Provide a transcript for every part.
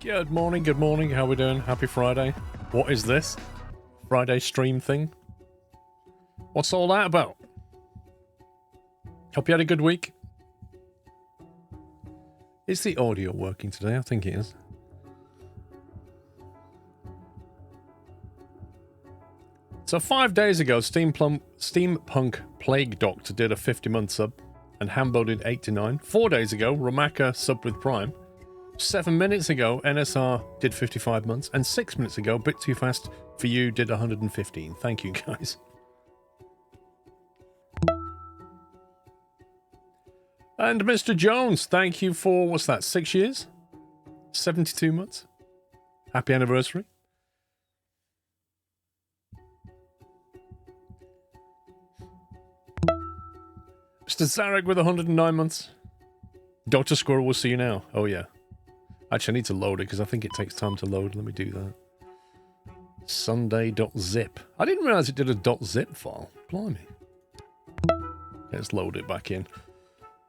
Good morning. How we doing? Happy Friday. What is this? Friday stream thing? What's all that about? Hope you had a good week. Is the audio working today? I think it is. So 5 days ago, Steampunk Plague Doctor did a 50-month sub, and Hambo did 89. 4 days ago, Ramaka subbed with Prime. 7 minutes ago, NSR did 55 months, and 6 minutes ago, Bit Too Fast for You did 115. Thank you, guys. And Mr. Jones, thank you for, what's that, 6 years? 72 months? Happy anniversary. Mr. Zarek with 109 months. Dr. Squirrel will see you now. Oh, yeah. Actually, I need to load it because I think it takes time to load. Let me do that. Sunday.zip. I didn't realize it did a .zip file. Blimey. Let's load it back in.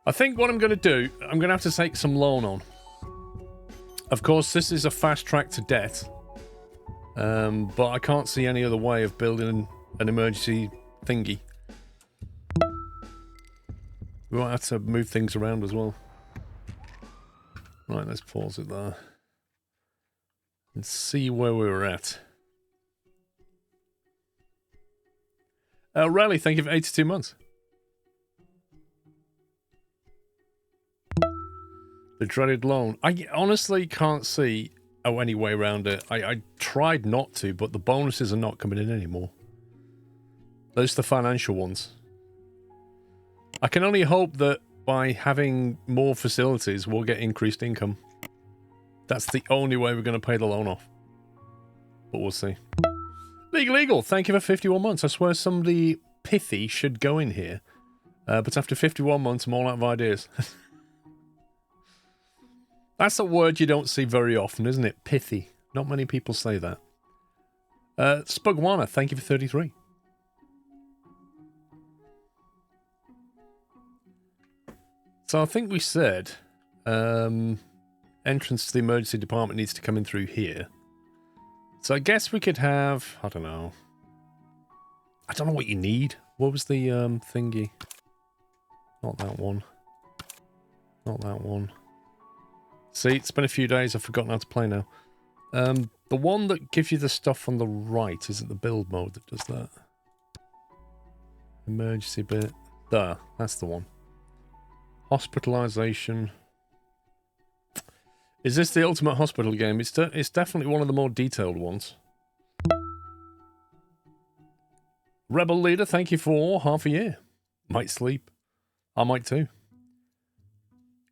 I think what I'm going to do, I'm going to have to take some loan on. Of course, this is a fast track to debt. But I can't see any other way of building an emergency thingy. We might have to move things around as well. Right, let's pause it there. And see where we were at. Rally, thank you for 82 months. The dreaded loan. I honestly can't see any way around it. I tried not to, but the bonuses are not coming in anymore. Those are the financial ones. I can only hope that by having more facilities, we'll get increased income. That's the only way we're going to pay the loan off. But we'll see. Legal, thank you for 51 months. I swear somebody pithy should go in here. But after 51 months, I'm all out of ideas. That's a word you don't see very often, isn't it? Pithy. Not many people say that. Spugwana, thank you for 33. So I think we said entrance to the emergency department needs to come in through here. So I guess we could have, I don't know what you need. What was the thingy? Not that one. Not that one. See, it's been a few days. I've forgotten how to play now. The one that gives you the stuff on the right, is it the build mode that does that? Emergency bit. There, that's the one. Hospitalization. Is this the ultimate hospital game? It's definitely one of the more detailed ones. Rebel Leader, thank you for half a year. Might sleep. I might too.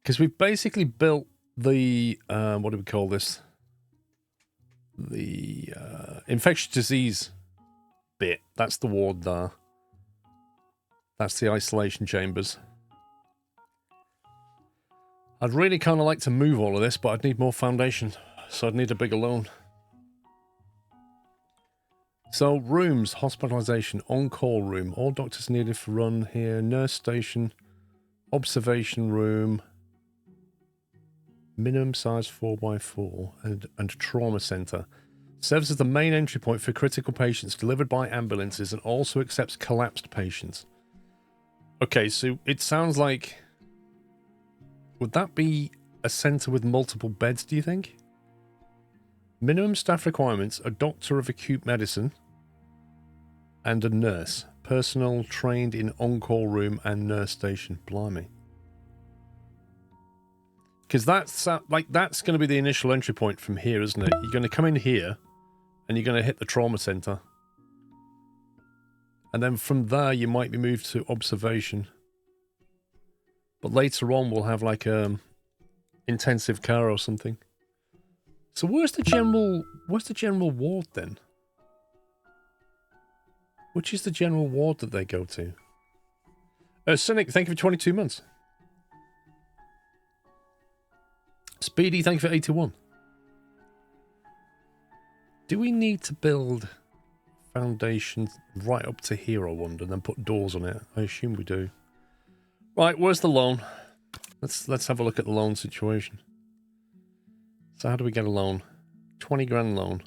Because we've basically built the, what do we call this? The infectious disease bit. That's the ward there. That's the isolation chambers. I'd really kind of like to move all of this, but I'd need more foundation, so I'd need a bigger loan. So, rooms, hospitalization, on-call room, all doctors needed for run here, nurse station, observation room, minimum size 4x4, and trauma center. Serves as the main entry point for critical patients delivered by ambulances and also accepts collapsed patients. Okay, so it sounds like... Would that be a centre with multiple beds, do you think? Minimum staff requirements, a doctor of acute medicine and a nurse. Personnel trained in on-call room and nurse station. Blimey. Because that's going to be the initial entry point from here, isn't it? You're going to come in here and you're going to hit the trauma centre. And then from there you might be moved to observation. But later on, we'll have like intensive care or something. So where's the general ward then? Which is the general ward that they go to? Cynic, thank you for 22 months. Speedy, thank you for 81. Do we need to build foundations right up to here, I wonder, and then put doors on it? I assume we do. Right, where's the loan? Let's have a look at the loan situation. So how do we get a loan? 20 grand loan.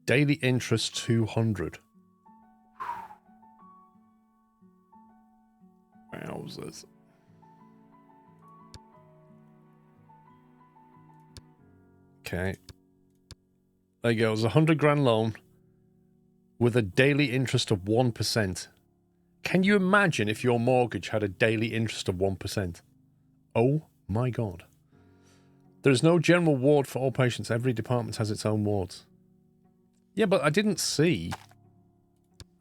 Daily interest 200. Wowzers. Okay. There you go. It was a 100 grand loan with a daily interest of 1%. Can you imagine if your mortgage had a daily interest of 1%? Oh my God. There is no general ward for all patients. Every department has its own wards. Yeah, but I didn't see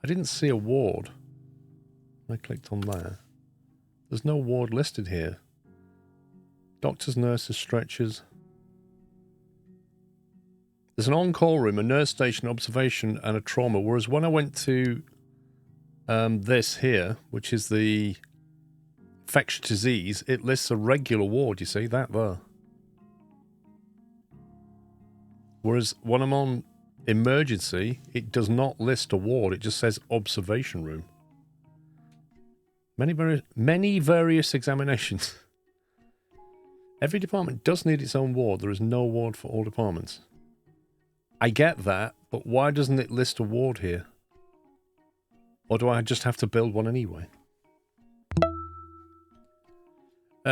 a ward. I clicked on there. There's no ward listed here. Doctors, nurses, stretchers. There's an on-call room, a nurse station, observation, and a trauma. Whereas when I went to this here, which is the infectious disease, it lists a regular ward. You see that there. Whereas when I'm on emergency, it does not list a ward. It just says observation room. Many various examinations. Every department does need its own ward. There is no ward for all departments. I get that, but why doesn't it list a ward here? Or do I just have to build one anyway?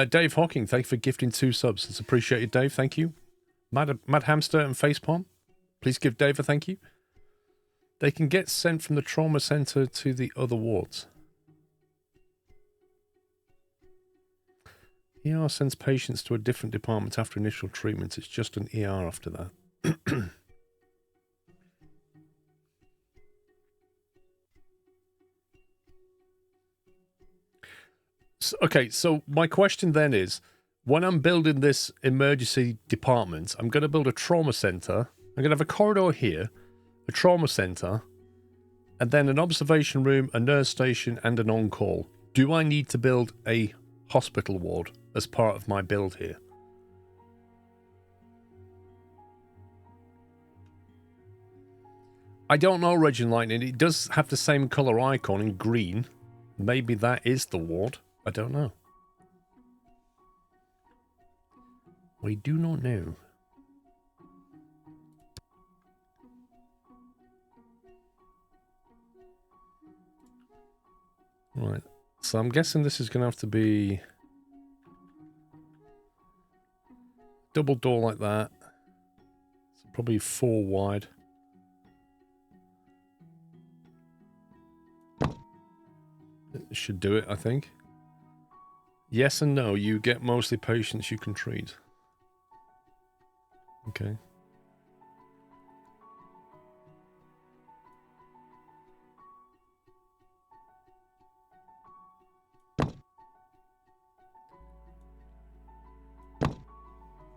Dave Hawking, thank you for gifting 2 subs. It's appreciated, Dave. Thank you. Mad Hamster and Facepalm, please give Dave a thank you. They can get sent from the trauma centre to the other wards. ER sends patients to a different department after initial treatment. It's just an ER after that. Okay, so my question then is, when I'm building this emergency department, I'm going to build a trauma centre. I'm going to have a corridor here, a trauma centre, and then an observation room, a nurse station, and an on-call. Do I need to build a hospital ward as part of my build here? I don't know, Raging Lightning. It does have the same colour icon in green. Maybe that is the ward. I don't know. We do not know. Right. So I'm guessing this is going to have to be double door like that. So probably 4 wide. It should do it, I think. Yes and no. You get mostly patients you can treat. Okay.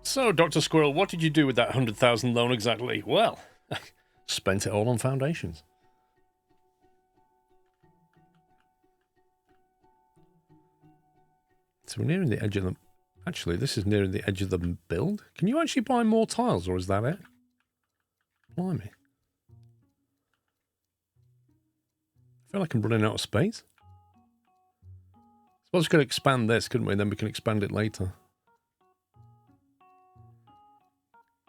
So, Dr. Squirrel, what did you do with that 100,000 loan exactly? Well, spent it all on foundations. So we're nearing the edge of the... Actually, this is nearing the edge of the build. Can you actually buy more tiles, or is that it? Blimey. I feel like I'm running out of space. I suppose we could expand this, couldn't we? And then we can expand it later.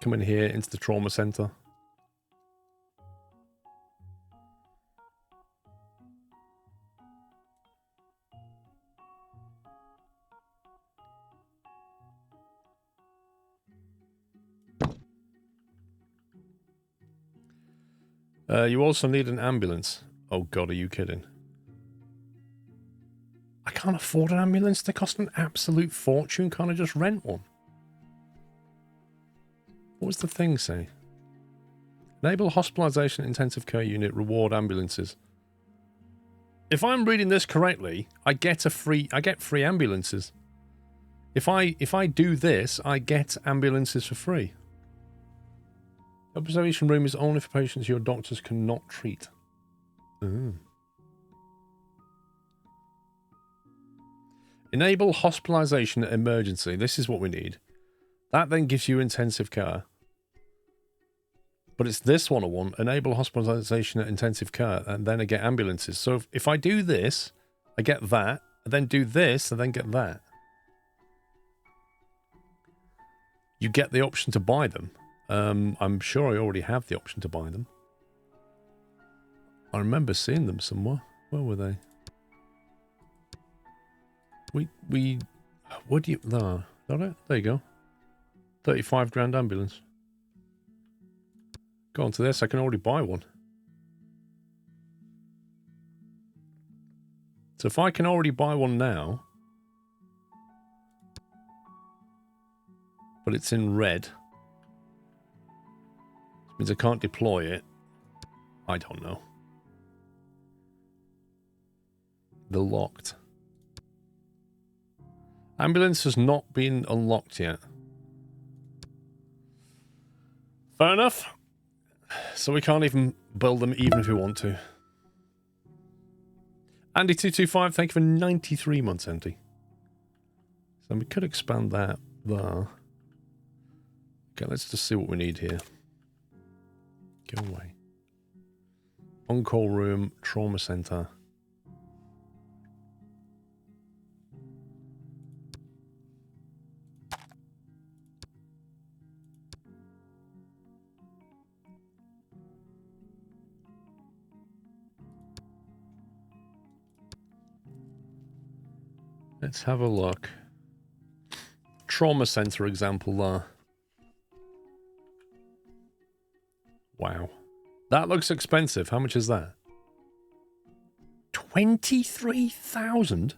Come in here into the trauma centre. You also need an ambulance. Oh God, are you kidding? I can't afford an ambulance. They cost an absolute fortune. Can't I just rent one? What was the thing say? Enable hospitalization intensive care unit, reward ambulances. If I'm reading this correctly, I get free ambulances. If I do this, I get ambulances for free. The observation room is only for patients your doctors cannot treat. Ooh. Enable hospitalization at emergency. This is what we need. That then gives you intensive care. But it's this one I want. Enable hospitalization at intensive care. And then I get ambulances. So if I do this, I get that. I then do this, and then get that. you get the option to buy them. I'm sure I already have the option to buy them. I remember seeing them somewhere. Where were they? What do you... No, got it? There you go. 35 grand ambulance. Go on to this, I can already buy one. So if I can already buy one now, but it's in red, which means I can't deploy it. I don't know. They're locked. Ambulance has not been unlocked yet. Fair enough. So we can't even build them even if we want to. Andy225, thank you for 93 months, Andy. So we could expand that there. Okay, let's just see what we need here. Go away. On-call room, trauma center. Let's have a look. Trauma center example there. Wow. That looks expensive. How much is that? 23,000?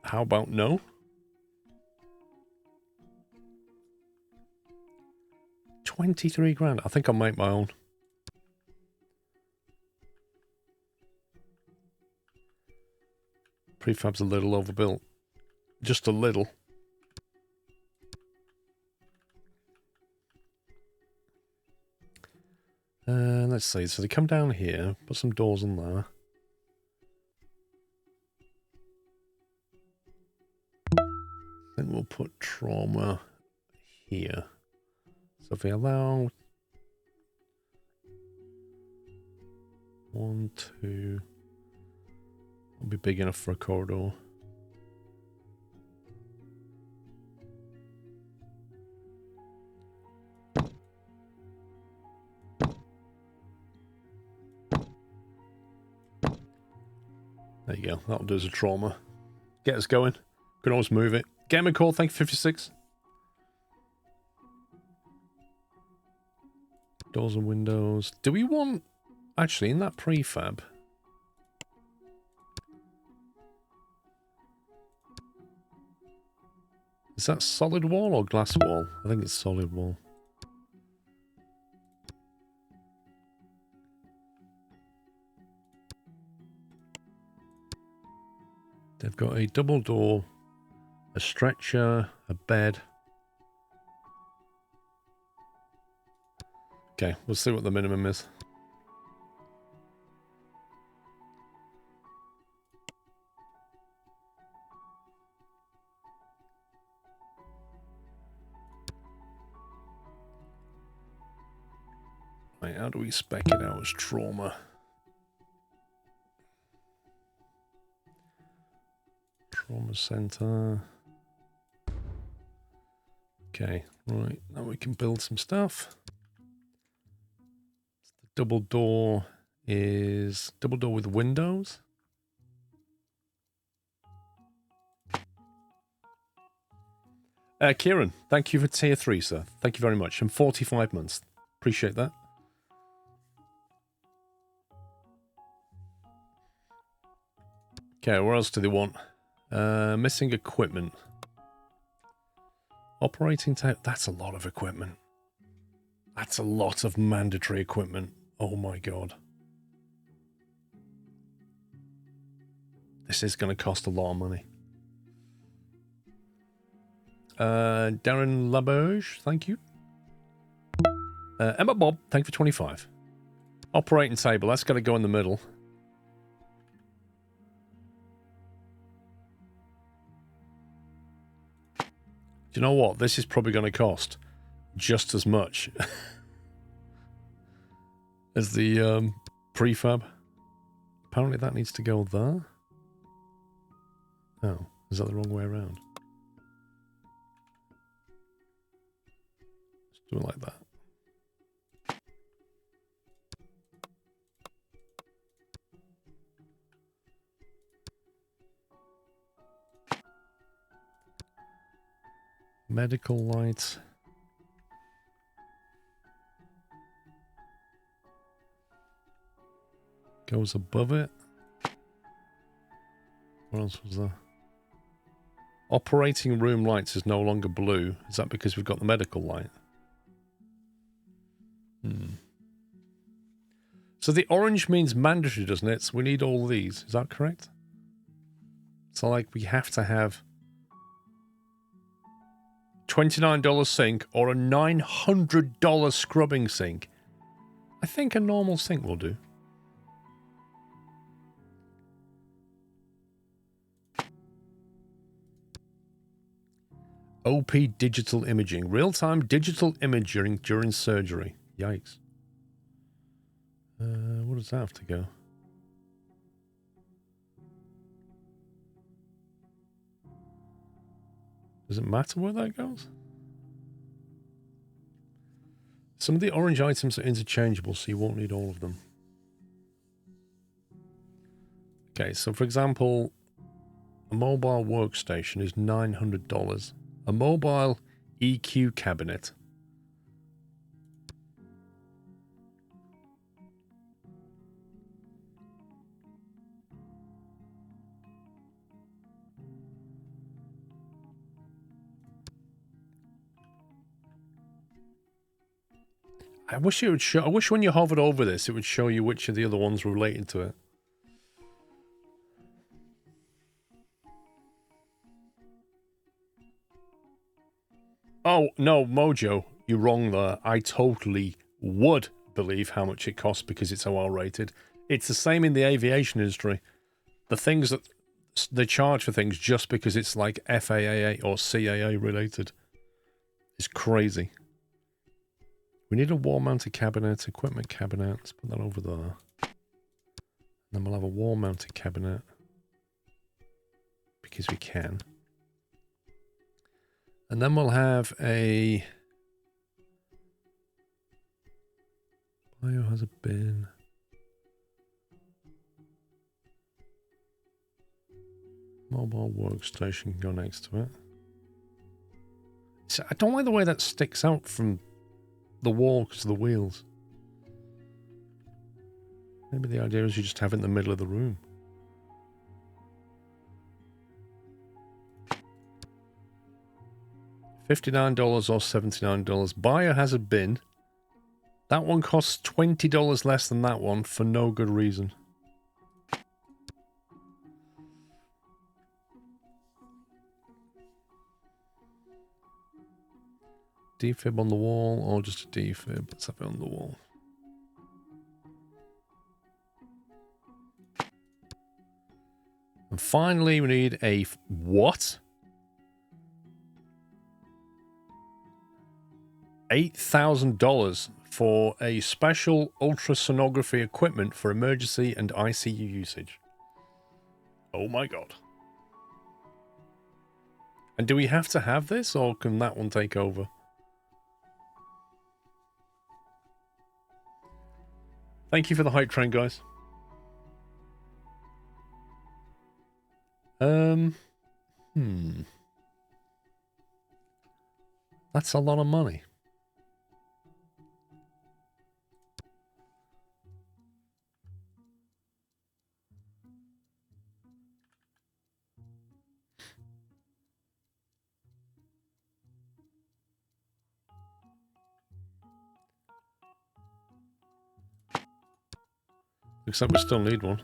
How about no? $23 grand. I think I'll make my own. Prefab's a little overbuilt. Just a little. Let's see. So they come down here, put some doors on there. Then we'll put trauma here. So if we allow 1, 2, it'll be big enough for a corridor. There you go. That'll do as a trauma. Get us going. Can always move it. Gamer call, thank you, 56. Doors and windows. Do we want... Actually, in that prefab... Is that solid wall or glass wall? I think it's solid wall. They've got a double door, a stretcher, a bed. Okay, we'll see what the minimum is. Right, how do we spec it out as trauma? Trauma center. Okay, right, now we can build some stuff. The double door is double door with windows. Kieran, thank you for tier 3, sir. Thank you very much. And 45 months. Appreciate that. Okay, what else do they want? Missing equipment. Operating table. That's a lot of equipment. That's a lot of mandatory equipment. Oh my god. This is going to cost a lot of money. Darren Laberge, thank you. Emma Bob, thank you for 25. Operating table, that's got to go in the middle. Do you know what? This is probably going to cost just as much as the prefab. Apparently that needs to go there. Oh, Is that the wrong way around? Let's do it like that. Medical lights. Goes above it. What else was there? Operating room lights is no longer blue. Is that because we've got the medical light? So the orange means mandatory, doesn't it? So we need all these. Is that correct? So like we have to have $29 sink or a $900 scrubbing sink. I think a normal sink will do. OP digital imaging. Real-time digital imaging during surgery. Yikes. What does that have to go? Does it matter where that goes? Some of the orange items are interchangeable, so you won't need all of them. Okay, so for example, a mobile workstation is $900. A mobile EQ cabinet. I wish it would show. I wish when you hovered over this, it would show you which of the other ones were related to it. Oh, no, Mojo, you're wrong there. I totally would believe how much it costs because it's OR rated. It's the same in the aviation industry. The things that they charge for things just because it's like FAA or CAA related is crazy. We need a wall-mounted cabinet, equipment cabinet. Let's put that over there. Then we'll have a wall-mounted cabinet because we can. And then we'll have a biohazard bin. Mobile workstation can go next to it. So I don't like the way that sticks out from the wall because of the wheels. Maybe the idea is you just have it in the middle of the room. $59 or $79. Biohazard bin. That one costs $20 less than that one for no good reason. Defib on the wall or just a defib? Let's have it on the wall. And finally, we need a what? $8,000 for a special ultrasonography equipment for emergency and ICU usage. Oh my god. And do we have to have this, or can that one take over? Thank you for the hype train, guys. That's a lot of money. Looks like we still need one.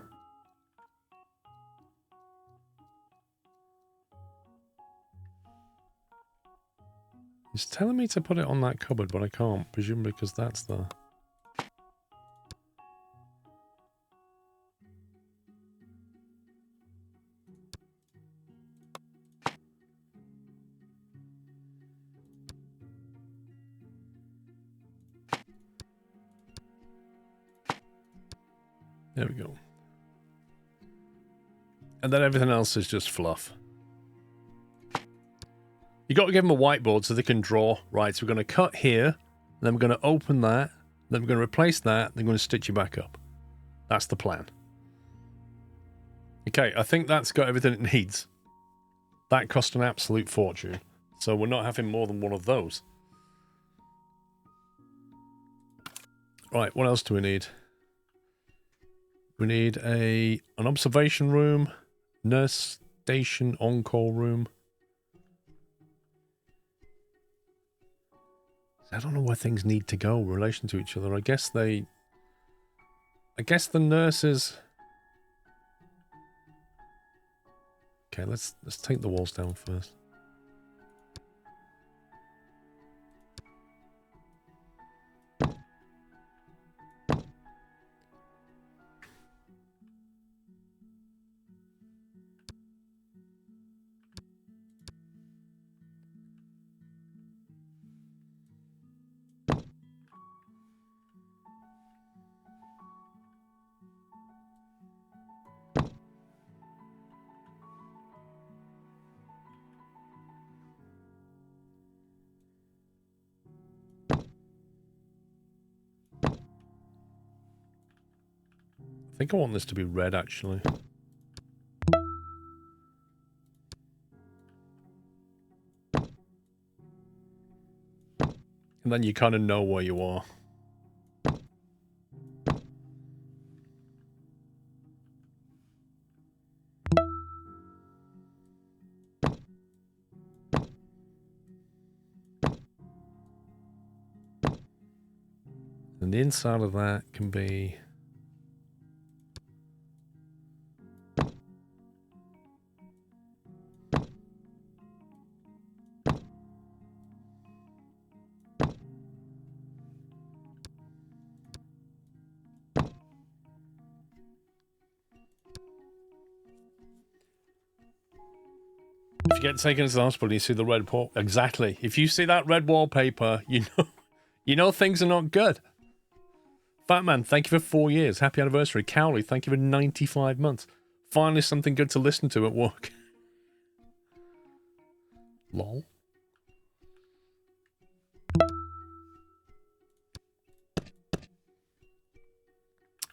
It's telling me to put it on that cupboard, but I can't, presumably because that's there. There we go. And then everything else is just fluff. You got to give them a whiteboard so they can draw. Right, so we're going to cut here, then we're going to open that, then we're going to replace that, then we're going to stitch it back up. That's the plan. Okay, I think that's got everything it needs. That cost an absolute fortune. So we're not having more than one of those. Right, what else do we need? We need an observation room, nurse station, on-call room. I don't know where things need to go in relation to each other. I guess the nurses... Okay, let's take the walls down first. I think I want this to be red, actually. And then you kind of know where you are. And the inside of that can be... If you get taken to the hospital and you see the red wall... Exactly. If you see that red wallpaper, you know things are not good. Fatman, thank you for 4 years. Happy anniversary. Cowley, thank you for 95 months. Finally something good to listen to at work. Lol.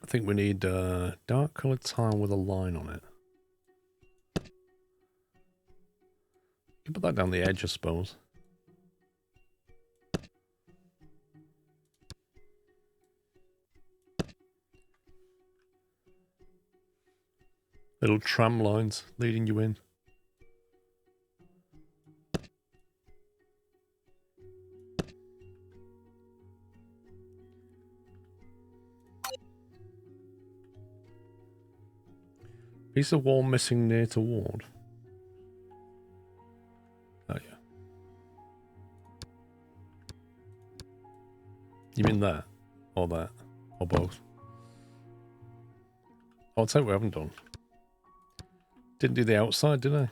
I think we need dark coloured tile with a line on it. You can put that down the edge, I suppose. Little tram lines leading you in. Piece of wall missing near to ward. Oh, yeah. You mean that? Or that? Or both? I'll tell you what we haven't done. Didn't do the outside, did I?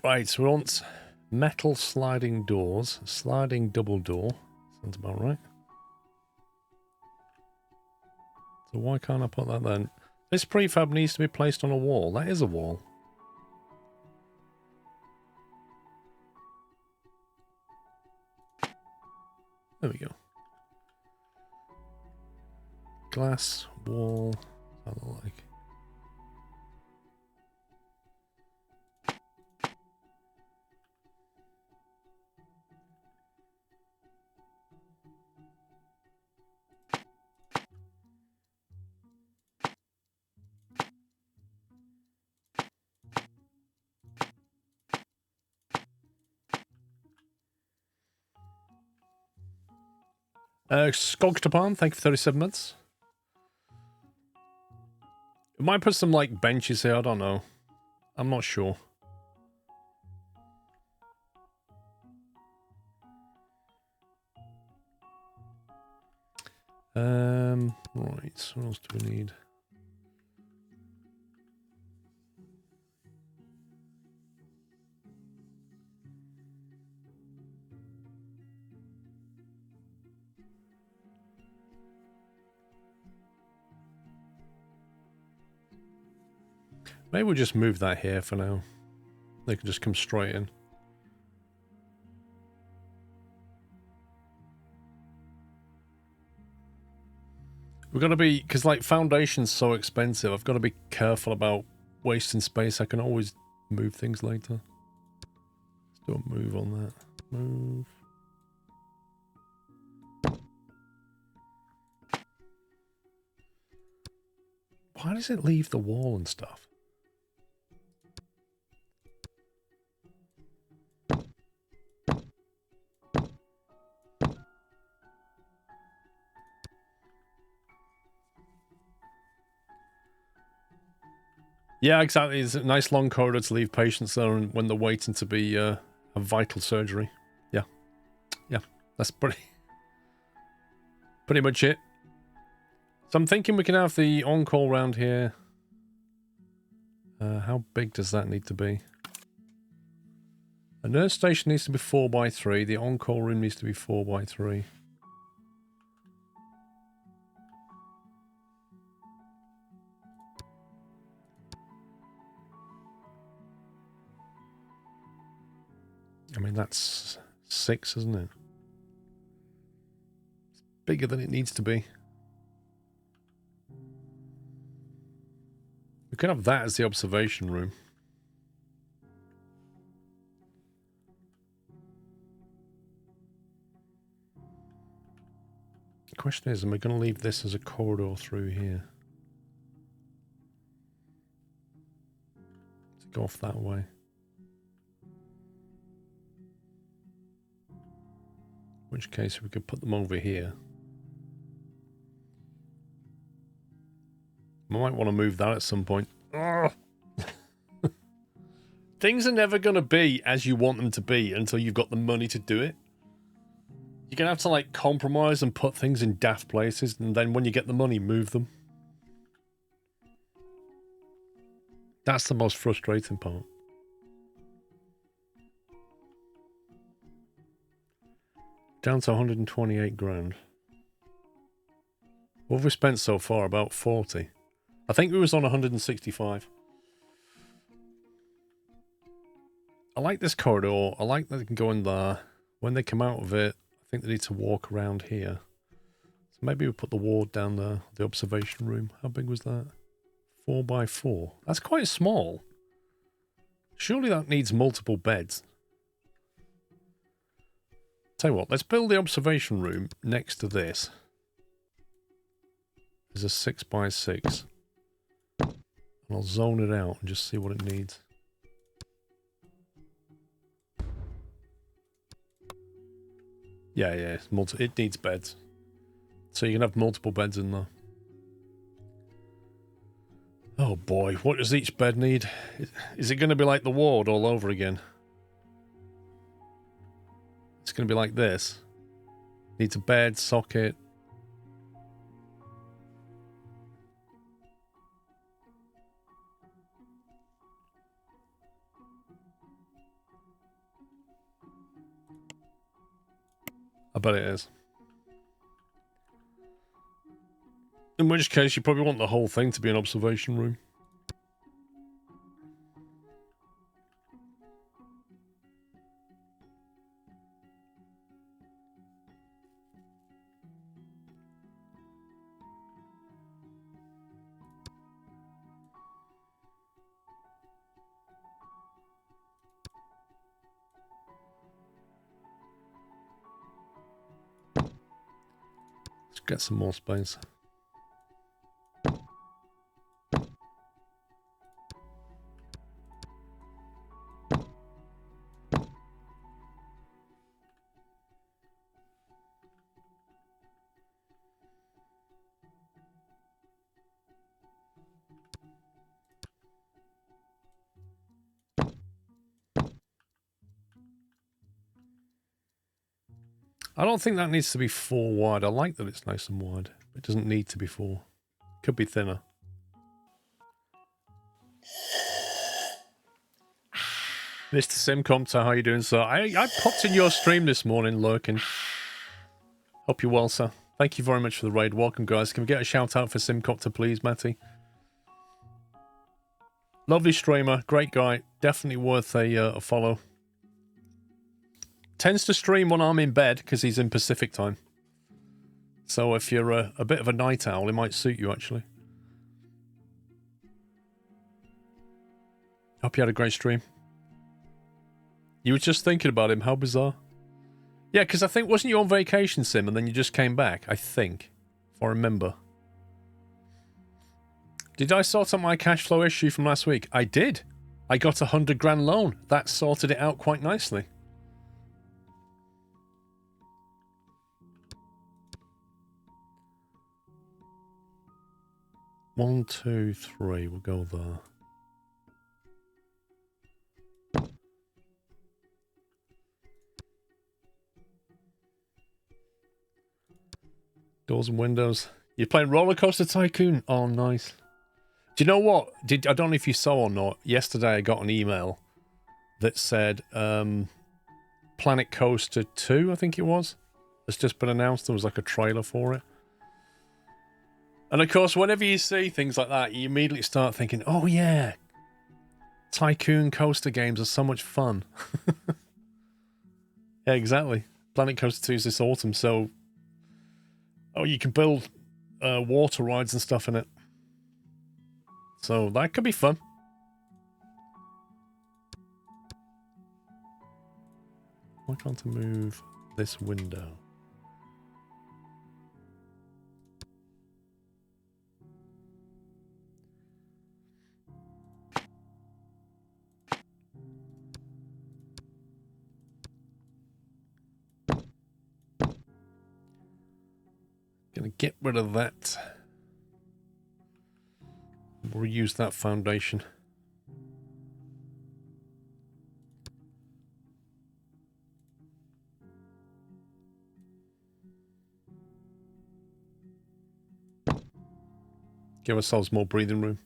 Right, so we want metal sliding doors, sliding double door. Sounds about right. So why can't I put that then? This prefab needs to be placed on a wall. That is a wall. There we go. Glass wall. What's that look like? Skogtapan, thank you for 37 months. We might put some, like, benches here, I don't know. I'm not sure. Right, what else do we need? Maybe we'll just move that here for now. They can just come straight in. We've got to be, because like foundation's so expensive, I've got to be careful about wasting space. I can always move things later. Let's do a move on that. Move. Why does it leave the wall and stuff? Yeah, exactly. It's a nice long corridor to leave patients there when they're waiting to be a vital surgery. Yeah. Yeah, that's pretty much it. So I'm thinking we can have the on-call round here. How big does that need to be? A nurse station needs to be 4x3. The on-call room needs to be 4x3. I mean, that's 6, isn't it? It's bigger than it needs to be. We could have that as the observation room. The question is, am I going to leave this as a corridor through here? To go off that way. In which case we could put them over here. I might want to move that at some point. Things are never going to be as you want them to be until you've got the money to do it. You're going to have to like compromise and put things in daft places, and then when you get the money, move them. That's the most frustrating part. Down to 128 grand. What have we spent so far? About 40. I think we was on 165. I like this corridor. I like that they can go in there. When they come out of it, I think they need to walk around here. So maybe we put the ward down there, the observation room. How big was that? 4x4. That's quite small. Surely that needs multiple beds. Tell you what, let's build the observation room next to this. There's a 6x6. And I'll zone it out and just see what it needs. Yeah, it needs beds. So you can have multiple beds in there. Oh boy, what does each bed need? Is it going to be like the ward all over again? It's going to be like this. Needs a bed, socket. I bet it is. In which case, you probably want the whole thing to be an observation room. Let's get some more space. I don't think that needs to be 4 wide. I like that it's nice and wide. It doesn't need to be 4. Could be thinner. Mr. Simcompter, how you doing, sir? I popped in your stream this morning, lurking. Hope you're well, sir. Thank you very much for the raid. Welcome, guys. Can we get a shout out for Simcopter, please, Matty? Lovely streamer, great guy, definitely worth a follow. Tends to stream when I'm in bed because he's in Pacific time. So if you're a bit of a night owl, it might suit you actually. Hope you had a great stream. You were just thinking about him, how bizarre. Yeah, because I think, wasn't you on vacation, Sim, and then you just came back? I think, if I remember. Did I sort out my cash flow issue from last week? I did. I got a 100 grand loan. That sorted it out quite nicely. One, two, three. We'll go there. Doors and windows. You're playing Roller Coaster Tycoon? Oh, nice. Do you know what? I don't know if you saw or not. Yesterday I got an email that said Planet Coaster 2, I think it was. It's just been announced. There was like a trailer for it. And of course, whenever you see things like that, you immediately start thinking, oh yeah, Tycoon coaster games are so much fun. Yeah, exactly. Planet Coaster 2 is this autumn, so... Oh, you can build water rides and stuff in it. So that could be fun. Why can't I move this window? Gonna get rid of that. Reuse that foundation. Give ourselves more breathing room.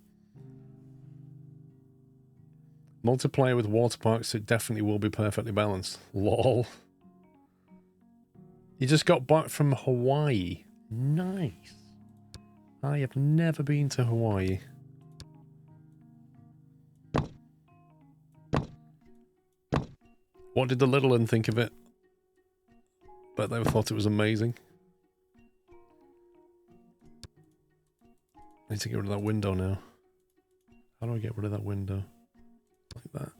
Multiplayer with water parks, it definitely will be perfectly balanced. Lol. You just got back from Hawaii. Nice. I have never been to Hawaii. What did the little one think of it? Bet they thought it was amazing. I need to get rid of that window now. How do I get rid of that window? Like that.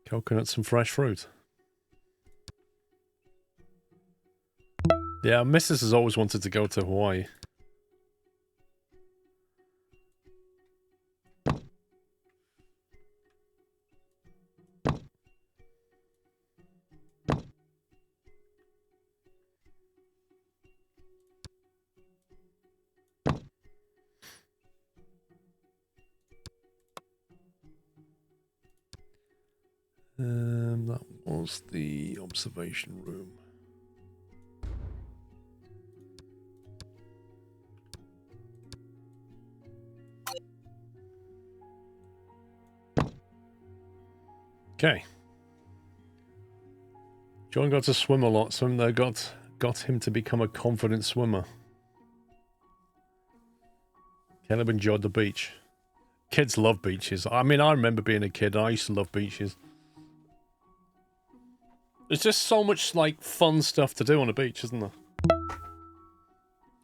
Coconuts and fresh fruit. Yeah, Mrs. has always wanted to go to Hawaii. That was the observation room. Okay. John got to swim a lot, so they got him to become a confident swimmer. Caleb enjoyed the beach. Kids love beaches. I mean, I remember being a kid. I used to love beaches. There's just so much, like, fun stuff to do on a beach, isn't there?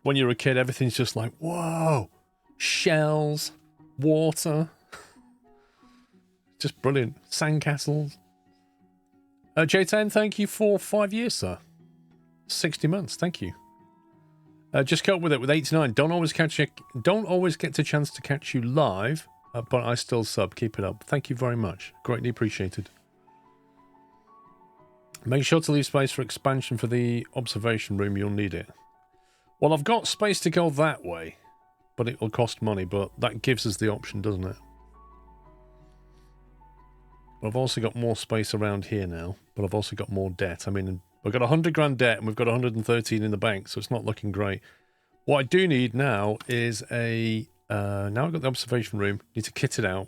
When you're a kid, everything's just like, whoa! Shells, water. Just brilliant. Sandcastles. J10, thank you for 5 years, sir. 60 months, thank you. Just cope with it with 89. Don't always get the chance to catch you live, but I still sub. Keep it up. Thank you very much. Greatly appreciated. Make sure to leave space for expansion for the observation room. You'll need it. Well, I've got space to go that way, but it will cost money, but that gives us the option, doesn't it? I've also got more space around here now, but I've also got more debt. I mean, we've got 100 grand debt and we've got 113 in the bank, so it's not looking great. What I do need now is a... now I've got the observation room. Need to kit it out.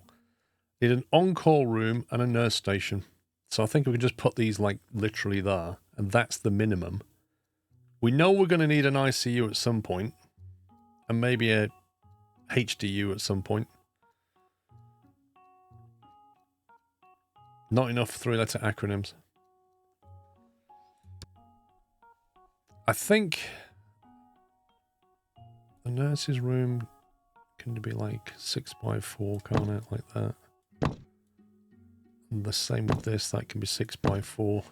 Need an on-call room and a nurse station. So I think we can just put these, like, literally there. And that's the minimum. We know we're going to need an ICU at some point, and maybe a HDU at some point. Not enough three-letter acronyms. I think the nurse's room can be like 6x4, can't it? Like that. And the same with this, that can be 6x4.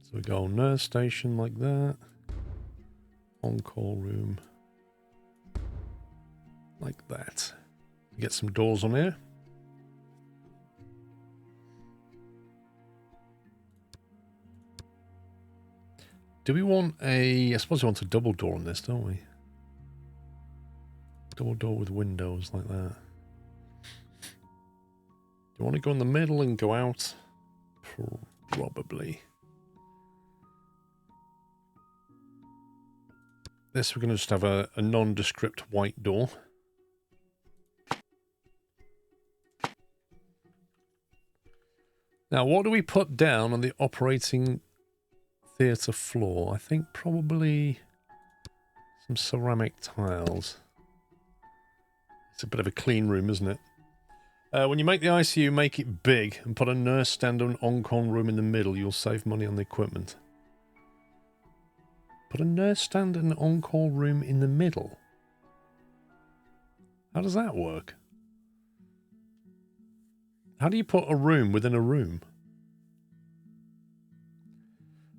So we go nurse station like that. On-call room. Like that. Get some doors on here. Do we want a... I suppose we want a double door on this, don't we? Double door with windows like that. Do you want to go in the middle and go out? Probably. This we're going to just have a nondescript white door. Now, what do we put down on the operating theatre floor? I think probably some ceramic tiles. It's a bit of a clean room, isn't it? When you make the ICU, make it big and put a nurse stand and on-call room in the middle. You'll save money on the equipment. Put a nurse stand and on-call room in the middle? How does that work? How do you put a room within a room?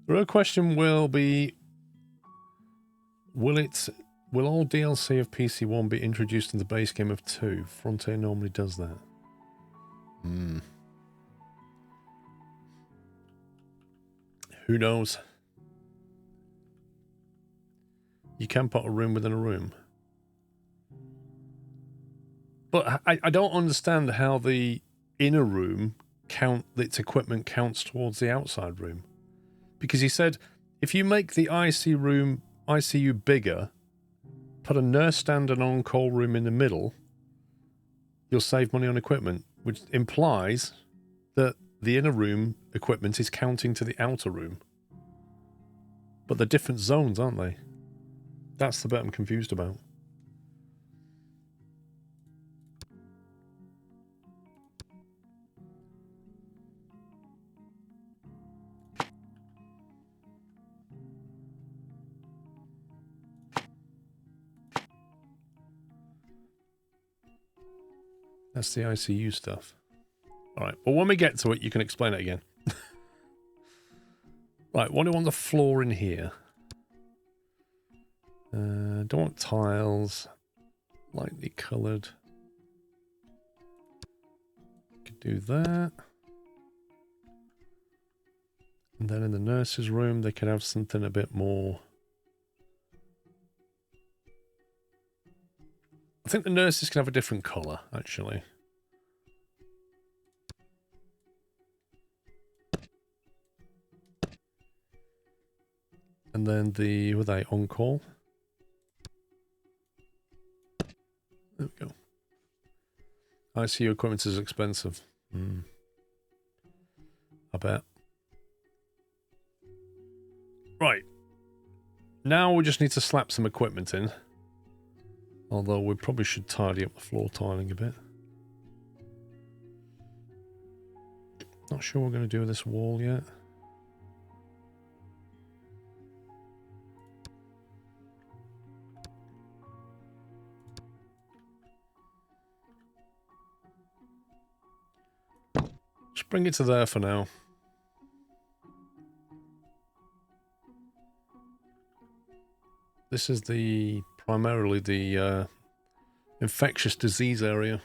The real question will be, will all DLC of PC1 be introduced in the base game of 2? Frontier normally does that. Who knows? You can put a room within a room. But I don't understand how the inner room its equipment counts towards the outside room. Because he said, if you make the ICU bigger, put a nurse stand and on-call room in the middle, you'll save money on equipment, which implies that the inner room equipment is counting to the outer room. But they're different zones, aren't they? That's the bit I'm confused about. That's the ICU stuff. Alright, well when we get to it, you can explain it again. Right, what do you want the floor in here? Don't want tiles. Lightly coloured. Could do that. And then in the nurse's room, they could have something a bit more... I think the nurses can have a different colour, actually. And then were they on call? There we go. ICU equipment is expensive. I bet. Right. Now we just need to slap some equipment in. Although we probably should tidy up the floor tiling a bit. Not sure what we're going to do with this wall yet. Just bring it to there for now. This is primarily the infectious disease area.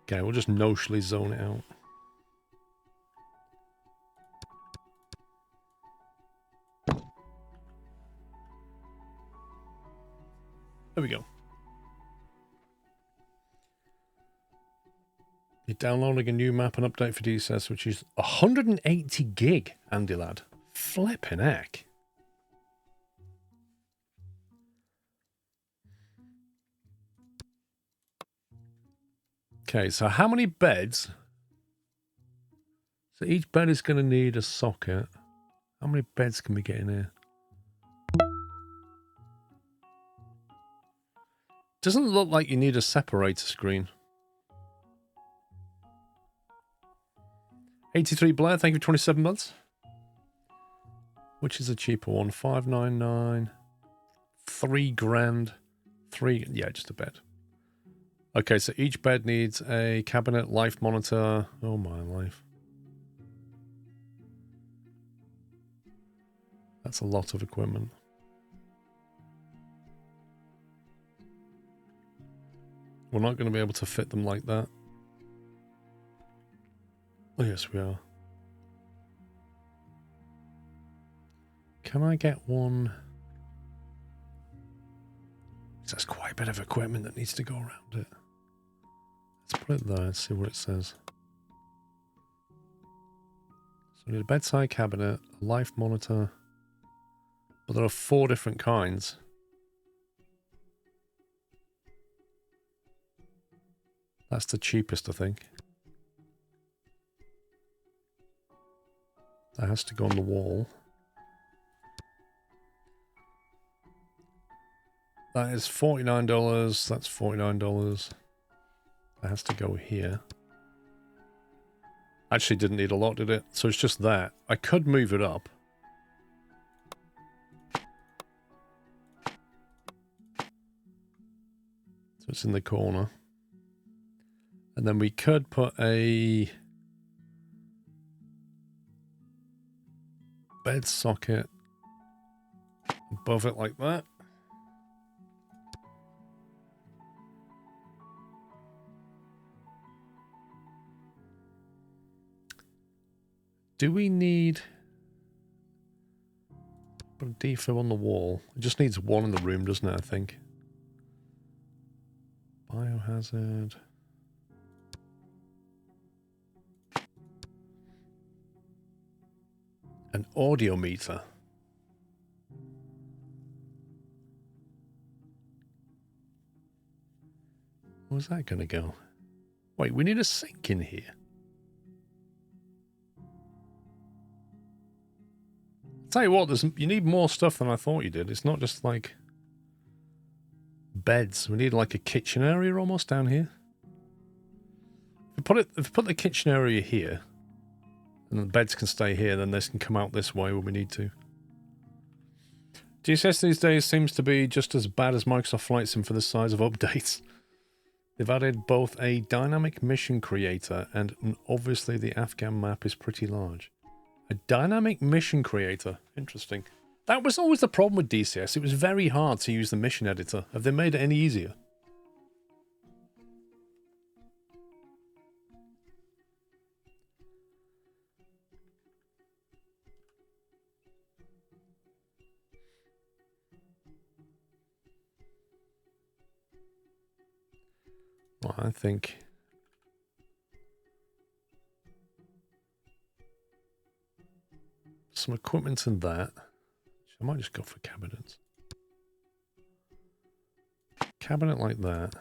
Okay, we'll just notionally zone it out. There we go. You're downloading a new map and update for DSS, which is 180 gig, Andy lad. Flipping heck. Okay, so how many beds? So each bed is going to need a socket. How many beds can we get in here? Doesn't look like you need a separator screen. 83 Blair, thank you for 27 months. Which is a cheaper one? 599, 3 grand, 3, yeah, just a bed. Okay, so each bed needs a cabinet, life monitor. Oh my life. That's a lot of equipment. We're not going to be able to fit them like that. Oh, yes, we are. Can I get one? That's quite a bit of equipment that needs to go around it. Let's put it there and see what it says. So we need a bedside cabinet, a life monitor. But there are 4 different kinds. That's the cheapest, I think. That has to go on the wall. That is $49. That's $49. That has to go here. Actually didn't need a lot, did it? So it's just that. I could move it up. So it's in the corner. And then we could put a bed socket above it like that. Do we need a defib on the wall? It just needs one in the room, doesn't it, I think? Biohazard. An audio meter. Where's that going to go? Wait, we need a sink in here. Tell you what, you need more stuff than I thought you did. It's not just like beds. We need like a kitchen area almost down here. If we put the kitchen area here, and the beds can stay here, then this can come out this way when we need to. DSS these days seems to be just as bad as Microsoft Flight Sim for the size of updates. They've added both a dynamic mission creator and obviously the Afghan map is pretty large. A dynamic mission creator. Interesting. That was always the problem with DCS. It was very hard to use the mission editor. Have they made it any easier? Well, I think... some equipment in that. I might just go for cabinets. Cabinet like that.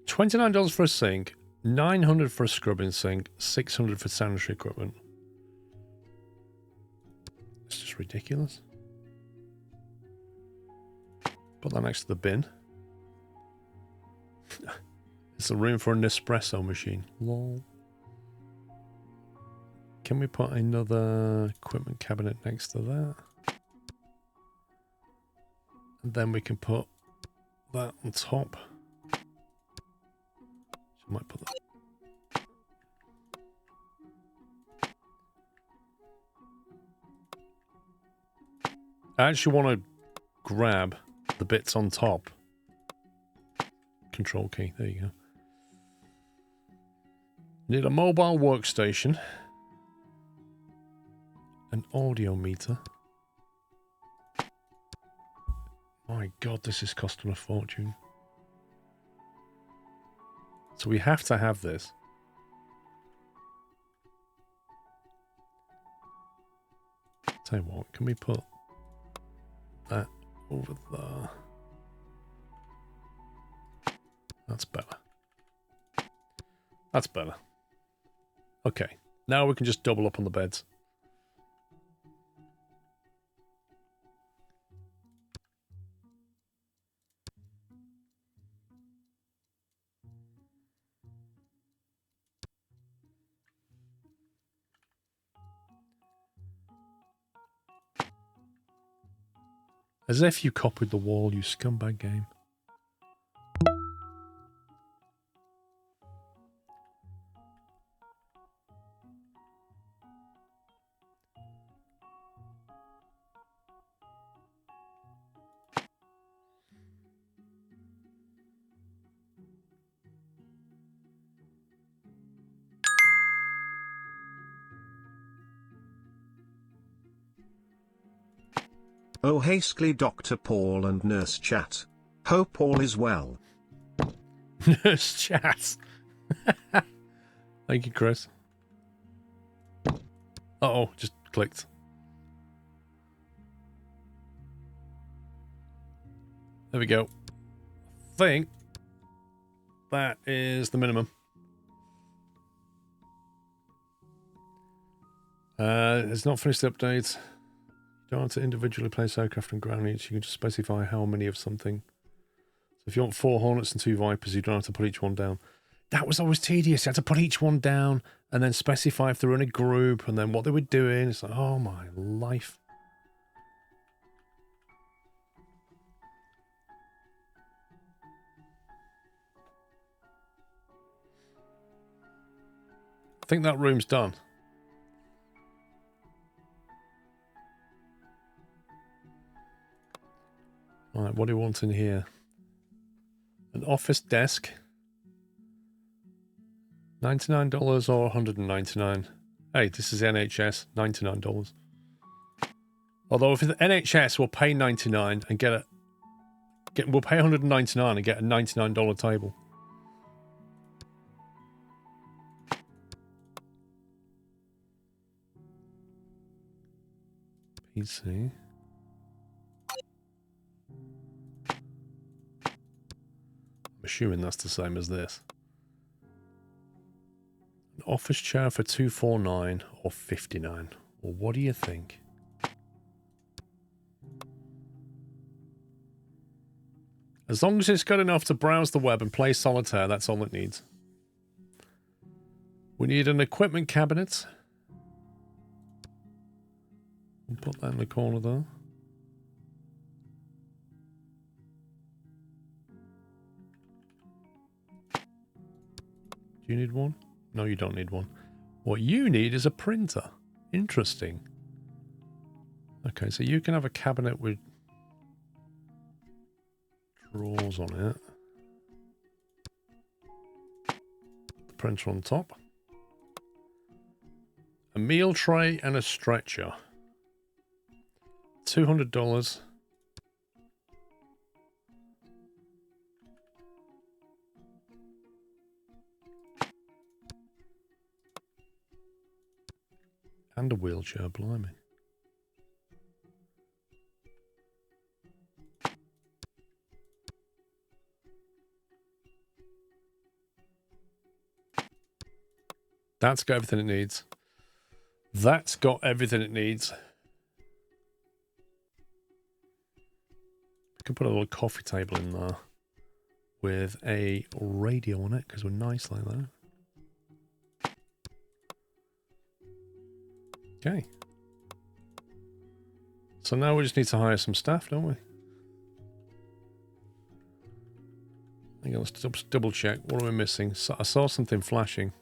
$29 for a sink, $900 for a scrubbing sink, $600 for sanitary equipment. It's just ridiculous. Put that next to the bin. It's a room for an espresso machine. Lol. Can we put another equipment cabinet next to that? And then we can put that on top. So I might put that. I actually want to grab the bits on top. Control key, there you go. Need a mobile workstation. An audio meter. My God, this is costing a fortune. So we have to have this. Tell you what, can we put that over there? That's better. That's better. Okay, now we can just double up on the beds. As if you copied the wall, you scumbag game. Oh hastily Dr. Paul and Nurse Chat. Hope all is well. Nurse Chat. Thank you, Chris. Uh-oh, just clicked. There we go. I think that is the minimum. It's not finished the update. You don't have to individually place aircraft and ground units. You can just specify how many of something. So if you want 4 Hornets and 2 Vipers, you don't have to put each one down. That was always tedious. You had to put each one down and then specify if they were in a group and then what they were doing. It's like, oh my life. I think that room's done. Right, what do you want in here? An office desk. $99 or $199. Hey, this is NHS. $99. Although if the NHS will pay $99 and we'll pay $199 and get a $99 table. PC. I'm assuming that's the same as this. An office chair for $249 or $59. Well, what do you think? As long as it's good enough to browse the web and play solitaire, that's all it needs. We need an equipment cabinet. We'll put that in the corner there. Do you need one? No, you don't need one. What you need is a printer. Interesting. Okay, so you can have a cabinet with drawers on it. The printer on top. A meal tray and a stretcher. $200. And a wheelchair, blimey. That's got everything it needs. That's got everything it needs. I can put a little coffee table in there with a radio on it because we're nice like that. Okay. So now we just need to hire some staff, don't we? Hang on, let's double check. What are we missing? So I saw something flashing.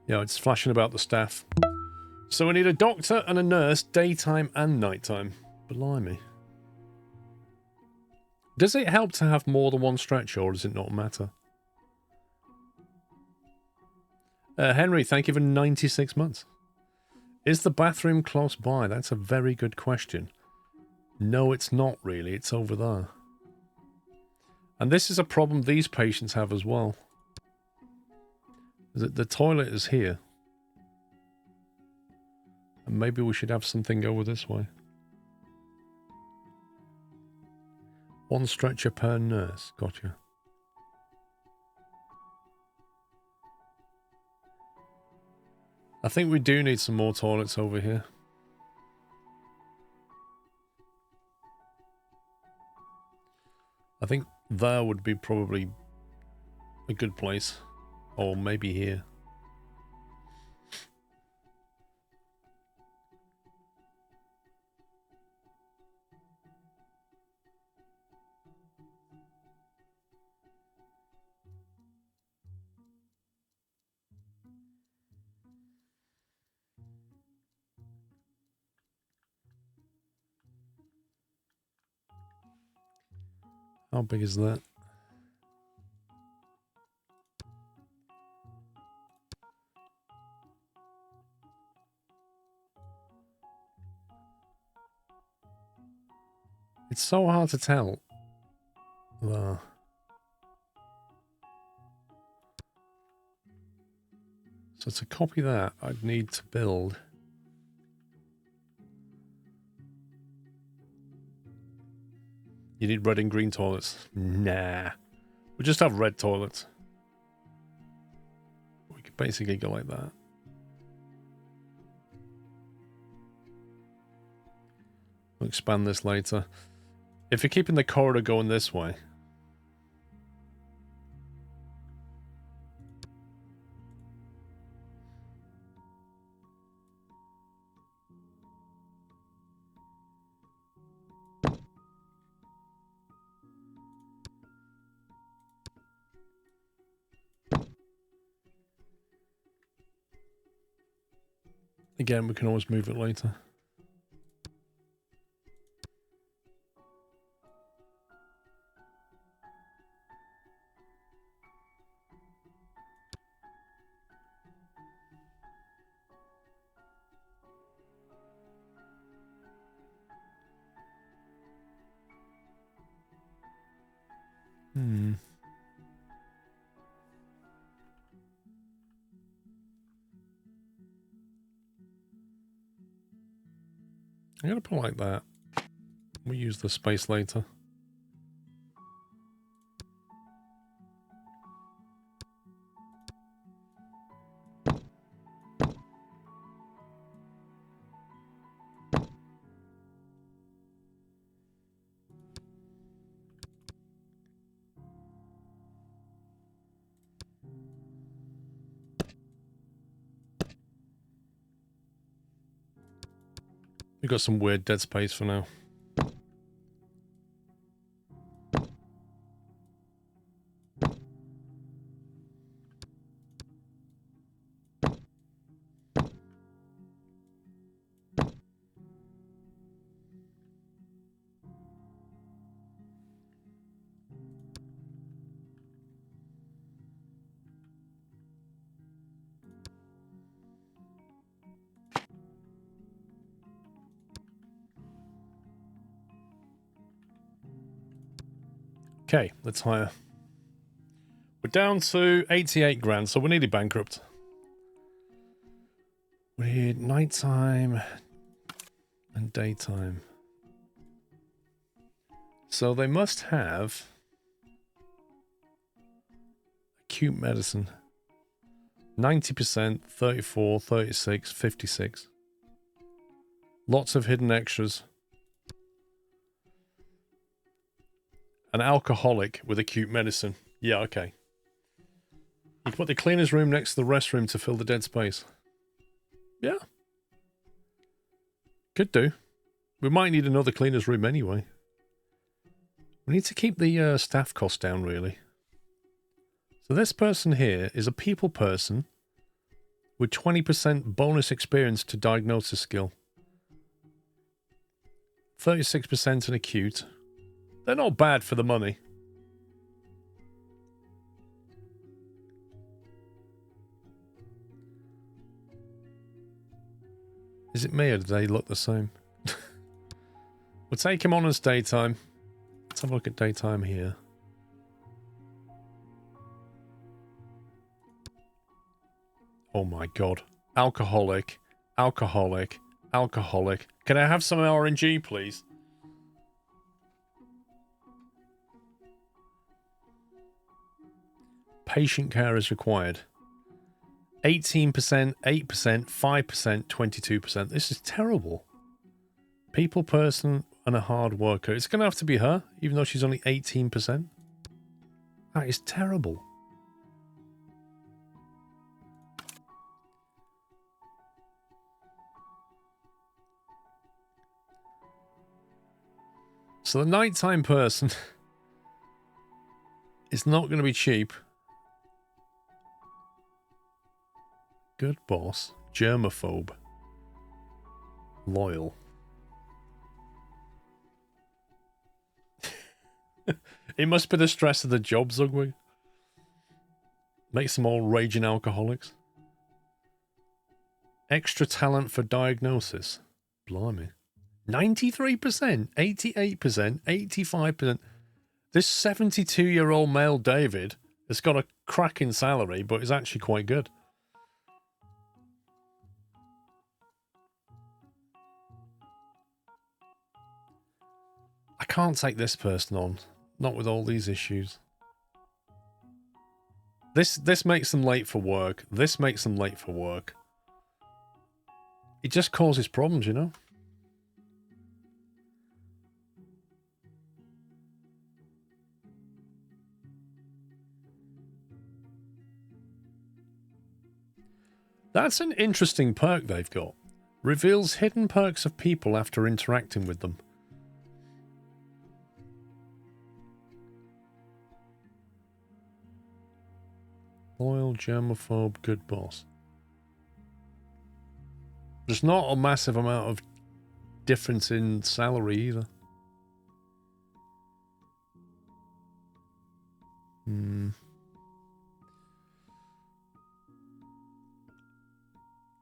Yeah, it's flashing about the staff. So we need a doctor and a nurse, daytime and nighttime. Blimey. Does it help to have more than one stretcher, or does it not matter? Henry, thank you for 96 months. Is the bathroom close by? That's a very good question. No, it's not really. It's over there. And this is a problem these patients have as well. The toilet is here. And maybe we should have something over this way. One stretcher per nurse. Gotcha. I think we do need some more toilets over here. I think there would be probably a good place. Or maybe here. How big is that? It's so hard to tell. There. So to copy that, I'd need to build. You need red and green toilets. Nah. We'll just have red toilets. We could basically go like that. We'll expand this later. If you're keeping the corridor going this way. Again, we can always move it later. I'm going to put it like that. We'll use the space later. We've got some weird dead space for now. Okay, let's hire. We're down to 88 grand, so we're nearly bankrupt. We need nighttime and daytime. So they must have acute medicine. 90%, 34, 36, 56. Lots of hidden extras. An alcoholic with acute medicine. Yeah, okay. You can put the cleaner's room next to the restroom to fill the dead space. Yeah. Could do. We might need another cleaner's room anyway. We need to keep the staff cost down, really. So this person here is a people person with 20% bonus experience to diagnosis skill. 36% in acute. They're not bad for the money. Is it me or do they look the same? We'll take him on as daytime. Let's have a look at daytime here. Oh my god. Alcoholic. Alcoholic. Alcoholic. Can I have some RNG, please? Patient care is required. 18%, 8%, 5%, 22%. This is terrible. People, person, and a hard worker. It's going to have to be her, even though she's only 18%. That is terrible. So the nighttime person is not going to be cheap. Good boss. Germaphobe. Loyal. It must be the stress of the job, Zugwig. Makes them all raging alcoholics. Extra talent for diagnosis. Blimey. 93%, 88%, 85%. This 72-year-old male David has got a cracking salary, but is actually quite good. I can't take this person on. Not with all these issues. This makes them late for work. This makes them late for work. It just causes problems, you know? That's an interesting perk they've got. Reveals hidden perks of people after interacting with them. Loyal, germaphobe, good boss. There's not a massive amount of difference in salary either.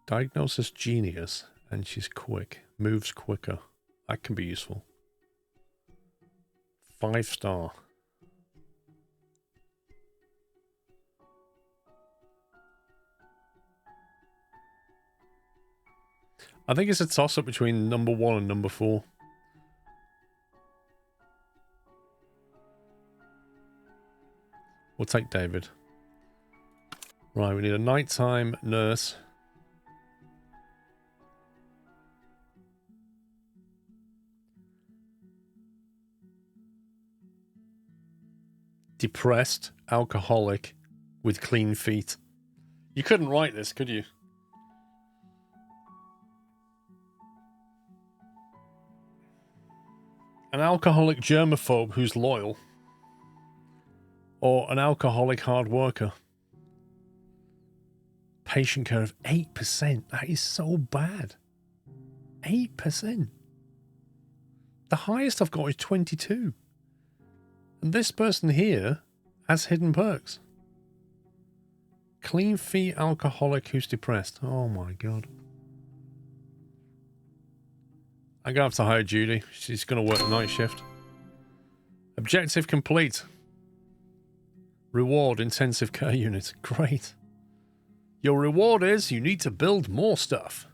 Diagnosis genius, and she's quick. Moves quicker. That can be useful. 5-star. I think it's a toss-up between number 1 and number 4. We'll take David. Right, we need a nighttime nurse. Depressed, alcoholic, with clean feet. You couldn't write this, could you? An alcoholic germaphobe who's loyal. Or an alcoholic hard worker. Patient care of 8%. That is so bad. 8%. The highest I've got is 22. And this person here has hidden perks. Clean feet alcoholic who's depressed. Oh my god. I'm going to have to hire Judy. She's going to work night shift. Objective complete. Reward intensive care unit. Great. Your reward is you need to build more stuff.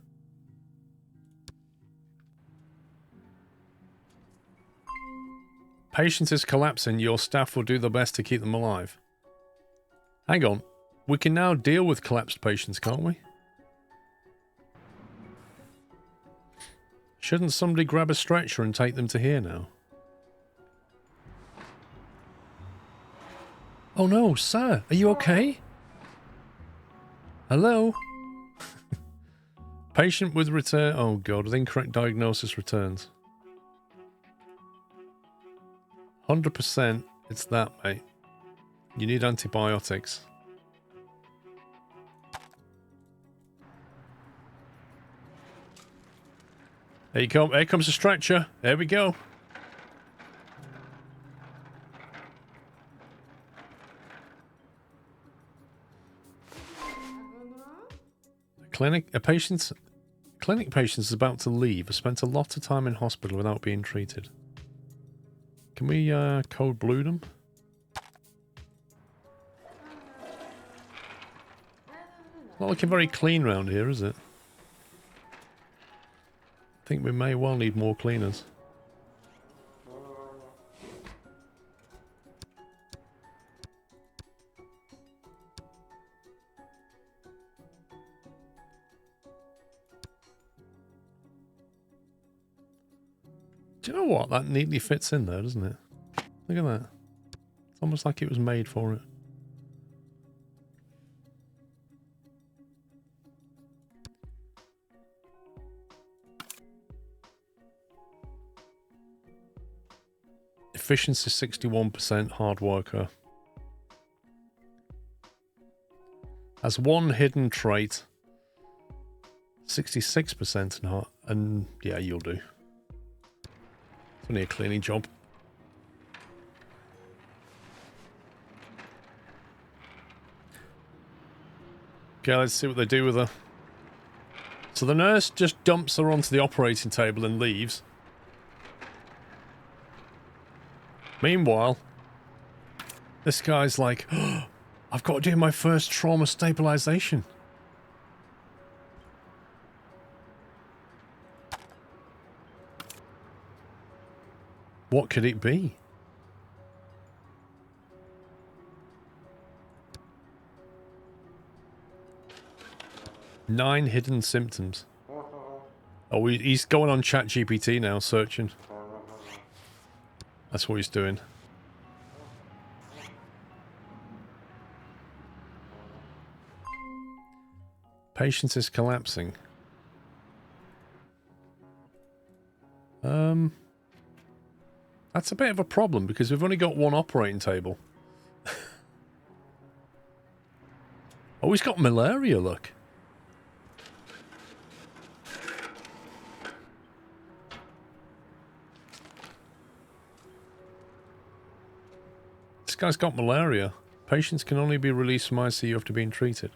Patient is collapsing. Your staff will do their best to keep them alive. Hang on. We can now deal with collapsed patients, can't we? Shouldn't somebody grab a stretcher and take them to here now? Oh no, sir. Are you okay? Hello? Patient with return... Oh god, with incorrect diagnosis returns. 100% it's that, mate. You need antibiotics. There you go. Here comes a stretcher. There we go. A patient's Clinic patients about to leave have spent a lot of time in hospital without being treated. Can we code blue them? Not looking very clean round here, is it? I think we may well need more cleaners. Do you know what? That neatly fits in there, doesn't it? Look at that. It's almost like it was made for it. Efficiency 61%, hard worker. Has one hidden trait. 66% and hard. And yeah, you'll do. It's only a cleaning job. Okay, let's see what they do with her. So the nurse just dumps her onto the operating table and leaves. Meanwhile, this guy's like, oh, I've got to do my first trauma stabilization. What could it be? Nine hidden symptoms. Oh, he's going on ChatGPT now, searching. That's what he's doing. Patient is collapsing. That's a bit of a problem because we've only got one operating table. Oh, he's got malaria, look. This guy's got malaria. Patients can only be released from ICU after being treated.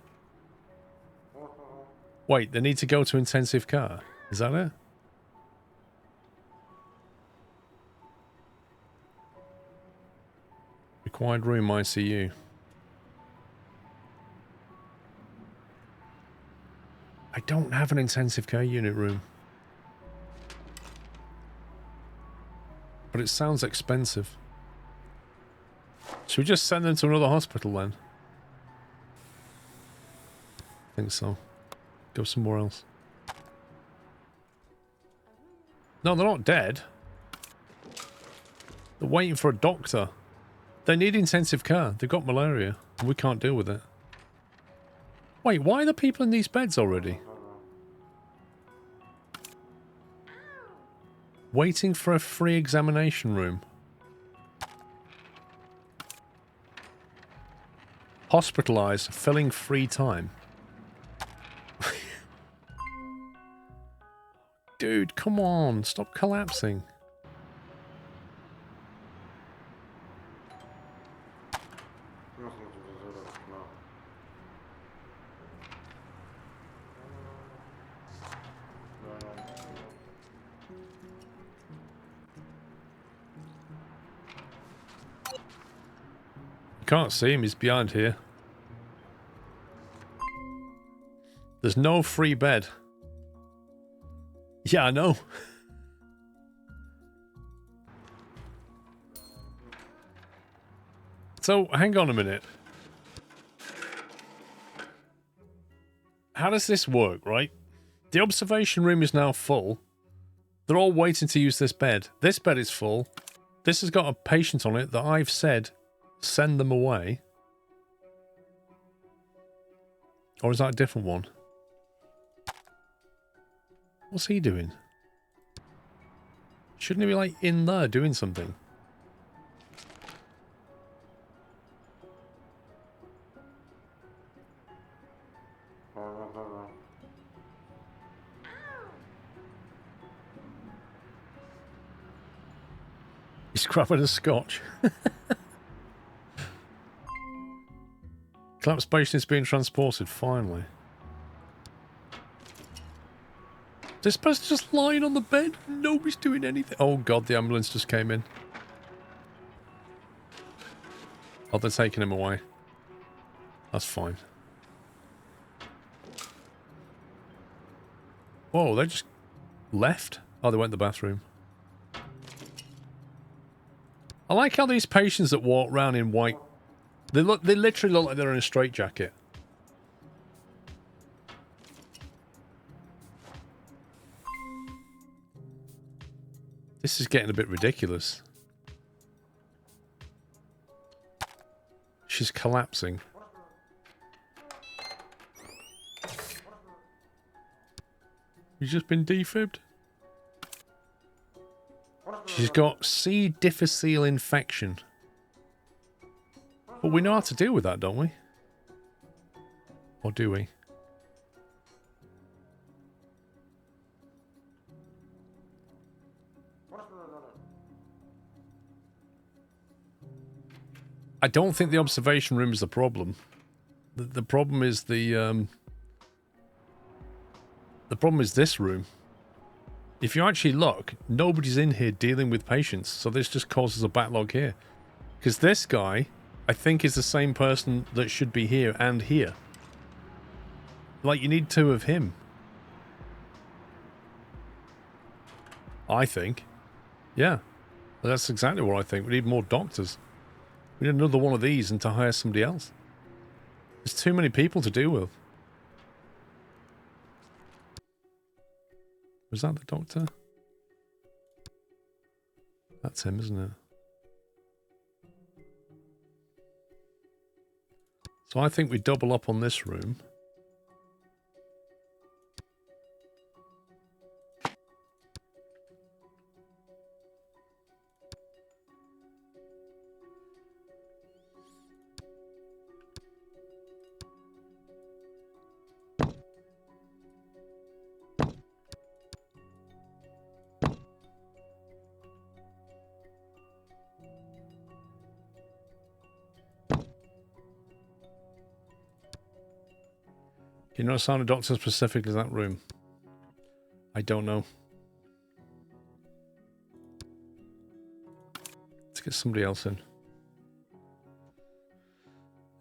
Wait, they need to go to intensive care? Is that it? Required room ICU. I don't have an intensive care unit room. But it sounds expensive. Should we just send them to another hospital then? I think so. Go somewhere else. No, they're not dead. They're waiting for a doctor. They need intensive care. They've got malaria. And we can't deal with it. Wait, why are the people in these beds already? Waiting for a free examination room. Hospitalized, filling free time. Dude, come on. Stop collapsing. Can't see him, he's behind here. There's no free bed. Yeah, I know. So, hang on a minute. How does this work, right? The observation room is now full. They're all waiting to use this bed. This bed is full. This has got a patient on it that I've said send them away. Or is that a different one? What's he doing? Shouldn't he be like in there doing something? He's grabbing a scotch. Collapsed patient is being transported, finally. This person's just lying on the bed. Nobody's doing anything. Oh god, the ambulance just came in. Oh, they're taking him away. That's fine. Whoa, they just left? Oh, they went to the bathroom. I like how these patients that walk around in white, they literally look like they're in a straitjacket. This is getting a bit ridiculous. She's collapsing. You've just been defibbed. She's got C. difficile infection. But we know how to deal with that, don't we? Or do we? I don't think the observation room is the problem. The problem is the problem is this room. If you actually look, nobody's in here dealing with patients, so this just causes a backlog here. Because this guy, I think, is the same person that should be here and here. Like, you need two of him. I think. Yeah. That's exactly what I think. We need more doctors. We need another one of these and to hire somebody else. There's too many people to deal with. Was that the doctor? That's him, isn't it? So I think we double up on this room. You know, assign a doctor specifically to that room. I don't know. Let's get somebody else in.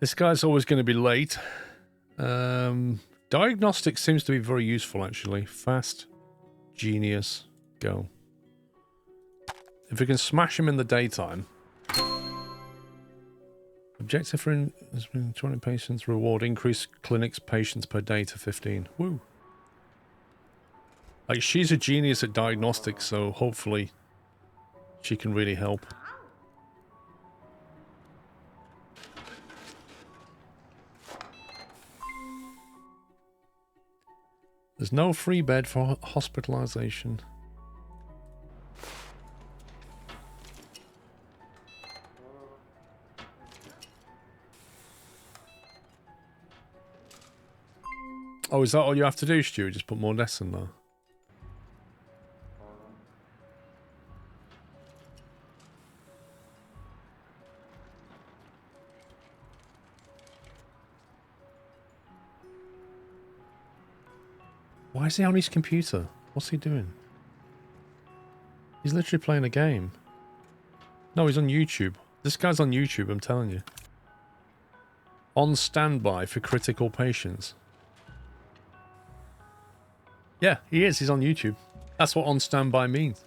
This guy's always going to be late. Diagnostic seems to be very useful, actually. Fast, genius, go. If we can smash him in the daytime. Objective for 20 patients. Reward increase clinics patients per day to 15. Woo. Like, she's a genius at diagnostics, so hopefully she can really help. There's no free bed for hospitalization. Oh, is that all you have to do, Stu? Just put more desks in there. Why is he on his computer? What's he doing? He's literally playing a game. No, he's on YouTube. This guy's on YouTube, I'm telling you. On standby for critical patients. Yeah, he is. He's on YouTube. That's what on standby means.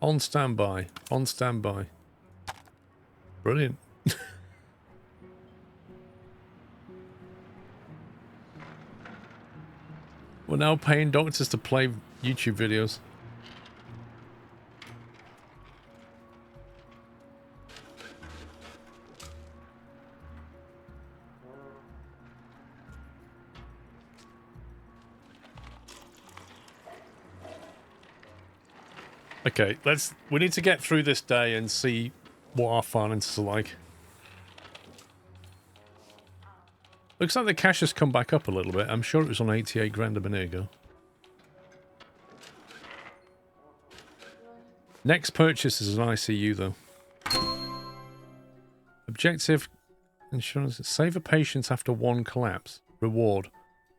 On standby. On standby. Brilliant. We're now paying doctors to play YouTube videos. Okay, we need to get through this day and see what our finances are like. Looks like the cash has come back up a little bit. I'm sure it was on 88 grand a minute ago. Next purchase is an ICU though. Objective, Insurance. Save a patient after one collapse. Reward.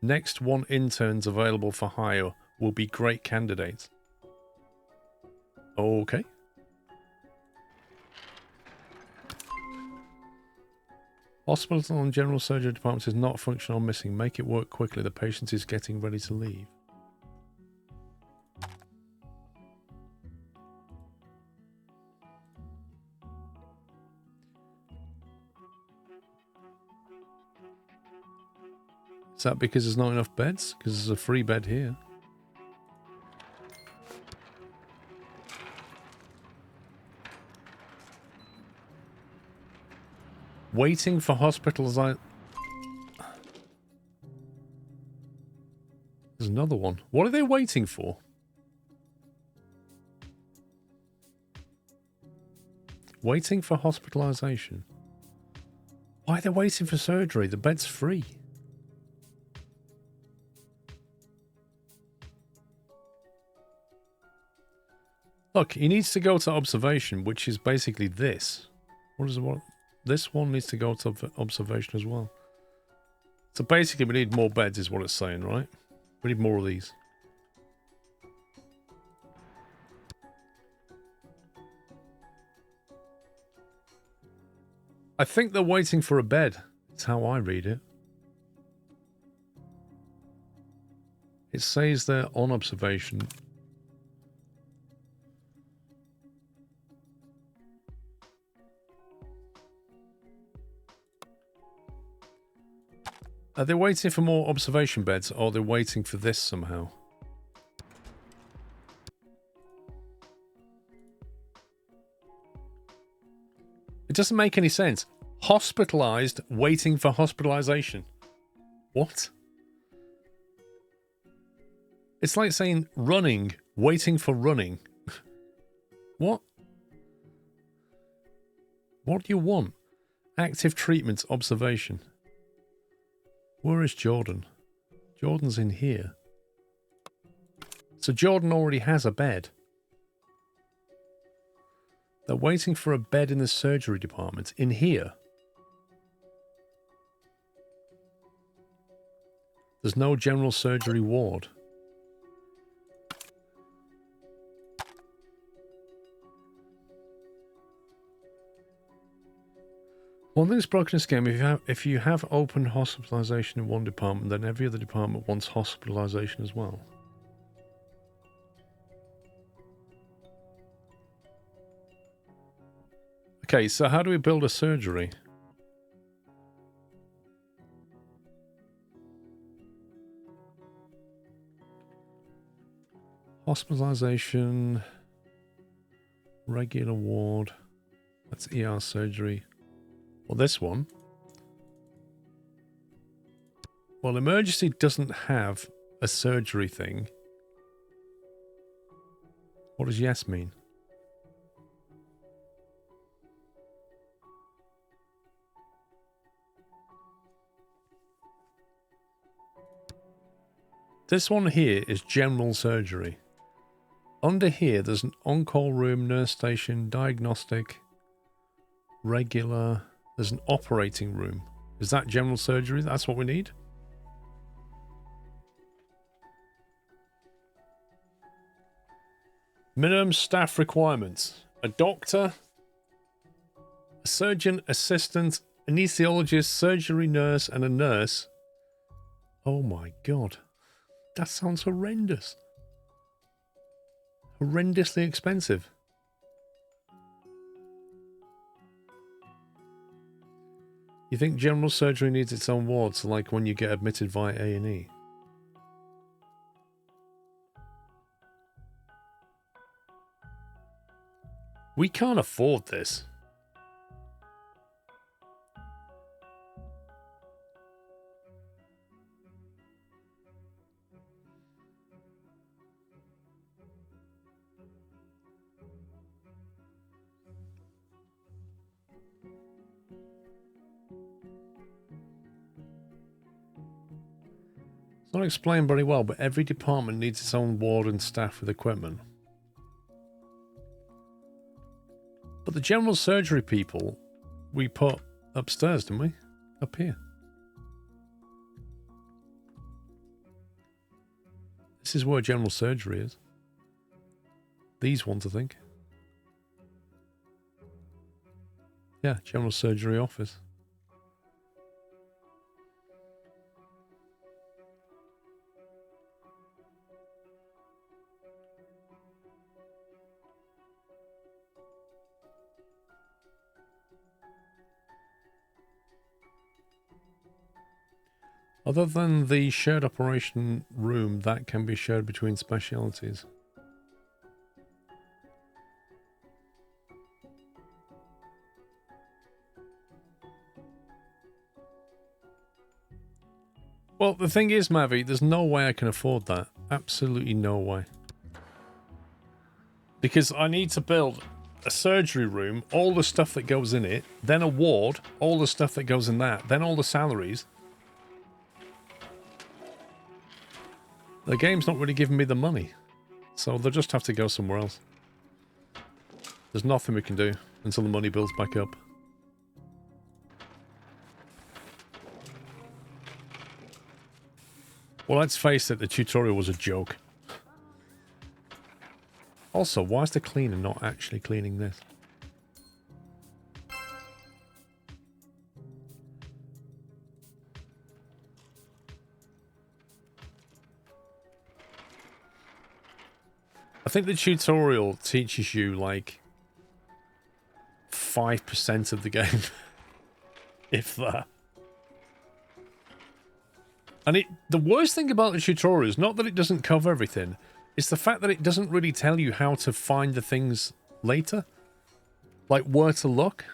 Next one interns available for hire will be great candidates. Okay. Hospital and general surgery department is not functional or missing. Make it work quickly. The patient is getting ready to leave. Is that because there's not enough beds? Because there's a free bed here. Waiting for hospitalization. There's another one. What are they waiting for? Waiting for hospitalization. Why are they waiting for surgery? The bed's free. Look, he needs to go to observation, which is basically this. What is what? This one needs to go to observation as well. So basically, we need more beds, is what it's saying, right? We need more of these. I think they're waiting for a bed. That's how I read it. It says they're on observation. Are they waiting for more observation beds, or are they waiting for this somehow? It doesn't make any sense. Hospitalized, waiting for hospitalization. What? It's like saying running, waiting for running. What? What do you want? Active treatment, observation. Where is Jordan? Jordan's in here. So Jordan already has a bed. They're waiting for a bed in the surgery department. In here. There's no general surgery ward. One thing's broken in this game, if you have open hospitalization in one department, then every other department wants hospitalization as well. Okay, so how do we build a surgery? Hospitalization, regular ward, that's ER surgery. Well, this one. Well, emergency doesn't have a surgery thing. What does yes mean? This one here is general surgery. Under here, there's an on-call room, nurse station, diagnostic, regular. There's an operating room. Is that general surgery? That's what we need? Minimum staff requirements. A doctor, a surgeon, assistant, anesthesiologist, surgery nurse, and a nurse. Oh my god. That sounds horrendous. Horrendously expensive. You think general surgery needs its own ward, so like when you get admitted via A&E? We can't afford this. It's not explained very well, but every department needs its own ward and staff with equipment. But the general surgery people, we put upstairs, didn't we? Up here. This is where general surgery is. These ones, I think. Yeah, general surgery office. Other than the shared operation room, that can be shared between specialities. Well, the thing is, Mavi, there's no way I can afford that. Absolutely no way. Because I need to build a surgery room, all the stuff that goes in it, then a ward, all the stuff that goes in that, then all the salaries. The game's not really giving me the money. So they'll just have to go somewhere else. There's nothing we can do until the money builds back up. Well, let's face it, the tutorial was a joke. Also, why is the cleaner not actually cleaning this? I think the tutorial teaches you like 5% of the game. If that. And the worst thing about the tutorial is not that it doesn't cover everything, it's the fact that it doesn't really tell you how to find the things later. Like where to look.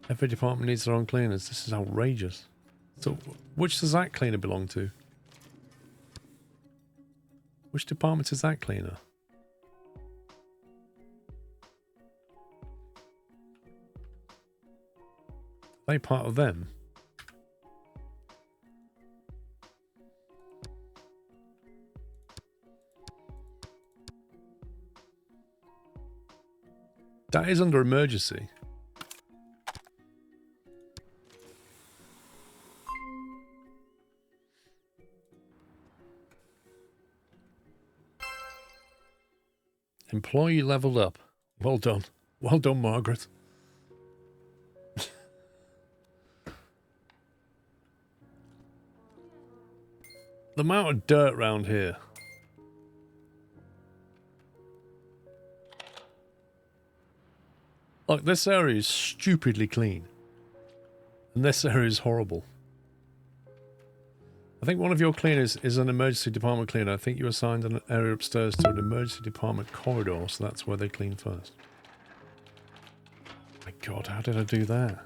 Every department needs their own cleaners. This is outrageous. So, which does that cleaner belong to? Which department is that cleaner? Are they part of them? That is under emergency. Employee leveled up. Well done. Well done, Margaret. The amount of dirt around here. Look, this area is stupidly clean. And this area is horrible. I think one of your cleaners is an emergency department cleaner. I think you assigned an area upstairs to an emergency department corridor, so that's where they clean first. My God, how did I do that?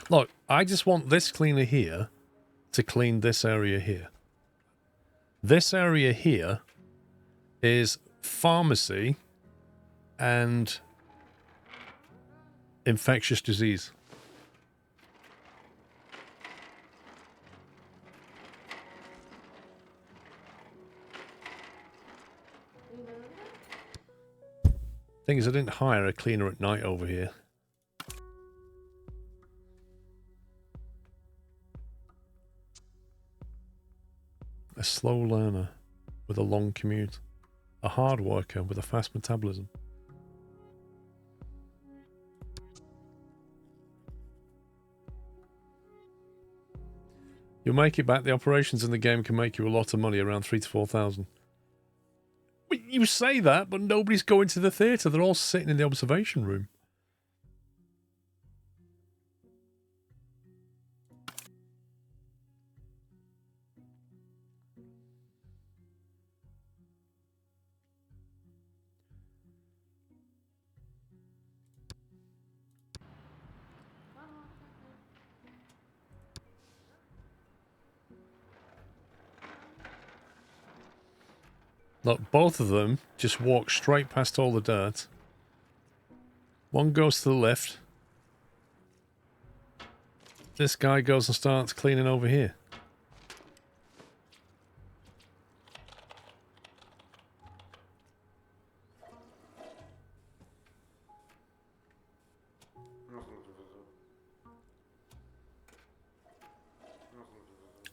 Look, I just want this cleaner here to clean this area here. This area here is pharmacy and infectious disease. Thing is, I didn't hire a cleaner at night over here. A slow learner with a long commute. A hard worker with a fast metabolism. You'll make it back. The operations in the game can make you a lot of money, around 3,000 to 4,000. You say that, but nobody's going to the theatre. They're all sitting in the observation room. Look, both of them just walk straight past all the dirt. One goes to the left. This guy goes and starts cleaning over here.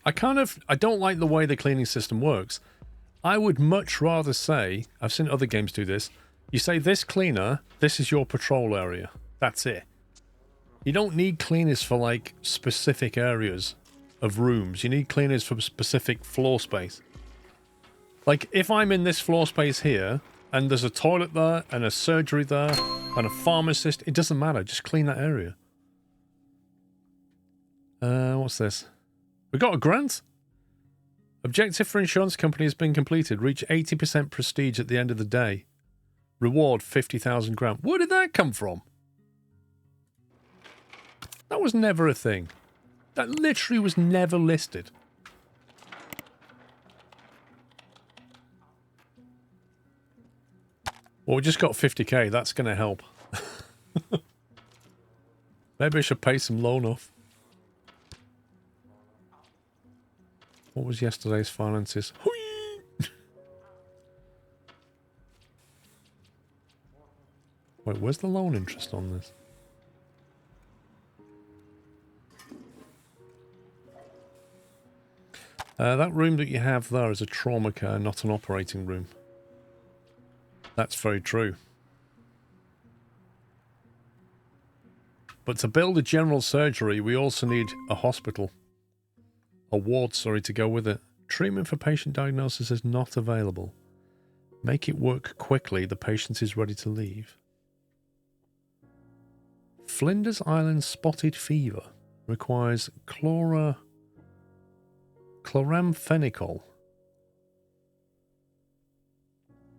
I don't like the way the cleaning system works. I would much rather say, I've seen other games do this, you say this cleaner, this is your patrol area. That's it. You don't need cleaners for like specific areas of rooms. You need cleaners for specific floor space. Like if I'm in this floor space here and there's a toilet there and a surgery there and a pharmacist, it doesn't matter. Just clean that area. What's this? We got a grant. Objective for insurance company has been completed. Reach 80% prestige at the end of the day. Reward 50,000 grant. Where did that come from? That was never a thing. That literally was never listed. Well, we just got 50k. That's going to help. Maybe I should pay some loan off. What was yesterday's finances? Wait, where's the loan interest on this? That room that you have there is a trauma care, not an operating room. That's very true. But to build a general surgery, we also need a hospital. A ward, sorry, to go with it. Treatment for patient diagnosis is not available. Make it work quickly. The patient is ready to leave. Flinders Island spotted fever requires chloramphenicol.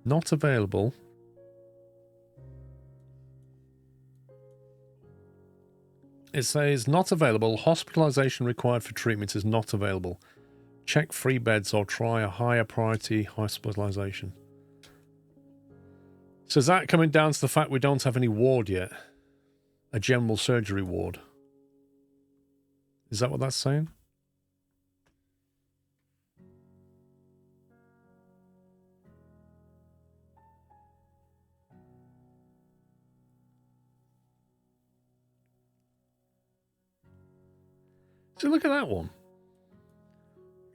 Not available. It says not available. Hospitalization required for treatment is not available. Check free beds or try a higher priority hospitalization. So is that coming down to the fact we don't have any ward yet? A general surgery ward. Is that what that's saying? So look at that one.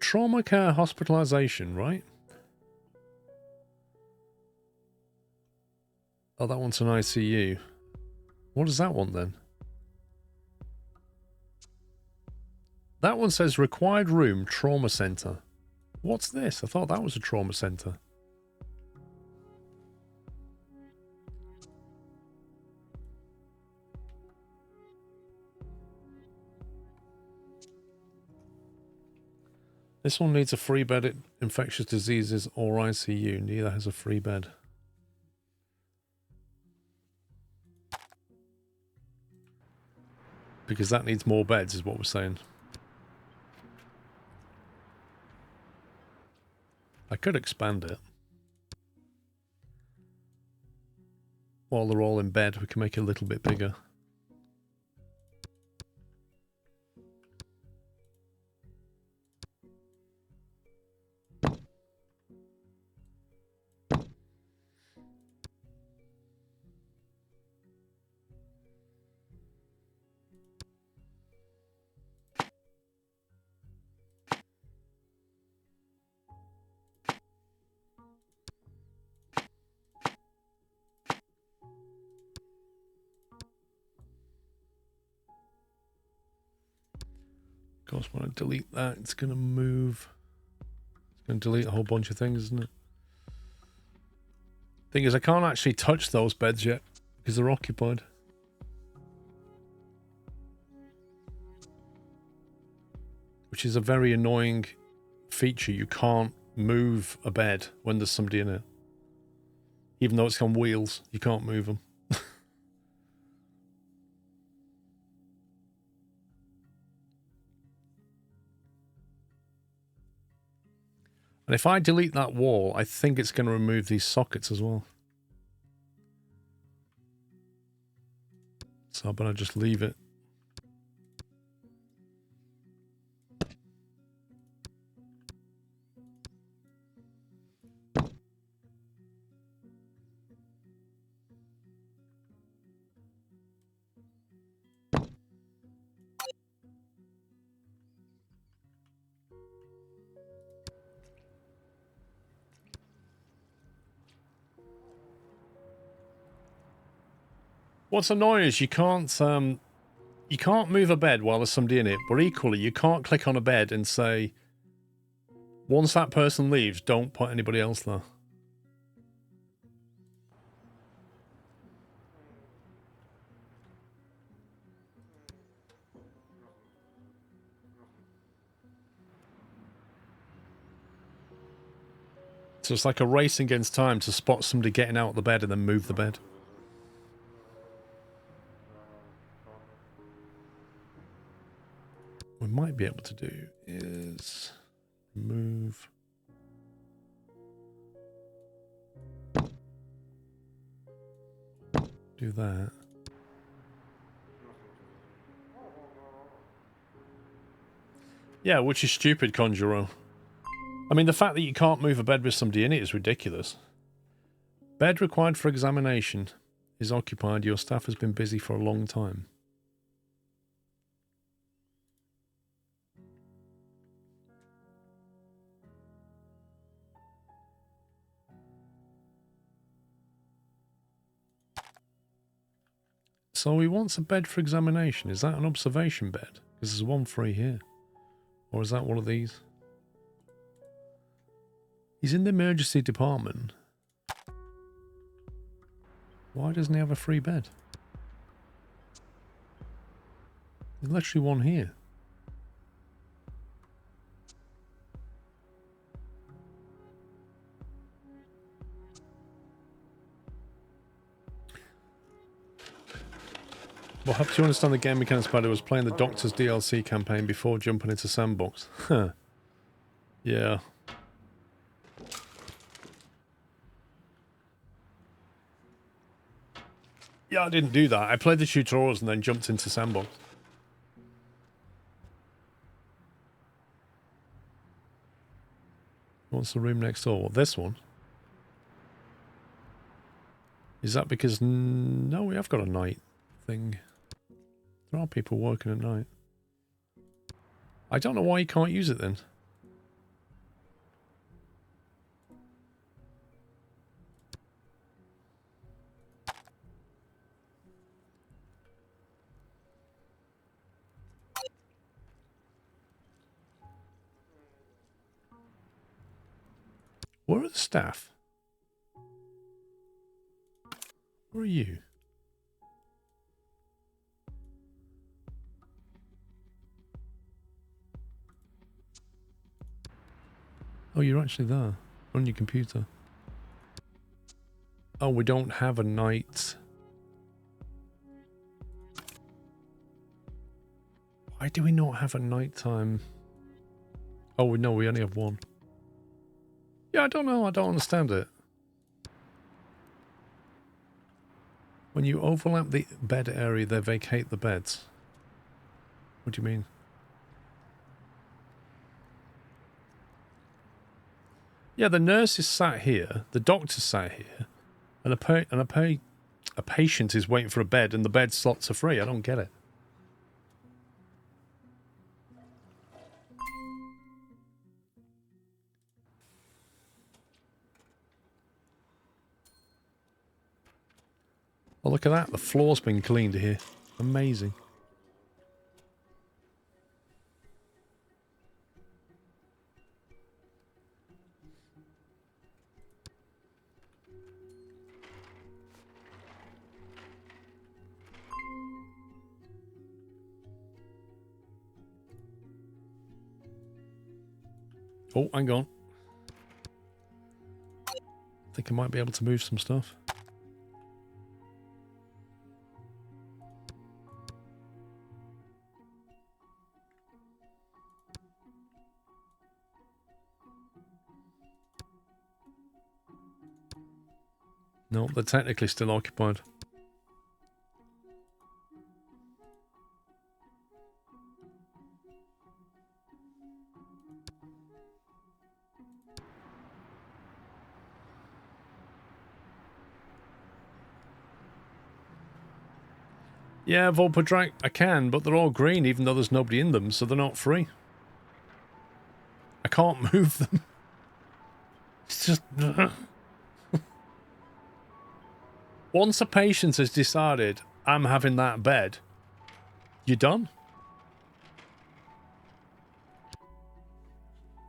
Trauma care hospitalization, right? Oh, that one's an ICU. What is that one then? That one says required room, trauma center. What's this? I thought that was a trauma center. This one needs a free bed at infectious diseases or ICU. Neither has a free bed. Because that needs more beds is what we're saying. I could expand it. While they're all in bed, we can make it a little bit bigger. Of course, when I delete that, it's going to move. It's going to delete a whole bunch of things, isn't it? Thing is, I can't actually touch those beds yet because they're occupied. Which is a very annoying feature. You can't move a bed when there's somebody in it. Even though it's on wheels, you can't move them. And if I delete that wall, I think it's going to remove these sockets as well. So I'm going to just leave it. What's annoying is you can't move a bed while there's somebody in it, but equally you can't click on a bed and say, once that person leaves, don't put anybody else there. So it's like a race against time to spot somebody getting out of the bed and then move the bed. What we might be able to do is move. Do that. Yeah, which is stupid, Conjuro. I mean, the fact that you can't move a bed with somebody in it is ridiculous. Bed required for examination is occupied. Your staff has been busy for a long time. So he wants a bed for examination. Is that an observation bed? Because there's one free here. Or is that one of these? He's in the emergency department. Why doesn't he have a free bed? There's literally one here. What helped you understand the game mechanics better was playing the Doctor's DLC campaign before jumping into Sandbox. Huh. Yeah. Yeah, I didn't do that. I played the tutorials and then jumped into Sandbox. What's the room next door? What, this one? Is that because... No, we have got a night thing. There are people working at night. I don't know why you can't use it then. Where are the staff? Where are you? Oh, you're actually there. On your computer. Oh, we don't have a night. Why do we not have a nighttime? Oh, no, we only have one. Yeah, I don't know. I don't understand it. When you overlap the bed area, they vacate the beds. What do you mean? Yeah, the nurse is sat here, the doctor's sat here, and a patient is waiting for a bed, and the bed slots are free. I don't get it. Oh, look at that. The floor's been cleaned here. Amazing. Oh, hang on. I think I might be able to move some stuff. No, they're technically still occupied. Yeah, Volpodrak, I can, but they're all green even though there's nobody in them, so they're not free. I can't move them. It's just... Once a patient has decided, I'm having that bed, you're done.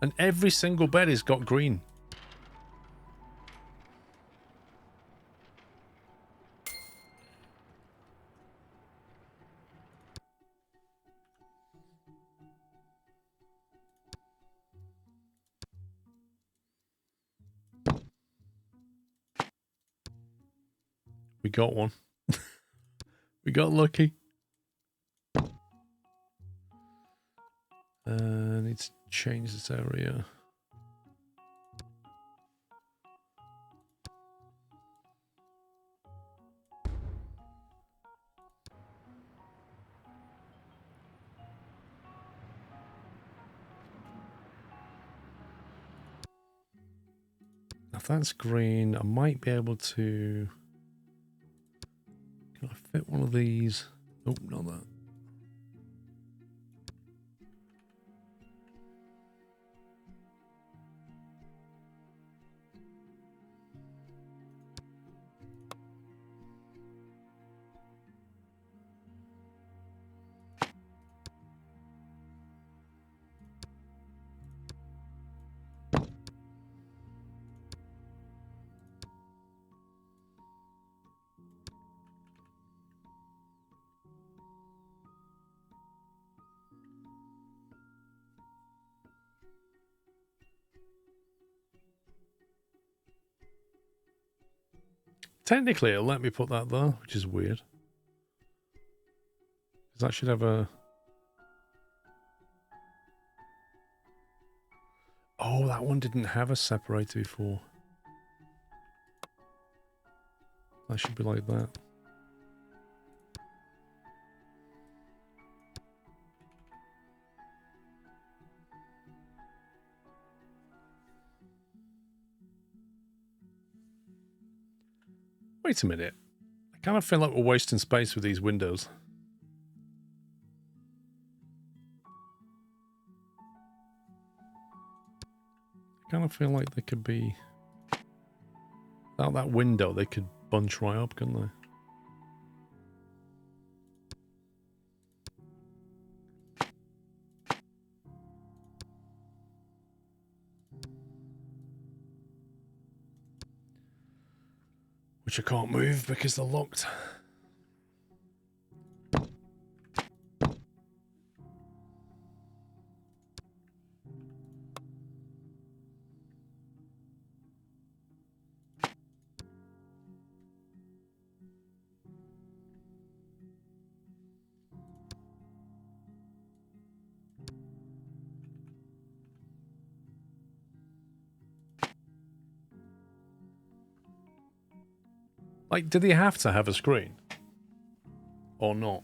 And every single bed has got green. We got one. We got lucky. Need to change this area. If that's green, I might be able to... Can I fit one of these? Oh, not that. Technically, it'll let me put that there, which is weird. Because that should have a... Oh, that one didn't have a separator before. That should be like that. Wait a minute. I kind of feel like we're wasting space with these windows. I kind of feel like they could be... Without that window, they could bunch right up, couldn't they? Which I can't move because they're locked. Like, do they have to have a screen? Or not?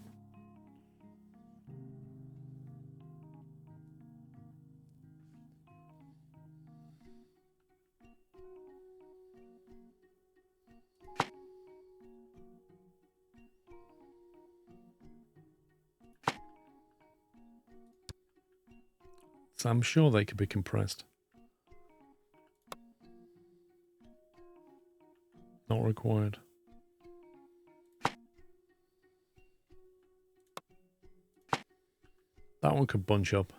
So I'm sure they could be compressed. Not required. That one could bunch up.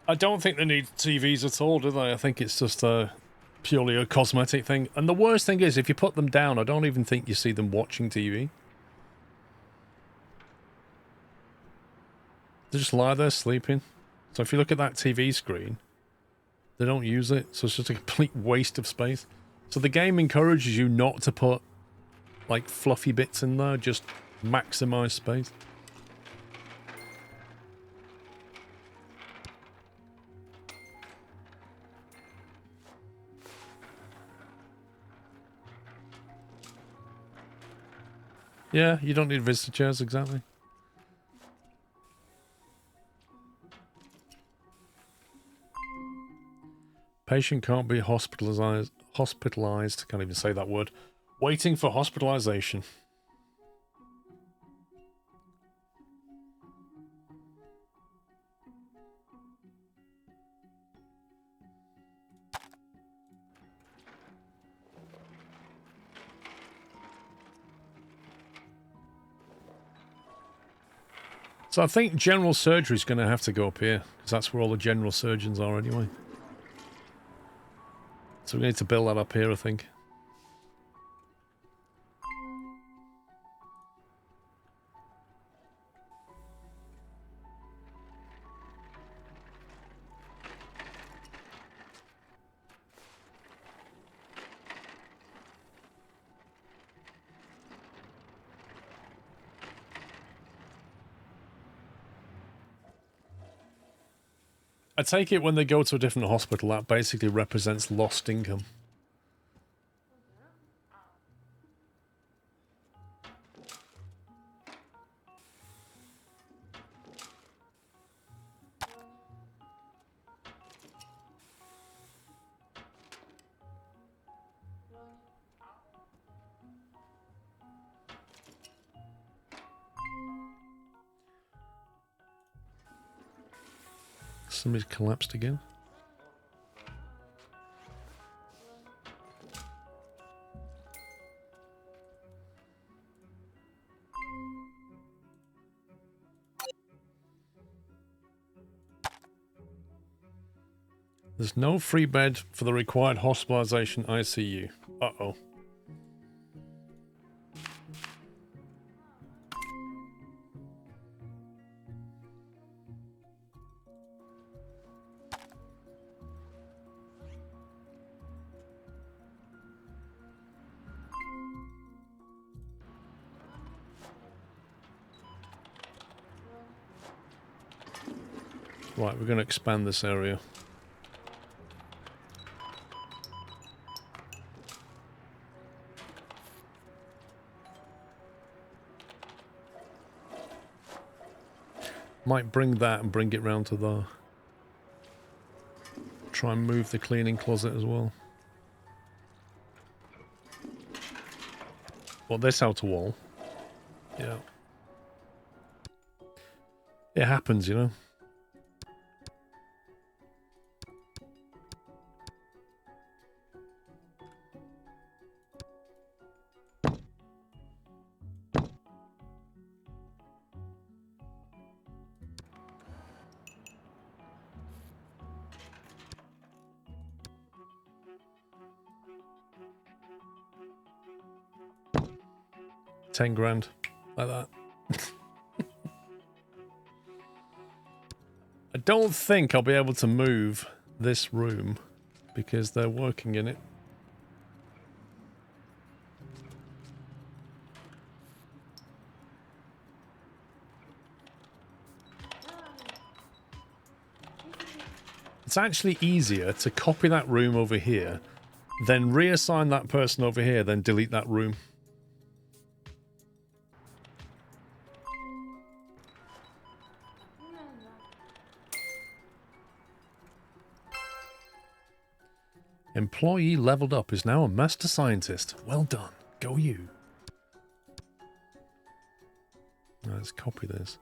I don't think they need TVs at all, do they? I think it's just purely a cosmetic thing. And the worst thing is, if you put them down, I don't even think you see them watching TV. They just lie there sleeping. So if you look at that TV screen, they don't use it. So it's just a complete waste of space. So the game encourages you not to put like fluffy bits in there, just maximize space. Yeah, you don't need visitor chairs, exactly. Patient can't be hospitalized, can't even say that word. Waiting for hospitalization. So I think general surgery is going to have to go up here, because that's where all the general surgeons are anyway. So we need to build that up here, I think. I take it when they go to a different hospital, that basically represents lost income. Somebody's collapsed again. There's no free bed for the required hospitalization ICU. Uh-oh. Right, we're going to expand this area. Might bring that and bring it round to the... Try and move the cleaning closet as well. Well, this outer wall. Yeah. It happens, you know. $10,000, like that. I don't think I'll be able to move this room because they're working in it. It's actually easier to copy that room over here, then reassign that person over here, then delete that room. Employee leveled up, is now a master scientist. Well done. Go you. Let's copy this.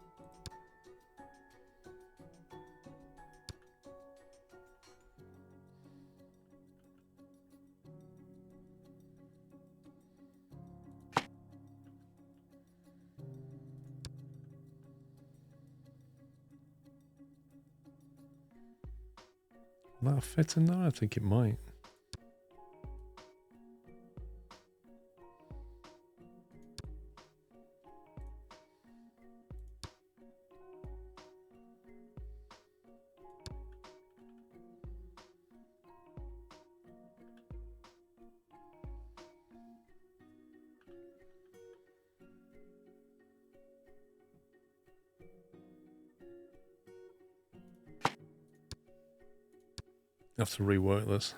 Will that fit in there? I think it might. I have to rework this.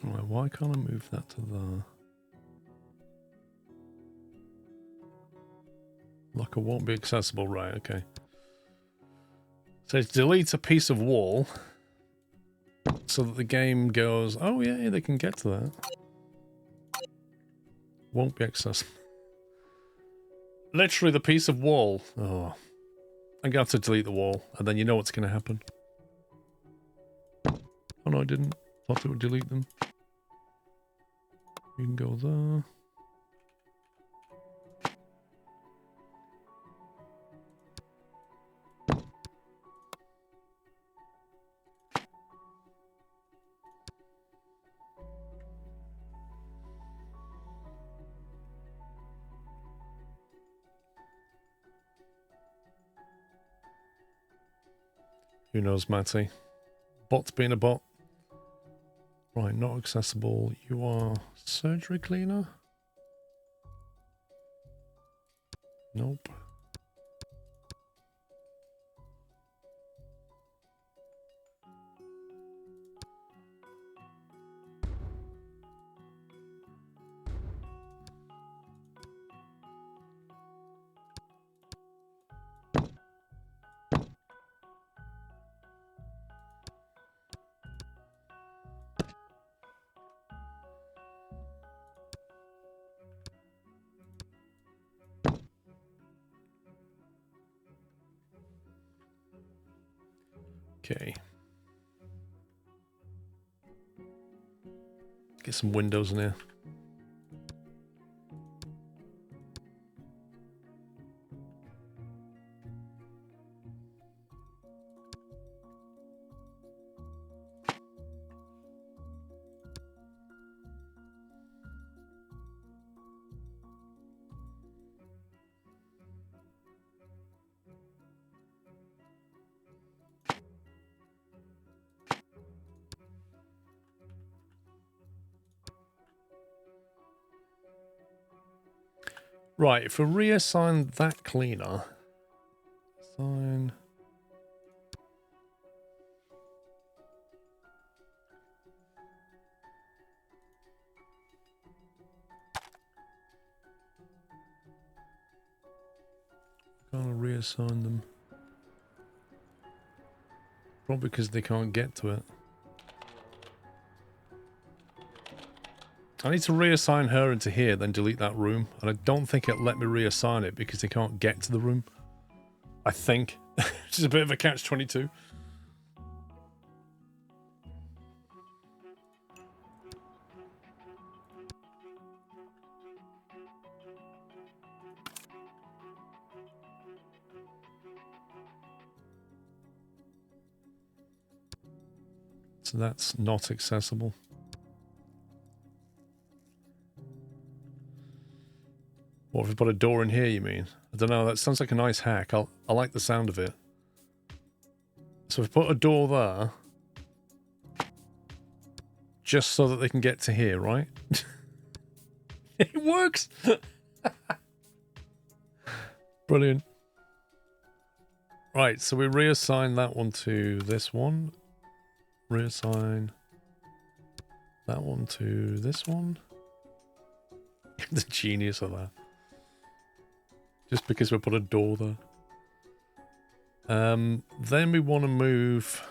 Right, why can't I move that to there? Locker won't be accessible, right, okay. So it deletes a piece of wall so that the game goes, oh yeah, they can get to that. Won't be accessible. Literally the piece of wall. Oh. I'm gonna have to delete the wall, and then you know what's gonna happen. Oh no, I didn't. Thought it would delete them. You can go there. Who knows, Matty? Bot's being a bot. Right, not accessible. You are surgery cleaner? Nope. Okay. Get some windows in here. Right, if we reassign that cleaner, assign. Can't reassign them. Probably because they can't get to it. I need to reassign her into here, then delete that room. And I don't think it'll let me reassign it because they can't get to the room. I think. Which is a bit of a catch-22. So that's not accessible. What, if we put a door in here, you mean? I don't know, that sounds like a nice hack. I like the sound of it. So if we put a door there, just so that they can get to here, right? It works! Brilliant. Right, so we reassign that one to this one. Reassign that one to this one. The genius of that. Just because we put a door there. Then we want to move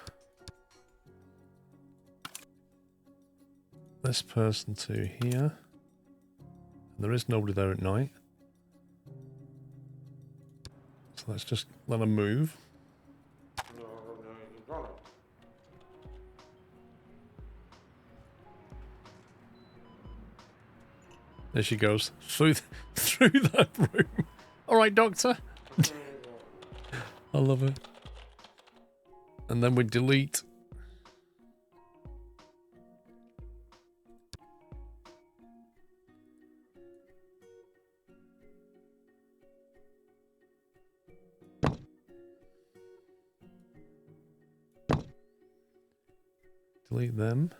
this person to here. There is nobody there at night. So let's just let her move. There she goes. Through that room. Alright, Doctor. I love it. And then we delete. Delete them.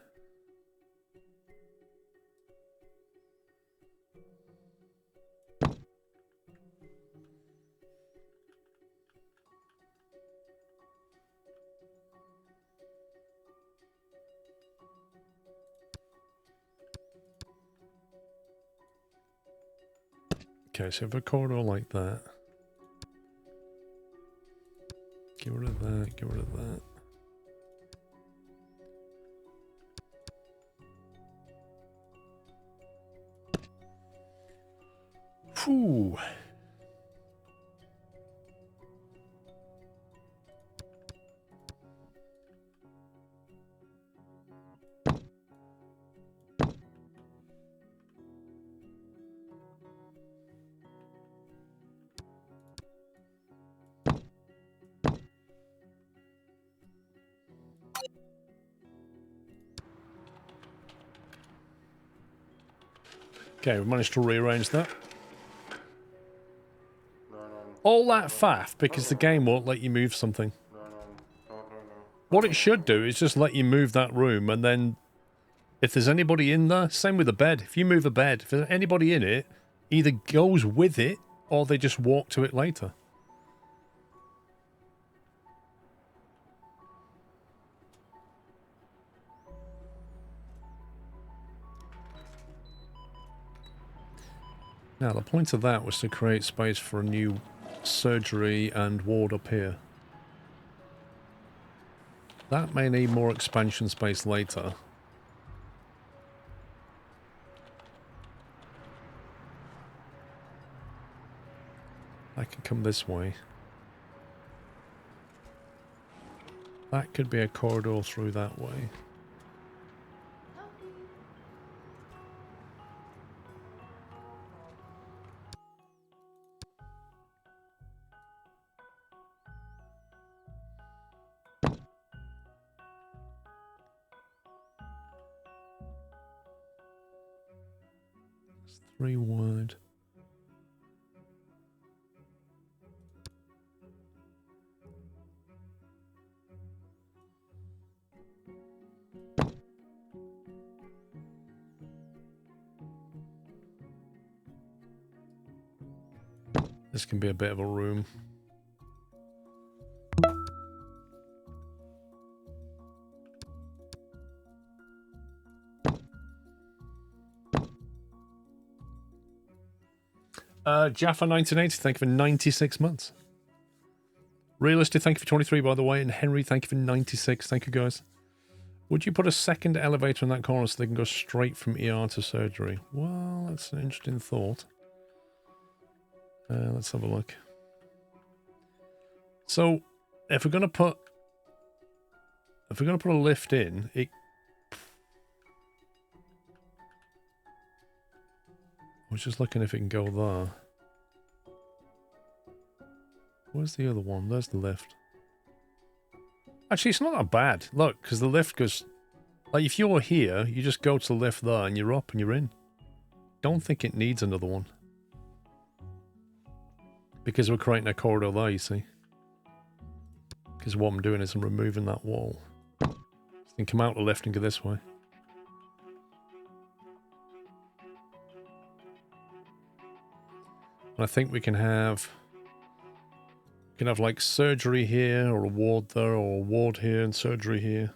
Okay, so if a corridor like that. Get rid of that, get rid of that. Whew. Okay, we managed to rearrange that. All that faff because the game won't let you move something. What it should do is just let you move that room, and then if there's anybody in there, same with the bed. If you move a bed, if there's anybody in it, either goes with it or they just walk to it later. Now, the point of that was to create space for a new surgery and ward up here. That may need more expansion space later. I can come this way. That could be a corridor through that way. It's 3 wide. This can be a bit of a room. Jaffa 1980, thank you for 96 months. Realistic, thank you for 23, by the way. And Henry, thank you for 96. Thank you, guys. Would you put a second elevator in that corner so they can go straight from ER to surgery? Well, that's an interesting thought. Let's have a look. So, if we're gonna put a lift in, I was just looking if it can go there. Where's the other one? There's the lift. Actually, it's not that bad. Look, because the lift goes... Like, if you're here, you just go to the lift there and you're up and you're in. Don't think it needs another one. Because we're creating a corridor there, you see. Because what I'm doing is I'm removing that wall. So you can come out the lift and go this way. And I think we can have... We can have like surgery here, or a ward there, or a ward here and surgery here.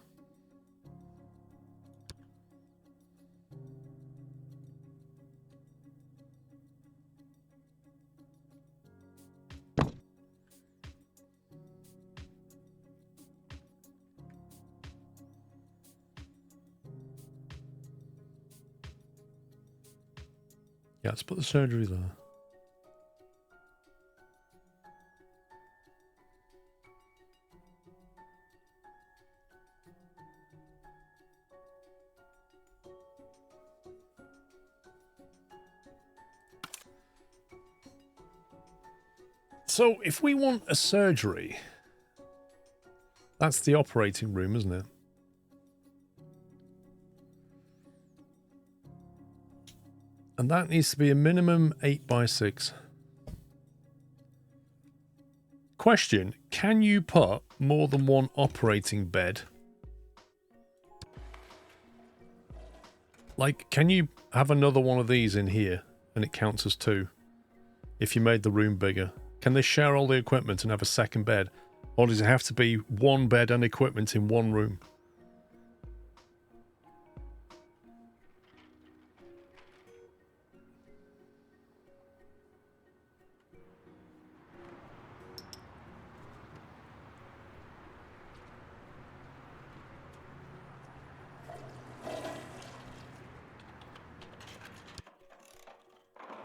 Yeah, let's put the surgery there. So, if we want a surgery, that's the operating room, isn't it? And that needs to be a minimum 8x6. Question, can you put more than one operating bed? Like, can you have another one of these in here and it counts as 2? If you made the room bigger. Can they share all the equipment and have a second bed? Or does it have to be one bed and equipment in one room?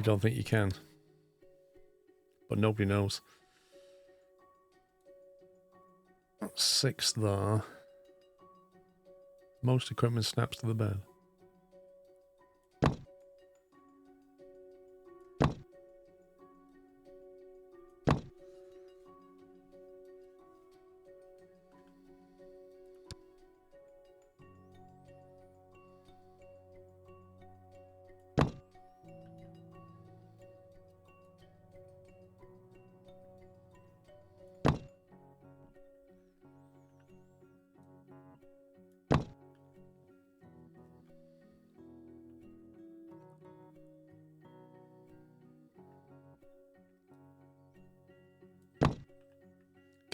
don't think you can. But nobody knows. 6 there. Most equipment snaps to the bed.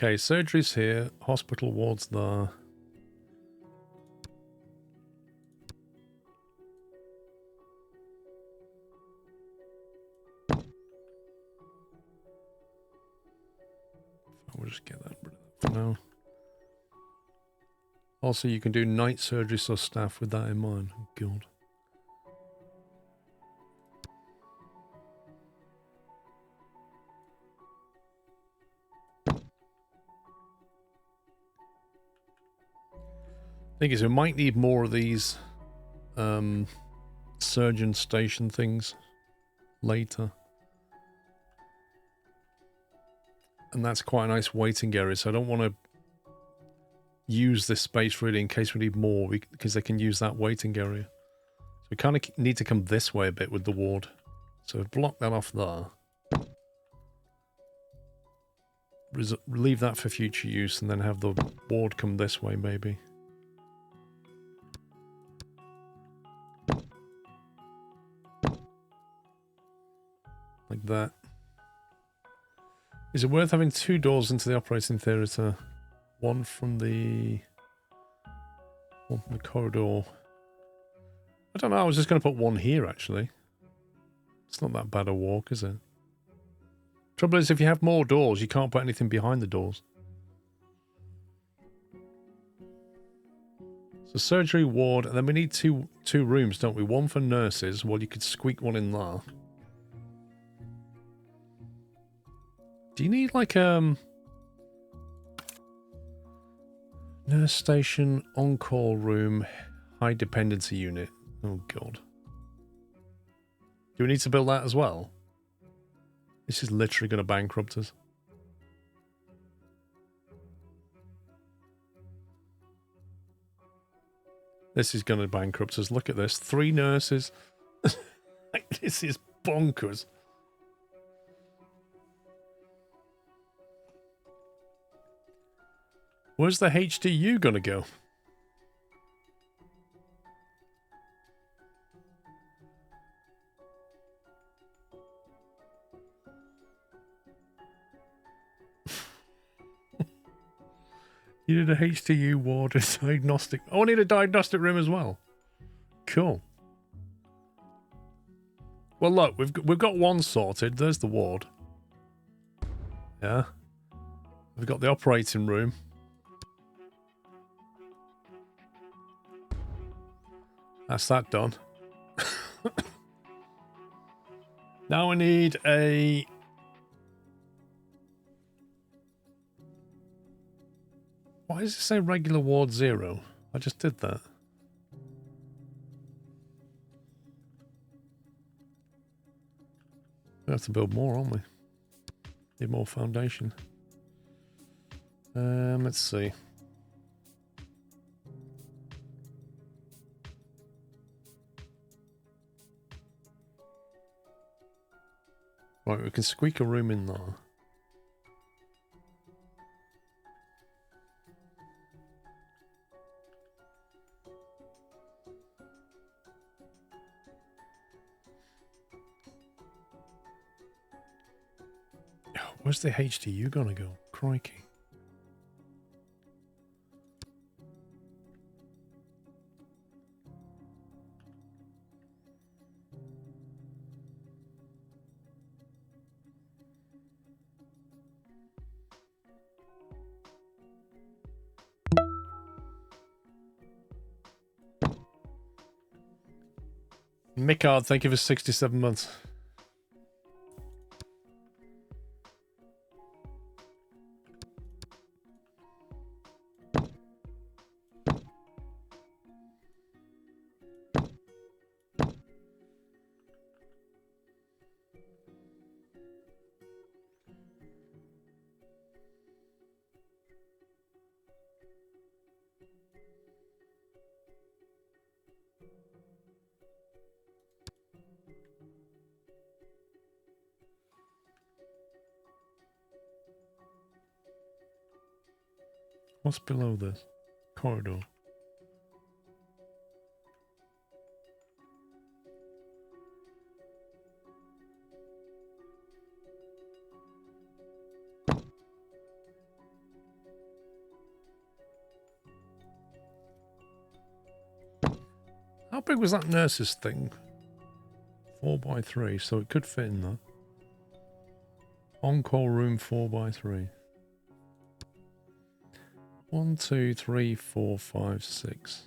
Okay, surgery's here. Hospital wards there. We'll just get that rid of that for now. Also, you can do night surgery, so staff with that in mind. Oh, God. Thing is, we might need more of these surgeon station things later. And that's quite a nice waiting area, so I don't want to use this space really in case we need more, because they can use that waiting area. So we kind of need to come this way a bit with the ward. So block that off there. Leave that for future use and then have the ward come this way maybe. Like that. Is it worth having 2 doors into the operating theatre? One from the corridor. I don't know, I was just going to put one here actually. It's not that bad a walk, is it? Trouble is, if you have more doors, you can't put anything behind the doors. So surgery ward, and then we need two rooms, don't we? One for nurses. Well, you could squeak one in there. Do you need like nurse station, on-call room, high dependency unit? Oh God. Do we need to build that as well? This is literally going to bankrupt us. This is going to bankrupt us. Look at this. 3 nurses. Like, this is bonkers. Where's the HDU going to go? You need a HDU ward, a diagnostic. Oh, I need a diagnostic room as well. Cool. Well, look, we've got one sorted. There's the ward. Yeah. We've got the operating room. That's that done. Now I need a... Why does it say regular ward 0? I just did that. We have to build more, aren't we? Need more foundation. Let's see. Right, we can squeak a room in there. Where's the HDU gonna go? Crikey. Mickard, thank you for 67 months. What's below this? Corridor. How big was that nurse's thing? 4x3, so it could fit in there. On-call room 4x3. 1, 2, 3, 4, 5, 6.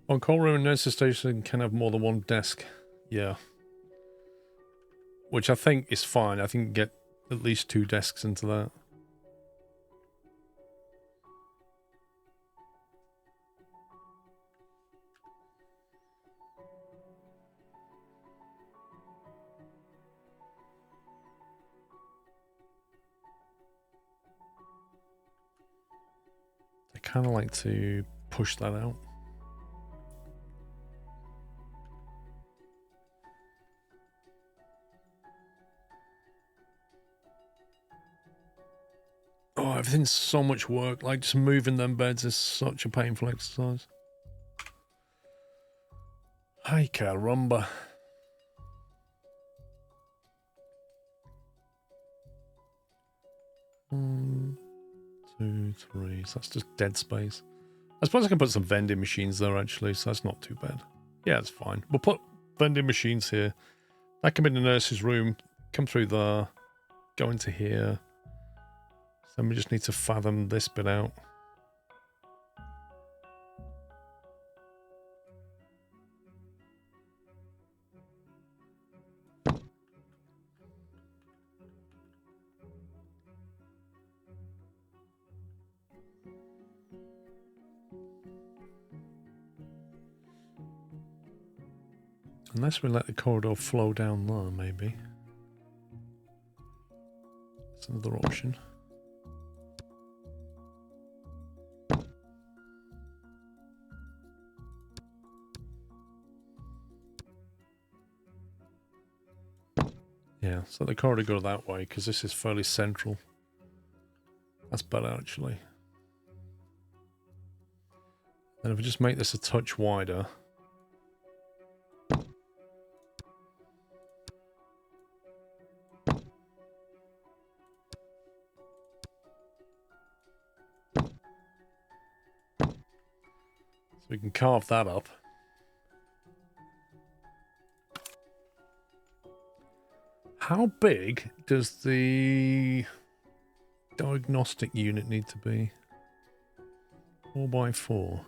On-call room and nurse's station can have more than one desk. Yeah. Which I think is fine. I think you can get at least 2 desks into that. I kind of like to push that out. Oh, everything's so much work. Like, just moving them beds is such a painful exercise. Ay, caramba. 1, 2, 3. So that's just dead space. I suppose I can put some vending machines there, actually, so that's not too bad. Yeah, it's fine. We'll put vending machines here. That can be in the nurse's room. Come through there. Go into here. So we just need to fathom this bit out. Unless we let the corridor flow down there, maybe. That's another option. Yeah, so the corridor go that way because this is fairly central. That's better, actually. And if we just make this a touch wider. So we can carve that up. How big does the diagnostic unit need to be? 4x4.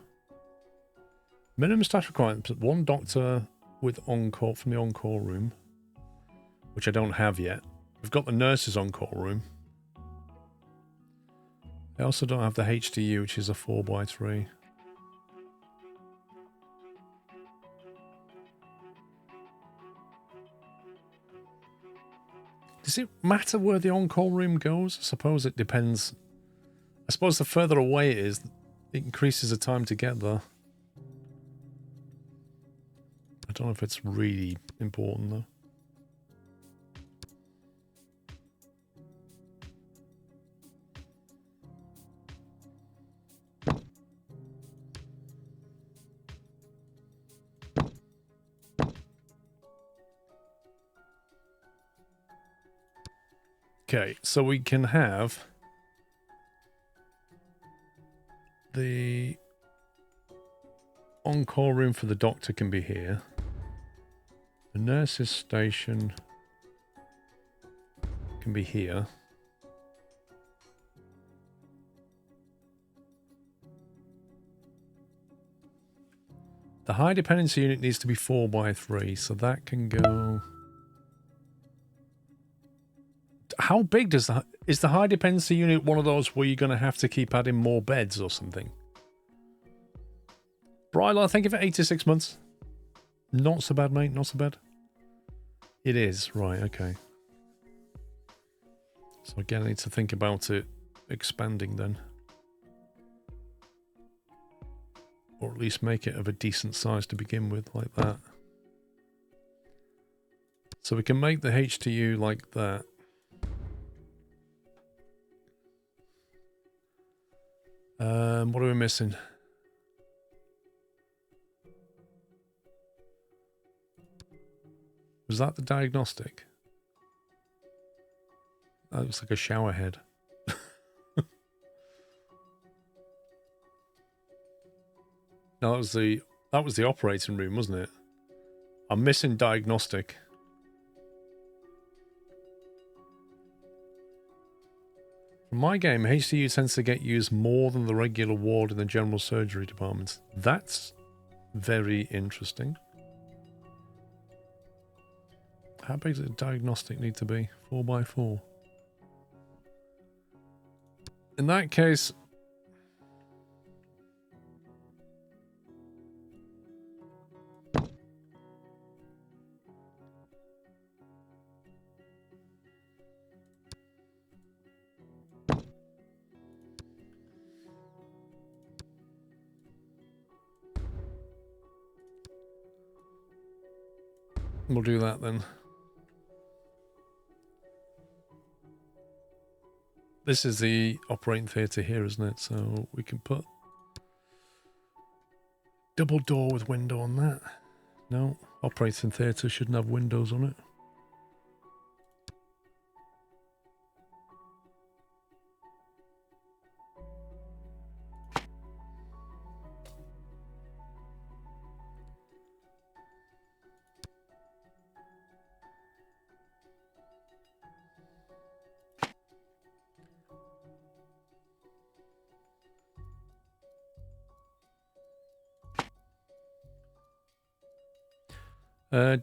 Minimum staff requirements: 1 doctor with on-call from the on-call room, which I don't have yet. We've got the nurses on-call room. I also don't have the HDU, which is a 4x3. Does it matter where the on-call room goes? I suppose it depends. I suppose the further away it is, it increases the time to get there. I don't know if it's really important, though. Okay, so we can have the on-call room for the doctor can be here. The nurse's station can be here. The high dependency unit needs to be 4x3, so that can go... How big does the... Is the high dependency unit one of those where you're going to have to keep adding more beds or something? Brylar, thank you for 86 months. Not so bad, mate. Not so bad. It is. Right, okay. So again, I need to think about it expanding then. Or at least make it of a decent size to begin with, like that. So we can make the HTU like that. What are we missing? Was that the diagnostic? That looks like a shower head. No, that was the operating room, wasn't it? I'm missing diagnostic. From my game, HCU tends to get used more than the regular ward in the general surgery departments. That's very interesting. How big does a diagnostic need to be? 4x4. In that case... we'll do that then. This is the operating theatre here, isn't it? So we can put double door with window on that. No, operating theatre shouldn't have windows on it.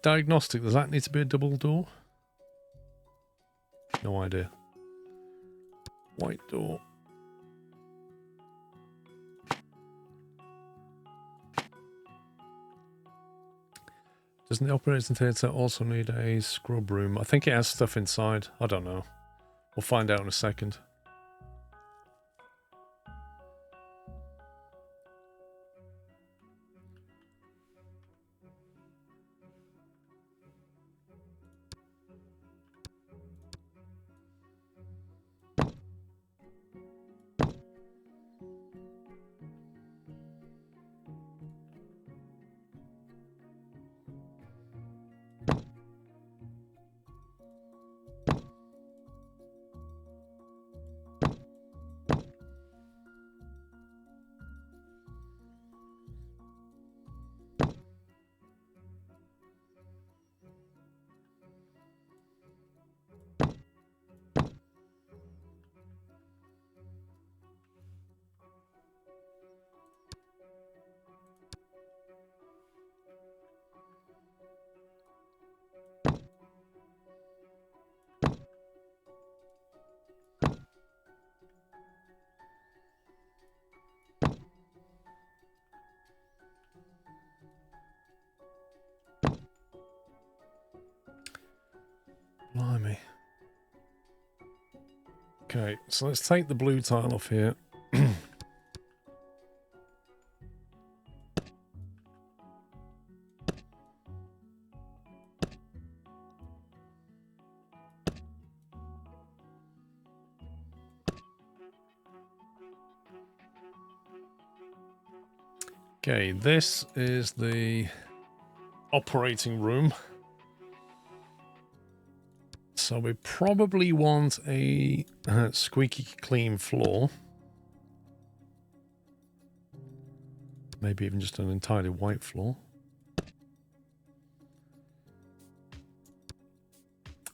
Diagnostic, does that need to be a double door? No idea. White door. Doesn't the operating theatre also need a scrub room? I think it has stuff inside. I don't know. We'll find out in a second. Blimey. Okay, so let's take the blue tile off here. Okay, this is the operating room. So we probably want a squeaky clean floor. Maybe even just an entirely white floor.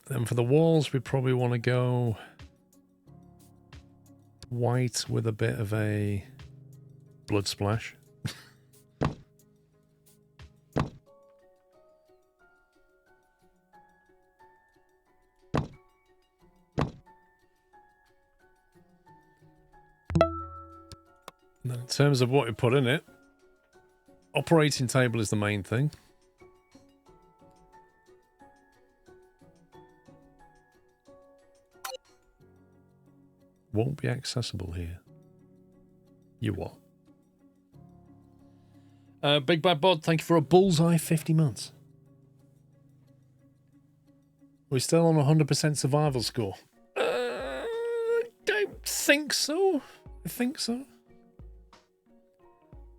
Then for the walls, we probably want to go white with a bit of a blood splash. In terms of what we put in it, operating table is the main thing. won't be accessible here. You what? Big Bad Bod, thank you for a bullseye 50 months. We're still on 100% survival score. I don't think so. I think so.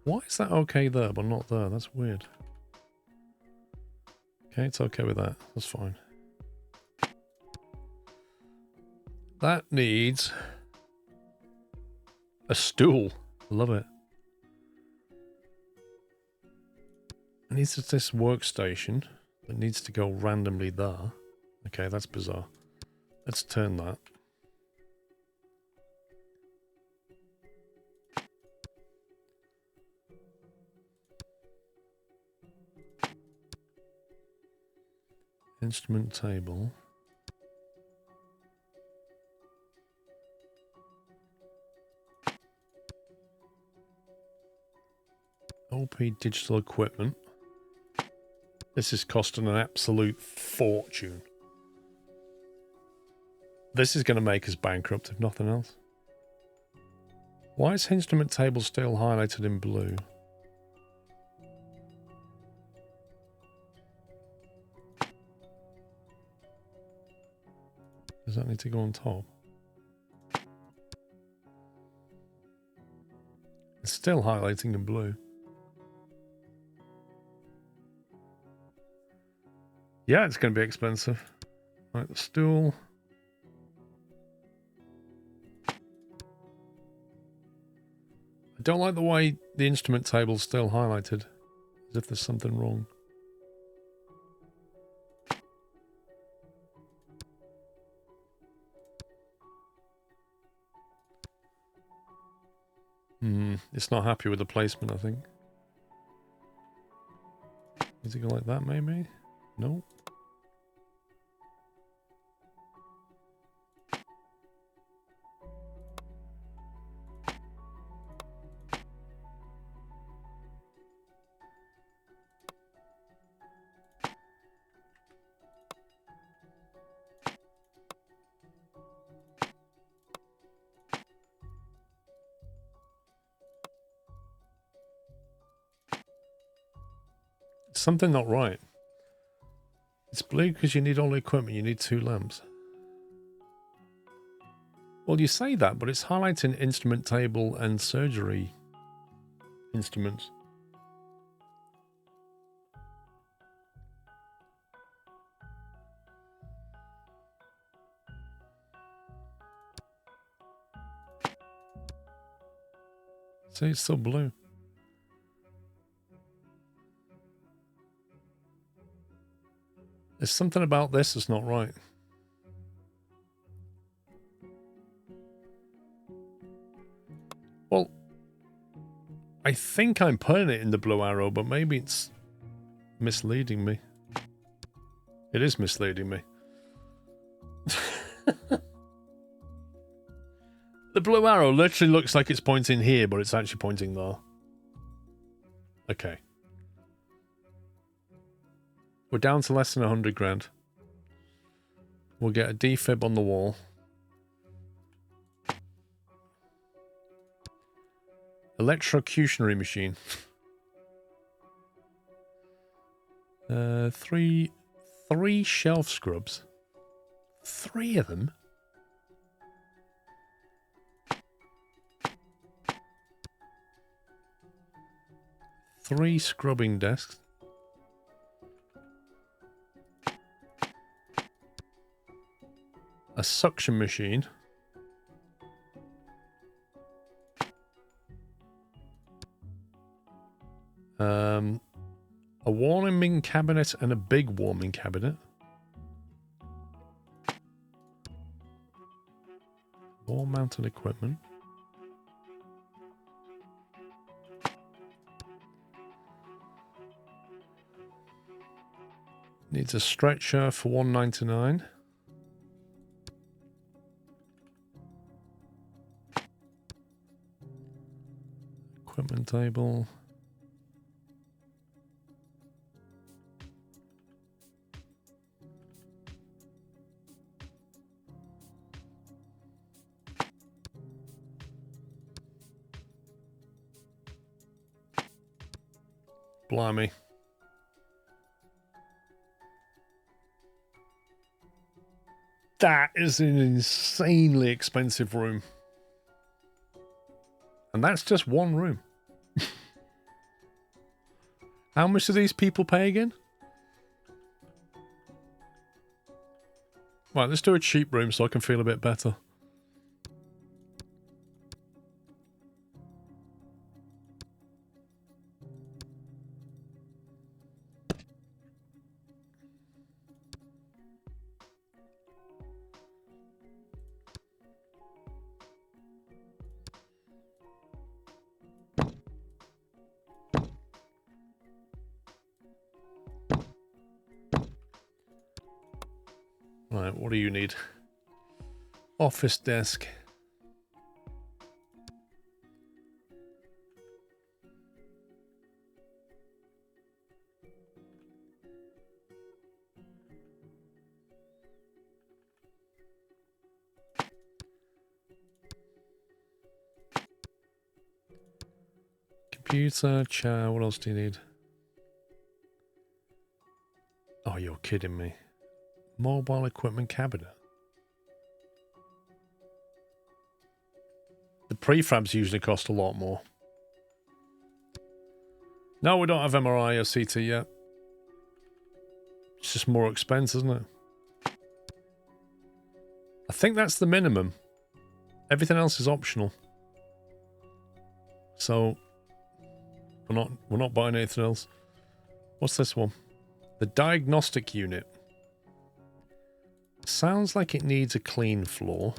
Why is that okay there, but not there? That's weird. Okay, it's okay with that. That's fine. That needs a stool. Love it. It needs this workstation that needs to go randomly there. Okay, that's bizarre. Let's turn that. Instrument table. OP digital equipment. This is costing an absolute fortune. This is going to make us bankrupt, if nothing else. Why is instrument table still highlighted in blue? Does that need to go on top? It's still highlighting in blue. Yeah, it's going to be expensive. Right, the stool. I don't like the way the instrument table's still highlighted. As if there's something wrong. It's not happy with the placement, I think. Needs to go like that, maybe? No. Something not right. It's blue because you need all the equipment. You need 2 lamps. Well, you say that, but it's highlighting instrument table and surgery instruments. See, it's still blue. There's something about this that's not right. Well, I think I'm putting it in the blue arrow, but maybe it's misleading me. It is misleading me. The blue arrow literally looks like it's pointing here, but it's actually pointing there. Okay. We're down to less than 100 grand. We'll get a defib on the wall. Electrocutionary machine. Three shelf scrubs. 3 of them? Three scrubbing desks. A suction machine. A warming cabinet and a big warming cabinet. Wall mounted equipment. Needs a stretcher for $199. Equipment table. Blimey. That is an insanely expensive room. And that's just one room. How much do these people pay again? Right, let's do a cheap room so I can feel a bit better. Right, what do you need? Office desk. Computer, chair, what else do you need? Oh, you're kidding me. Mobile equipment cabinet. The prefabs usually cost a lot more. No, we don't have MRI or CT yet. It's just more expensive, isn't it? I think that's the minimum. Everything else is optional. So we're not buying anything else. What's this one? The diagnostic unit. Sounds like it needs a clean floor.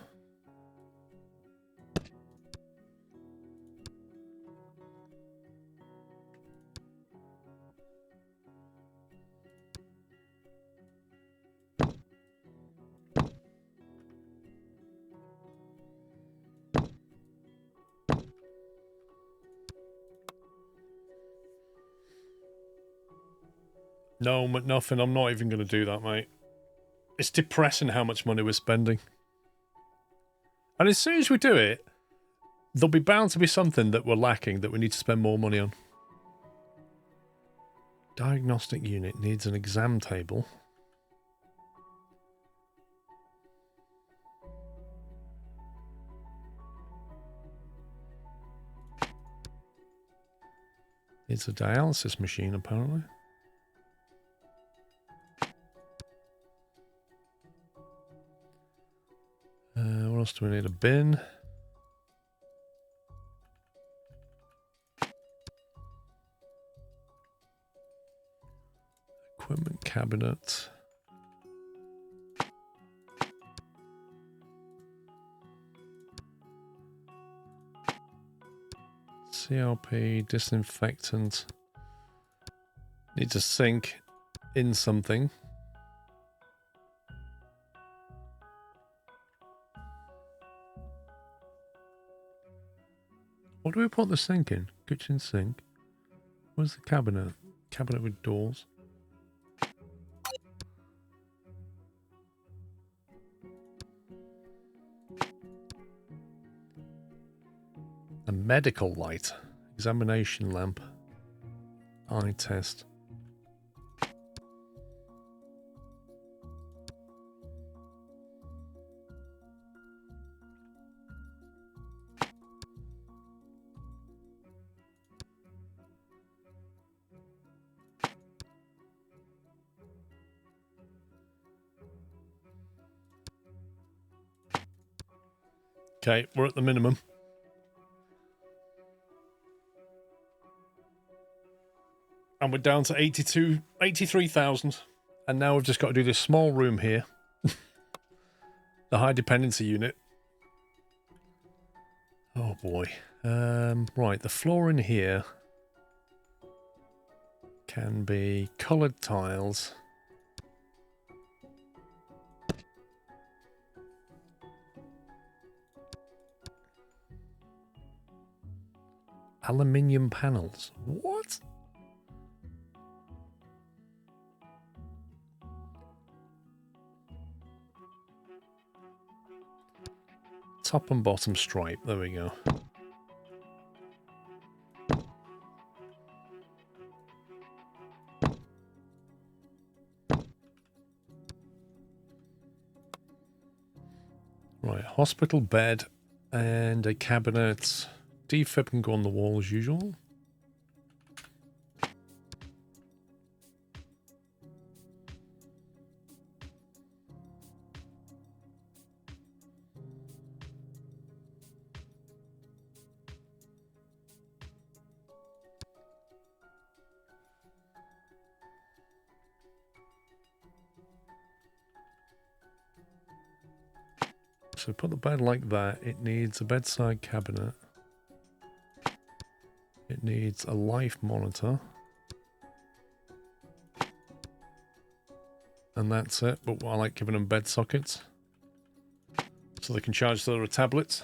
No, nothing. I'm not even going to do that, mate. It's depressing how much money we're spending. And as soon as we do it, there'll be bound to be something that we're lacking that we need to spend more money on. Diagnostic unit needs an exam table. It's a dialysis machine, apparently. What else do we need? A bin. Equipment cabinet. CRP, disinfectant. Needs a sink in something. What do we put the sink in? Kitchen sink. Where's the cabinet? Cabinet with doors. A medical light. Examination lamp. Eye test. Okay, we're at the minimum. And we're down to 83,000. And now we've just got to do this small room here. The high dependency unit. Oh boy. Right, the floor in here can be coloured tiles. Aluminium panels. What? Top and bottom stripe. There we go. Right, hospital bed and a cabinet. Defib can go on the wall as usual. So put the bed like that. It needs a bedside cabinet. It needs a life monitor. And that's it. But I like giving them bed sockets, so they can charge their tablets.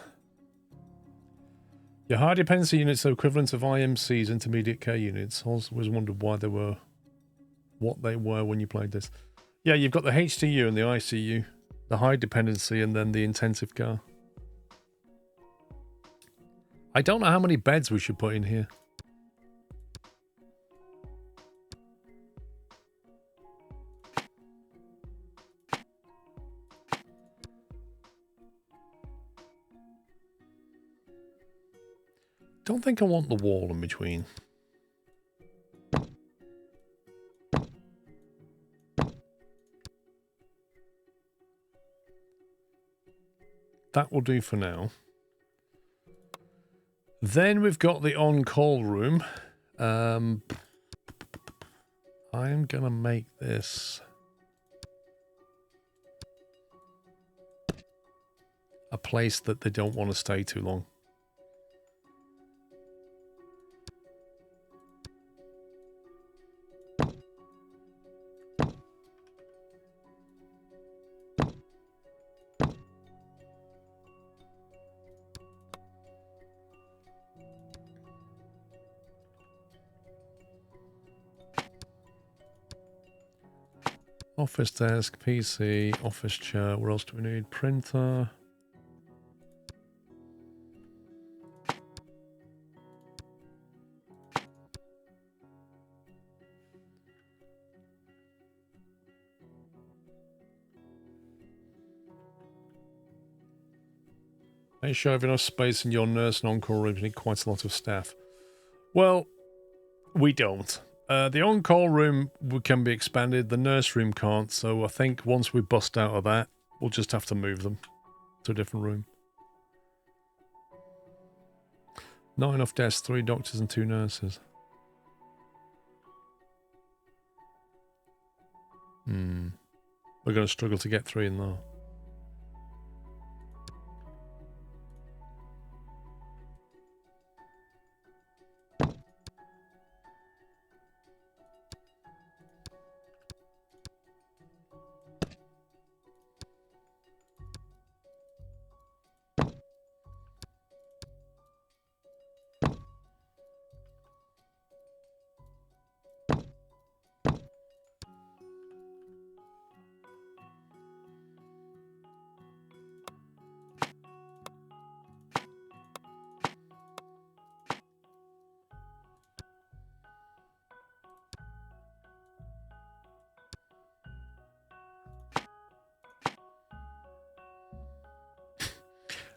Your high dependency units are equivalent of IMC's, intermediate care units. I always wondered why they were, what they were when you played this. Yeah, you've got the HTU and the ICU. The high dependency and then the intensive care. I don't know how many beds we should put in here. Don't think I want the wall in between. That will do for now. Then we've got the on-call room. I'm going to make this a place that they don't want to stay too long. Office desk, PC, office chair. What else do we need? Printer. Make sure you have enough space in your nurse and on-call rooms. You need quite a lot of staff. Well, we don't. The on-call room can be expanded. The nurse room can't. So I think once we bust out of that, we'll just have to move them to a different room. Not enough desks, 3 doctors and 2 nurses. We're going to struggle to get 3 in there.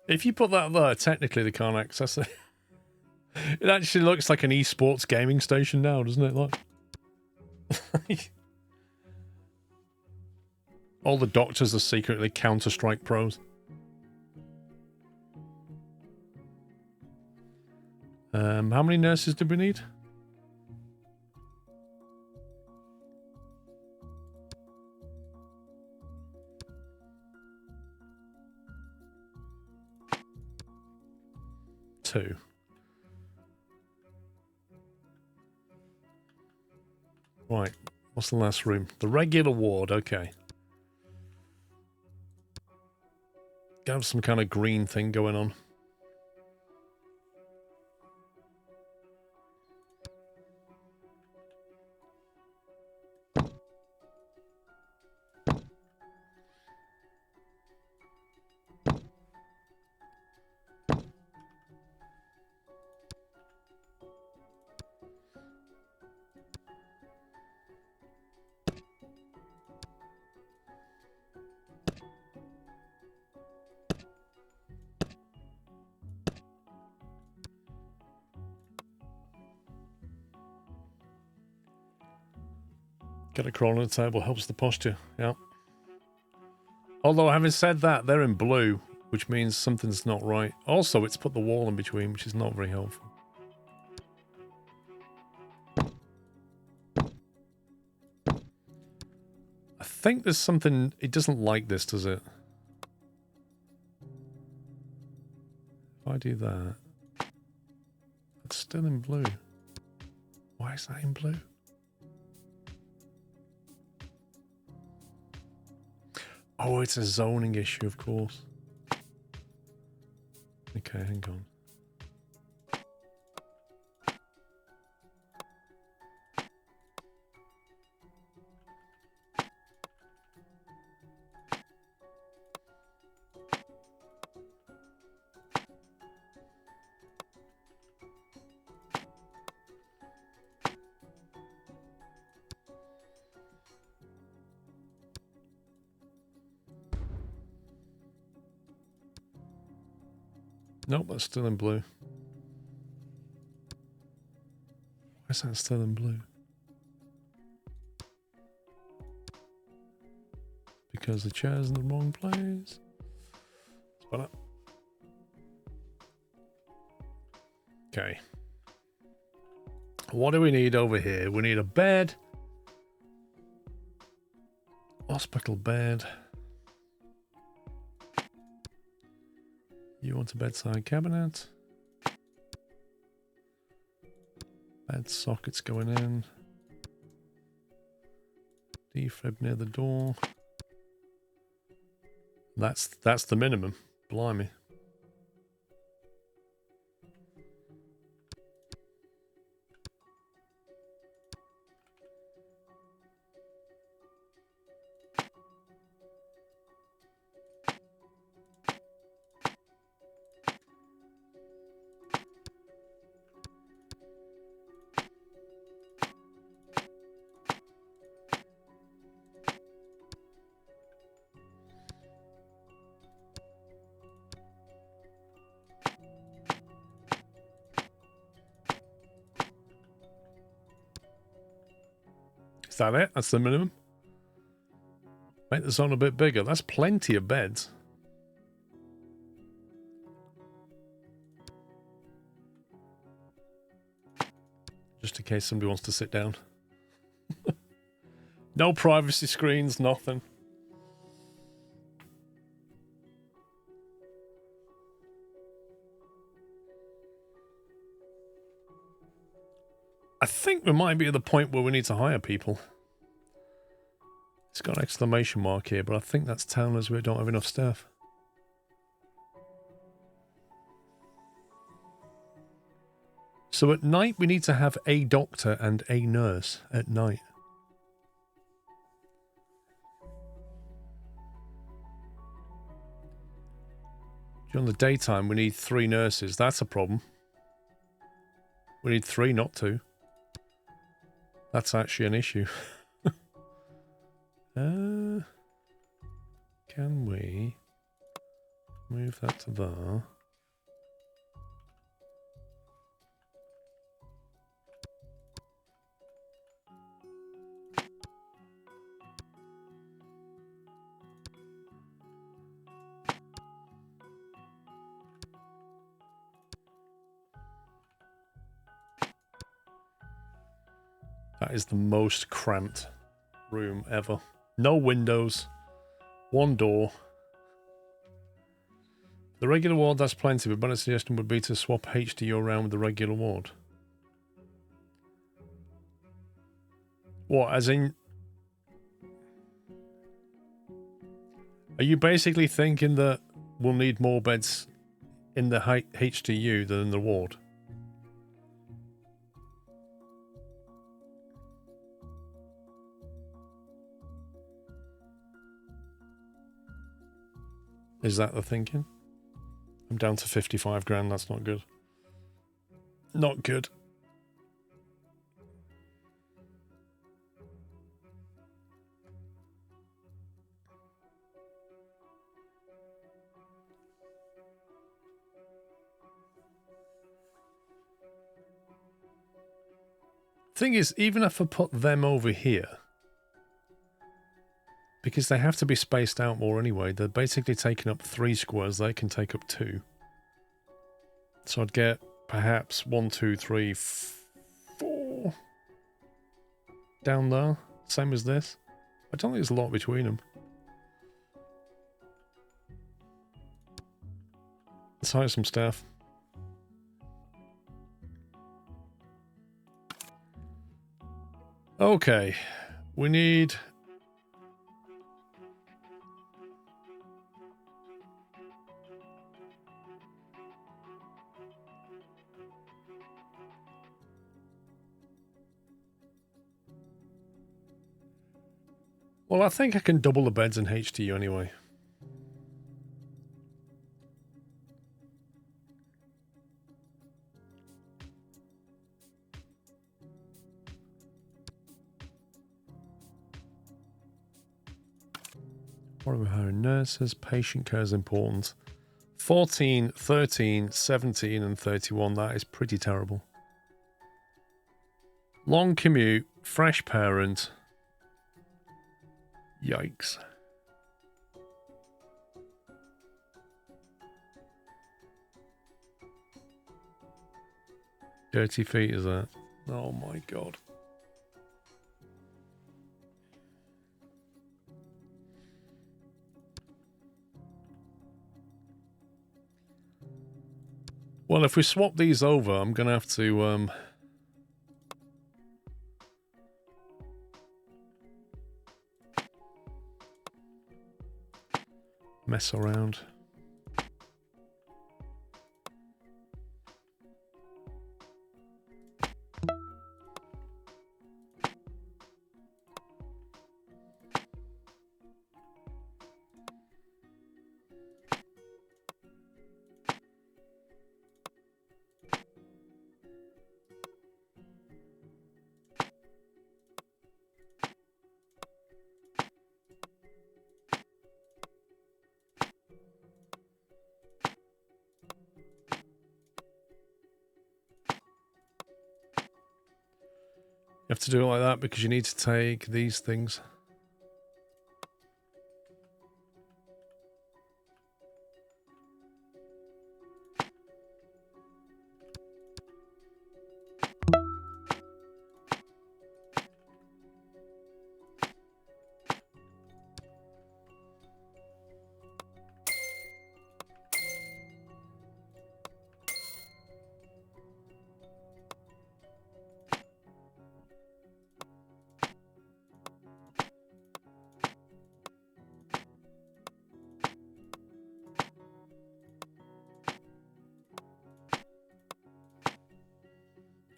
If you put that there, technically they can't access it. It actually looks like an esports gaming station now, doesn't it? Like, all the doctors are secretly Counter-Strike pros. How many nurses do we need? Two. Right. What's the last room? The regular ward. Okay. Got some kind of green thing going on. Get a crawl on the table helps the posture. Yeah. Although, having said that, they're in blue, which means something's not right. Also, it's put the wall in between, which is not very helpful. I think there's something... It doesn't like this, does it? If I do that... It's still in blue. Why is that in blue? Oh, it's a zoning issue, of course. Okay, hang on. Nope, that's still in blue. Why is that still in blue? Because the chair's in the wrong place. Spot up. Okay. What do we need over here? We need a bed. Hospital bed. You want a bedside cabinet. Bed sockets going in. Defib near the door. That's the minimum. Blimey. Is that it? That's the minimum? Make the zone a bit bigger. That's plenty of beds. Just in case somebody wants to sit down. No privacy screens, nothing. I think we might be at the point where we need to hire people. It's got an exclamation mark here, but I think that's telling us we don't have enough staff. So at night we need to have a doctor and a nurse at night. During the daytime we need 3 nurses. That's a problem. We need 3, not 2. That's actually an issue. Can we move that to there? That is the most cramped room ever. No windows. 1 door. The regular ward, that's plenty, but my suggestion would be to swap HDU around with the regular ward. What, as in... Are you basically thinking that we'll need more beds in the HDU than in the ward? Is that the thinking? I'm down to 55 grand, that's not good. Not good. Thing is, even if I put them over here, Because they have to be spaced out more anyway. They're basically taking up 3 squares. They can take up 2. So I'd get perhaps 1, 2, 3, 4 down there. Same as this. I don't think there's a lot between them. Let's hire some staff. Okay. We need... Well, I think I can double the beds in HTU anyway. What are we hiring? Nurses, patient care is important. 14, 13, 17 and 31. That is pretty terrible. Long commute, fresh parent. Yikes. Dirty feet is that? Oh my god. Well, if we swap these over, I'm going to have to... mess around. You have to do it like that because you need to take these things.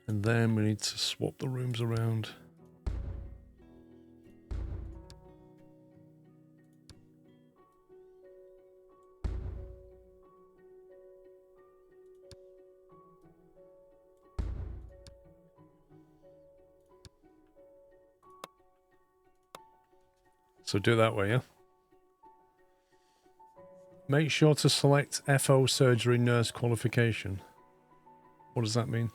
And then we need to swap the rooms around. So do it that way, yeah? Make sure to select FO surgery nurse qualification. What does that mean?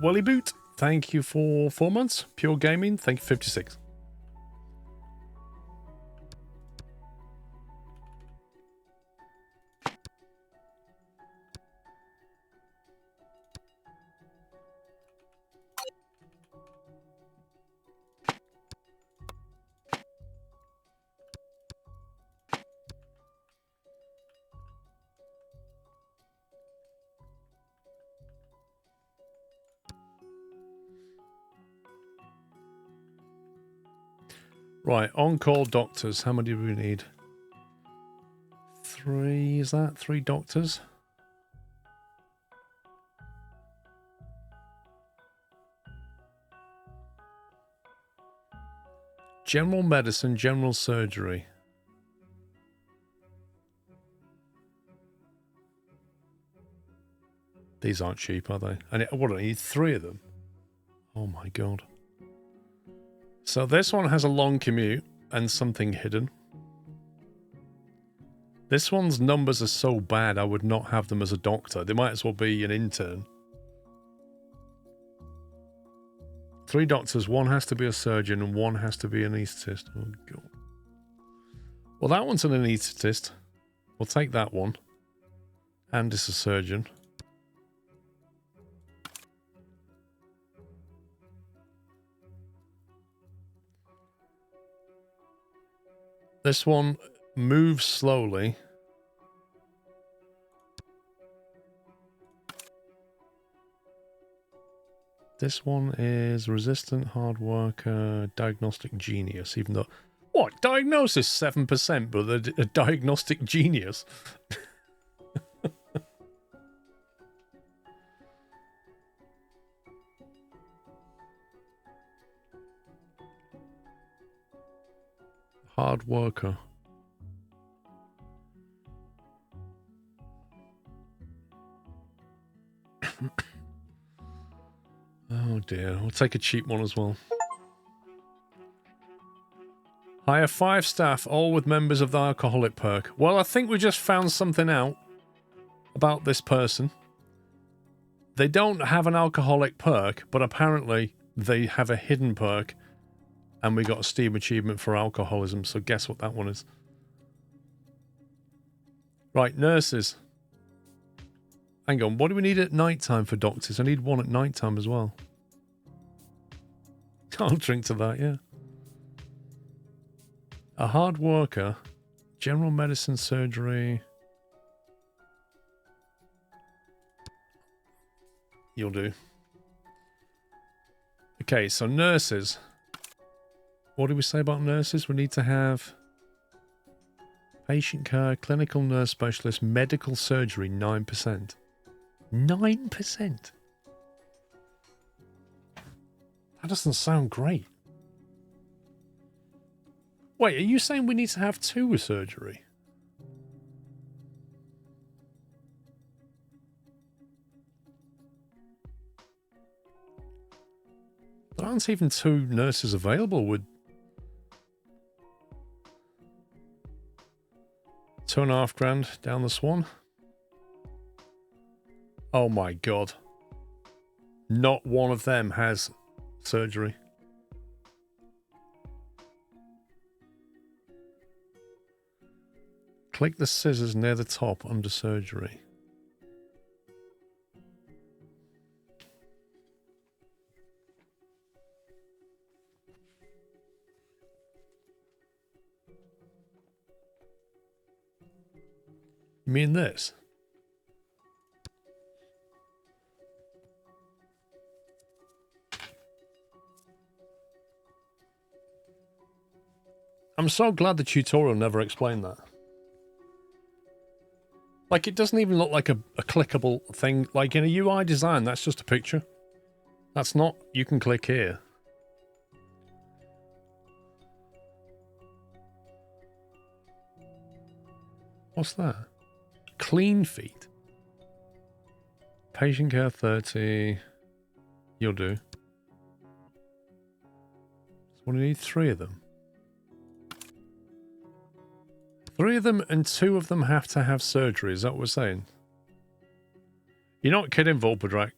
Wally Boot, thank you for 4 months. Pure Gaming, thank you 56. Right, on-call doctors. How many do we need? 3, is that? 3 doctors? General medicine, general surgery. These aren't cheap, are they? And what, I need 3 of them? Oh my god. So this one has a long commute and something hidden. This one's numbers are so bad I would not have them as a doctor. They might as well be an intern. 3 doctors, 1 has to be a surgeon and 1 has to be an anaesthetist. Oh, God. Well, that one's an anaesthetist. We'll take that one. And it's a surgeon. This one moves slowly. This one is resistant, hard worker, diagnostic genius, even though... What? Diagnosis 7%, but a diagnostic genius? Hard worker. Oh dear, we'll take a cheap one as well. Hire 5 staff, all with members of the alcoholic perk. Well, I think we just found something out about this person. They don't have an alcoholic perk, but apparently they have a hidden perk. And we got a Steam achievement for alcoholism, so guess what that one is. Right, nurses. Hang on, what do we need at night time for doctors? I need one at night time as well. I'll drink to that, yeah. A hard worker, general medicine, surgery. You'll do. Okay, so nurses. What do we say about nurses? We need to have patient care, clinical nurse specialist, medical surgery, 9%. 9%? That doesn't sound great. Wait, are you saying we need to have 2 with surgery? There aren't even 2 nurses available with 2.5 grand down the Swan. Oh my God. Not one of them has surgery. Click the scissors near the top under surgery. You mean this? I'm so glad the tutorial never explained that. Like, it doesn't even look like a clickable thing. Like, in a UI design, that's just a picture. That's not... You can click here. What's that? Clean feet. Patient care 30. You'll do. So we need 3 of them. 3 of them and 2 of them have to have surgery. Is that what we're saying? You're not kidding, Volpadrak.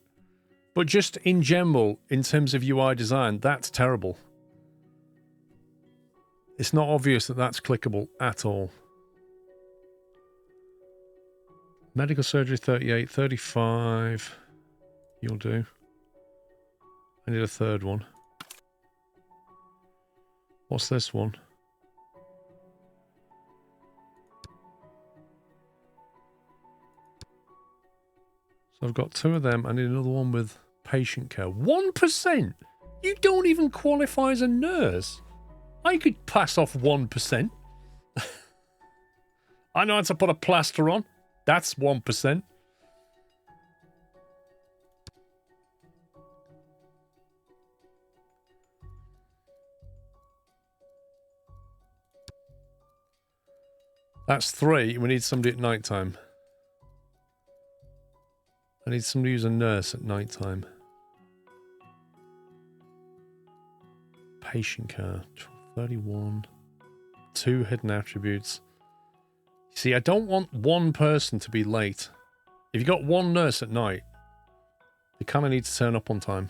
But just in general, in terms of UI design, that's terrible. It's not obvious that that's clickable at all. Medical surgery 38, 35. You'll do. I need a 3rd one. What's this one? So I've got 2 of them. I need another one with patient care. 1%? You don't even qualify as a nurse. I could pass off 1%. I know how to put a plaster on. That's 1%. That's 3. We need somebody at night time. I need somebody who's a nurse at night time. Patient care. 31. 2 hidden attributes. See, I don't want one person to be late. If you've got 1 nurse at night, they kind of need to turn up on time.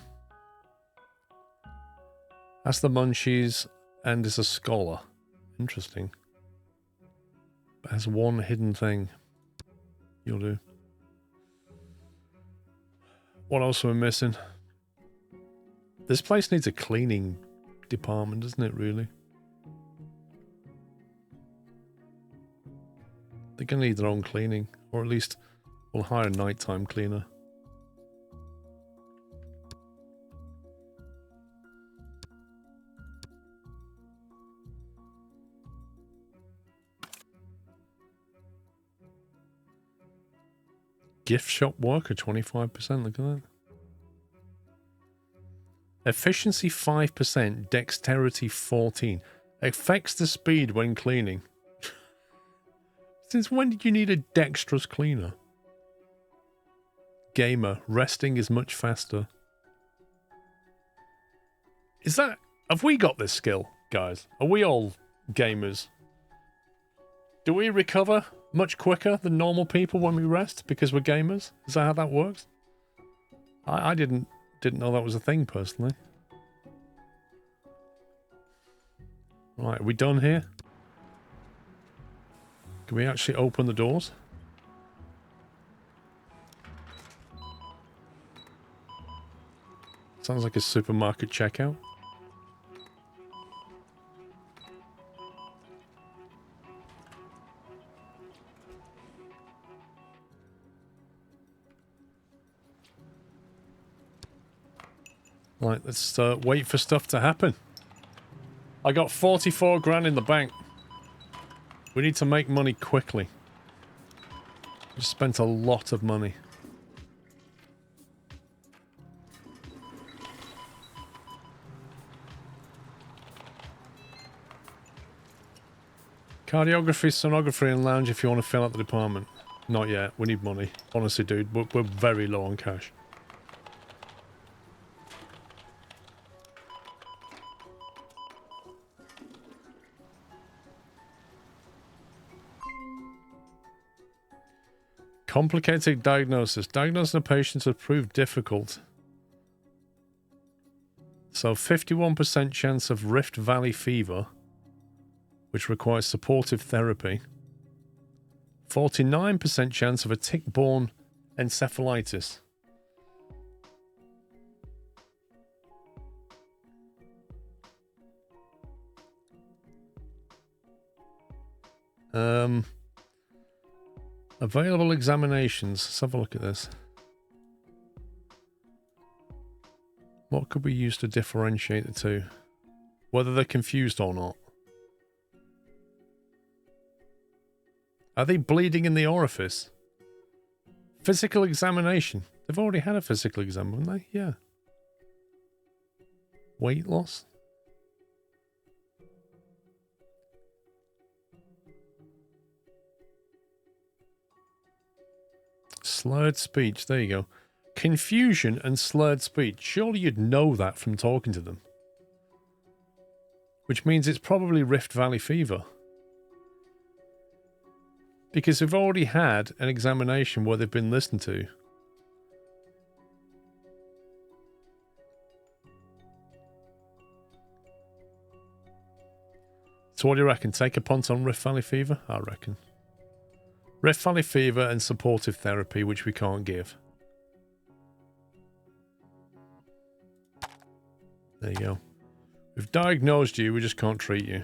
Has the munchies and is a scholar. Interesting. But has one hidden thing. You'll do. What else are we missing? This place needs a cleaning department, doesn't it, really? They're going to need their own cleaning. Or at least we'll hire a nighttime cleaner. Gift shop worker, 25%. Look at that. Efficiency 5%, dexterity 14. Affects the speed when cleaning. Since when did you need a dexterous cleaner? Gamer, resting is much faster. Is that... Have we got this skill, guys? Are we all gamers? Do we recover much quicker than normal people when we rest because we're gamers? Is that how that works? I didn't know that was a thing, personally. Right, are we done here? Can we actually open the doors? Sounds like a supermarket checkout. Right, let's wait for stuff to happen. I got 44 grand in the bank. We need to make money quickly. We spent a lot of money. Cardiography, sonography, and lounge if you want to fill out the department. Not yet. We need money. Honestly, dude, we're very low on cash. Complicated diagnosis. Diagnosing a patient has proved difficult. So 51% chance of Rift Valley fever, which requires supportive therapy. 49% chance of a tick-borne encephalitis. Available examinations. Let's have a look at this. What could we use to differentiate the two? Whether they're confused or not. Are they bleeding in the orifice? Physical examination. They've already had a physical exam, haven't they? Yeah. Weight loss. Slurred speech. There you go. Confusion and slurred speech. Surely you'd know that from talking to them. Which means it's probably Rift Valley fever. Because they've already had an examination where they've been listened to. So what do you reckon? Take a punt on Rift Valley fever? I reckon. Rift Valley fever and supportive therapy, which we can't give. There you go. We've diagnosed you, we just can't treat you.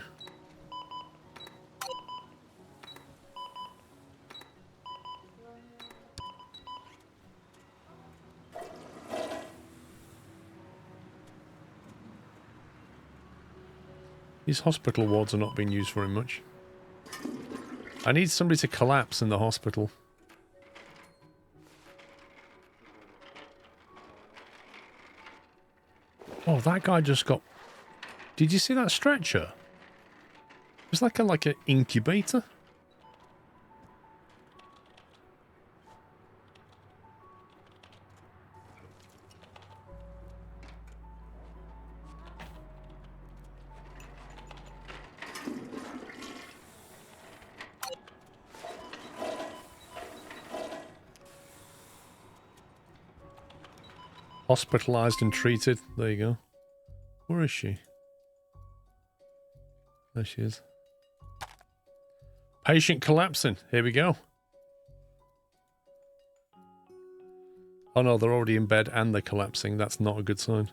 These hospital wards are not being used very much. I need somebody to collapse in the hospital. Oh, that guy just got... Did you see that stretcher? It was like an incubator. Hospitalized and treated. There you go. Where is she? There she is. Patient collapsing. Here we go. Oh no, they're already in bed and they're collapsing. That's not a good sign.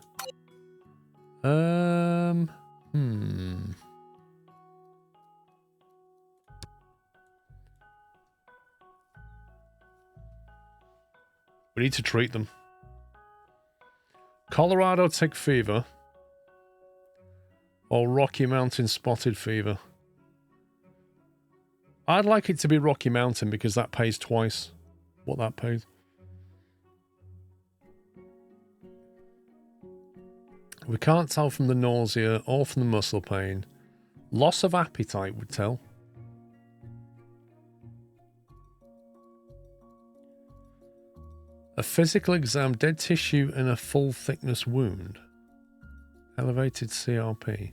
We need to treat them. Colorado tick fever or Rocky Mountain spotted fever. I'd like it to be Rocky Mountain because that pays twice what that pays. We can't tell from the nausea or from the muscle pain. Loss of appetite would tell. A physical exam, dead tissue and a full thickness wound. Elevated CRP.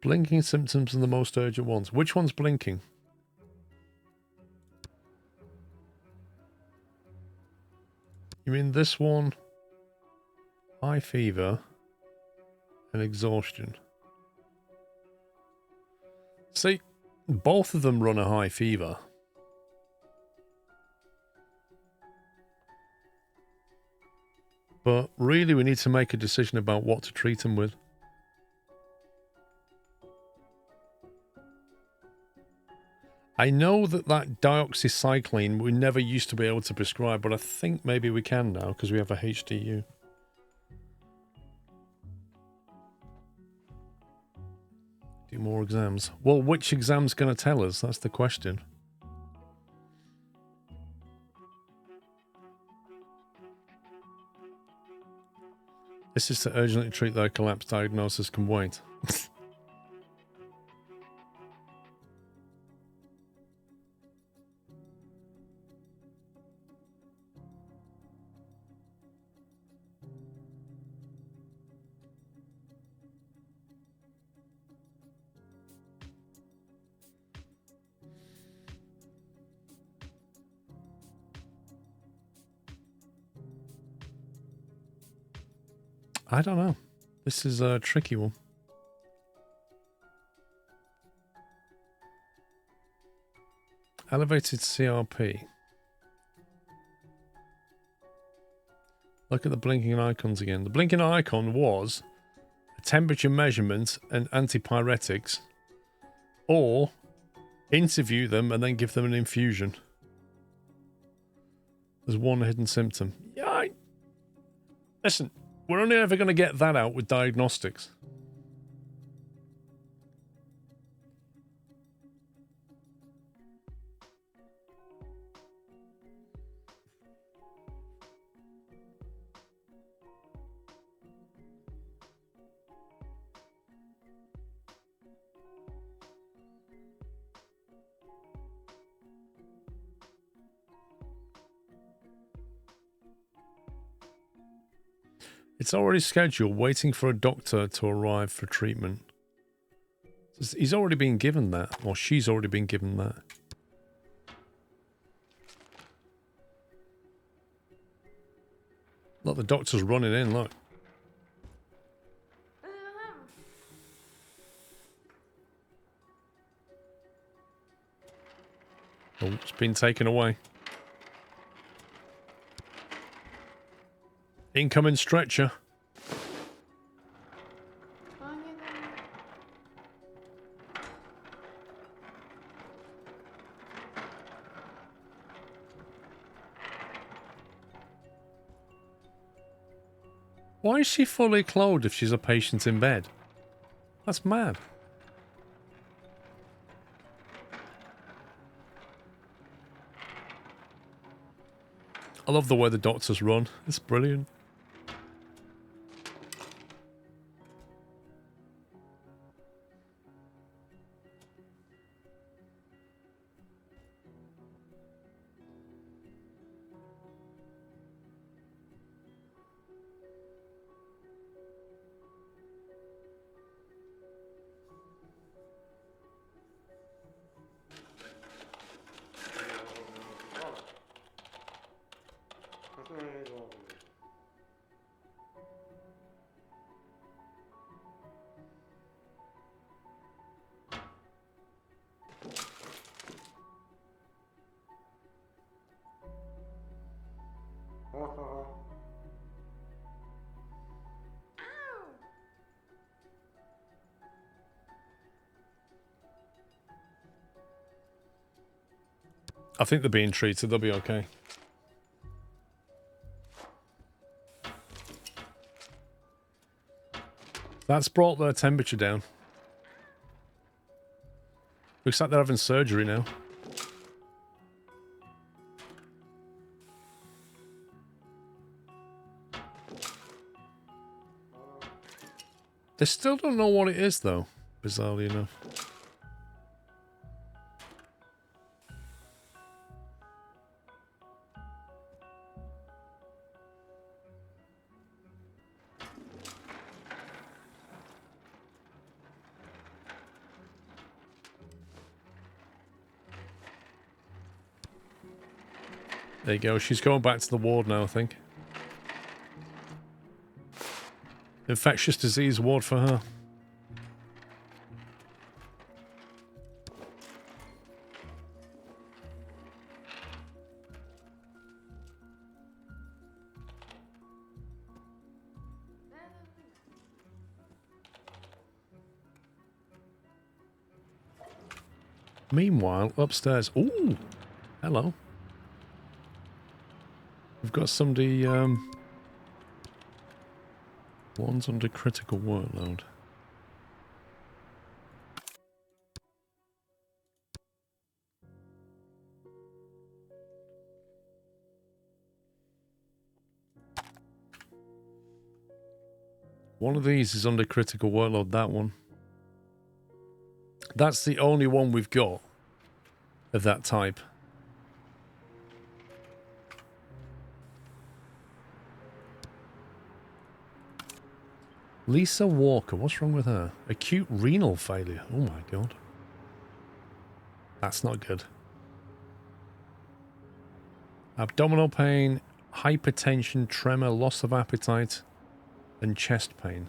Blinking symptoms are the most urgent ones. Which one's blinking? You mean this one? High fever and exhaustion. See, both of them run a high fever. But really, we need to make a decision about what to treat them with. I know that dioxycycline we never used to be able to prescribe, but I think maybe we can now because we have a HDU. Do more exams. Well, which exam's going to tell us? That's the question. This is to urgently treat their collapse. Diagnosis can wait. I don't know. This is a tricky one. Elevated CRP. Look at the blinking icons again. The blinking icon was a temperature measurement and antipyretics, or interview them and then give them an infusion. There's one hidden symptom. Yeah, listen. We're only ever going to get that out with diagnostics. It's already scheduled, waiting for a doctor to arrive for treatment. He's already been given that, or she's already been given that. Look, the doctor's running in, look. Oh, it's been taken away. Incoming stretcher. Why is she fully clothed if she's a patient in bed? That's mad. I love the way the doctors run. It's brilliant. I think they're being treated. They'll be okay. That's brought their temperature down. Looks like they're having surgery now. They still don't know what it is, though, bizarrely enough. There you go. She's going back to the ward now, I think. Infectious disease ward for her. Meanwhile, upstairs... Ooh! Hello. We've got somebody... One's under critical workload. One of these is under critical workload, that one. That's the only one we've got of that type. Lisa Walker, what's wrong with her? Acute renal failure. Oh my god. That's not good. Abdominal pain, hypertension, tremor, loss of appetite, and chest pain.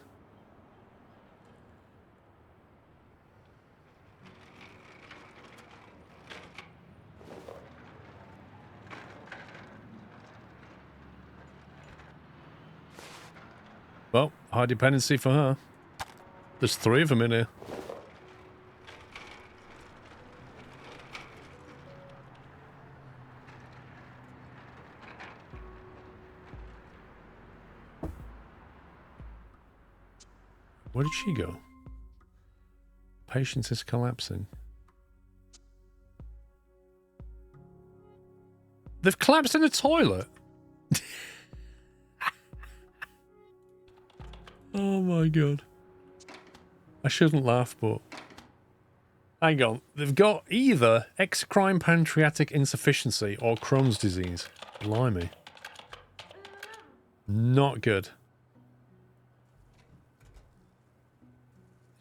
Well, high dependency for her. There's 3 of them in here. Where did she go? Patient is collapsing. They've collapsed in the toilet? Oh my god. I shouldn't laugh, but... Hang on. They've got either exocrine pancreatic insufficiency or Crohn's disease. Blimey. Not good.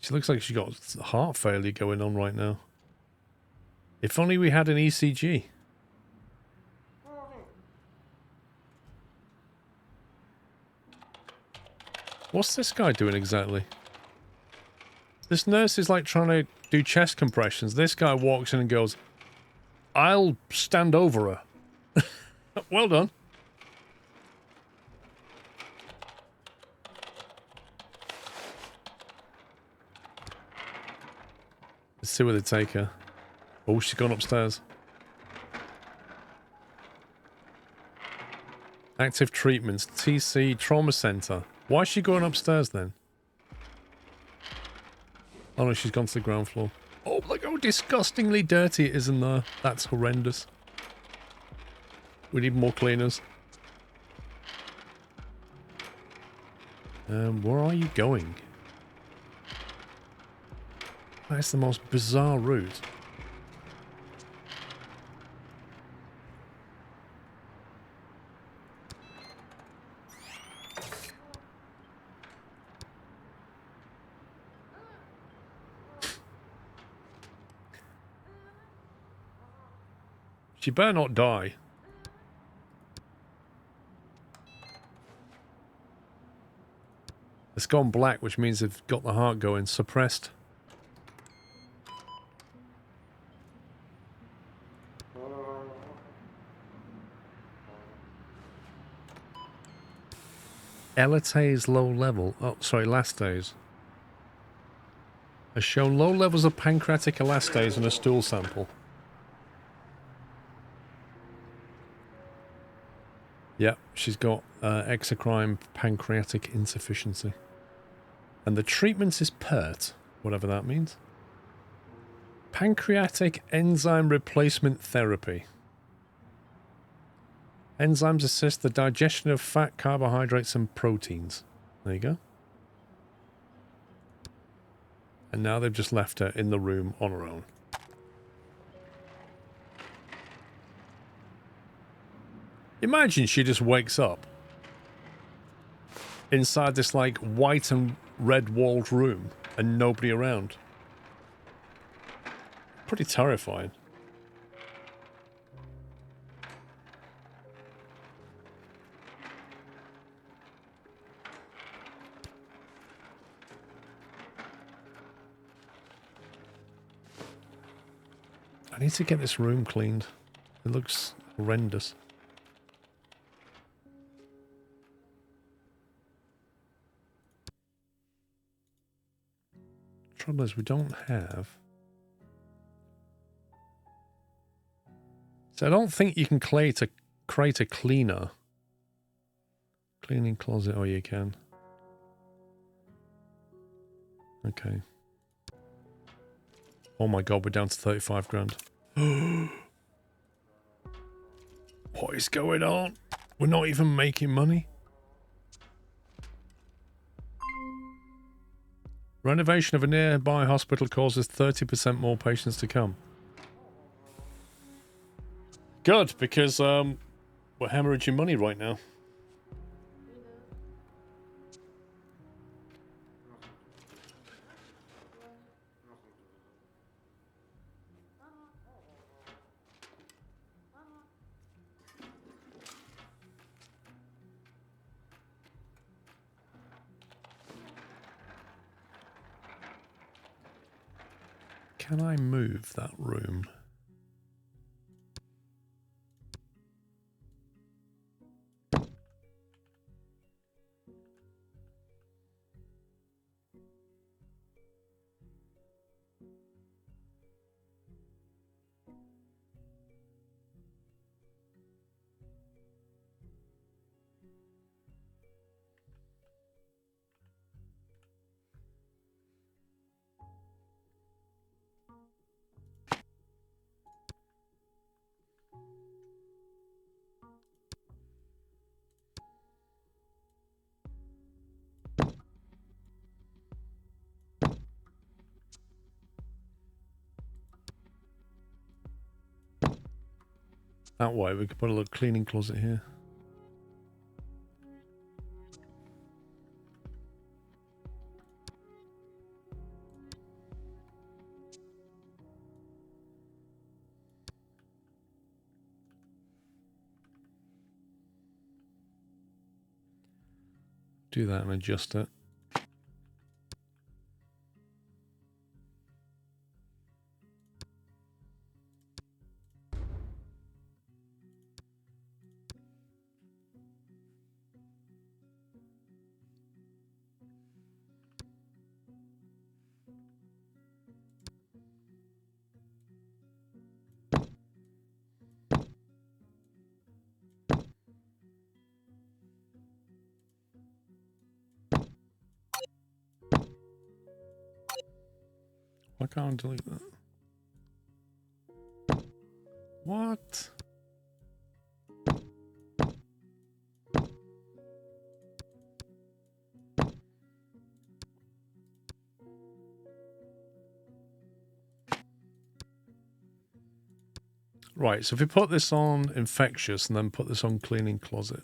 She looks like she's got heart failure going on right now. If only we had an ECG. What's this guy doing exactly? This nurse is like trying to do chest compressions. This guy walks in and goes, I'll stand over her. Well done. Let's see where they take her. Oh, she's gone upstairs. Active treatments. TC Trauma Center. Why is she going upstairs then? Oh no, she's gone to the ground floor. Oh, look how disgustingly dirty it is in there. That's horrendous. We need more cleaners. Where are you going? That's the most bizarre route. She better not die. It's gone black, which means they've got the heart going. Suppressed. Elataze low level. Oh, sorry, elastase. Has shown low levels of pancreatic elastase in a stool sample. Yep, she's got exocrine pancreatic insufficiency. And the treatment is PERT, whatever that means. Pancreatic enzyme replacement therapy. Enzymes assist the digestion of fat, carbohydrates, and proteins. There you go. And now they've just left her in the room on her own. Imagine she just wakes up inside this like white and red walled room and nobody around. Pretty terrifying. I need to get this room cleaned. It looks horrendous. Trouble is, we don't have... So I don't think you can create a cleaner. Cleaning closet, oh you can. Okay. Oh my god, we're down to 35 grand. What is going on? We're not even making money. Renovation of a nearby hospital causes 30% more patients to come. Good, because we're hemorrhaging money right now. Can I move that room? That way, we could put a little cleaning closet here. Do that and adjust it. Why can't I delete that? What? Right, so if we put this on infectious and then put this on cleaning closet,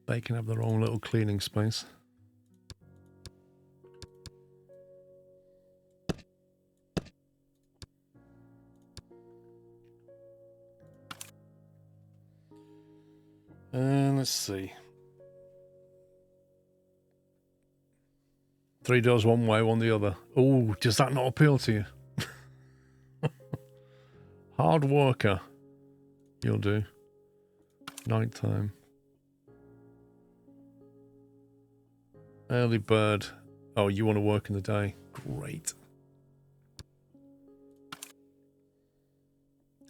they can have their own little cleaning space. And let's see. 3 doors one way, one the other. Oh, does that not appeal to you? Hard worker. You'll do. Nighttime. Early bird. Oh, you want to work in the day. Great.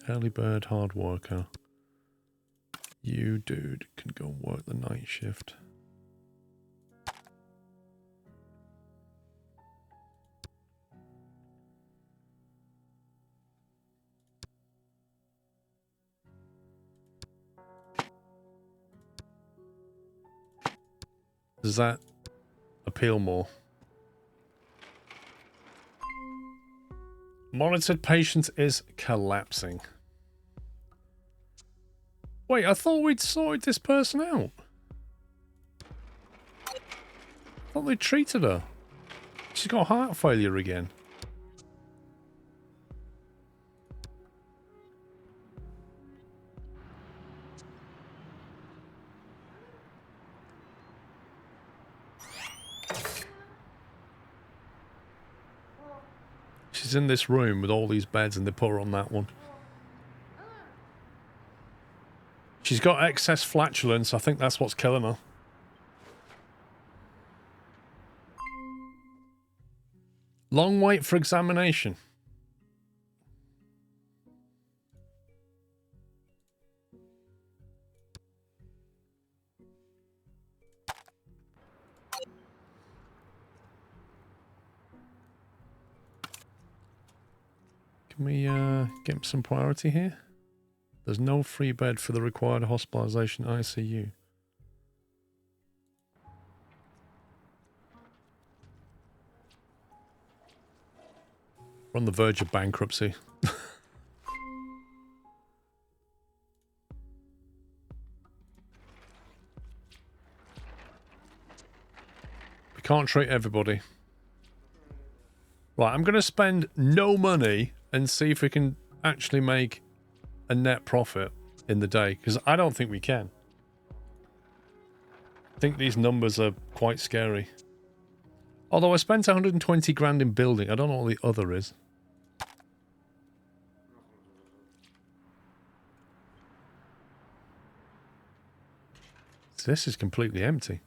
Early bird, hard worker. You, dude, can go and work the night shift. Does that appeal more? Monitored patient is collapsing. Wait, I thought we'd sorted this person out. I thought they treated her. She's got heart failure again. She's in this room with all these beds and they put her on that one. She's got excess flatulence. I think that's what's killing her. Long wait for examination. Can we get some priority here? There's no free bed for the required hospitalization ICU. We're on the verge of bankruptcy. We can't treat everybody. Right, I'm going to spend no money and see if we can actually make a net profit in the day, because I don't think we can. I think these numbers are quite scary. Although I spent 120 grand in building, I don't know what the other is. This is completely empty.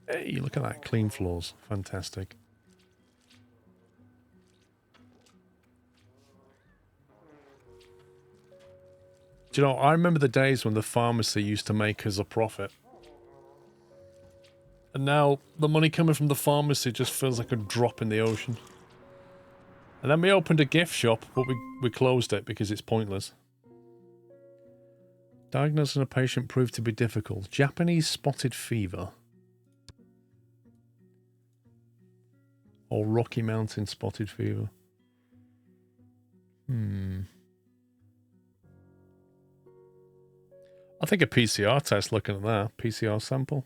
Hey, look at that. Clean floors. Fantastic. Do you know, I remember the days when the pharmacy used to make us a profit. And now the money coming from the pharmacy just feels like a drop in the ocean. And then we opened a gift shop, but we closed it because it's pointless. Diagnosing a patient proved to be difficult. Japanese spotted fever. Or Rocky Mountain spotted fever. I think a PCR test, looking at that. PCR sample.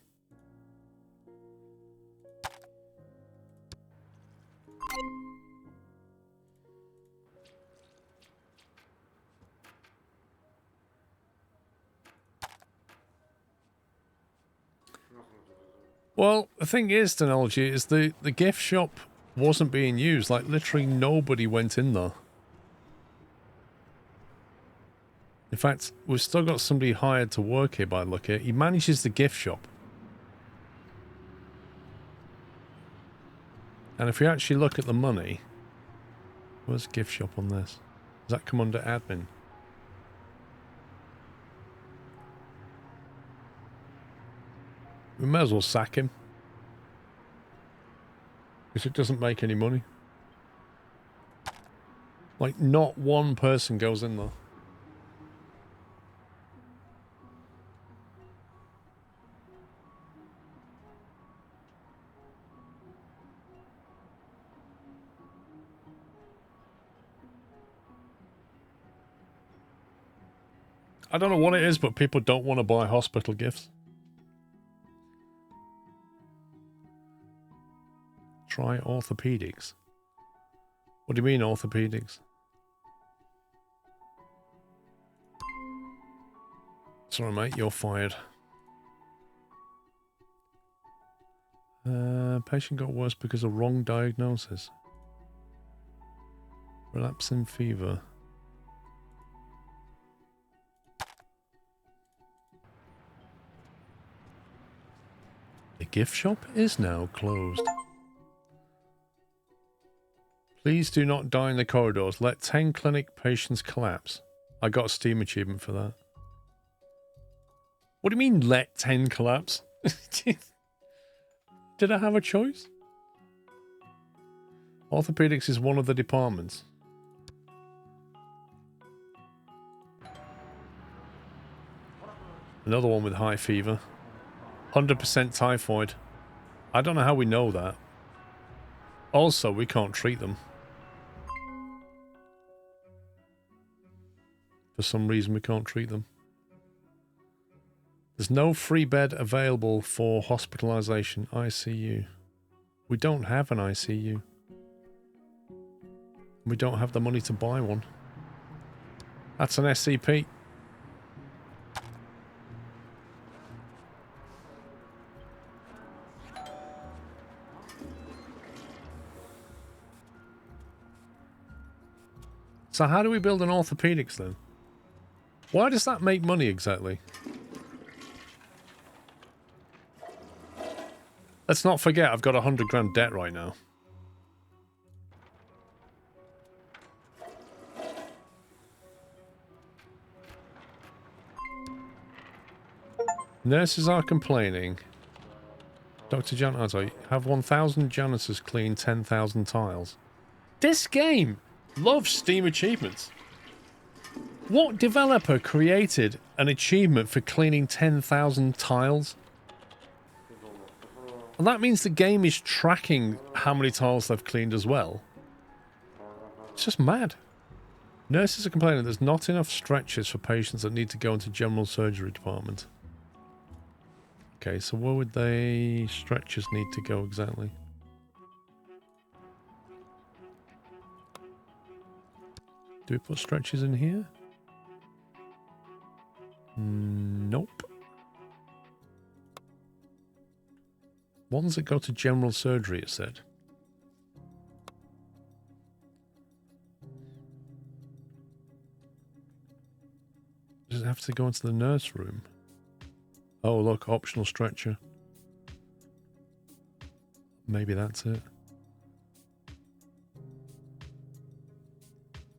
Well, the thing is, Neurology, is the gift shop wasn't being used. Like, literally nobody went in there. In fact, we've still got somebody hired to work here by the look at it. He manages the gift shop. And if you actually look at the money... Where's gift shop on this? Does that come under admin? We may as well sack him. Because it doesn't make any money. Like, not one person goes in there. I don't know what it is, but people don't want to buy hospital gifts. Try orthopedics. What do you mean orthopedics? Sorry, mate, you're fired. Patient got worse because of wrong diagnosis. Relapsing fever. The gift shop is now closed. Please do not die in the corridors. Let 10 clinic patients collapse. I got a Steam achievement for that. What do you mean, let 10 collapse? Did I have a choice? Orthopedics is one of the departments. Another one with high fever. 100% typhoid. I don't know how we know that. Also, we can't treat them. For some reason, we can't treat them. There's no free bed available for hospitalization. ICU. We don't have an ICU. We don't have the money to buy one. That's an SCP. So how do we build an orthopedics then? Why does that make money exactly? Let's not forget I've got 100 grand debt right now. Nurses are complaining. Dr. Janitor, have 1,000 janitors clean 10,000 tiles. This game loves Steam achievements. What developer created an achievement for cleaning 10,000 tiles? And that means the game is tracking how many tiles they've cleaned as well. It's just mad. Nurses are complaining there's not enough stretchers for patients that need to go into general surgery department. Okay, so where would they stretchers need to go exactly? Do we put stretchers in here? Nope. Ones that go to general surgery, it said. Does it have to go into the nurse room? Oh, look, optional stretcher. Maybe that's it.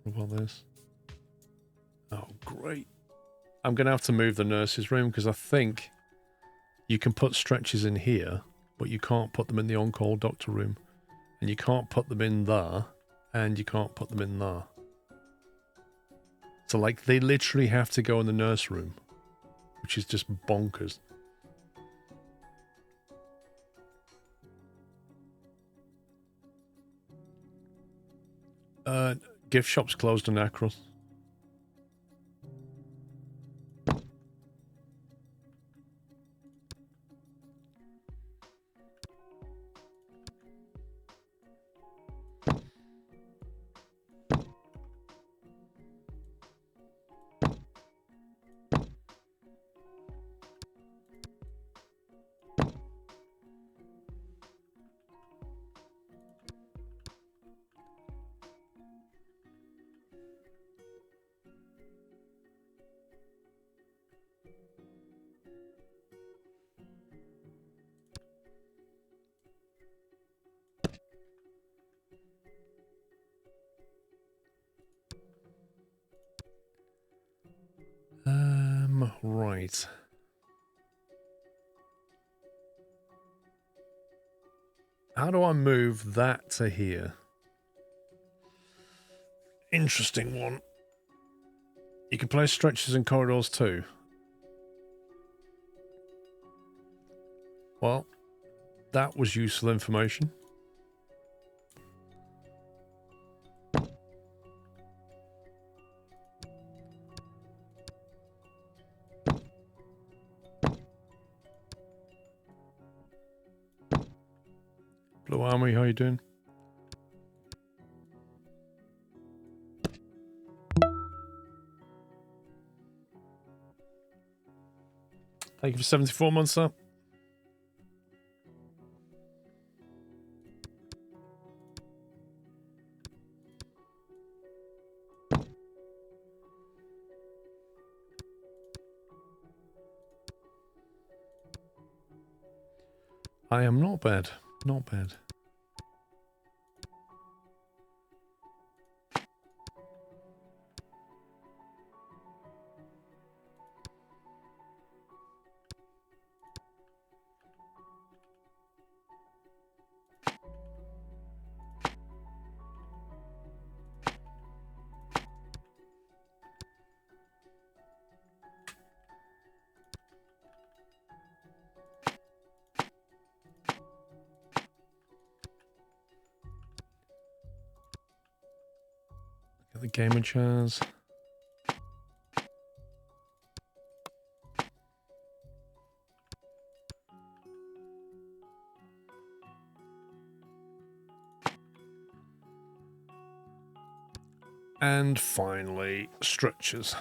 What about this? Oh, great. I'm going to have to move the nurse's room because I think you can put stretchers in here, but you can't put them in the on-call doctor room. And you can't put them in there, and you can't put them in there. So, like, they literally have to go in the nurse room, which is just bonkers. Gift shop's closed on Acros. Right. How do I move that to here? Interesting one. You can place stretchers in corridors too. Well, that was useful information. Blue Army, how you doing? Thank you for 74 months, sir. I am not bad. Not bad. Get the gamer chairs. And finally, stretchers.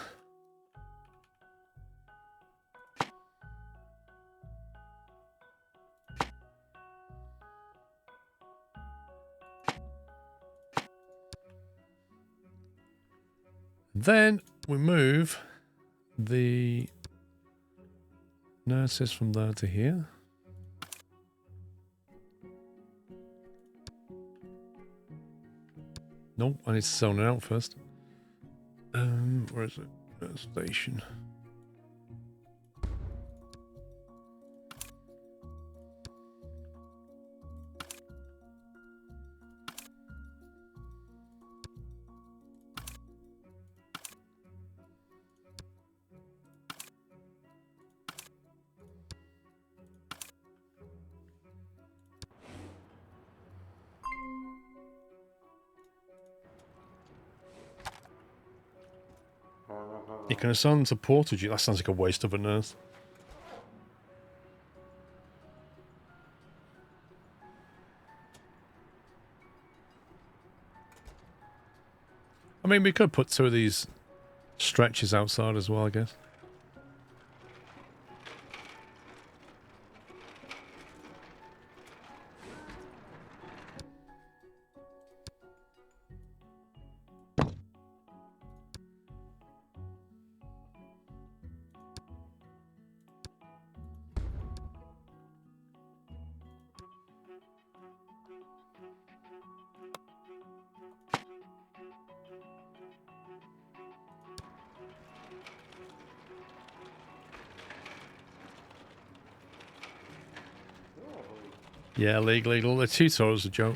Then we move the nurses from there to here. Nope, I need to zone it out first. Where is it? Station. You can assign to portage. That sounds like a waste of a nurse. I mean, we could put two of these stretches outside as well, I guess. Yeah, legal. The tutor was a joke.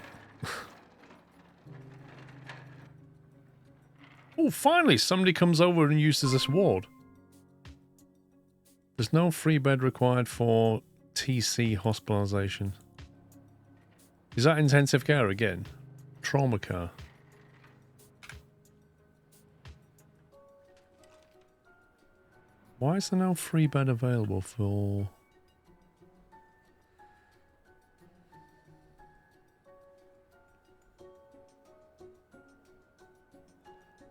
Oh, finally, somebody comes over and uses this ward. There's no free bed required for TC hospitalization. Is that intensive care again? Trauma care. Why is there no free bed available for...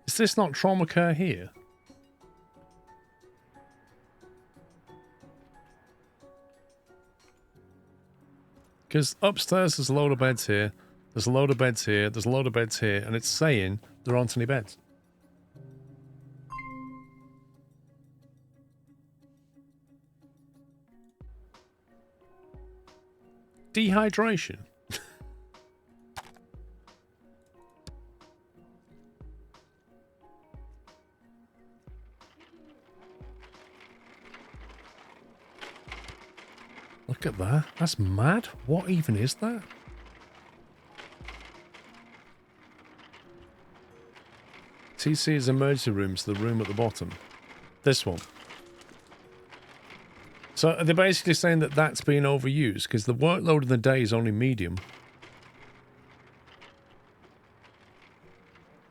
Is this not trauma care here? Because upstairs there's a load of beds here, there's a load of beds here, there's a load of beds here, and it's saying there aren't any beds. Dehydration. Look at that. That's mad. What even is that? TC is emergency rooms, the room at the bottom. This one. So they're basically saying that that's being overused because the workload in the day is only medium.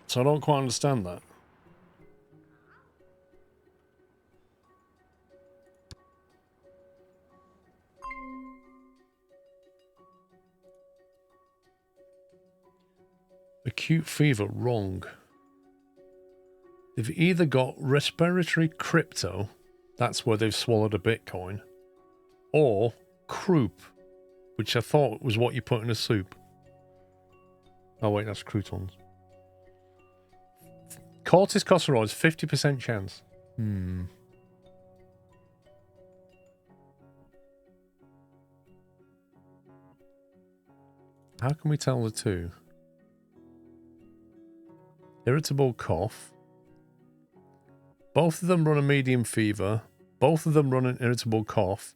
So I don't quite understand that. Acute fever, wrong. They've either got respiratory crypto, that's where they've swallowed a Bitcoin, or croup, which I thought was what you put in a soup. Oh wait, that's croutons. Corticosteroids, 50% chance. How can we tell the two? Irritable cough. Both of them run a medium fever. Both of them run an irritable cough.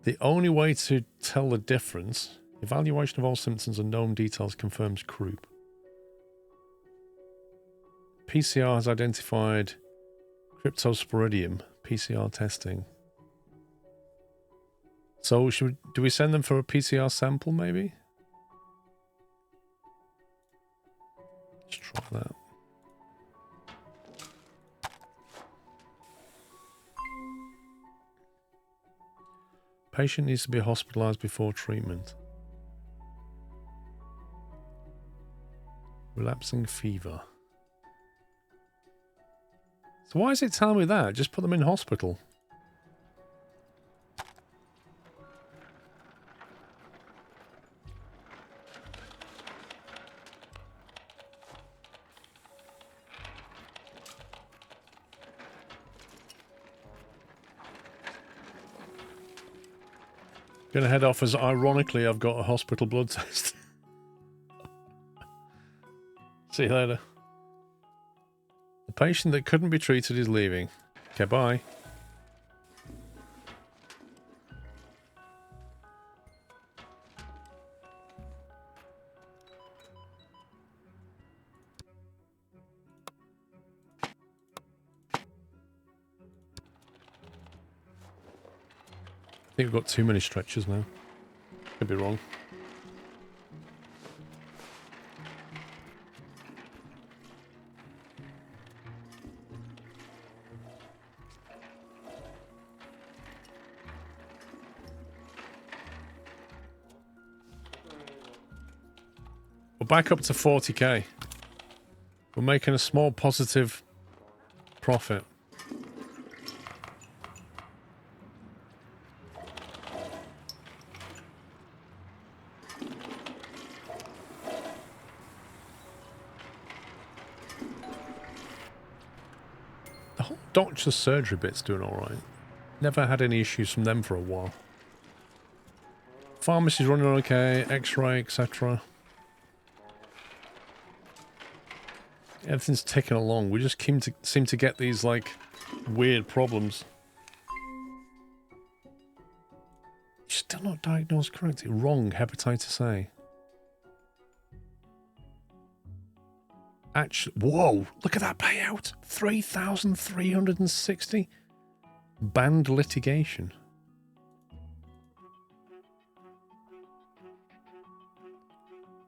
The only way to tell the difference, evaluation of all symptoms and known details confirms croup. PCR has identified cryptosporidium. PCR testing. So do we send them for a PCR sample maybe? Let's try that. Patient needs to be hospitalized before treatment. Relapsing fever. So why is it telling me that? Just put them in hospital. Gonna head off as ironically I've got a hospital blood test. See you later. The patient that couldn't be treated is leaving. Okay, bye. I think we've got too many stretchers now. Could be wrong. We're back up to 40k. We're making a small positive profit. The whole doctor's surgery bit's doing alright. Never had any issues from them for a while. Pharmacy's running okay, x-ray, etc. Everything's ticking along. We just seem to get these, like, weird problems. Still not diagnosed correctly. Wrong, hepatitis A. Actually, whoa! Look at that payout! 3,360? Banned litigation.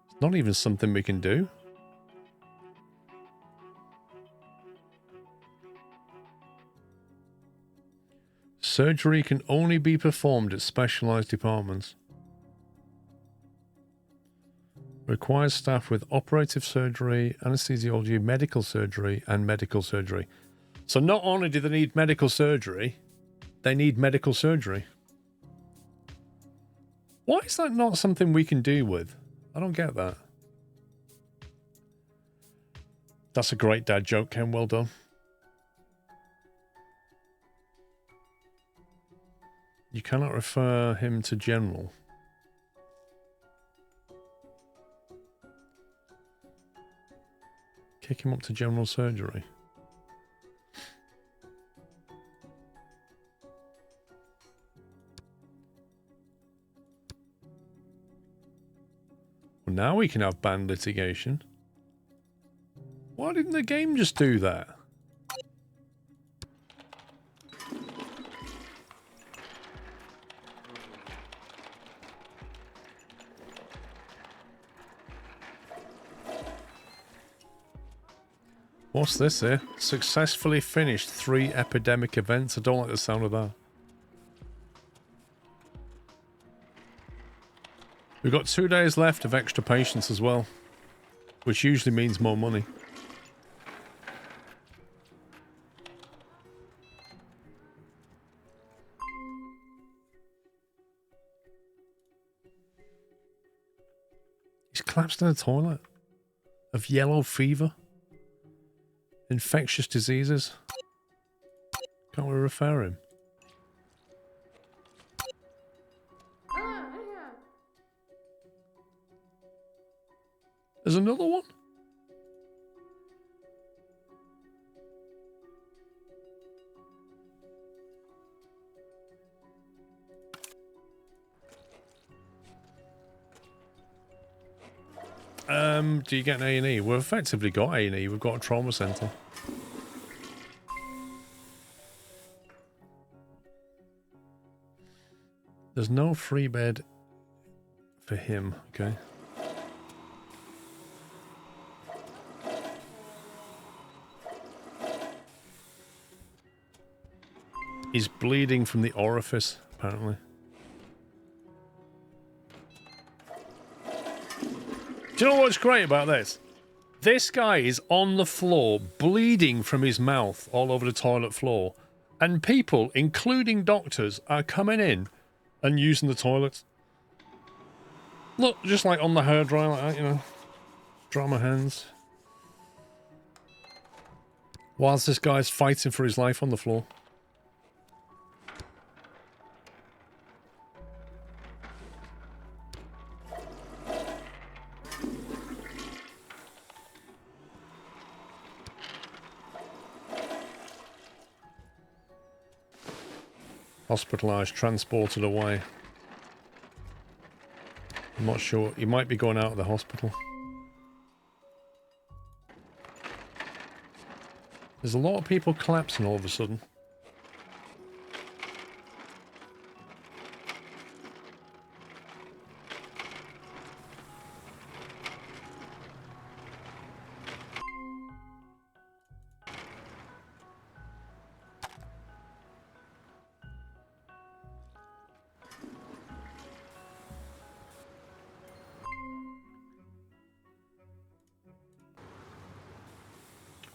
It's not even something we can do. Surgery can only be performed at specialized departments. Requires staff with operative surgery, anesthesiology, medical surgery, and medical surgery. So not only do they need medical surgery, they need medical surgery. Why is that not something we can do with? I don't get that. That's a great dad joke, Ken. Well done. You cannot refer him to general. Kick him up to general surgery. Well, now we can have banned litigation. Why didn't the game just do that? What's this here? Successfully finished 3 epidemic events. I don't like the sound of that. We've got 2 days left of extra patients as well, which usually means more money. He's collapsed in a toilet of yellow fever. Infectious diseases. Can't we refer him? There's another one? Do you get an A&E? We've effectively got A&E. We've got a trauma centre. There's no free bed for him, okay. He's bleeding from the orifice, apparently. Do you know what's great about this? This guy is on the floor, bleeding from his mouth all over the toilet floor. And people, including doctors, are coming in and using the toilets. Look, just like on the hairdryer, like that, you know. Dry my hands. Whilst this guy's fighting for his life on the floor. Hospitalised, transported away. I'm not sure. He might be going out of the hospital. There's a lot of people collapsing all of a sudden.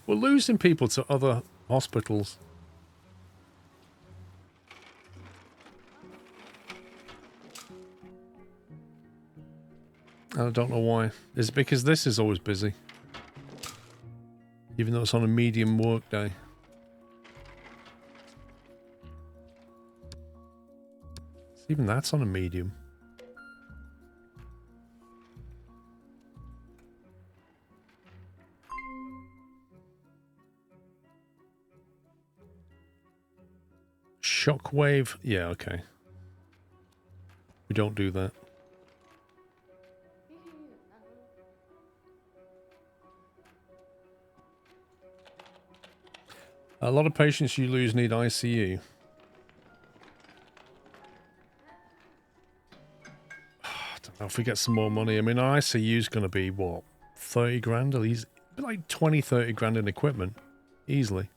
We're losing people to other hospitals. I don't know why. It's because this is always busy. Even though it's on a medium work day. Even that's on a medium. Shockwave? Yeah, okay. We don't do that. A lot of patients you lose need ICU. I don't know if we get some more money. I mean, ICU is going to be, what, 30 grand? At least like 20, 30 grand in equipment. Easily.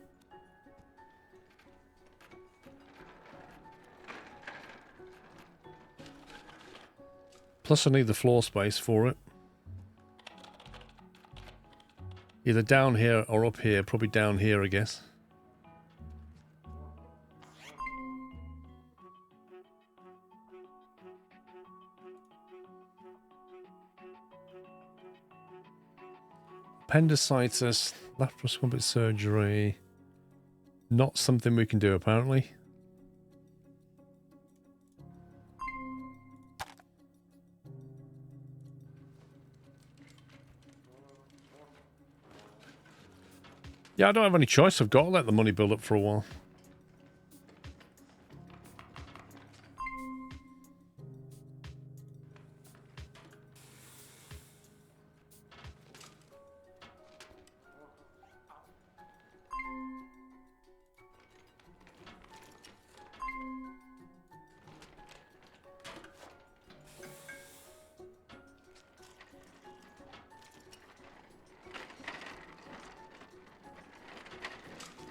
Plus I need the floor space for it. Either down here or up here. Probably down here, I guess. Appendicitis, laparoscopic surgery. Not something we can do, apparently. Yeah, I don't have any choice. I've got to let the money build up for a while.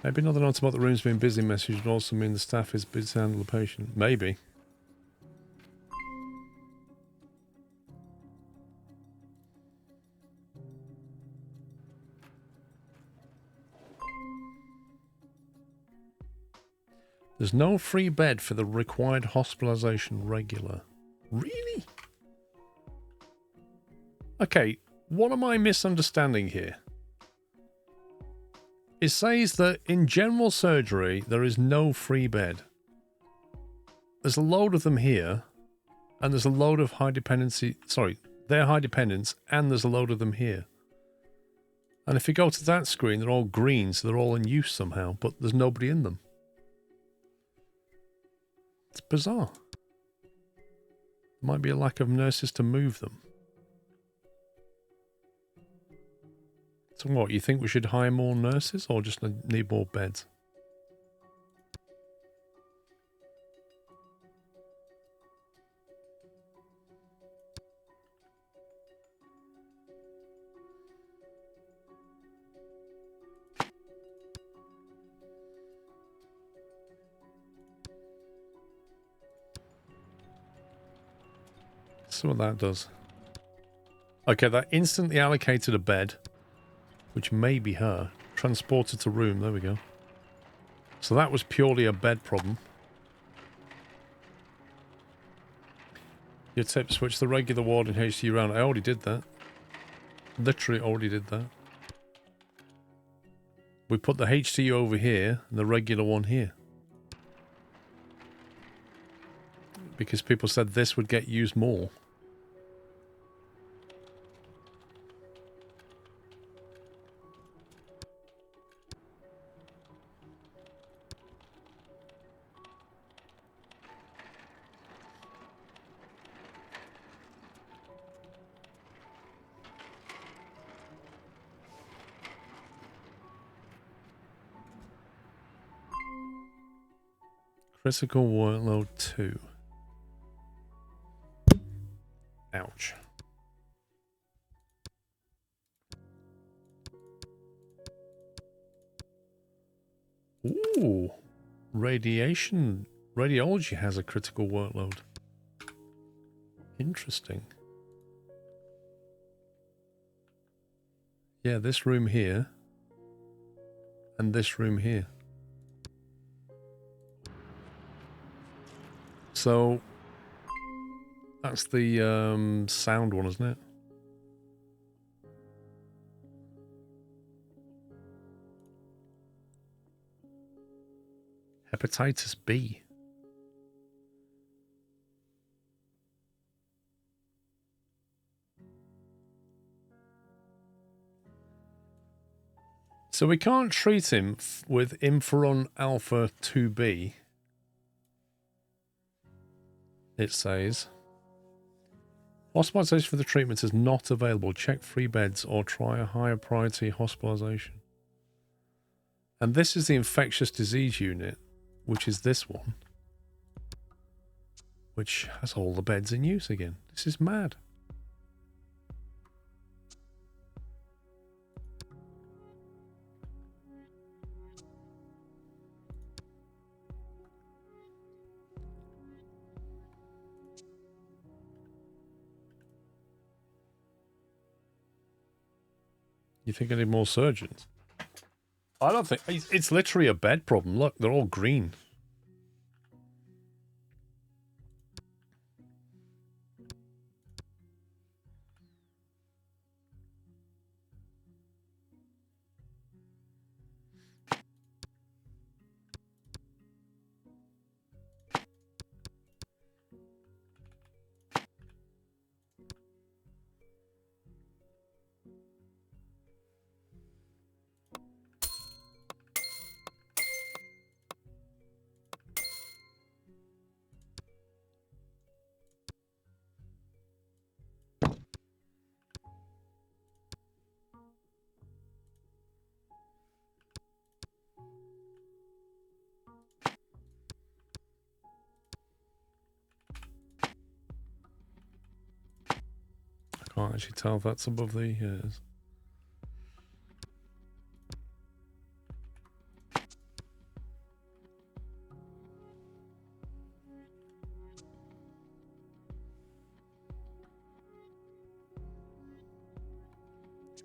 Maybe another note about the rooms being busy message would also mean the staff is busy to handle the patient. Maybe. There's no free bed for the required hospitalization regular. Really? Okay, what am I misunderstanding here? It says that in general surgery, there is no free bed. There's a load of them here, and there's a load of high dependency... Sorry, They're high dependence, and there's a load of them here. And if you go to that screen, they're all green, so they're all in use somehow, but there's nobody in them. It's bizarre. There might be a lack of nurses to move them. So what, you think we should hire more nurses or just need more beds? So what that does. Okay, that instantly allocated a bed, which may be her. Transported to room, there we go. So that was purely a bed problem. Your tip, switch the regular ward in HCU around. I already did that. Literally already did that. We put the HCU over here and the regular one here. Because people said this would get used more. Critical workload 2. Ouch. Ooh. Radiology has a critical workload. Interesting. Yeah, this room here. And this room here. So that's the sound one, isn't it? Hepatitis B. So we can't treat him with interferon alpha 2B. It says, hospitalization for the treatment is not available. Check free beds or try a higher priority hospitalization. And this is the infectious disease unit, which is this one, which has all the beds in use again. This is mad. You think I need more surgeons? I don't think... It's literally a bed problem. Look, they're all green. Can't actually tell if that's above the ears.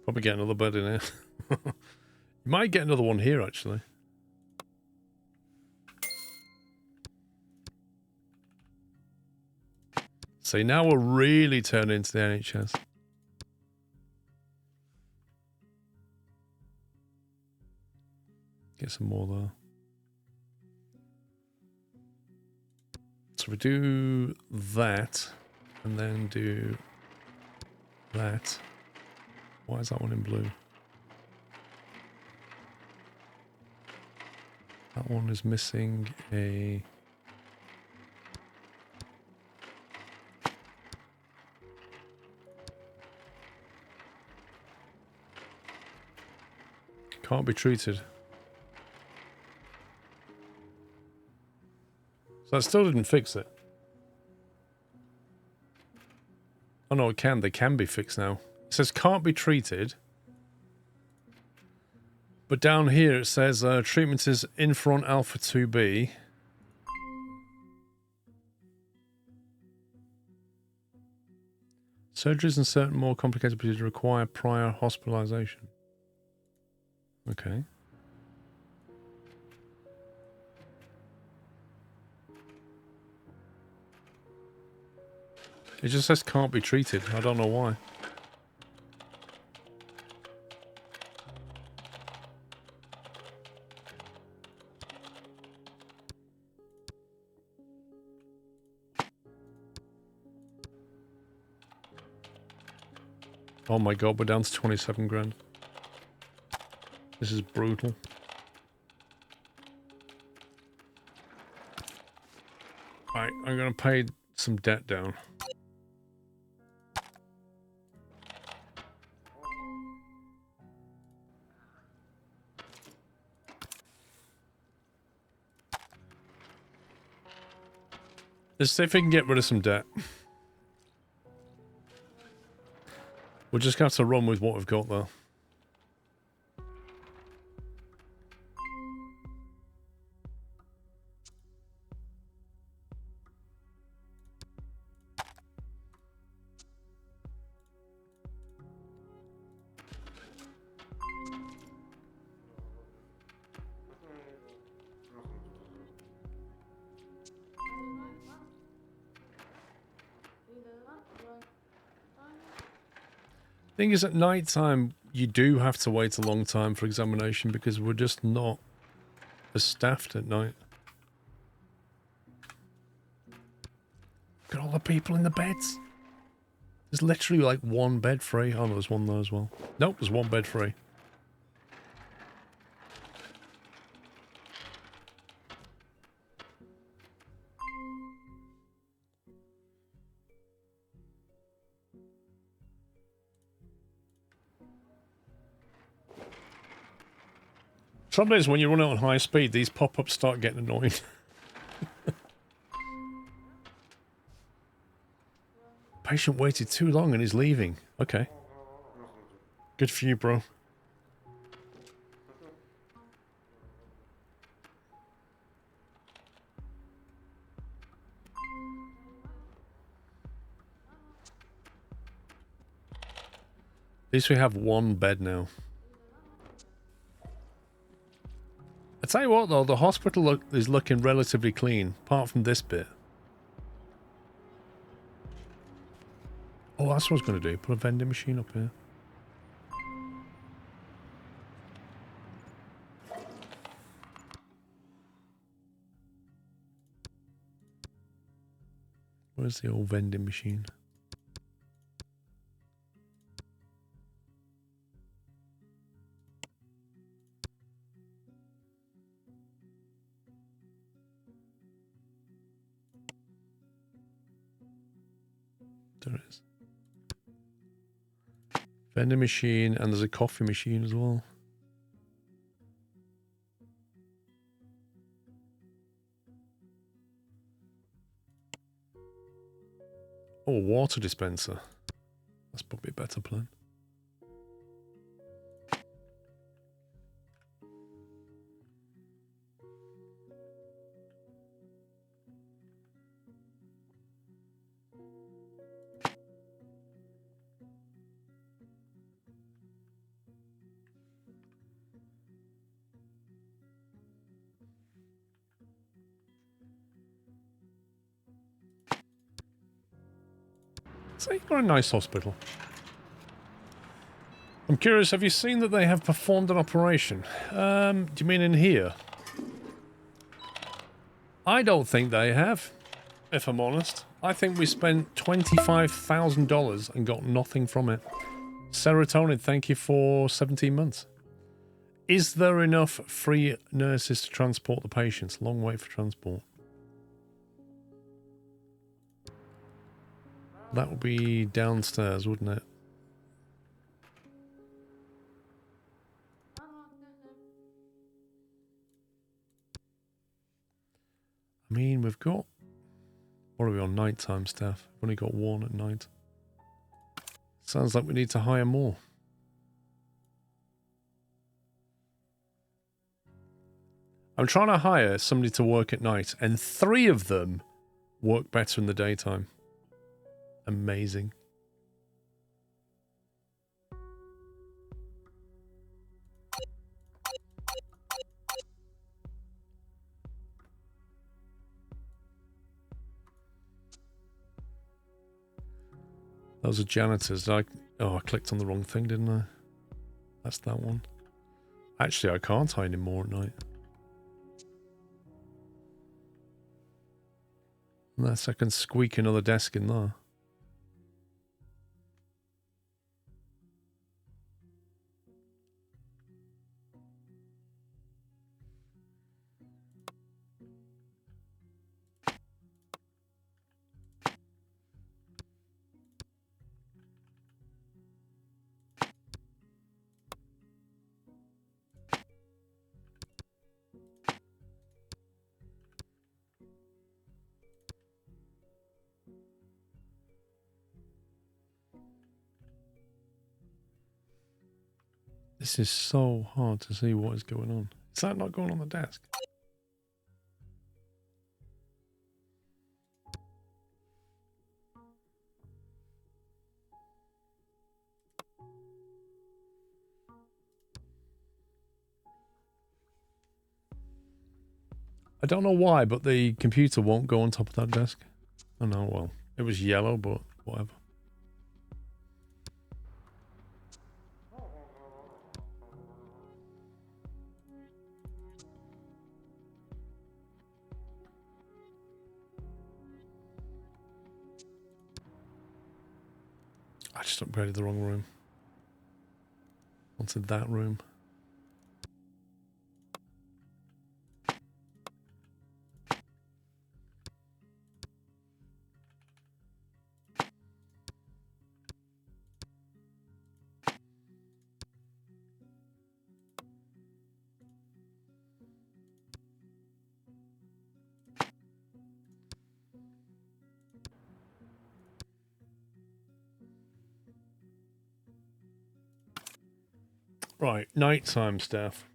Probably get another bed in here. You might get another one here, actually. See, now we're really turning into the NHS. Get some more there. So we do that, and then do that. Why is that one in blue? That one is missing a... Can't be treated. So that still didn't fix it. Oh no, it can. They can be fixed now. It says can't be treated. But down here it says treatment is Infront Alpha 2B. Surgeries and certain more complicated procedures require prior hospitalization. Okay. It just says can't be treated. I don't know why. Oh my god, we're down to 27 grand. This is brutal. Alright, I'm gonna pay some debt down. Let's see if we can get rid of some debt. We're just gonna have to run with what we've got though. Thing is, at night time, you do have to wait a long time for examination because we're just not as staffed at night. Look at all the people in the beds. There's literally like one bed free. Oh, no, there's one there as well. Nope, there's one bed free. Trouble is, when you run it on high speed, these pop-ups start getting annoying. Patient waited too long and is leaving. Okay. Good for you, bro. At least we have one bed now. I tell you what though, the hospital is looking relatively clean, apart from this bit. Oh, that's what I was going to do. Put a vending machine up here. Where's the old vending machine? There is. Vending machine, and there's a coffee machine as well. Oh, a water dispenser. That's probably a better plan. So you've got a nice hospital. I'm curious, have you seen that they have performed an operation? Do you mean in here? I don't think they have, if I'm honest. I think we spent $25,000 and got nothing from it. Serotonin, thank you for 17 months. Is there enough free nurses to transport the patients? Long wait for transport. That would be downstairs, wouldn't it? I mean, we've got... What are we on? Nighttime staff. We've only got one at night. Sounds like we need to hire more. I'm trying to hire somebody to work at night, and 3 of them work better in the daytime. Amazing. Those are janitors. I clicked on the wrong thing, didn't I? That's that one. Actually, I can't hire any more at night. Unless I can squeak another desk in there. This is so hard to see what is going on. Is that not going on the desk? I don't know why, but the computer won't go on top of that desk. Oh no, well, it was yellow, but whatever. I just upgraded the wrong room. Wanted that room. Right, nighttime staff.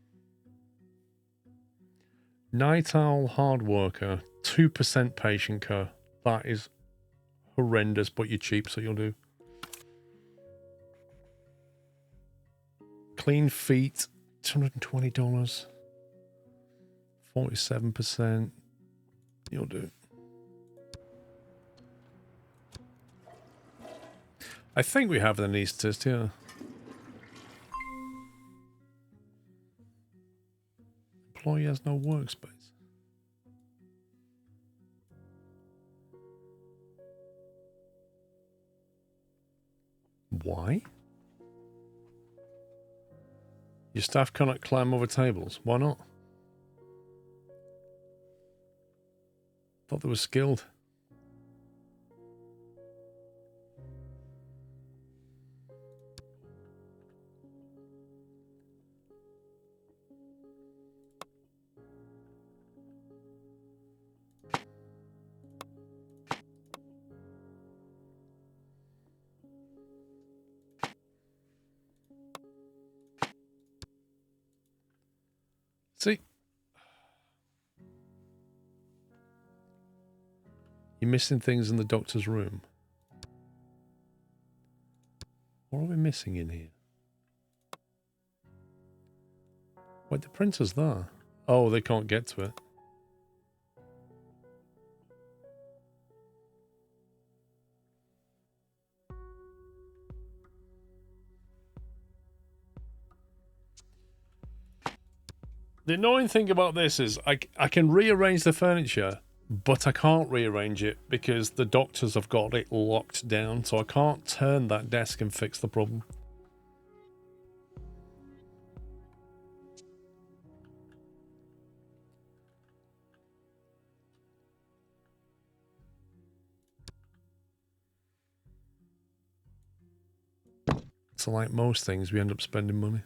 Night owl hard worker, 2% patient care. That is horrendous, but you're cheap, so you'll do. Clean feet, $220. 47%. You'll do. I think we have the anaesthetist here. Employee has no workspace. Why? Your staff cannot climb over tables. Why not? Thought they were skilled. See? You're missing things in the doctor's room. What are we missing in here? Wait, the printer's there. Oh, they can't get to it. The annoying thing about this is I can rearrange the furniture, But I can't rearrange it because the doctors have got it locked down, so I can't turn that desk and fix the problem. So like most things, we end up spending money.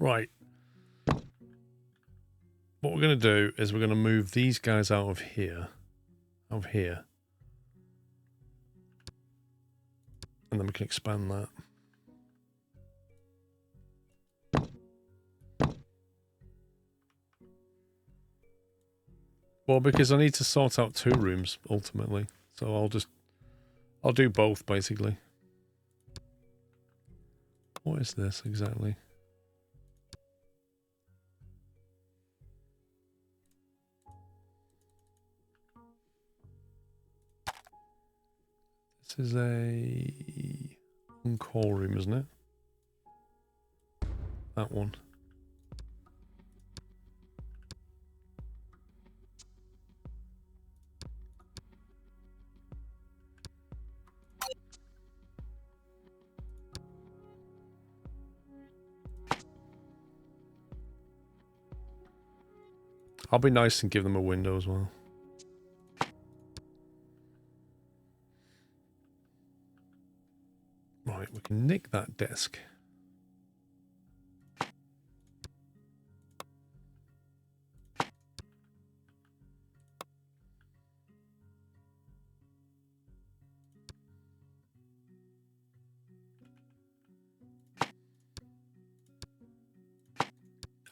Right. What we're going to do is we're going to move these guys out of here. And then we can expand that. Well, because I need to sort out 2 rooms, ultimately. So I'll do both, basically. What is this, exactly? This is a on-call room, isn't it? That one. I'll be nice and give them a window as well. Right, we can nick that desk.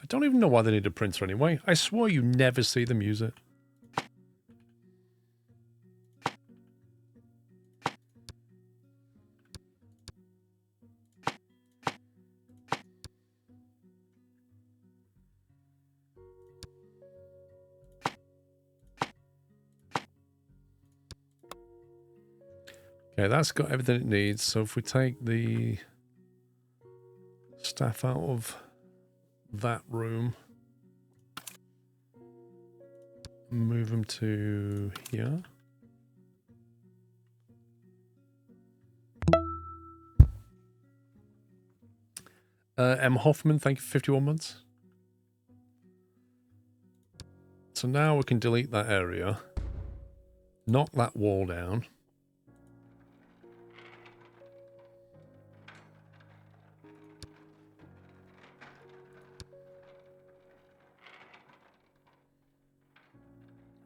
I don't even know why they need a printer anyway. I swore you never see them use it. Okay, that's got everything it needs. So if we take the staff out of that room, move them to here. M. Hoffman, thank you for 51 months. So now we can delete that area, knock that wall down.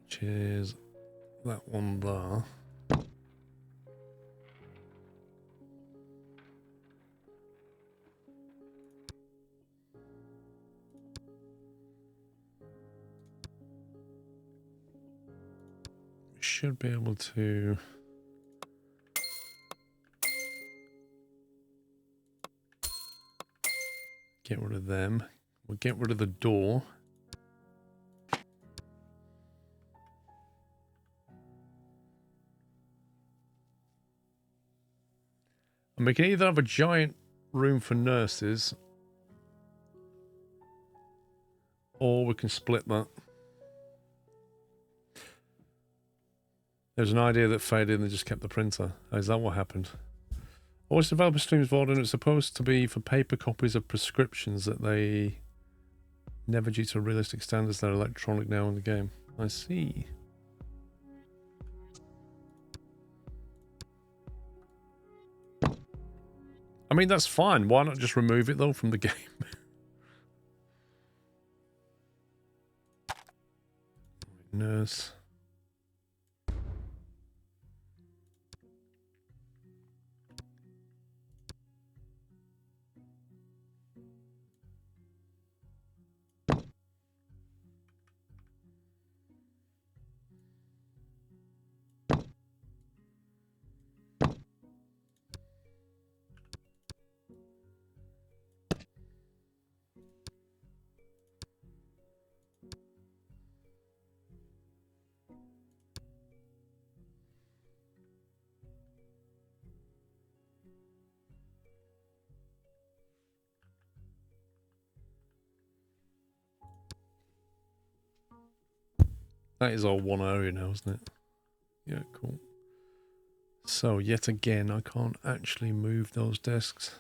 Which is that one there. Should be able to get rid of them. We'll get rid of the door. And we can either have a giant room for nurses, or we can split that. There's an idea that faded and they just kept the printer. Oh, is that what happened? Voice developer streams Vault, and it's supposed to be for paper copies of prescriptions that they never, due to realistic standards, they're electronic now in the game. I see. I mean, that's fine. Why not just remove it, though, from the game? Nurse. That is all one area now, isn't it? Yeah, cool. So, yet again, I can't actually move those desks.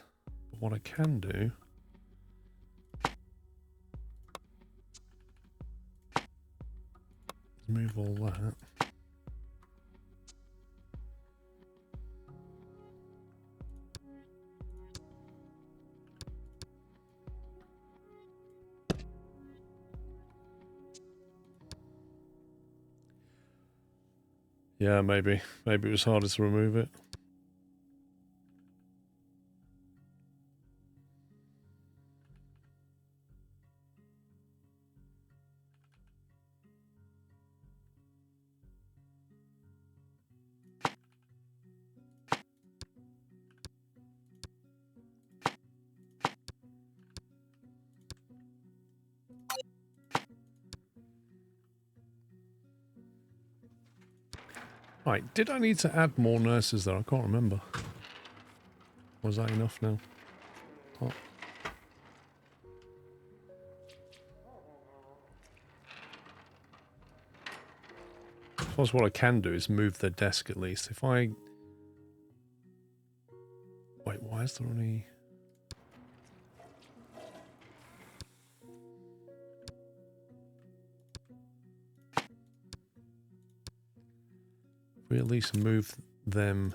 But what I can do... is move all that. Yeah, maybe. Maybe it was harder to remove it. Right, did I need to add more nurses there? I can't remember. Was that enough now? Oh. I suppose what I can do is move the desk at least. If I... Wait, why is there only... If we at least move them...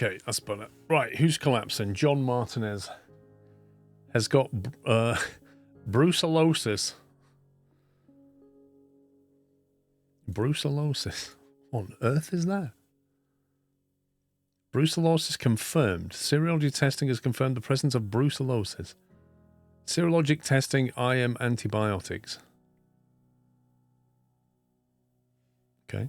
Okay, that's better. Right, who's collapsing? John Martinez has got brucellosis. Brucellosis. What on earth is that? Brucellosis confirmed. Serology testing has confirmed the presence of brucellosis. Serologic testing, IM antibiotics. Okay.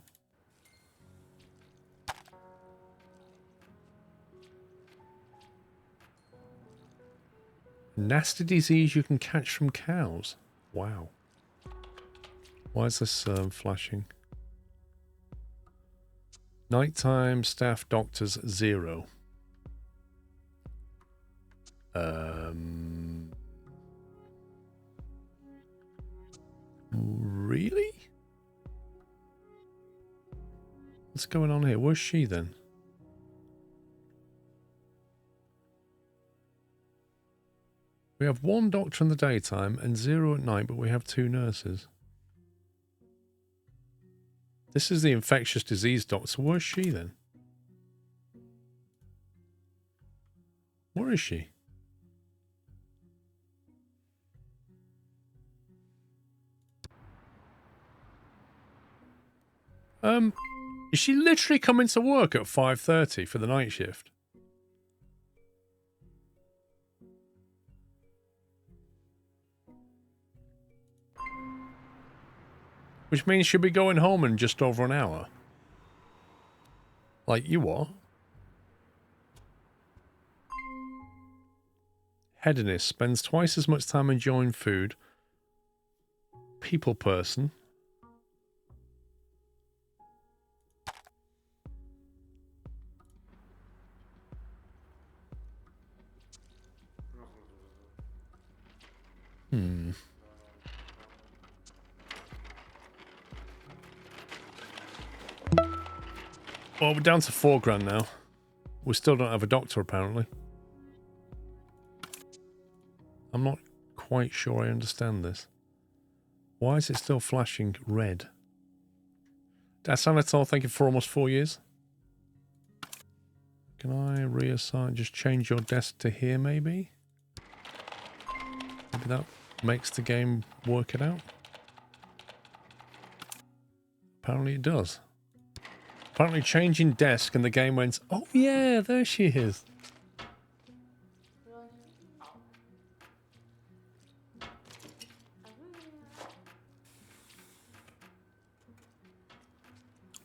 Nasty disease you can catch from cows. Wow. Why is this flashing? Nighttime staff doctors 0. Really? What's going on here? Where's she then? We have 1 doctor in the daytime and 0 at night, but we have 2 nurses. This is the infectious disease doctor. Where's she then? Where is she? Is she literally coming to work at 5:30 for the night shift? Which means she'll be going home in just over an hour. Like, you what? Hedonist spends twice as much time enjoying food. People person. Well, we're down to 4 grand now. We still don't have a doctor, apparently. I'm not quite sure I understand this. Why is it still flashing red? Dasanator, thank you for almost 4 years. Can I reassign, just change your desk to here, maybe? Maybe that makes the game work it out. Apparently it does. Apparently changing desk and the game went, oh yeah, there she is.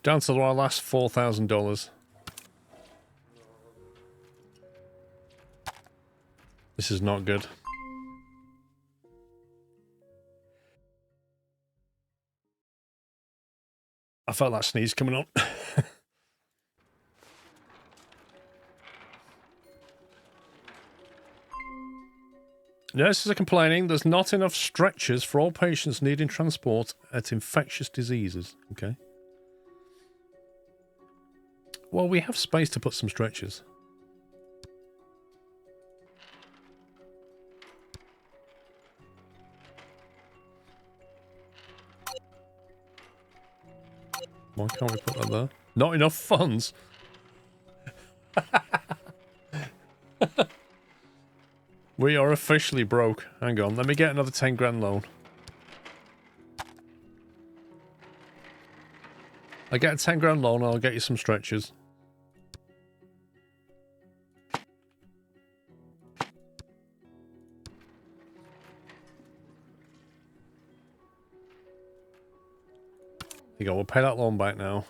Down to our last $4,000. This is not good. I felt that sneeze coming on. Nurses are complaining there's not enough stretchers for all patients needing transport at infectious diseases. Okay. Well, we have space to put some stretchers. Why can't we put that there? Not enough funds. We are officially broke. Hang on, let me get another 10 grand loan. I get a 10 grand loan, I'll get you some stretchers. There you go, we'll pay that loan back now.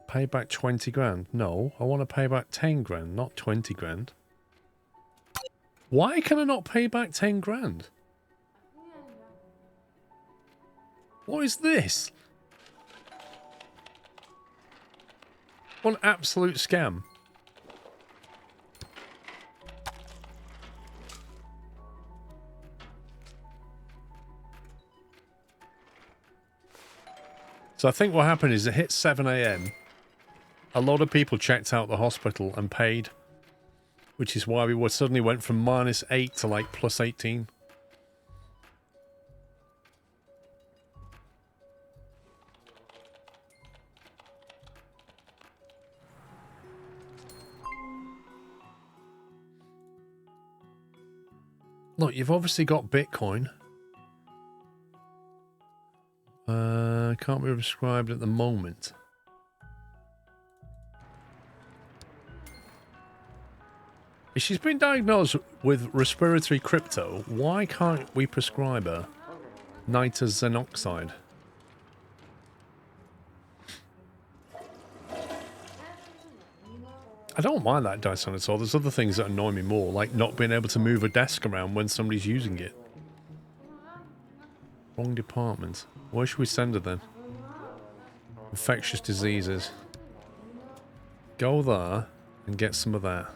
Pay back 20 grand. No, I want to pay back 10 grand, not 20 grand. Why can I not pay back 10 grand? What is this? What an absolute scam. So I think what happened is it hit 7 AM. A lot of people checked out the hospital and paid, which is why we suddenly went from -8 to like +18. Look, you've obviously got Bitcoin. Can't be prescribed at the moment. If she's been diagnosed with respiratory crypto, why can't we prescribe her nitazene oxide? I don't mind that Dysonitor. There's other things that annoy me more, like not being able to move a desk around when somebody's using it. Wrong department. Where should we send her then? Infectious diseases. Go there and get some of that.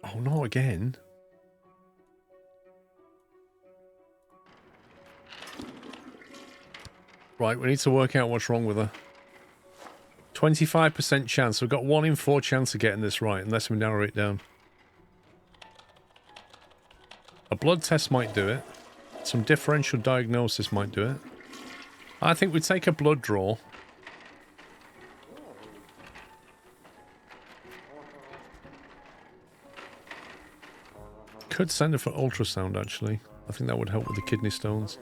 Oh, not again. Right, we need to work out what's wrong with her. 25% chance. We've got 1 in 4 chance of getting this right, unless we narrow it down. A blood test might do it. Some differential diagnosis might do it. I think we'd take a blood draw. Could send her for ultrasound, actually. I think that would help with the kidney stones.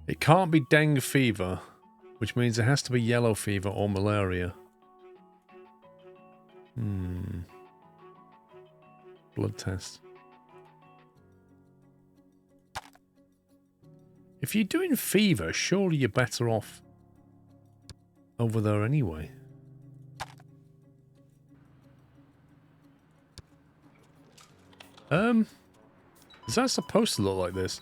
It can't be dengue fever, which means it has to be yellow fever or malaria. Blood test. If you're doing fever, surely you're better off over there anyway. Is that supposed to look like this?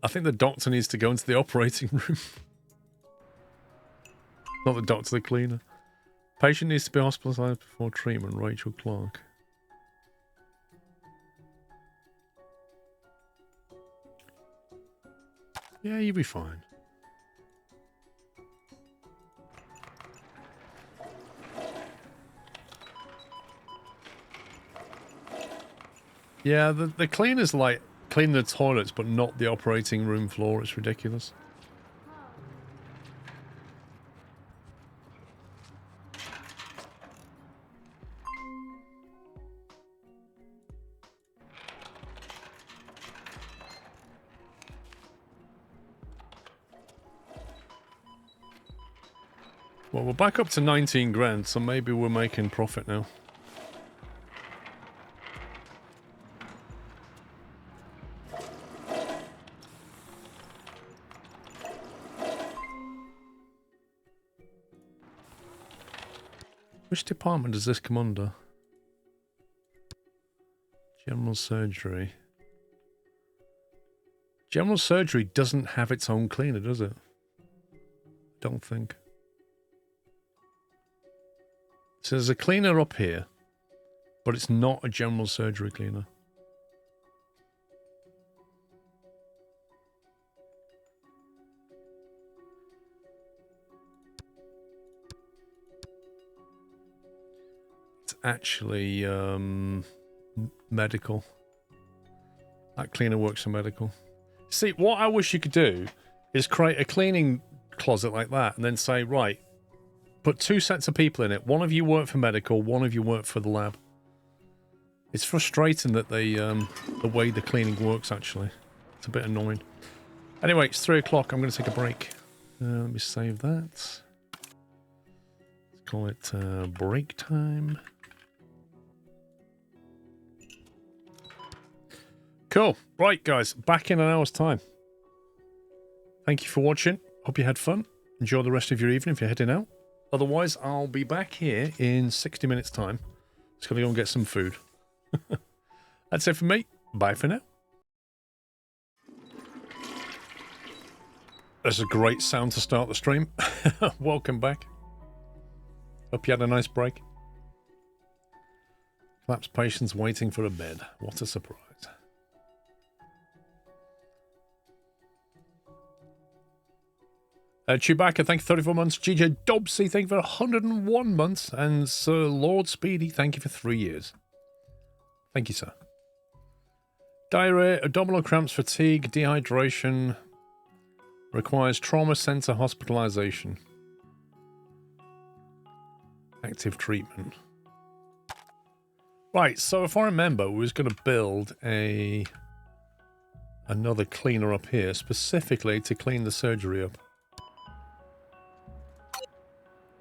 I think the doctor needs to go into the operating room. Not the doctor, the cleaner. Patient needs to be hospitalized before treatment. Rachel Clark. Yeah, you'll be fine. Yeah, the cleaner's like cleaning the toilets, but not the operating room floor. It's ridiculous. Well, we're back up to 19 grand, so maybe we're making profit now. Which department does this come under? General surgery. General surgery doesn't have its own cleaner, does it? Don't think. So there's a cleaner up here, but it's not a general surgery cleaner. It's actually medical. That cleaner works in medical. See, what I wish you could do is create a cleaning closet like that and then say, right, put 2 sets of people in it. One of you work for medical, one of you work for the lab. It's frustrating that they, the way the cleaning works, actually. It's a bit annoying. Anyway, it's 3 o'clock. I'm going to take a break. Let me save that. Let's call it break time. Cool. Right, guys. Back in an hour's time. Thank you for watching. Hope you had fun. Enjoy the rest of your evening if you're heading out. Otherwise, I'll be back here in 60 minutes' time. Just going to go and get some food. That's it for me. Bye for now. That's a great sound to start the stream. Welcome back. Hope you had a nice break. Collapsed patients waiting for a bed. What a surprise. Chewbacca, thank you for 34 months. GJ Dobsy, thank you for 101 months. And Sir Lord Speedy, thank you for 3 years. Thank you, sir. Diarrhea, abdominal cramps, fatigue, dehydration. Requires trauma center hospitalization. Active treatment. Right, so if I remember, we was going to build another cleaner up here, specifically to clean the surgery up.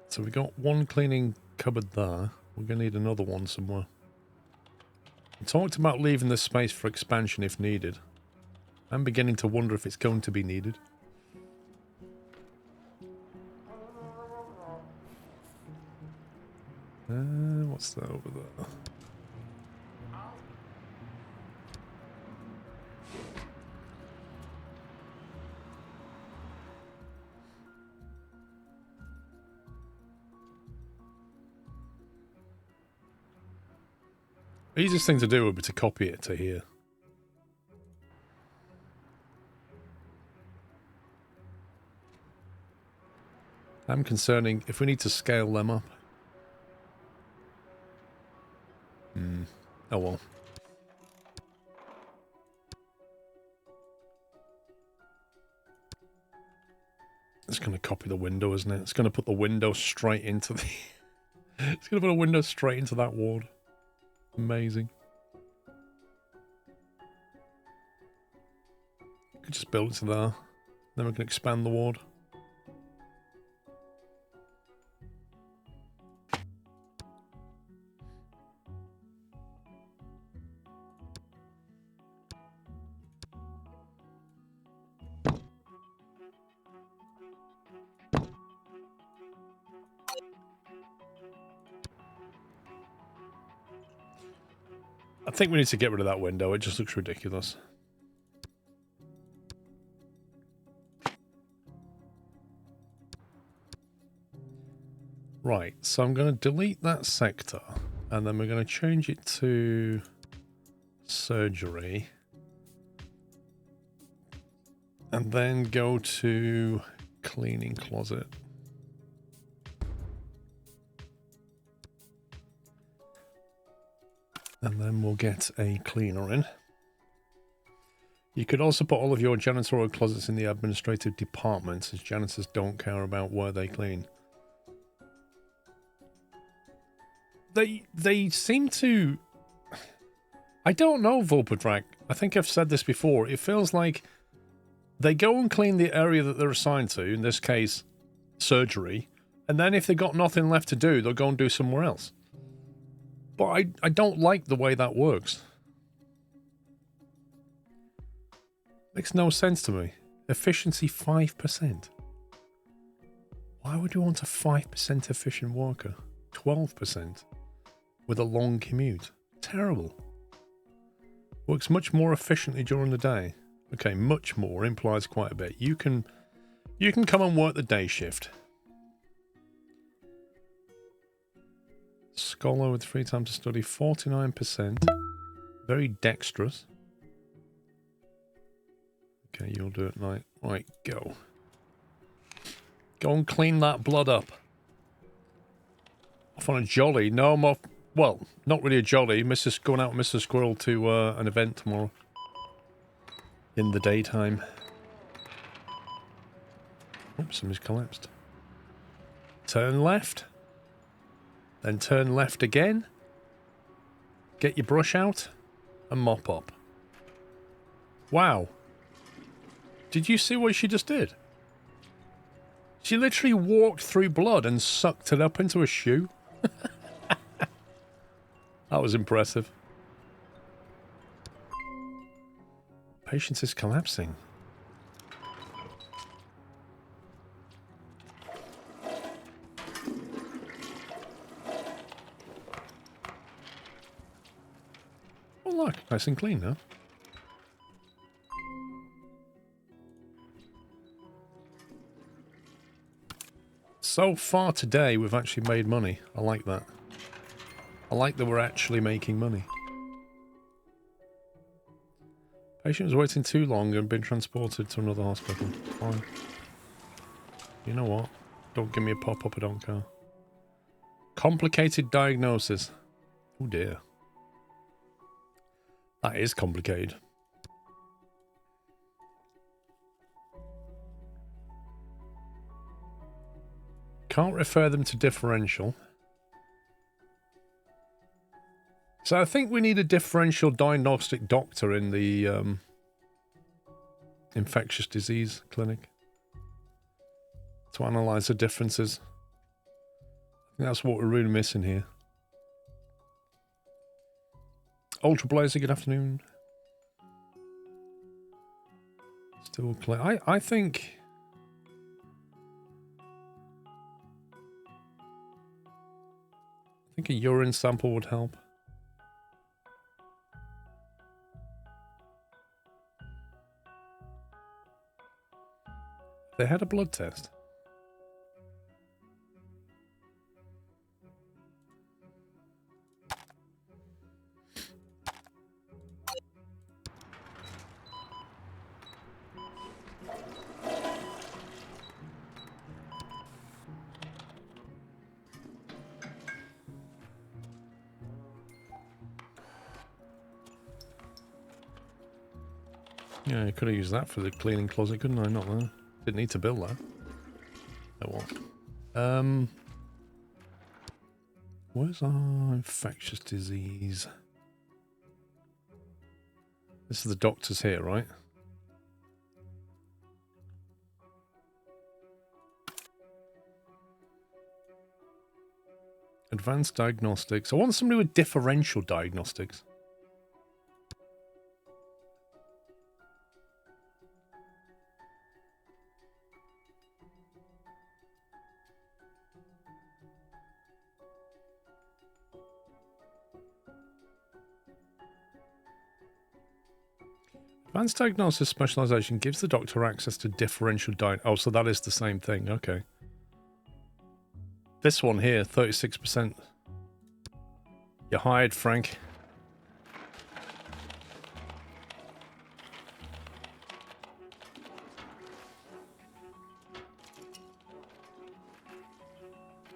So we got one cleaning cupboard there. We're going to need another one somewhere. We talked about leaving this space for expansion if needed. I'm beginning to wonder if it's going to be needed. What's that over there? The easiest thing to do would be to copy it to here. I'm concerning if we need to scale them up. Oh well. It's going to copy the window, isn't it? It's going to put the window straight into the... It's going to put a window straight into that ward. Amazing. Could just build it to there. Then we can expand the ward. I think we need to get rid of that window. It just looks ridiculous. Right, so I'm going to delete that sector, and then we're going to change it to surgery, and then go to cleaning closet. And then we'll get a cleaner in. You could also put all of your janitorial closets in the administrative department, as janitors don't care about where they clean. They seem to... I don't know, Volpodrak. I think I've said this before. It feels like they go and clean the area that they're assigned to, in this case, surgery, And then if they've got nothing left to do, they'll go and do somewhere else. But I don't like the way that works. Makes no sense to me. Efficiency 5%. Why would you want a 5% efficient worker? 12% with a long commute. Terrible. Works much more efficiently during the day. Okay, much more implies quite a bit. You can come and work the day shift. Scholar with free time to study, 49%. Very dexterous. Okay, you'll do it at night. Right, go. Go and clean that blood up. Off on a jolly. No, I'm off. Well, not really a jolly. Going out with Mr. Squirrel to an event tomorrow. In the daytime. Oops, somebody's collapsed. Turn left. Then turn left again. Get your brush out. And mop up. Wow. Did you see what she just did? She literally walked through blood and sucked it up into a shoe. That was impressive. Patience is collapsing. Oh look, nice and clean now. So far today, we've actually made money. I like that. I like that we're actually making money. Patient was waiting too long and been transported to another hospital. Fine. You know what? Don't give me a pop-up, I don't care. Complicated diagnosis. Oh dear. That is complicated. Can't refer them to differential. So I think we need a differential diagnostic doctor in the infectious disease clinic to analyse the differences. I think that's what we're really missing here. Ultra Blazer, good afternoon. Still clear. I think a urine sample would help. They had a blood test. Yeah, I could have used that for the cleaning closet, couldn't I? Not there. Didn't need to build that. Oh well. Where's our infectious disease? This is the doctors here, right? Advanced diagnostics. I want somebody with differential diagnostics. Advanced diagnosis specialization gives the doctor access to differential Oh, so that is the same thing. Okay. This one here, 36%. You're hired, Frank.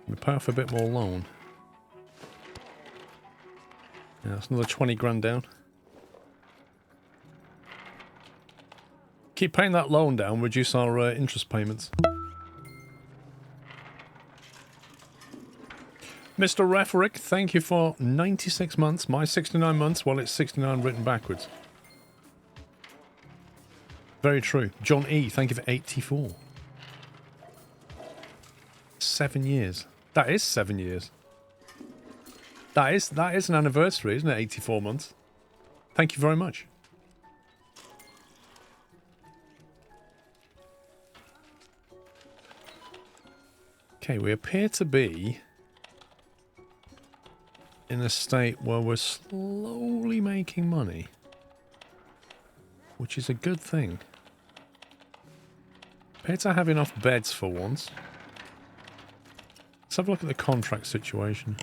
We pay off a bit more loan. Yeah, that's another 20 grand down. Keep paying that loan down, reduce our interest payments. Mr. Referick, thank you for 96 months. My 69 months, well, it's 69 written backwards. Very true. John E., thank you for 84. 7 years. That is 7 years. That is an anniversary, isn't it? 84 months. Thank you very much. Okay, we appear to be in a state where we're slowly making money, which is a good thing. Appear to have enough beds for once. Let's have a look at the contract situation.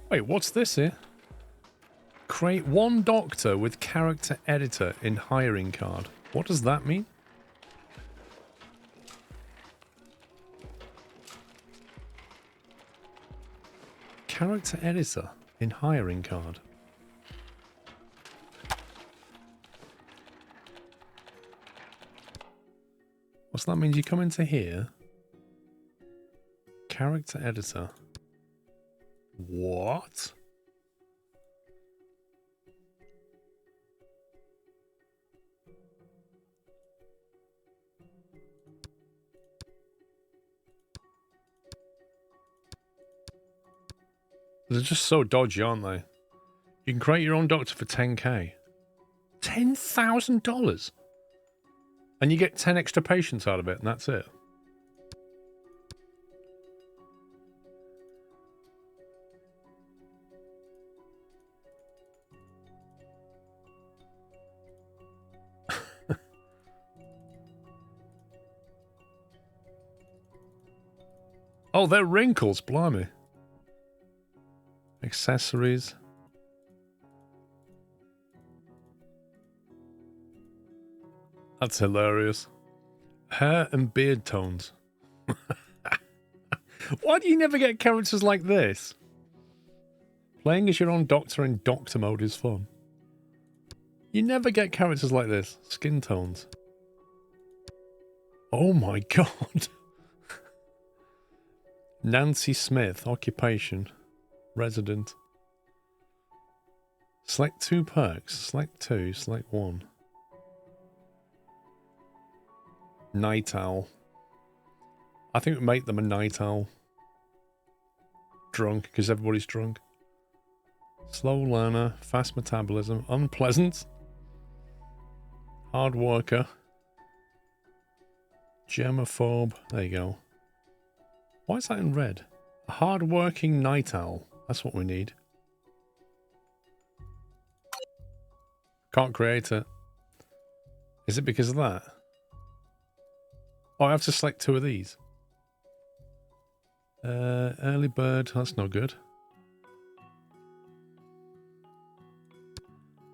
Wait, what's this here? Create one doctor with character editor in hiring card. What does that mean? Character editor in hiring card. What's that mean? You come into here. Character editor. What? They're just so dodgy, aren't they? You can create your own doctor for 10k. $10,000? And you get 10 extra patients out of it, and that's it. Oh, they're wrinkles, blimey. Accessories. That's hilarious. Hair and beard tones. Why do you never get characters like this? Playing as your own doctor in doctor mode is fun. You never get characters like this. Skin tones. Oh my god. Nancy Smith, occupation. Resident. Select 2 perks. Select 2, select 1. Night owl. I think we make them a night owl. Drunk, because everybody's drunk. Slow learner, fast metabolism, unpleasant. Hard worker. Germaphobe. There you go. Why is that in red? A hard-working night owl. That's what we need. Can't create it. Is it because of that? Oh, I have to select 2 of these. Early bird. That's no good.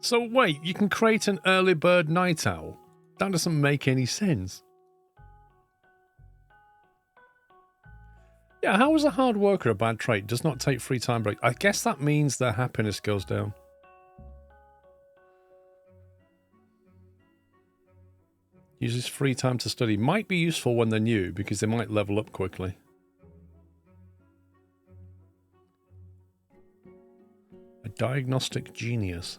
So wait, you can create an early bird night owl? That doesn't make any sense. Yeah, how is a hard worker a bad trait? Does not take free time break. I guess that means their happiness goes down. Uses free time to study. Might be useful when they're new, because they might level up quickly. A diagnostic genius.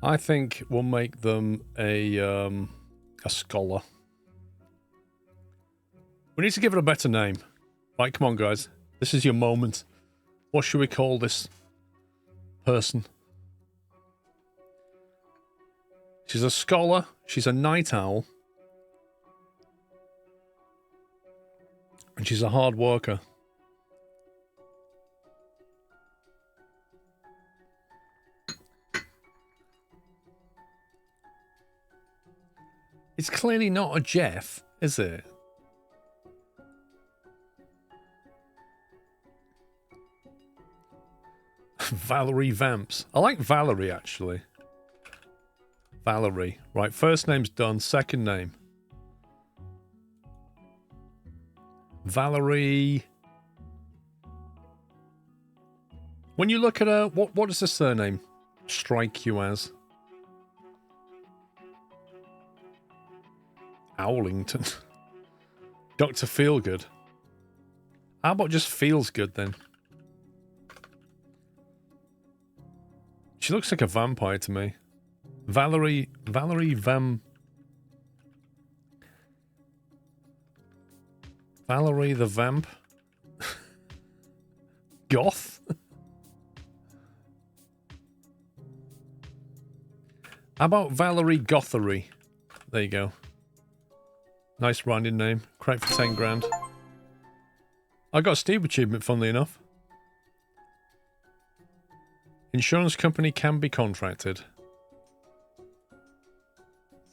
I think we'll make them a scholar. We need to give it a better name. Right, come on, guys. This is your moment. What should we call this person? She's a scholar. She's a night owl. And she's a hard worker. It's clearly not a Jeff, is it? Valerie Vamps. I like Valerie, actually. Valerie. Right, first name's done. Second name. Valerie. When you look at her, what does the surname strike you as? Owlington. Dr. Feelgood. How about just feels good then? She looks like a vampire to me. Valerie the Vamp? Goth? How about Valerie Gothery? There you go. Nice rhyming name. Crate for 10 grand. I got a Steve achievement, funnily enough. Insurance company can be contracted.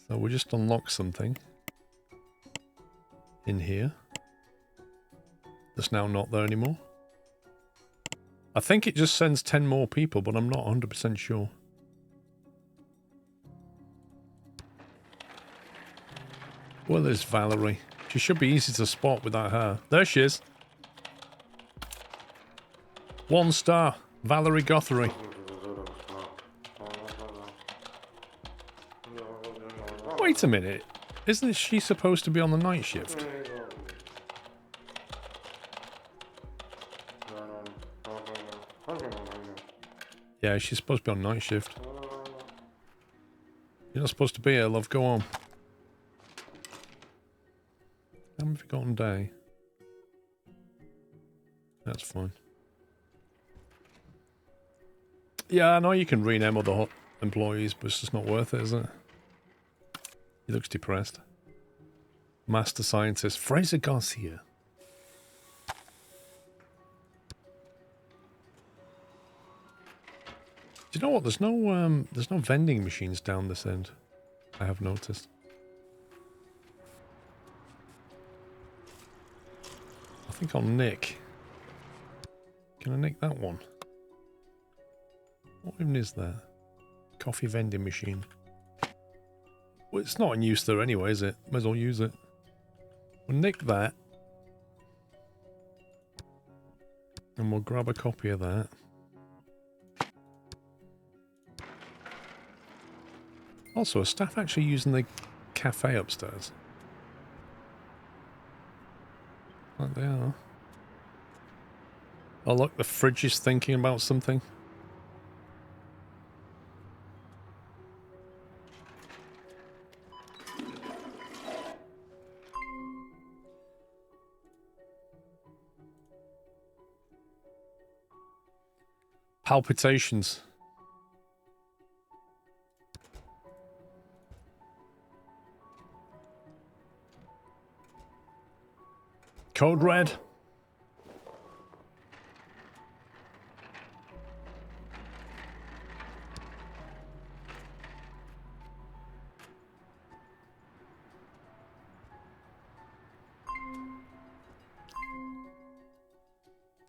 So we'll just unlock something in here that's now not there anymore. I think it just sends 10 more people, but I'm not 100% sure. Well, there's Valerie. She should be easy to spot without her. There she is. 1 star. Valerie Gothery. Wait a minute. Isn't she supposed to be on the night shift? Yeah, she's supposed to be on night shift. You're not supposed to be here, love. Go on. How have you got on day? That's fine. Yeah, I know you can rename other employees, but it's just not worth it, is it? He looks depressed. Master Scientist Fraser Garcia. Do you know what? There's no vending machines down this end. I have noticed. I think I'll nick. Can I nick that one? What even is that? Coffee vending machine. Well, it's not in use there anyway, is it? Might as well use it. We'll nick that. And we'll grab a copy of that. Also, are staff actually using the cafe upstairs? Like they are. Oh look, the fridge is thinking about something. Palpitations. Code red.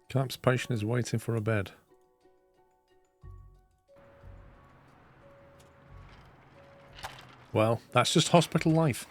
Collapsed patient is waiting for a bed. Well, that's just hospital life.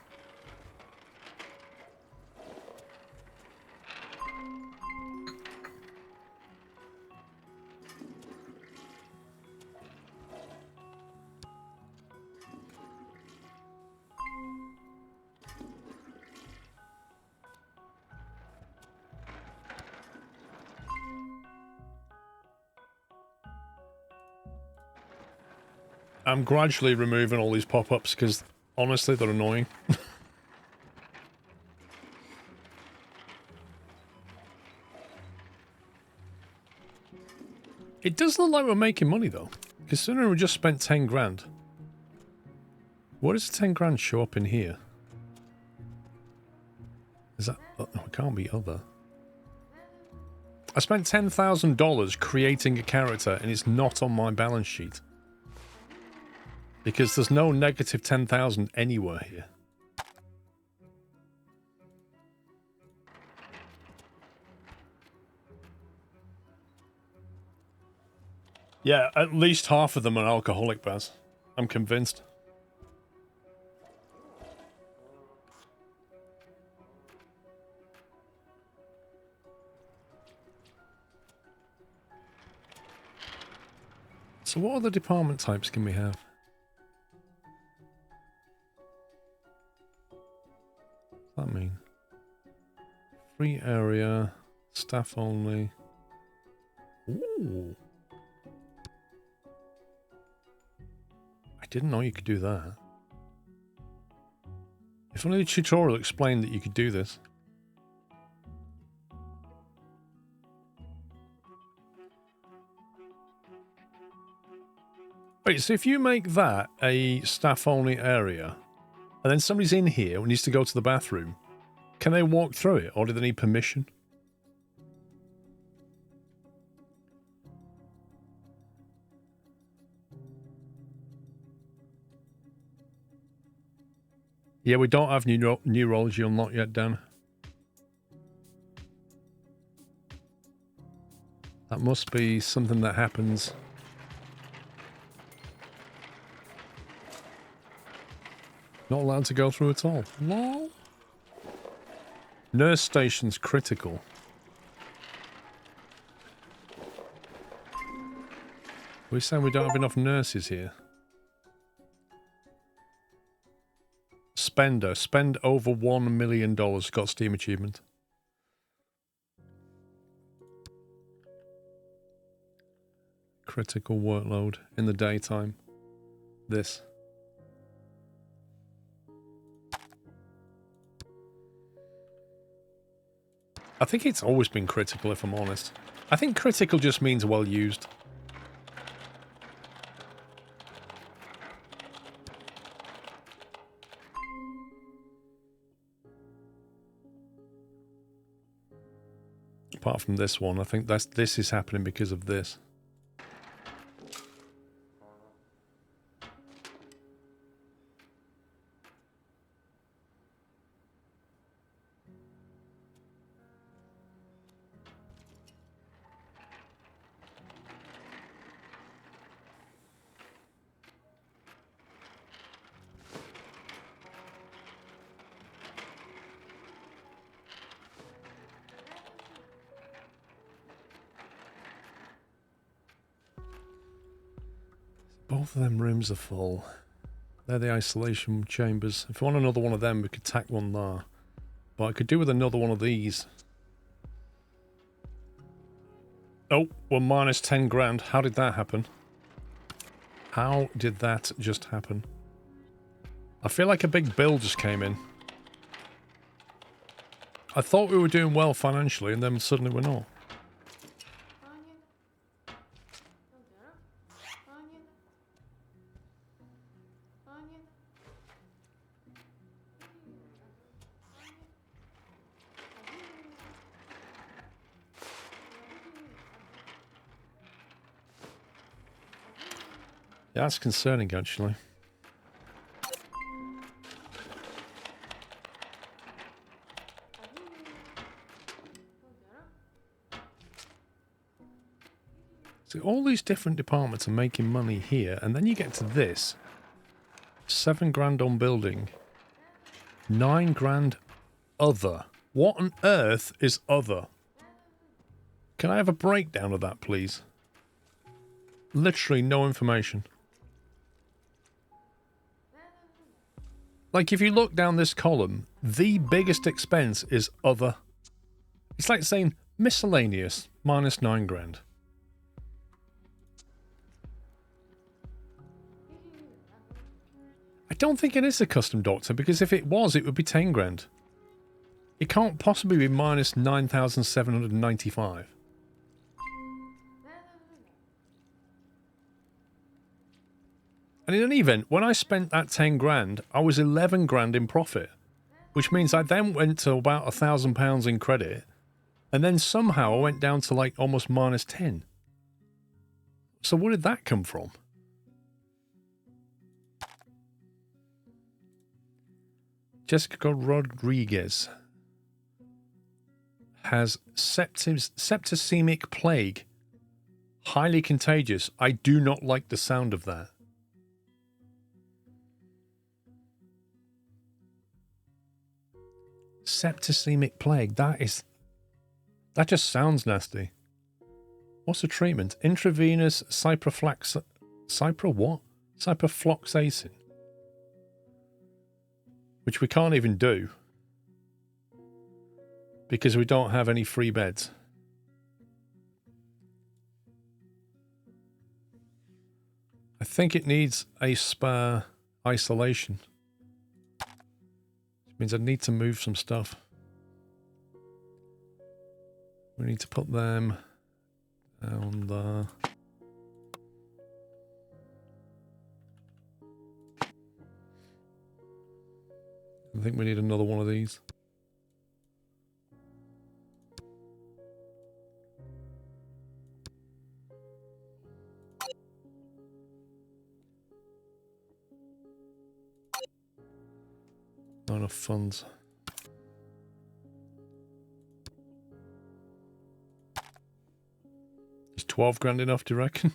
I'm gradually removing all these pop-ups because, honestly, they're annoying. It does look like we're making money, though. Considering we just spent 10 grand. What does 10 grand show up in here? Is that... Oh, it can't be other. I spent $10,000 creating a character, and it's not on my balance sheet. Because there's no negative 10,000 anywhere here. Yeah, at least half of them are alcoholic, Baz. I'm convinced. So what other department types can we have? What does that mean? Free area, staff only. Ooh. I didn't know you could do that. If only the tutorial explained that you could do this. Wait, so if you make that a staff-only area, and then somebody's in here who needs to go to the bathroom, can they walk through it, or do they need permission? Yeah, we don't have neurology unlocked yet, Dan. That must be something that happens. Not allowed to go through at all. No. Nurse station's critical. We're saying we don't have enough nurses here. Spender. Spend over $1 million. Got Steam achievement. Critical workload in the daytime. This. I think it's always been critical, if I'm honest. I think critical just means well used. Apart from this one, I think this is happening because of this. Both of them rooms are full. They're the isolation chambers. If I want another one of them, we could tack one there. But I could do with another one of these. Oh, we're minus 10 grand. How did that happen? How did that just happen? I feel like a big bill just came in. I thought we were doing well financially, and then suddenly we're not. Yeah, that's concerning, actually. So all these different departments are making money here, and then you get to this. 7 grand on building. 9 grand other. What on earth is other? Can I have a breakdown of that, please? Literally no information. Like, if you look down this column, the biggest expense is other. It's like saying miscellaneous, minus 9 grand. I don't think it is a custom doctor, because if it was, it would be 10 grand. It can't possibly be minus 9,795. And in any event, when I spent that 10 grand, I was 11 grand in profit, which means I then went to about £1,000 in credit, and then somehow I went down to like almost minus 10. So where did that come from? Jessica Rodriguez has septicemic plague. Highly contagious. I do not like the sound of that. Septicemic plague. That just sounds nasty. What's the treatment? Intravenous ciprofloxacin. Which we can't even do. because we don't have any free beds. I think it needs a spare isolation. Which means I need to move some stuff. We need to put them down there. I think we need another one of these. Not enough funds. Is 12 grand enough, do you reckon?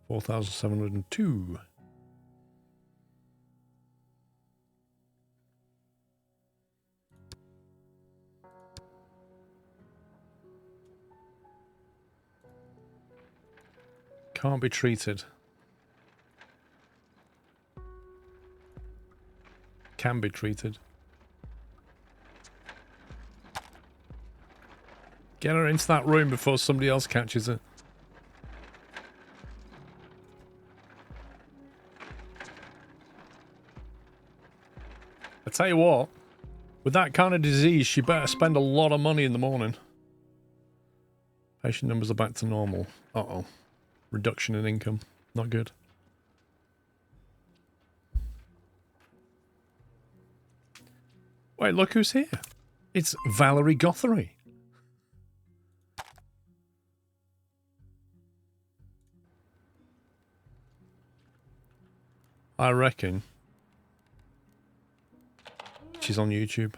$4,702. Can't be treated. Can be treated. Get her into that room before somebody else catches her. I tell you what, with that kind of disease, she better spend a lot of money in the morning. Patient numbers are back to normal. Uh-oh. Reduction in income. Not good. Wait, look who's here. It's Valerie Gothery. I reckon she's on YouTube.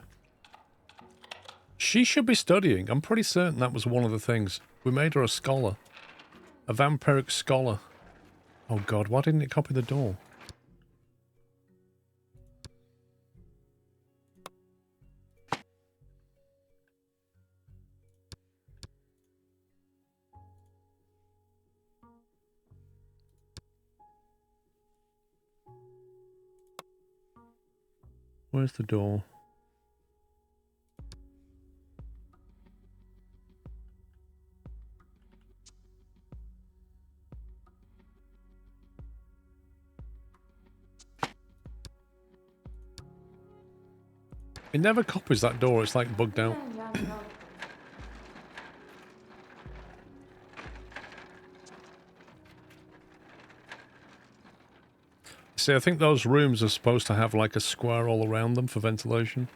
She should be studying. I'm pretty certain that was one of the things. We made her a scholar. A vampiric scholar. Oh god, why didn't it copy the door? Where's the door? It never copies that door, it's like bugged out. See, I think those rooms are supposed to have like a square all around them for ventilation.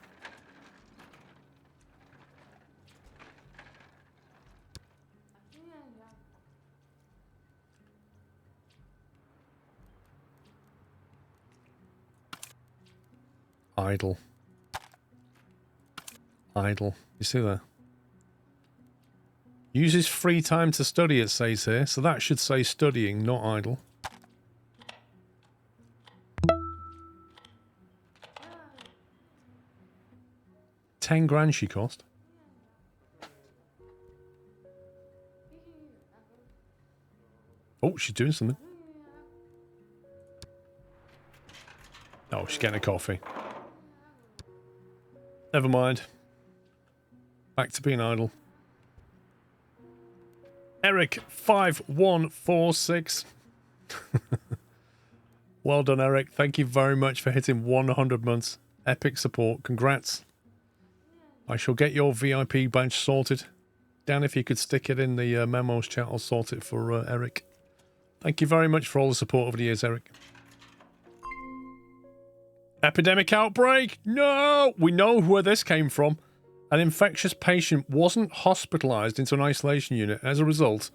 Idle. Idle. You see there? Uses free time to study, it says here. So that should say studying, not idle. £10 she cost. Oh, she's doing something. Oh, she's getting a coffee. Never mind. Back to being idle. Eric 5146. Well done, Eric. Thank you very much for hitting 100 months. Epic support. Congrats. I shall get your VIP badge sorted. Dan, if you could stick it in the memos chat, I'll sort it for Eric. Thank you very much for all the support over the years, Eric. Epidemic outbreak? No! We know where this came from. An infectious patient wasn't hospitalized into an isolation unit. As a result,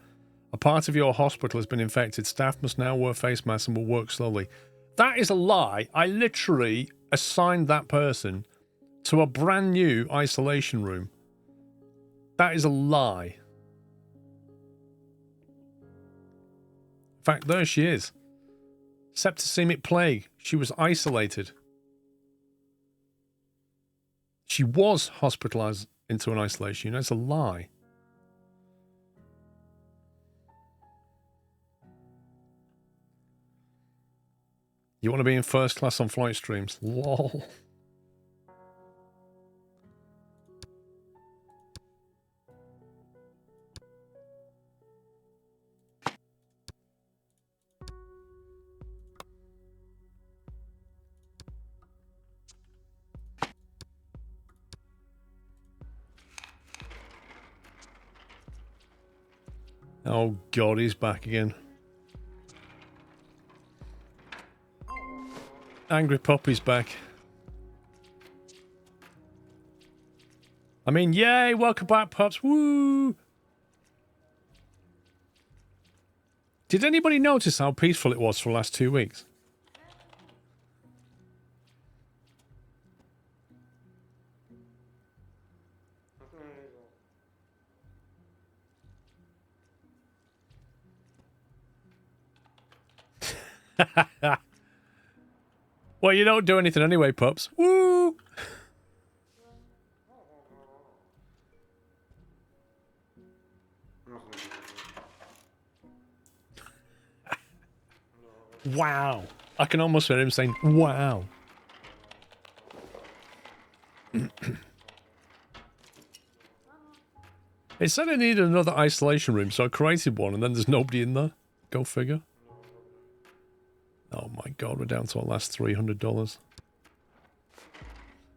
a part of your hospital has been infected. Staff must now wear face masks and will work slowly. That is a lie. I literally assigned that person to a brand new isolation room. That is a lie. In fact, there she is. Septicemic plague. She was isolated. She was hospitalized into an isolation unit. That's a lie. You want to be in first class on flight streams? Lol. Oh god, he's back again. Angry Puppy's back. I mean, yay, welcome back, pups. Woo! Did anybody notice how peaceful it was for the last 2 weeks? Well, you don't do anything anyway, pups. Woo! Wow. I can almost hear him saying, wow. It said I needed another isolation room, so I created one, and then there's nobody in there. Go figure. Oh my god, we're down to our last $300.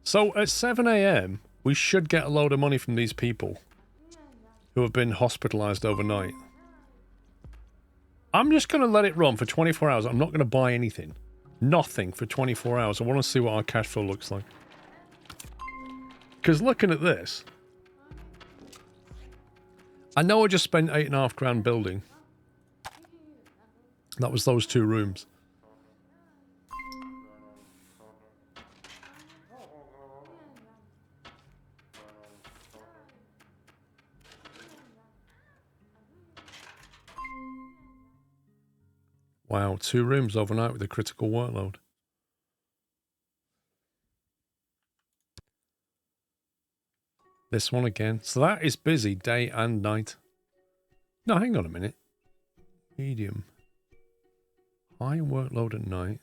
So at 7 AM, we should get a load of money from these people who have been hospitalized overnight. I'm just going to let it run for 24 hours. I'm not going to buy anything. Nothing for 24 hours. I want to see what our cash flow looks like. Because looking at this, I know I just spent $8.5 grand building. That was those 2 rooms. Wow, 2 rooms overnight with a critical workload. This one again. So that is busy day and night. No, hang on a minute. Medium. High workload at night.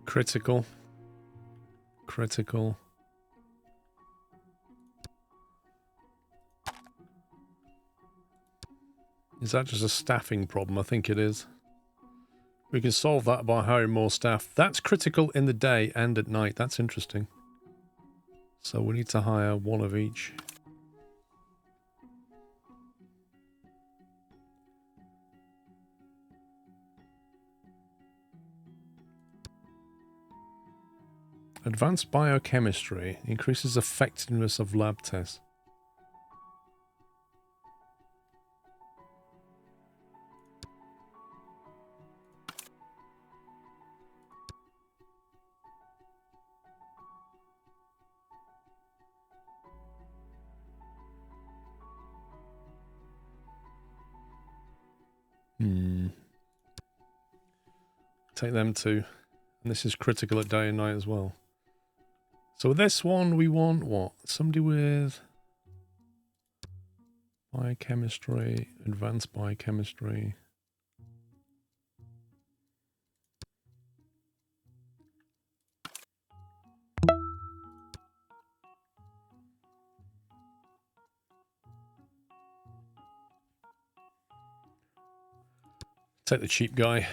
Critical. Critical. Is that just a staffing problem? I think it is. We can solve that by hiring more staff. That's critical in the day and at night. That's interesting. So we need to hire 1 of each. Advanced biochemistry increases effectiveness of lab tests. Take them too. And this is critical at day and night as well. So with this one, we want what? Somebody with biochemistry, advanced biochemistry. Take the cheap guy.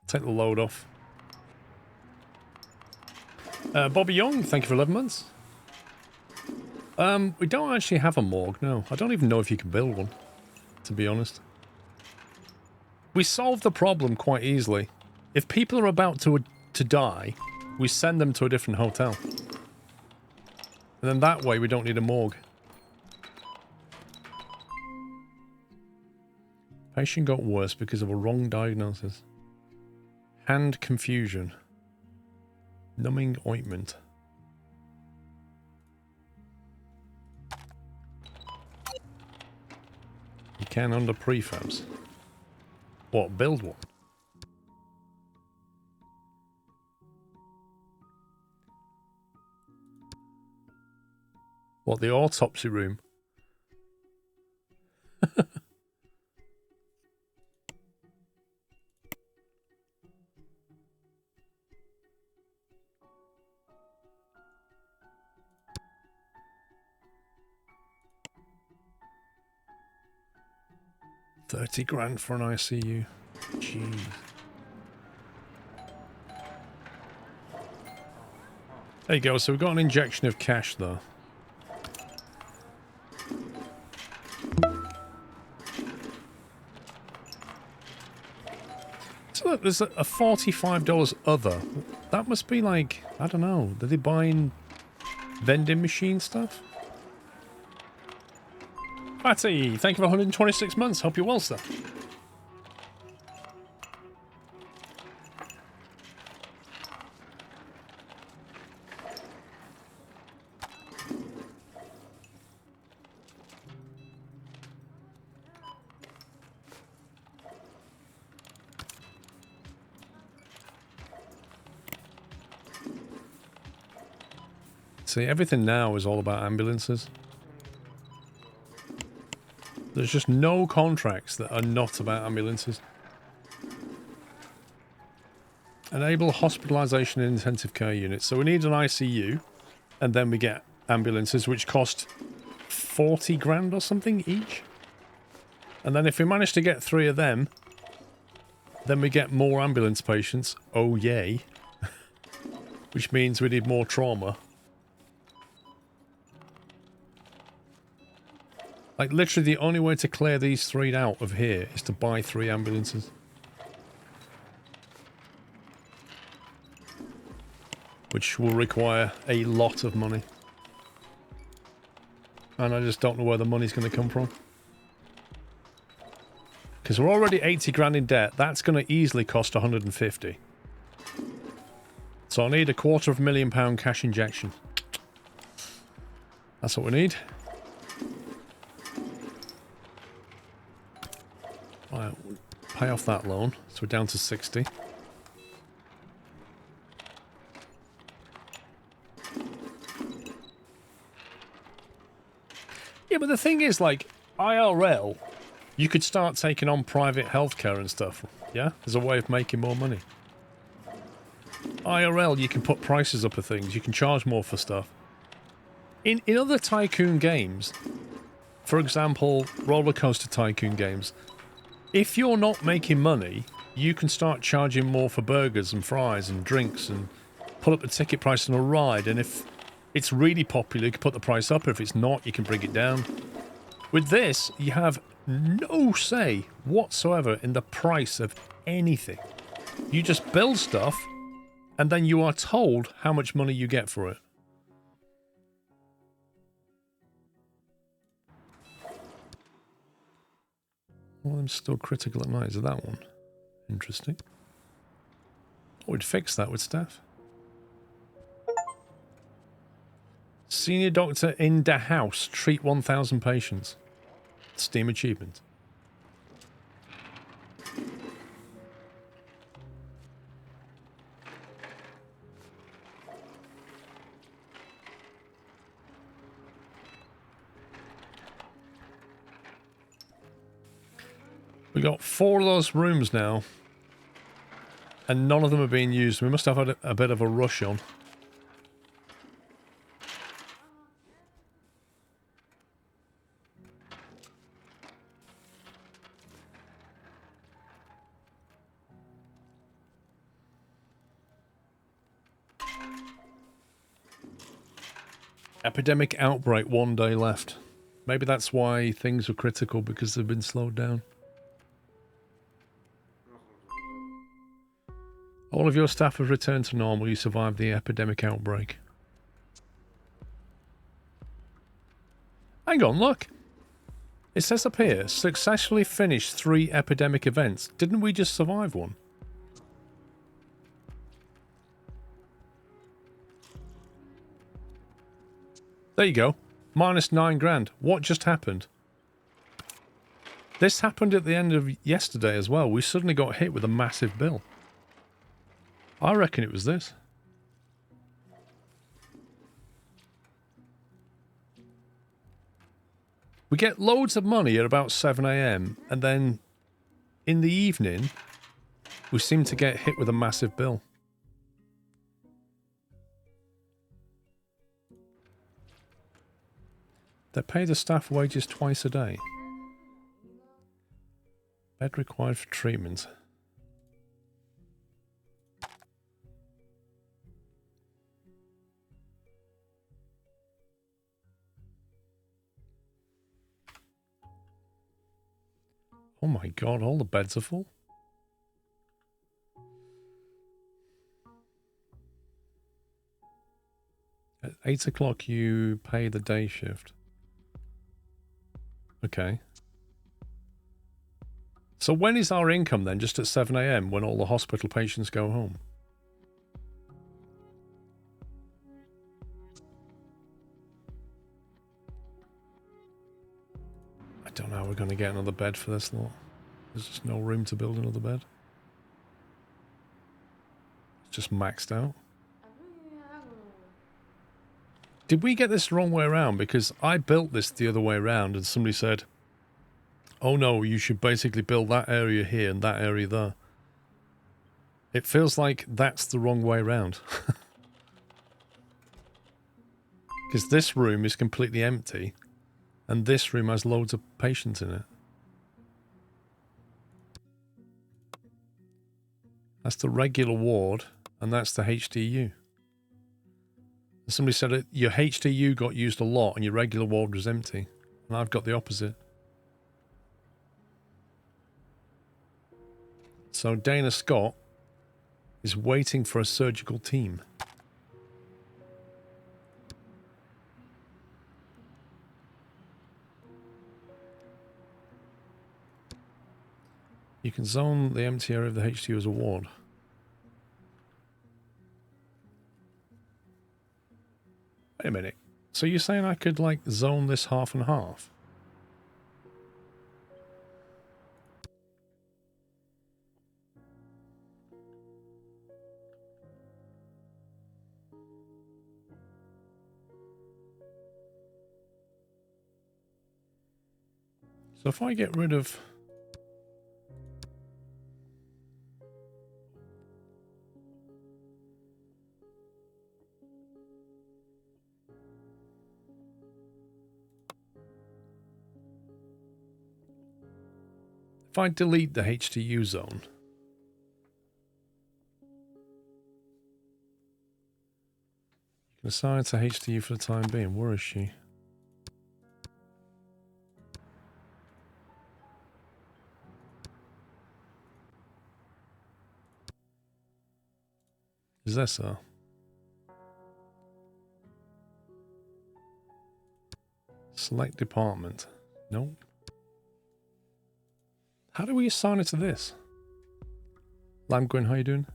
Take the load off. Bobby Young, thank you for 11 months. We don't actually have a morgue, no. I don't even know if you can build one, to be honest. We solve the problem quite easily. If people are about to die, we send them to a different hotel. And then that way we don't need a morgue. Patient got worse because of a wrong diagnosis. Hand confusion. Numbing ointment. You can under prefabs. What, build one? What, the autopsy room? $30,000 for an ICU. Jeez. There you go, so we've got an injection of cash though. So look, there's a $45 other. That must be like, I don't know, are they buying vending machine stuff? Fatty, thank you for 126 months. Hope you're well, sir. See, everything now is all about ambulances. There's just no contracts that are not about ambulances. Enable hospitalisation in intensive care units. So we need an ICU, and then we get ambulances, which cost $40,000 or something each. And then if we manage to get 3 of them, then we get more ambulance patients. Oh, yay. Which means we need more trauma. Like, literally the only way to clear these 3 out of here is to buy 3 ambulances. Which will require a lot of money. And I just don't know where the money's going to come from. Because we're already $80,000 in debt. That's going to easily cost 150. So I need a £250,000 cash injection. That's what we need. Right, pay off that loan, so we're down to 60. Yeah, but the thing is, like, IRL, you could start taking on private healthcare and stuff, yeah? There's a way of making more money. IRL, you can put prices up of things, you can charge more for stuff. In other Tycoon games, for example, Roller Coaster Tycoon games, if you're not making money, you can start charging more for burgers and fries and drinks and put up the ticket price on a ride. And if it's really popular, you can put the price up. If it's not, you can bring it down. With this, you have no say whatsoever in the price of anything. You just build stuff, and then you are told how much money you get for it. Well, I'm still critical at night. Is it that one? Interesting. Oh, we'd fix that with staff. Senior doctor in the house. Treat 1,000 patients. Steam achievement. We got 4 of those rooms now, and none of them are being used. We must have had a bit of a rush on. Epidemic outbreak, 1 day left. Maybe that's why things are critical, because they've been slowed down. All of your staff have returned to normal. You survived the epidemic outbreak. Hang on, look. It says up here, successfully finished 3 epidemic events. Didn't we just survive one? There you go. -9 grand. What just happened? This happened at the end of yesterday as well. We suddenly got hit with a massive bill. I reckon it was this. We get loads of money at about 7 a.m. and then in the evening, we seem to get hit with a massive bill. They pay the staff wages twice a day. Bed required for treatment. Oh my god, all the beds are full. At 8 o'clock you pay the day shift. Okay. So when is our income then? Just at 7 a.m. when all the hospital patients go home? I don't know how we're going to get another bed for this lot. There's just no room to build another bed. It's just maxed out. Did we get this the wrong way around? Because I built this the other way around and somebody said, oh no, you should basically build that area here and that area there. It feels like that's the wrong way around. Because this room is completely empty and this room has loads of patients in it. That's the regular ward and that's the HDU. And somebody said that your HDU got used a lot and your regular ward was empty. And I've got the opposite. So Dana Scott is waiting for a surgical team. You can zone the empty area of the HDU as a ward. Wait a minute. So you're saying I could like zone this half and half? So if I get rid of... If I delete the HDU zone... You can assign to HDU for the time being. Where is she? Is this her? Select department. Nope. How do we assign it to this? Lamgwin, how you doing?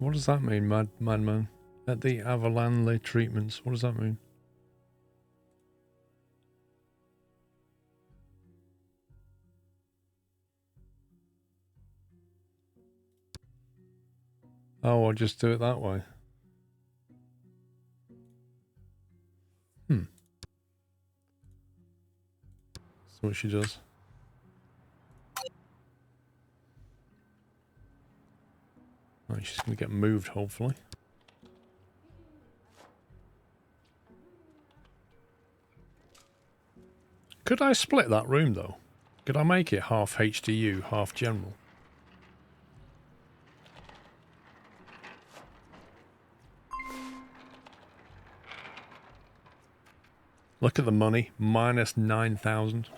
What does that mean, madman? At the Avalanche treatments, what does that mean? Oh, I'll just do it that way. That's what she does. Right, she's going to get moved, hopefully. Could I split that room, though? Could I make it half HDU, half general? Look at the money. Minus 9,000.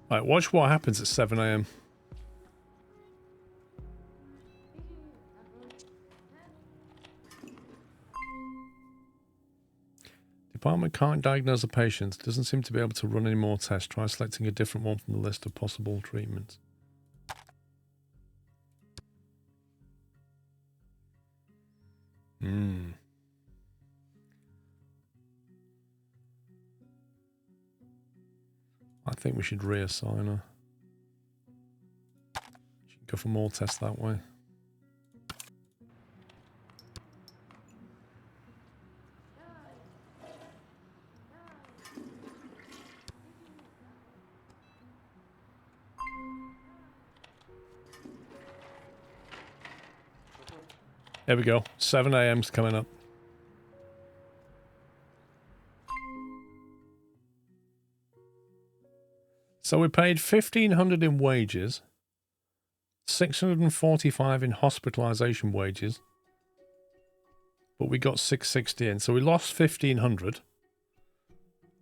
Right, watch what happens at 7 a.m. Department can't diagnose the patient. Doesn't seem to be able to run any more tests. Try selecting a different one from the list of possible treatments. I think we should reassign her. She can go for more tests that way. There we go. 7 a.m.'s coming up. So we paid $1,500 in wages, $645 in hospitalization wages, but we got $660 in. So we lost $1,500.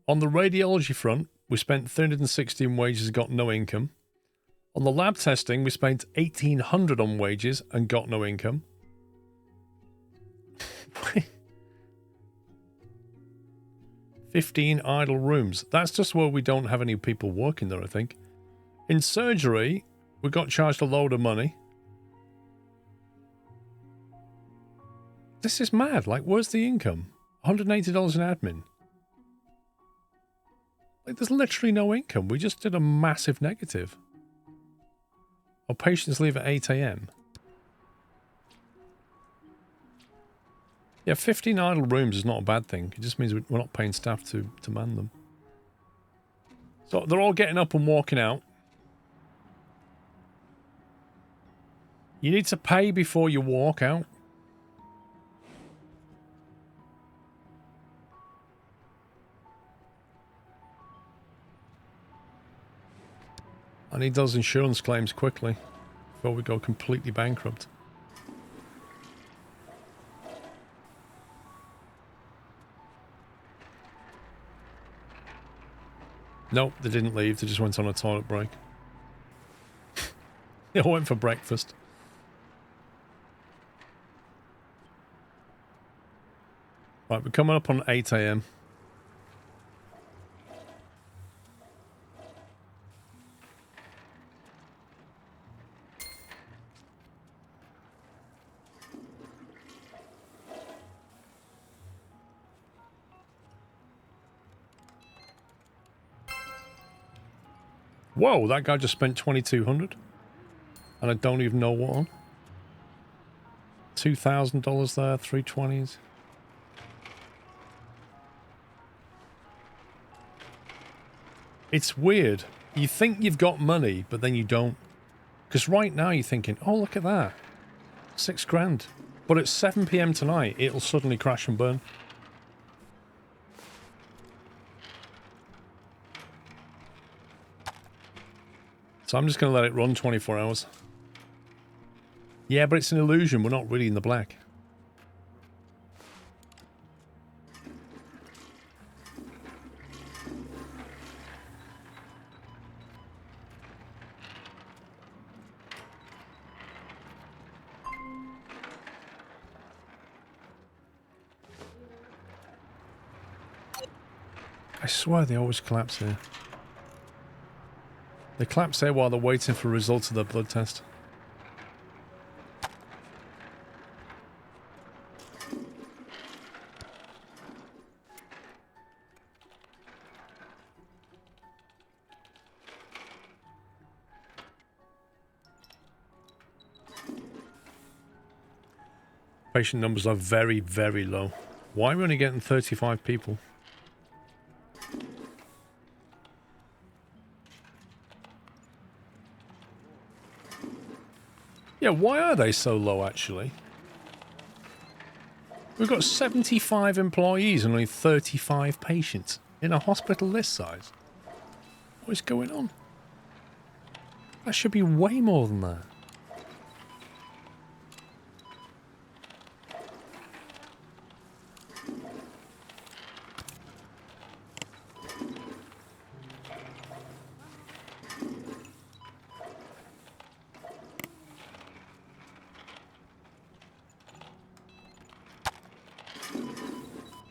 On the radiology front, we spent $360 in wages, got no income. On the lab testing, we spent $1,800 on wages and got no income. 15 idle rooms. That's just where we don't have any people working there, I think. In surgery, we got charged a load of money. This is mad. Like, where's the income? $180 in admin. Like, there's literally no income. We just did a massive negative. Our patients leave at 8 a.m. Yeah, 15 idle rooms is not a bad thing. It just means we're not paying staff to man them. So they're all getting up and walking out. You need to pay before you walk out. I need those insurance claims quickly before we go completely bankrupt. Nope, they didn't leave. They just went on a toilet break. They all went for breakfast. Right, we're coming up on 8 a.m. Whoa, that guy just spent $2,200. And I don't even know what on. $2,000 there, 320s. It's weird. You think you've got money, but then you don't. Because right now you're thinking, oh, look at that. $6,000. But at 7 p.m. tonight, it'll suddenly crash and burn. So I'm just going to let it run 24 hours. Yeah, but it's an illusion. We're not really in the black. I swear they always collapse here. They collapse here while they're waiting for results of their blood test. Patient numbers are very, very low. Why are we only getting 35 people? Yeah, why are they so low, actually? We've got 75 employees and only 35 patients in a hospital this size. What is going on? That should be way more than that.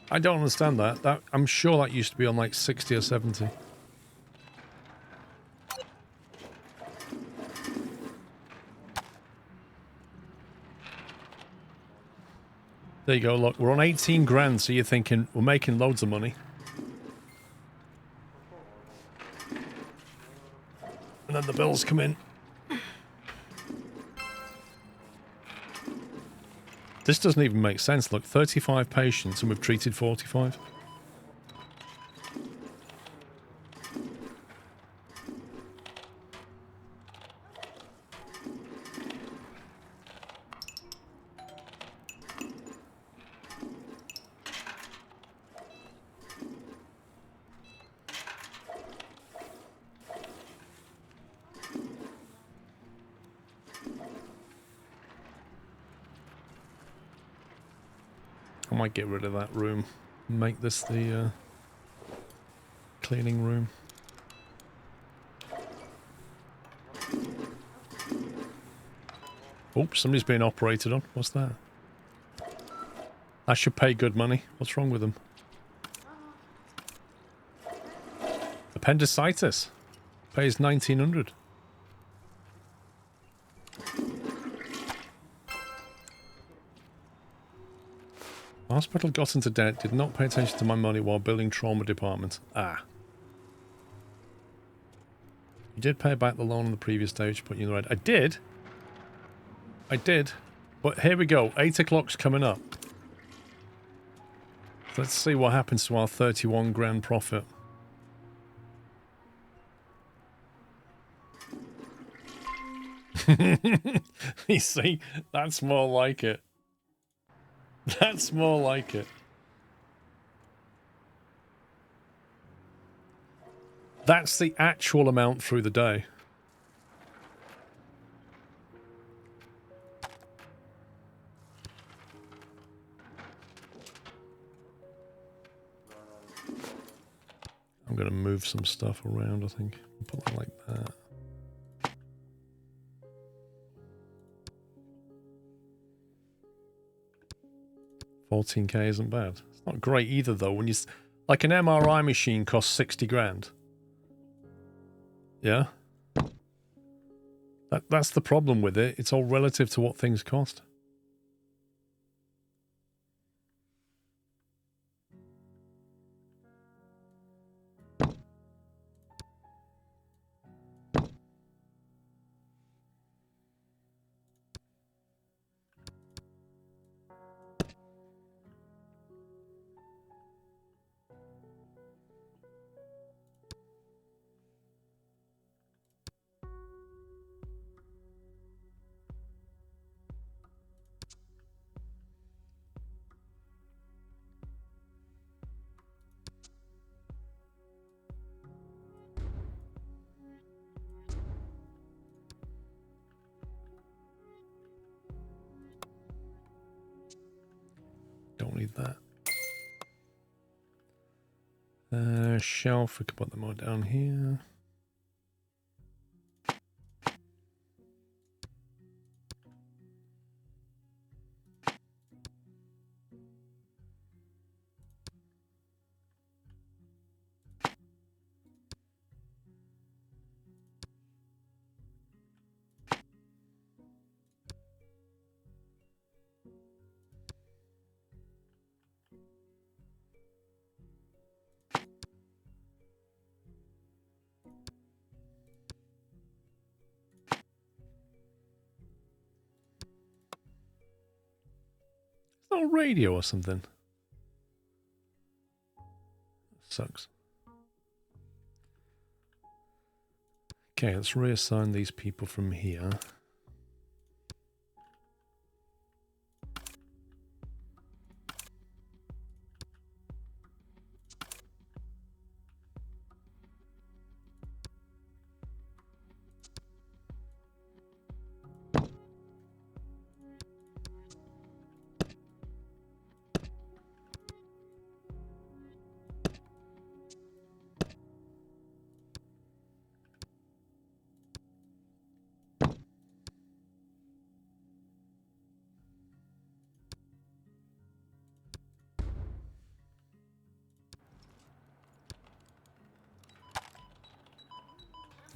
I don't understand that. I'm sure that used to be on like 60 or 70. There you go, look, we're on 18 grand, so you're thinking we're making loads of money. And then the bills come in. This doesn't even make sense. Look, 35 patients and we've treated 45. I might get rid of that room. Make this the cleaning room. Oops, somebody's being operated on. What's that? That should pay good money. What's wrong with them? Appendicitis. Pays 1900. Hospital got into debt, did not pay attention to my money while building trauma department. Ah. You did pay back the loan on the previous day, which put you in the red. I did. I did. But here we go. 8 o'clock's coming up. Let's see what happens to our 31 grand profit. You see, that's more like it. That's more like it. That's the actual amount through the day. I'm going to move some stuff around, I think. Put that like that. $14K isn't bad. It's not great either, though. When you like an MRI machine costs 60 grand. Yeah, that's the problem with it. It's all relative to what things cost. Don't need that. Shelf, we can put them all down here. It's not a radio or something. Sucks. Okay, let's reassign these people from here.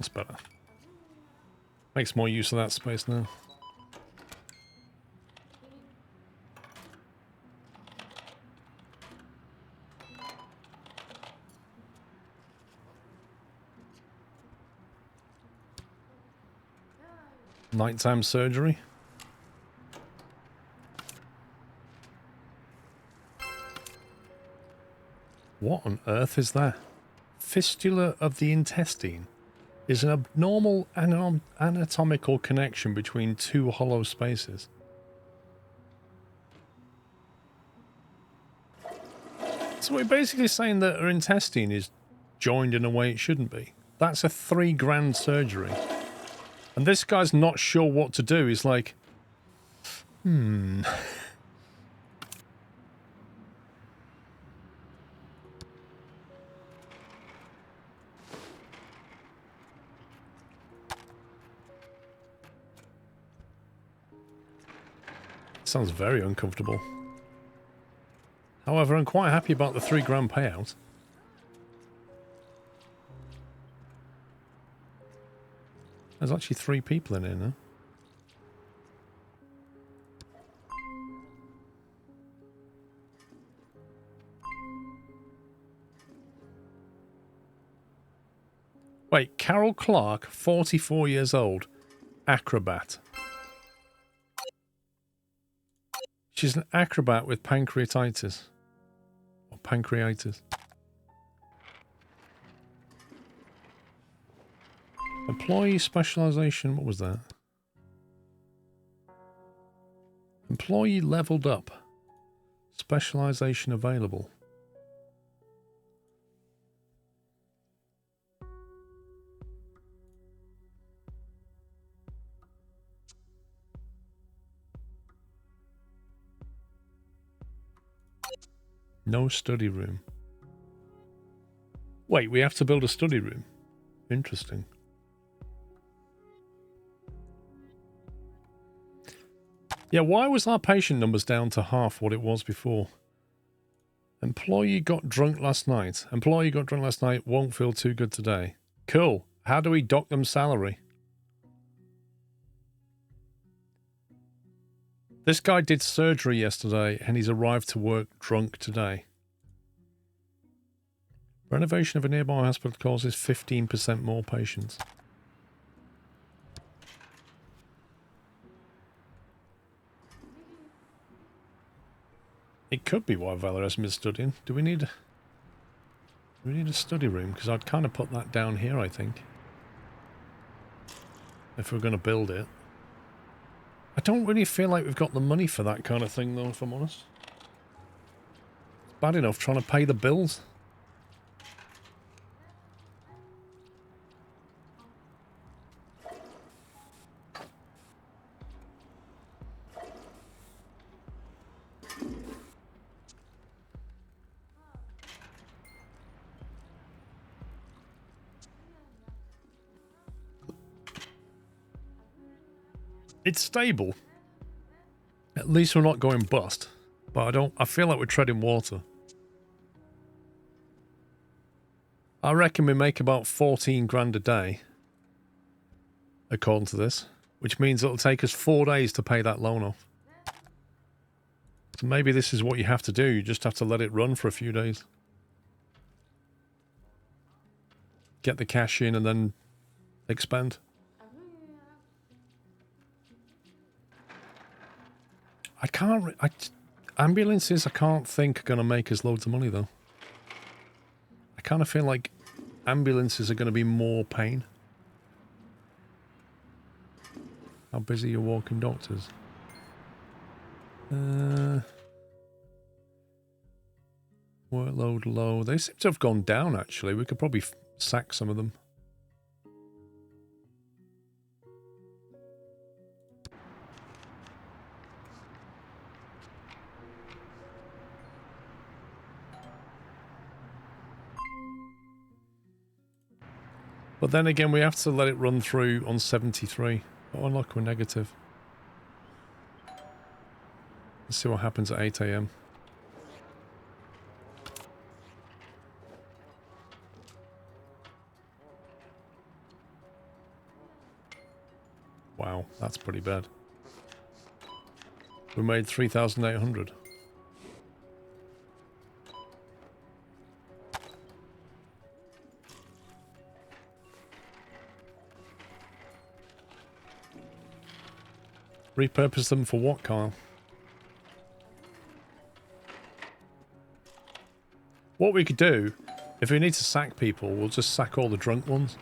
That's better. Makes more use of that space now. Nighttime surgery. What on earth is that? Fistula of the intestine is an abnormal anatomical connection between two hollow spaces. So we're basically saying that her intestine is joined in a way it shouldn't be. That's a $3,000 surgery. And this guy's not sure what to do. He's like, Sounds very uncomfortable. However, I'm quite happy about the $3,000 payout. There's actually 3 people in here now. Wait, Carol Clark, 44 years old, acrobat. She's an acrobat with pancreatitis. Or pancreatitis. Employee specialization, what was that? Employee leveled up. Specialization available. No study room. Wait, we have to build a study room. Interesting. Yeah, why was our patient numbers down to half what it was before? Employee got drunk last night. Employee got drunk last night, won't feel too good today. Cool. How do we dock them salary? This guy did surgery yesterday and he's arrived to work drunk today. Renovation of a nearby hospital causes 15% more patients. It could be why Valor hasn't been studying. Do we need a study room? Because I'd kind of put that down here, I think. If we're going to build it. I don't really feel like we've got the money for that kind of thing, though, if I'm honest. It's bad enough trying to pay the bills. It's stable. At least we're not going bust. But I feel like we're treading water. I reckon we make about 14 grand a day. According to this. Which means it'll take us 4 days to pay that loan off. So maybe this is what you have to do. You just have to let it run for a few days. Get the cash in and then expand. Ambulances I can't think are going to make us loads of money though. I kind of feel like ambulances are going to be more pain. How busy are walking doctors? Workload low. They seem to have gone down actually. We could probably sack some of them. But then again, we have to let it run through on 73. Oh, look, we're negative. Let's see what happens at 8 AM. That's pretty bad. We made 3,800. Repurpose them for what, Kyle? What we could do, if we need to sack people, we'll just sack all the drunk ones.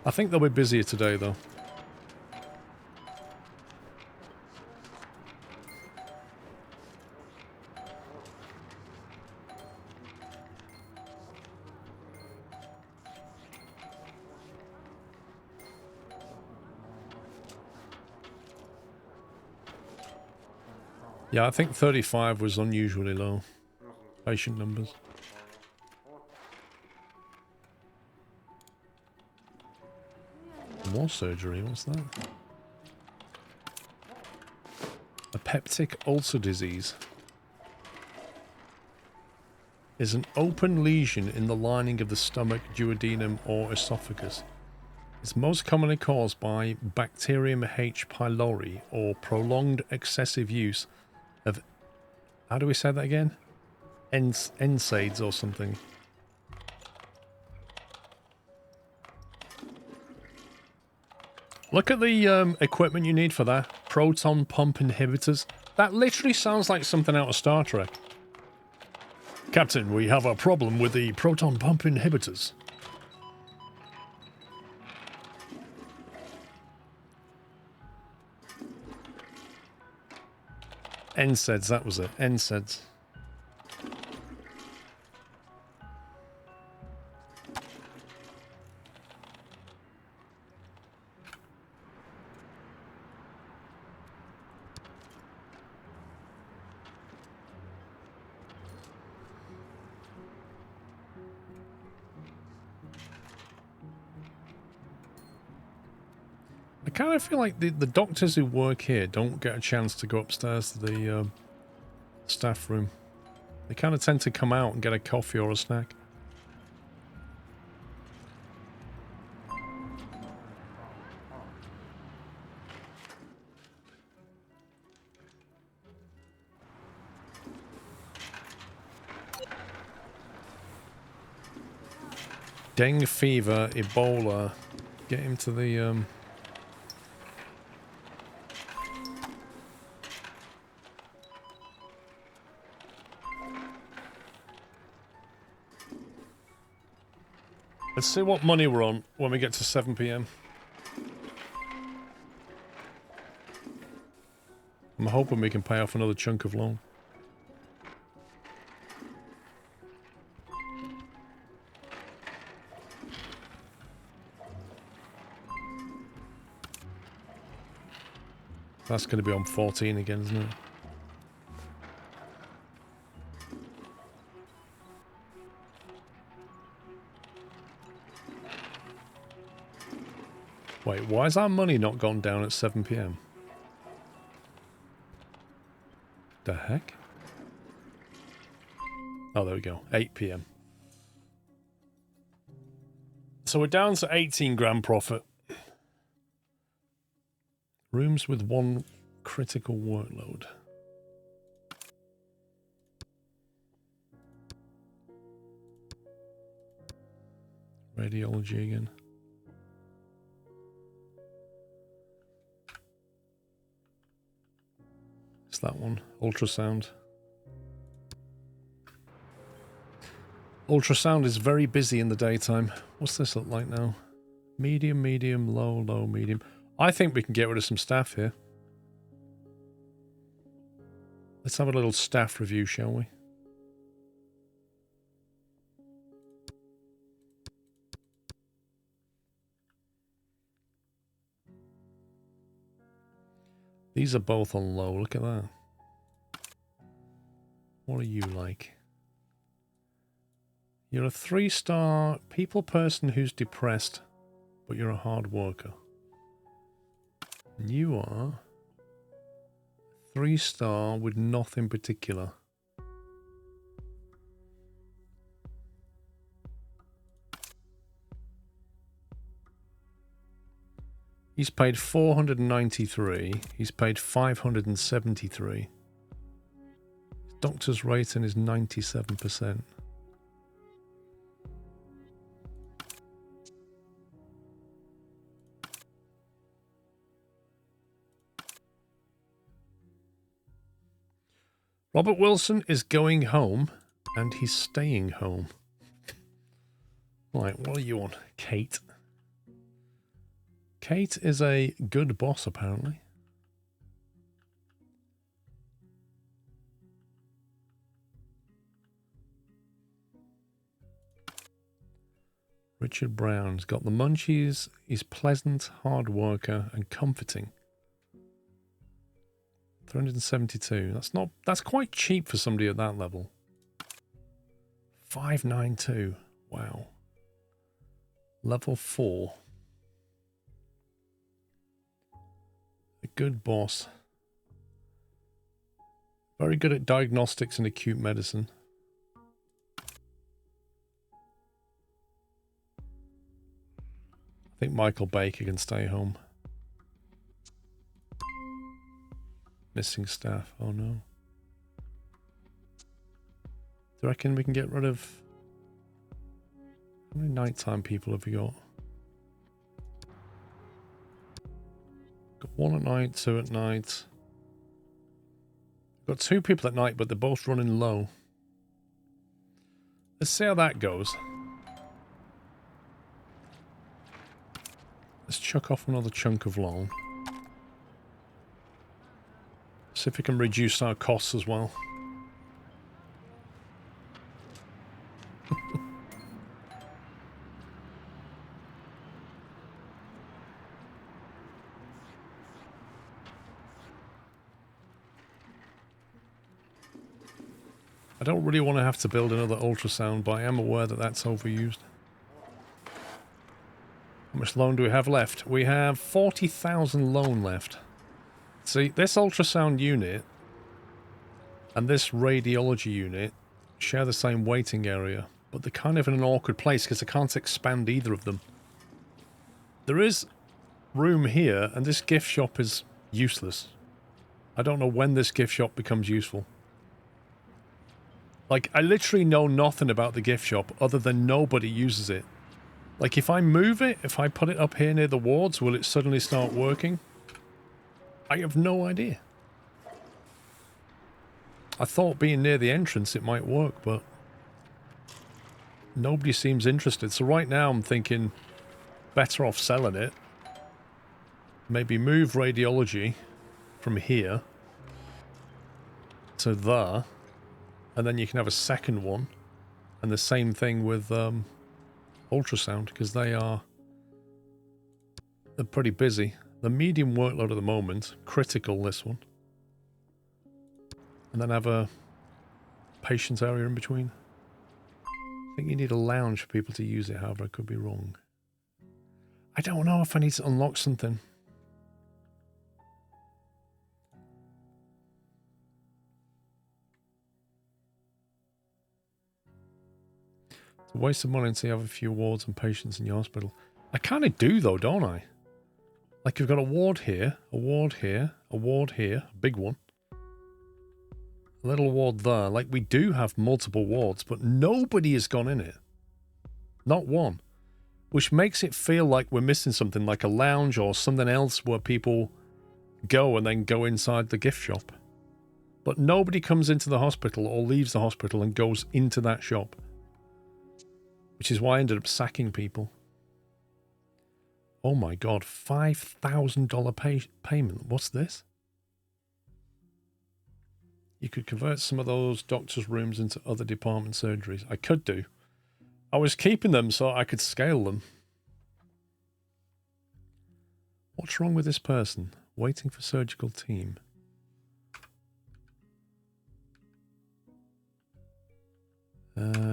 I think they'll be busier today, though. Yeah, I think 35 was unusually low. Patient numbers. More surgery, what's that? A peptic ulcer disease is an open lesion in the lining of the stomach, duodenum, or esophagus. It's most commonly caused by Bacterium H. pylori or prolonged excessive use of, how do we say that again? NSAIDs or something. Look at the equipment you need for that. Proton pump inhibitors. That literally sounds like something out of Star Trek. Captain, we have a problem with the proton pump inhibitors. NSAIDs, that was it. NSAIDs. I kind of feel like the doctors who work here don't get a chance to go upstairs to the staff room. They kind of tend to come out and get a coffee or a snack. Dengue fever, Ebola. Get him to the Let's see what money we're on when we get to 7 PM. I'm hoping we can pay off another chunk of loan. That's going to be on 14 again, isn't it? Wait, why has our money not gone down at 7 PM? The heck? Oh, there we go. 8 PM. So we're down to 18 grand profit. Rooms with 1 critical workload. Radiology again. It's that one. Ultrasound. Ultrasound is very busy in the daytime. What's this look like now? Medium, medium, low, low, medium. I think we can get rid of some staff here. Let's have a little staff review, shall we? These are both on low. Look at that. What are you like? You're a 3-star people person who's depressed, but you're a hard worker. And you are 3-star with nothing particular. He's paid 493. He's paid 573. Doctor's rating is 97%. Robert Wilson is going home, and he's staying home. Right, what are you on, Kate? Kate is a good boss, apparently. Richard Brown's got the munchies. He's pleasant, hard worker, and comforting. 372. That's quite cheap for somebody at that level. 592. Wow. Level 4. A good boss. Very good at diagnostics and acute medicine. I think Michael Baker can stay home. Missing staff. Oh no. Do you reckon we can get rid of... How many nighttime people have we got? Got 1 at night, 2 at night. Got 2 people at night, but they're both running low. Let's see how that goes. Let's chuck off another chunk of loan. See if we can reduce our costs as well. I don't really want to have to build another ultrasound, but I am aware that that's overused. How much loan do we have left? We have 40,000 loan left. See, this ultrasound unit and this radiology unit share the same waiting area, but they're kind of in an awkward place because I can't expand either of them. There is room here, and this gift shop is useless. I don't know when this gift shop becomes useful. Like, I literally know nothing about the gift shop other than nobody uses it. Like, if I move it, if I put it up here near the wards, will it suddenly start working? I have no idea. I thought being near the entrance it might work, but nobody seems interested. So right now I'm thinking better off selling it. Maybe move radiology from here to there, and then you can have a second one, and the same thing with ultrasound, because they're pretty busy. The medium workload at the moment, critical this one. And then have a patient's area in between. I think you need a lounge for people to use it, however, I could be wrong. I don't know if I need to unlock something. It's a waste of money until you have a few wards and patients in your hospital. I kind of do though, don't I? Like, you've got a ward here, a ward here, a ward here, a big one. A little ward there. Like, we do have multiple wards, but nobody has gone in it. Not one. Which makes it feel like we're missing something, like a lounge or something else where people go and then go inside the gift shop. But nobody comes into the hospital or leaves the hospital and goes into that shop. Which is why I ended up sacking people. Oh my god, $5,000 payment. What's this? You could convert some of those doctors' rooms into other department surgeries. I could do. I was keeping them so I could scale them. What's wrong with this person? Waiting for surgical team.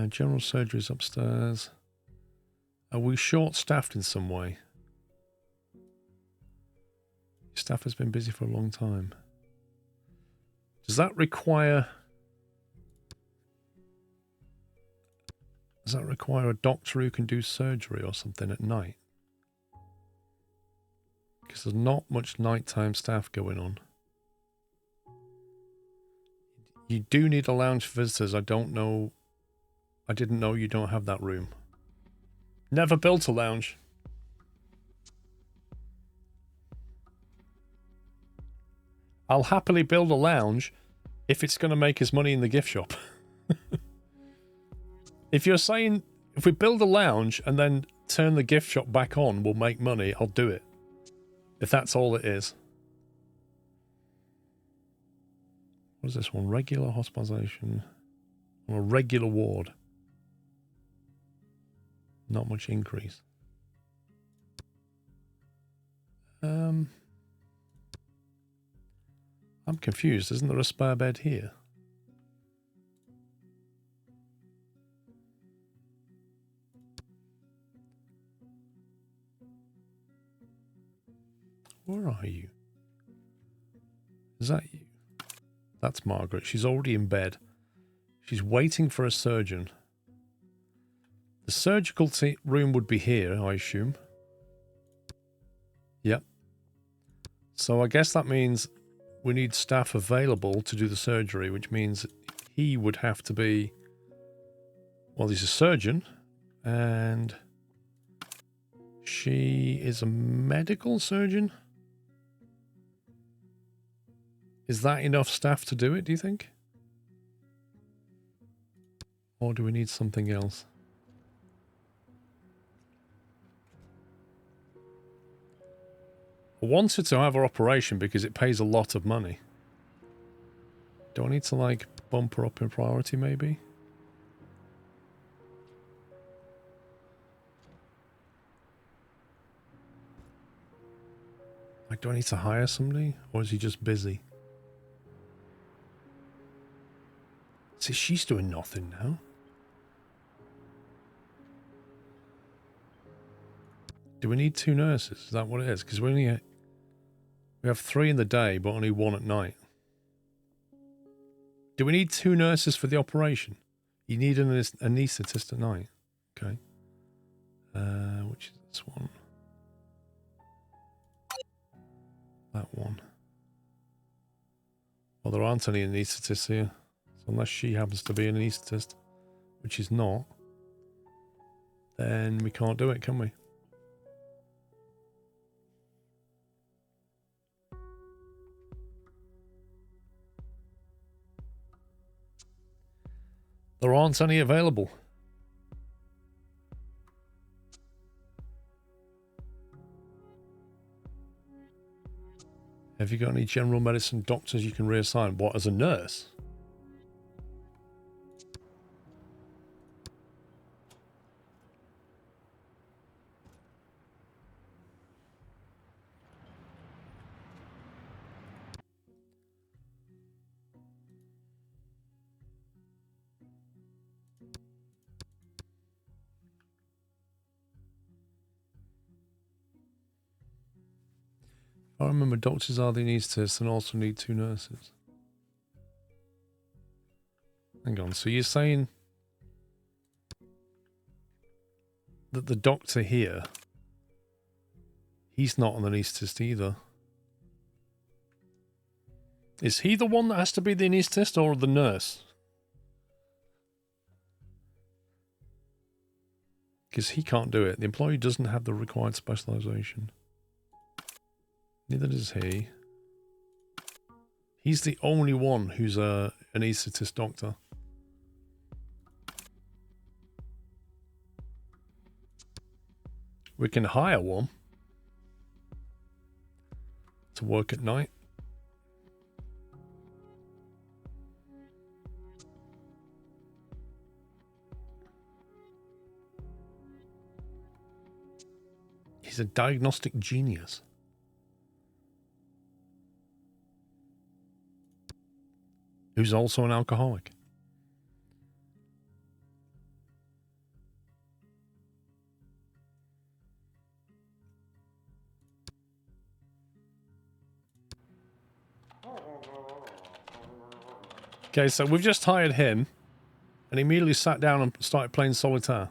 General surgeries upstairs. Are we short-staffed in some way? Staff has been busy for a long time. Does that require... Does that require a doctor who can do surgery or something at night? Because there's not much nighttime staff going on. You do need a lounge for visitors. I don't know. I didn't know you don't have that room. Never built a lounge. I'll happily build a lounge if it's going to make us money in the gift shop. If you're saying, if we build a lounge and then turn the gift shop back on, we'll make money, I'll do it. If that's all it is. What is this one? Regular hospitalization. On a regular ward. Not much increase. I'm confused. Isn't there a spare bed here? Where are you? Is that you? That's Margaret. She's already in bed. She's waiting for a surgeon. The surgical room would be here, I assume. Yep. So I guess that means we need staff available to do the surgery, which means he would have to be... Well, he's a surgeon, and she is a medical surgeon. Is that enough staff to do it, do you think? Or do we need something else? I wanted to have her operation because it pays a lot of money. Do I need to, like, bump her up in priority, maybe? Like, do I need to hire somebody? Or is he just busy? See, she's doing nothing now. Do we need 2 nurses? Is that what it is? Because we have 3 in the day, but only 1 at night. Do we need 2 nurses for the operation? You need an anaesthetist at night. Okay. Which is this one? That one. Well, there aren't any anaesthetists here. So unless she happens to be an anaesthetist, which is not, then we can't do it, can we? There aren't any available. Have you got any general medicine doctors you can reassign? What, as a nurse? I remember doctors are the anaesthetists and also need 2 nurses. Hang on, so you're saying that the doctor here, he's not an anaesthetist either. Is he the one that has to be the anaesthetist or the nurse? Because he can't do it. The employee doesn't have the required specialization. Neither does he. He's the only one who's an anaesthetist doctor. We can hire one to work at night. He's a diagnostic genius. Who's also an alcoholic. Okay, so we've just hired him, and he immediately sat down and started playing solitaire.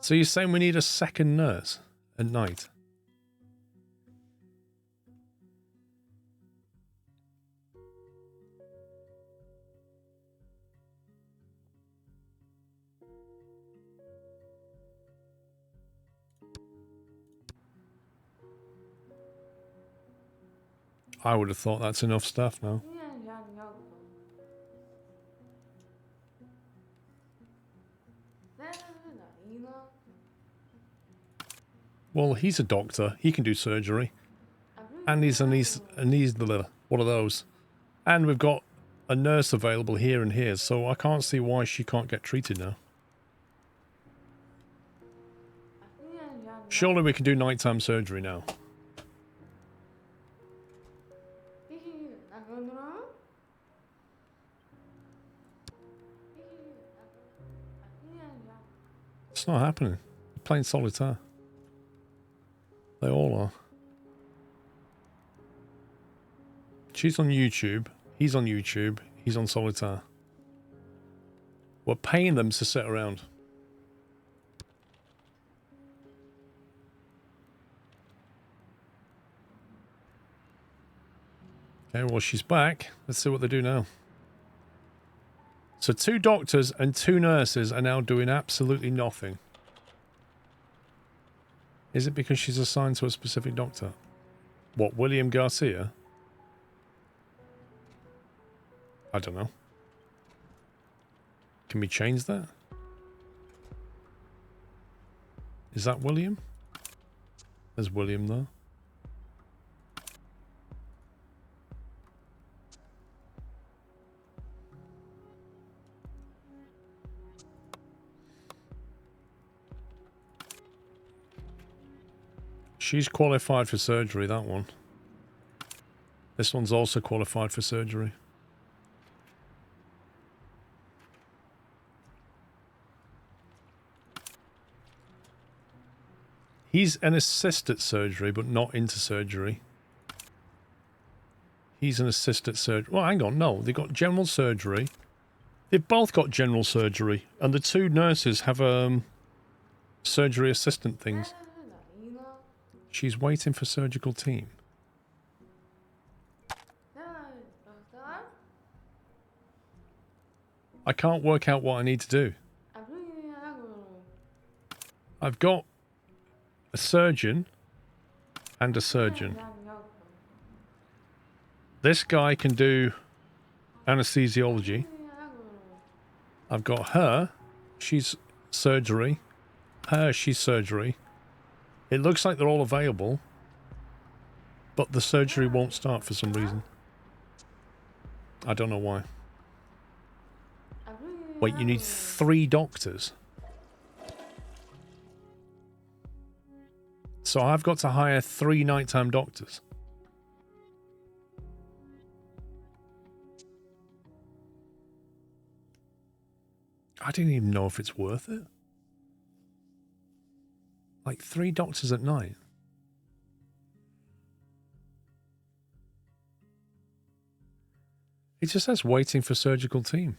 So you're saying we need a second nurse at night? I would have thought that's enough stuff now. Well, he's a doctor. He can do surgery. And he's the one of those. And we've got a nurse available here and here, so I can't see why she can't get treated now. Surely we can do nighttime surgery now. It's not happening. They're playing solitaire. They all are. She's on YouTube. He's on YouTube. He's on solitaire. We're paying them to sit around. Okay, well, she's back. Let's see what they do now. So 2 doctors and 2 nurses are now doing absolutely nothing. Is it because she's assigned to a specific doctor? What, William Garcia? I don't know. Can we change that? Is that William? There's William there. She's qualified for surgery, that one. This one's also qualified for surgery. He's an assist at surgery, but not into surgery. He's an assist at surgery. Well, hang on, no. They've got general surgery. They've both got general surgery. And the 2 nurses have surgery assistant things. She's waiting for surgical team. I can't work out what I need to do. I've got a surgeon and a surgeon. This guy can do anesthesiology. I've got her. She's surgery. Her, she's surgery. It looks like they're all available, but the surgery won't start for some reason. I don't know why. Wait, you need 3 doctors? So I've got to hire 3 nighttime doctors? I didn't even know if it's worth it. Like 3 doctors at night. It just says waiting for surgical team.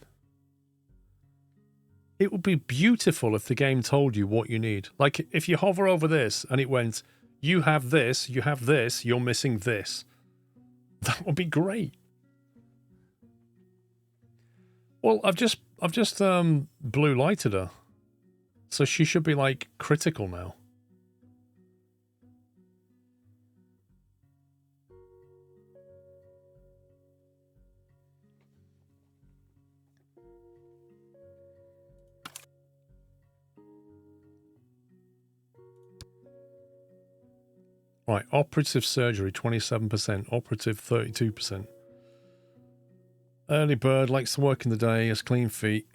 It would be beautiful if the game told you what you need. Like if you hover over this and it went, you have this, you're missing this. That would be great. Well, I've just blue lighted her. So she should be like critical now. Right, operative surgery, 27%. Operative, 32%. Early bird likes to work in the day, has clean feet.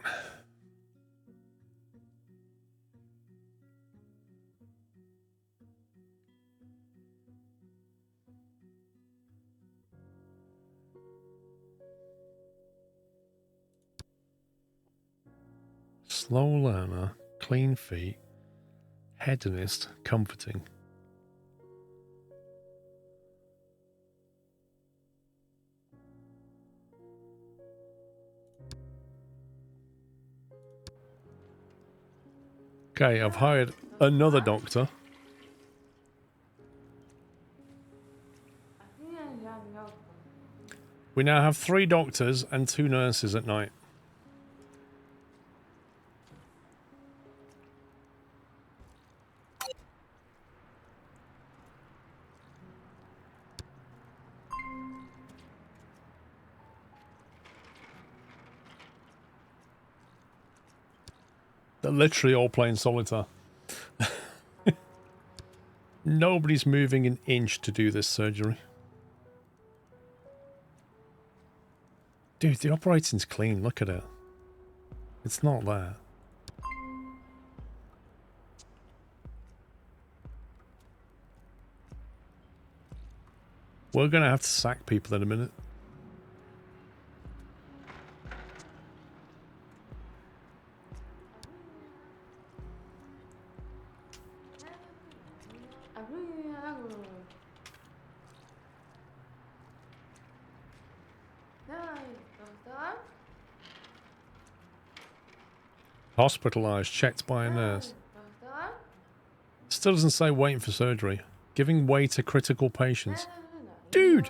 Slow learner, clean feet, hedonist, comforting. Okay, I've hired Another doctor. We now have 3 doctors and 2 nurses at night. They're literally all playing solitaire. Nobody's moving an inch to do this surgery. Dude, the operating's clean. Look at it. It's not there. We're going to have to sack people in a minute. Hospitalized, checked by a nurse. Still doesn't say waiting for surgery. Giving way to critical patients. Dude!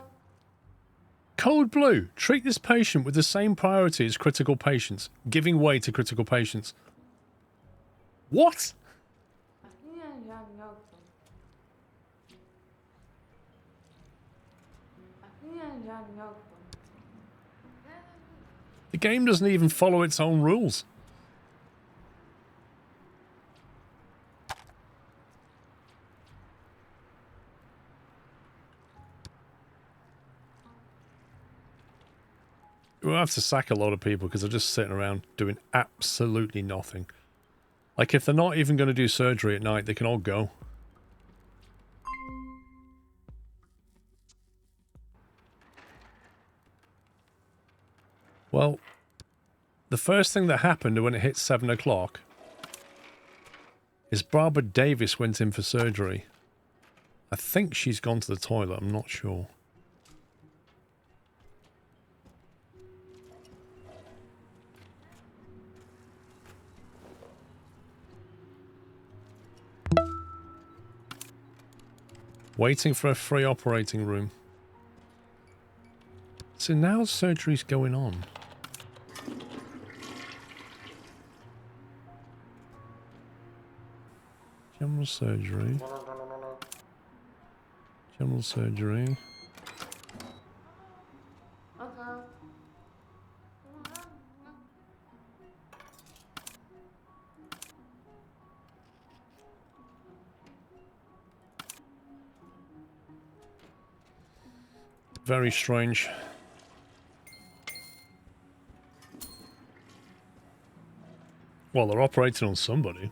Code Blue, treat this patient with the same priority as critical patients. Giving way to critical patients. What? The game doesn't even follow its own rules. We'll have to sack a lot of people because they're just sitting around doing absolutely nothing. Like, if they're not even going to do surgery at night, they can all go. Well, the first thing that happened when it hit 7 o'clock is Barbara Davis went in for surgery. I think she's gone to the toilet, I'm not sure. Waiting for a free operating room. So now surgery's going on. General surgery. General surgery. Very strange. Well, they're operating on somebody.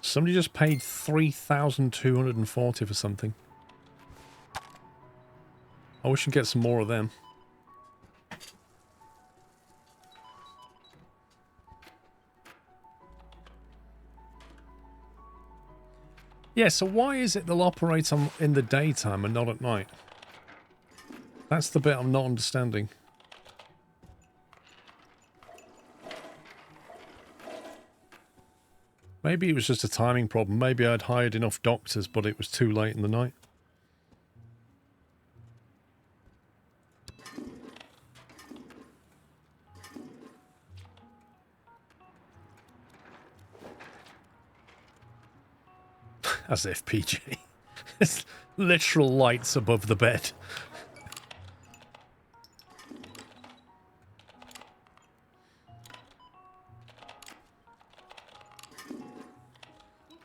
Somebody just paid 3,240 for something. I wish I'd get some more of them. Yeah, so why is it they'll operate on in the daytime and not at night? That's the bit I'm not understanding. Maybe it was just a timing problem. Maybe I'd hired enough doctors, but it was too late in the night. As if, PG. It's literal lights above the bed.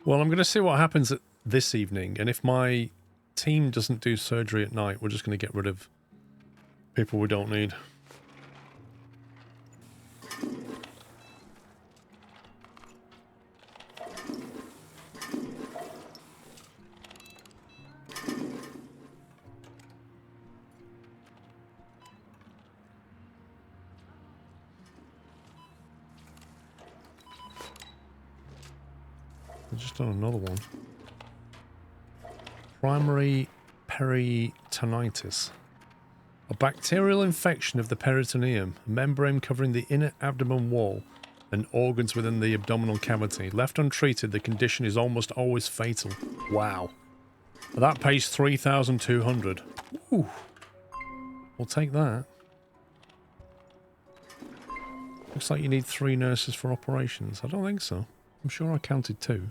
Well, I'm going to see what happens this evening, and if my team doesn't do surgery at night, we're just going to get rid of people we don't need. I've just done another one. Primary peritonitis. A bacterial infection of the peritoneum, a membrane covering the inner abdomen wall and organs within the abdominal cavity. Left untreated, the condition is almost always fatal. Wow. That pays 3,200. Ooh. We'll take that. Looks like you need 3 nurses for operations. I don't think so. I'm sure I counted 2.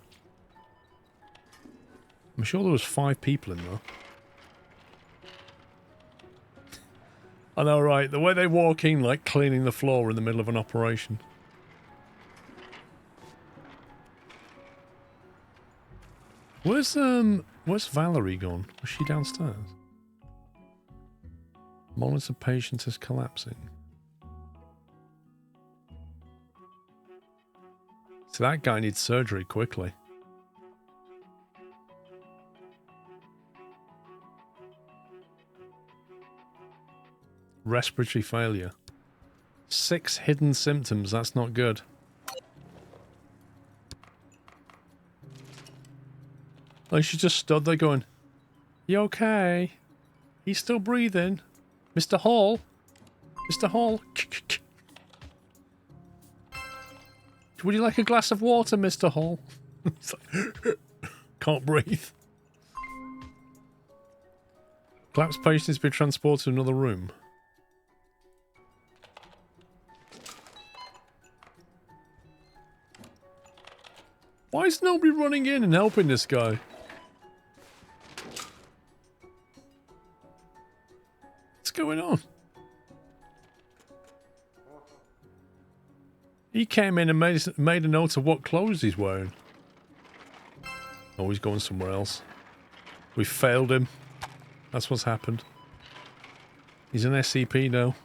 I'm sure there was 5 people in there. I know, right? The way they walk in, like cleaning the floor in the middle of an operation. Where's Valerie gone? Was she downstairs? Monitor patient is collapsing. So that guy needs surgery quickly. Respiratory failure. 6 hidden symptoms. That's not good. Like she just stood there going, "You okay? He's still breathing. Mr. Hall? Mr. Hall? Would you like a glass of water, Mr. Hall?" Can't breathe. Collapsed patient has been transported to another room. Why is nobody running in and helping this guy? What's going on? He came in and made a note of what clothes he's wearing. Oh, he's going somewhere else. We failed him. That's what's happened. He's an SCP now.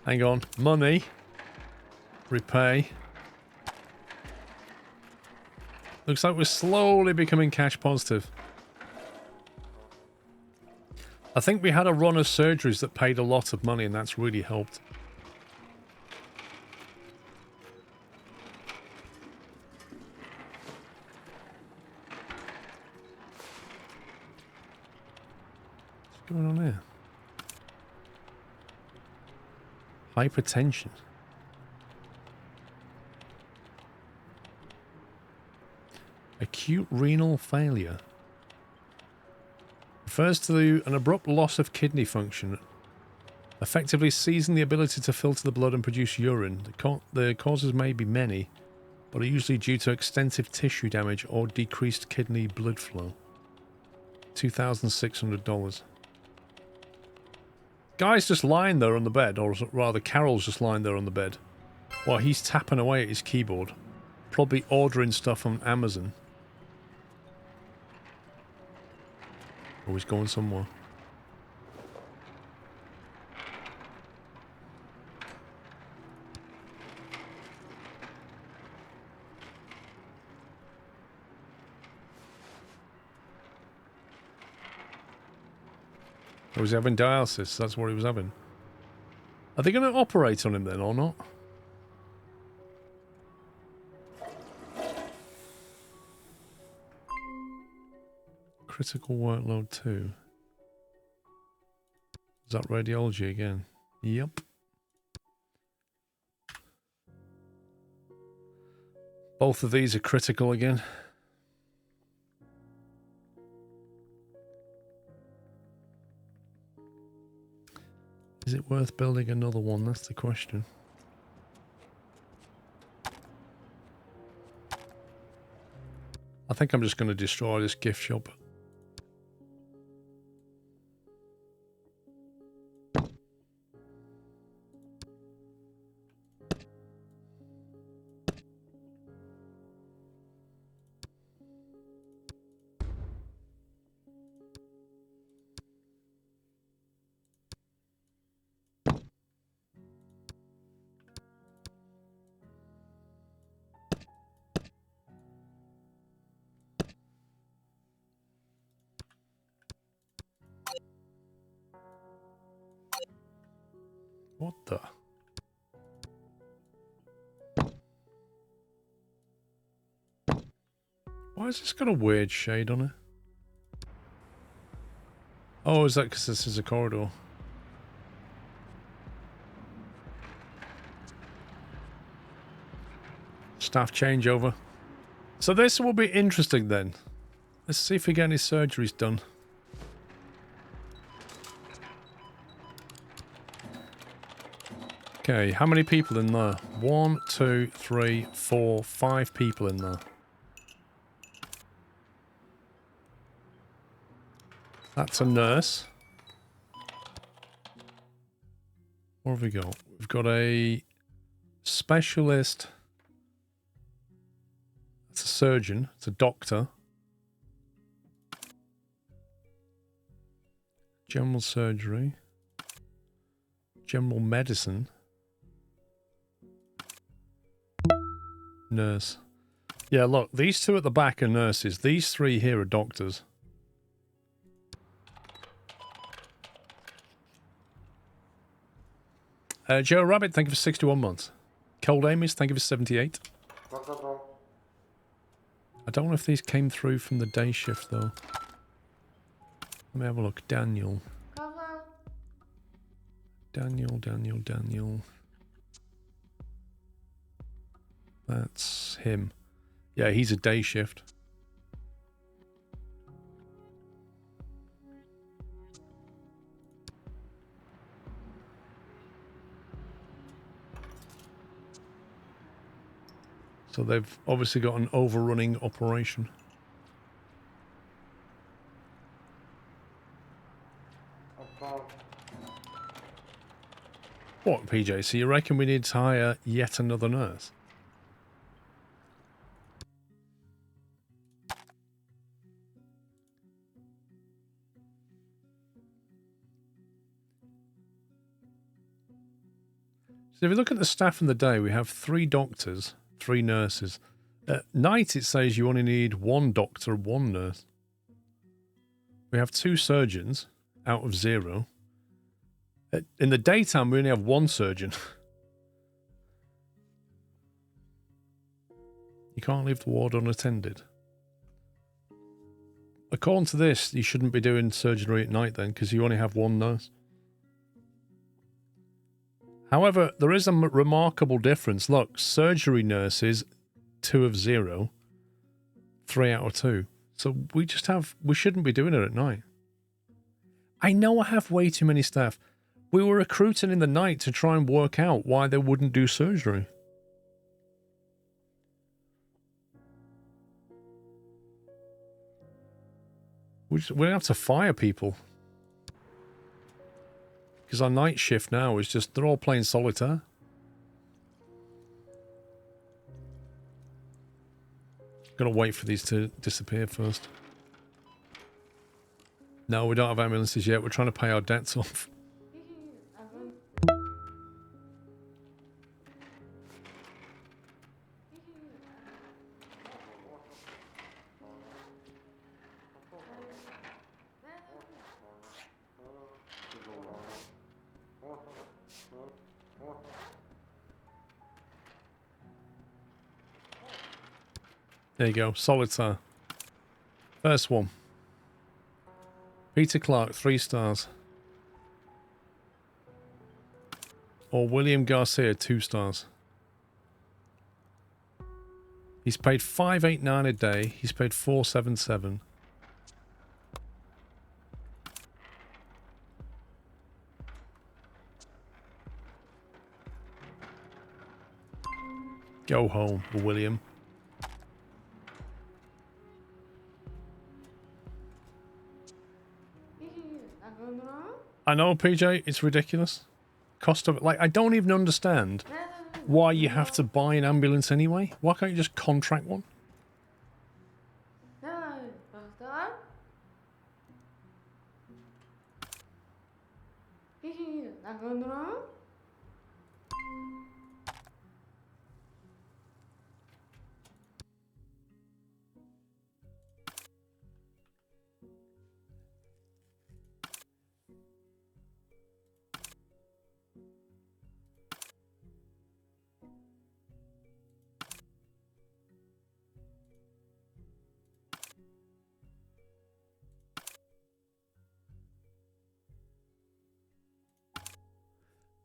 Hang on. Money. Repay. Looks like we're slowly becoming cash positive. I think we had a run of surgeries that paid a lot of money and that's really helped. What's going on here? Hypertension. Acute renal failure. Refers to an abrupt loss of kidney function, effectively seizing the ability to filter the blood and produce urine. The causes may be many, but are usually due to extensive tissue damage or decreased kidney blood flow. $2,600. Guy's just lying there on the bed, or rather Carol's just lying there on the bed, while he's tapping away at his keyboard, probably ordering stuff on Amazon. Oh, he's going somewhere. Or was he having dialysis? That's what he was having. Are they going to operate on him then, or not? Critical workload 2. Is that radiology again? Yep. Both of these are critical again. Is it worth building another one? That's the question. I think I'm just going to destroy this gift shop. What the? Why has this got a weird shade on it? Oh, is that because this is a corridor? Staff changeover. So this will be interesting then. Let's see if we get any surgeries done. Okay, how many people in there? 1, 2, 3, 4, 5 people in there. That's a nurse. What have we got? We've got a specialist. It's a surgeon. It's a doctor. General surgery. General medicine. Nurse. Yeah, look, these two at the back are nurses. These three here are doctors. Joe Rabbit, thank you for 61 months. Cold Amy's, thank you for 78. I don't know if these came through from the day shift, though. Let me have a look. Daniel. Daniel. That's him. Yeah, he's a day shift. So they've obviously got an overrunning operation. What, PJ? So you reckon we need to hire yet another nurse? So if you look at the staff in the day, we have 3 doctors, 3 nurses. At night, it says you only need 1 doctor, 1 nurse. We have 2 surgeons out of 0. In the daytime, we only have 1 surgeon. You can't leave the ward unattended. According to this, you shouldn't be doing surgery at night then, because you only have 1 nurse. However, there is a remarkable difference. Look, surgery nurses, 2 of 0, 3 out of 2. So we shouldn't be doing it at night. I know I have way too many staff. We were recruiting in the night to try and work out why they wouldn't do surgery. We have to fire people. Because our night shift now is just, they're all playing solitaire. Gotta wait for these to disappear first. No, we don't have ambulances yet. We're trying to pay our debts off. There you go, solitaire. First one. Peter Clark, 3 stars. Or William Garcia, 2 stars. He's paid $589 a day. He's paid $477. Go home, William. I know, PJ, it's ridiculous. Cost of it. Like, I don't even understand why you have to buy an ambulance anyway. Why can't you just contract one?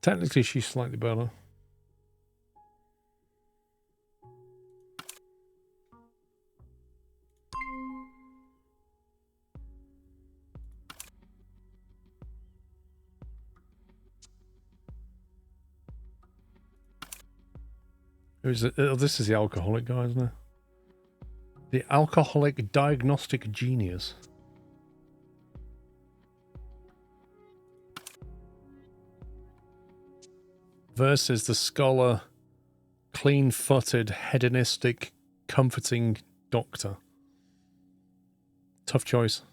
Technically, she's slightly better. Who's it? Oh, this is the alcoholic guy, isn't it? The alcoholic diagnostic genius. Versus the scholar, clean-footed, hedonistic, comforting doctor. Tough choice.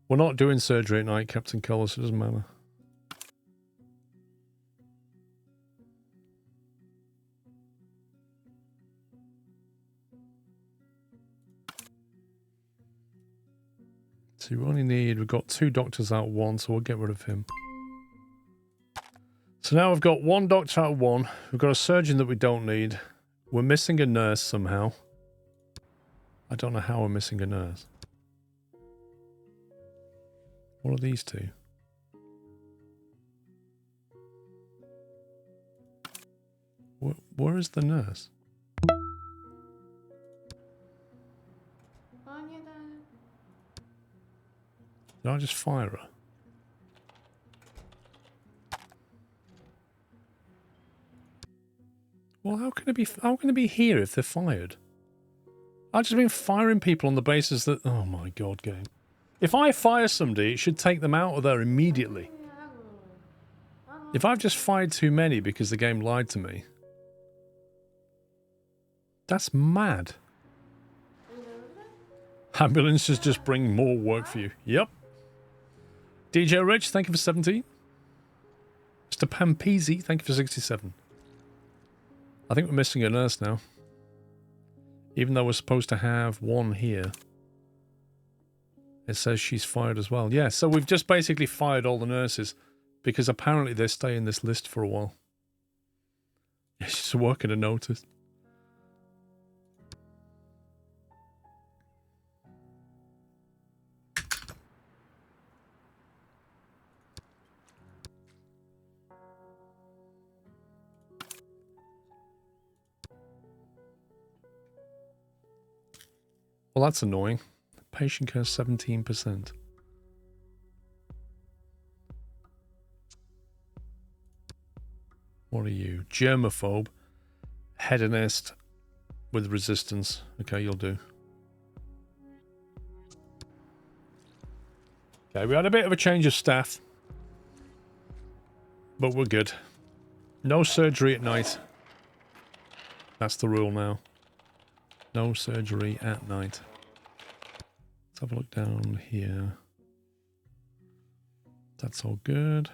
We're not doing surgery at night, Captain Collar, so it doesn't matter. So we only need, we've got 2 doctors out of 1, so we'll get rid of him. So now we've got 1 doctor out of 1. We've got a surgeon that we don't need. We're missing a nurse somehow. I don't know how we're missing a nurse. What are these 2? Where is the nurse? Did I just fire her? Well, how can it be here if they're fired? I've just been firing people on the basis that, oh my god, game. If I fire somebody, it should take them out of there immediately. If I've just fired too many because the game lied to me, that's mad. Ambulances just bring more work for you. Yep. DJ Rich, thank you for 17. Mr. Pampisi, thank you for 67. I think we're missing a nurse now. Even though we're supposed to have 1 here. It says she's fired as well. Yeah, so we've just basically fired all the nurses. Because apparently they stay in this list for a while. It's just working a notice. Well, that's annoying. Patient care 17%. What are you? Germaphobe. Hedonist with resistance. Okay, you'll do. Okay, we had a bit of a change of staff. But we're good. No surgery at night. That's the rule now. No surgery at night. Let's have a look down here. That's all good.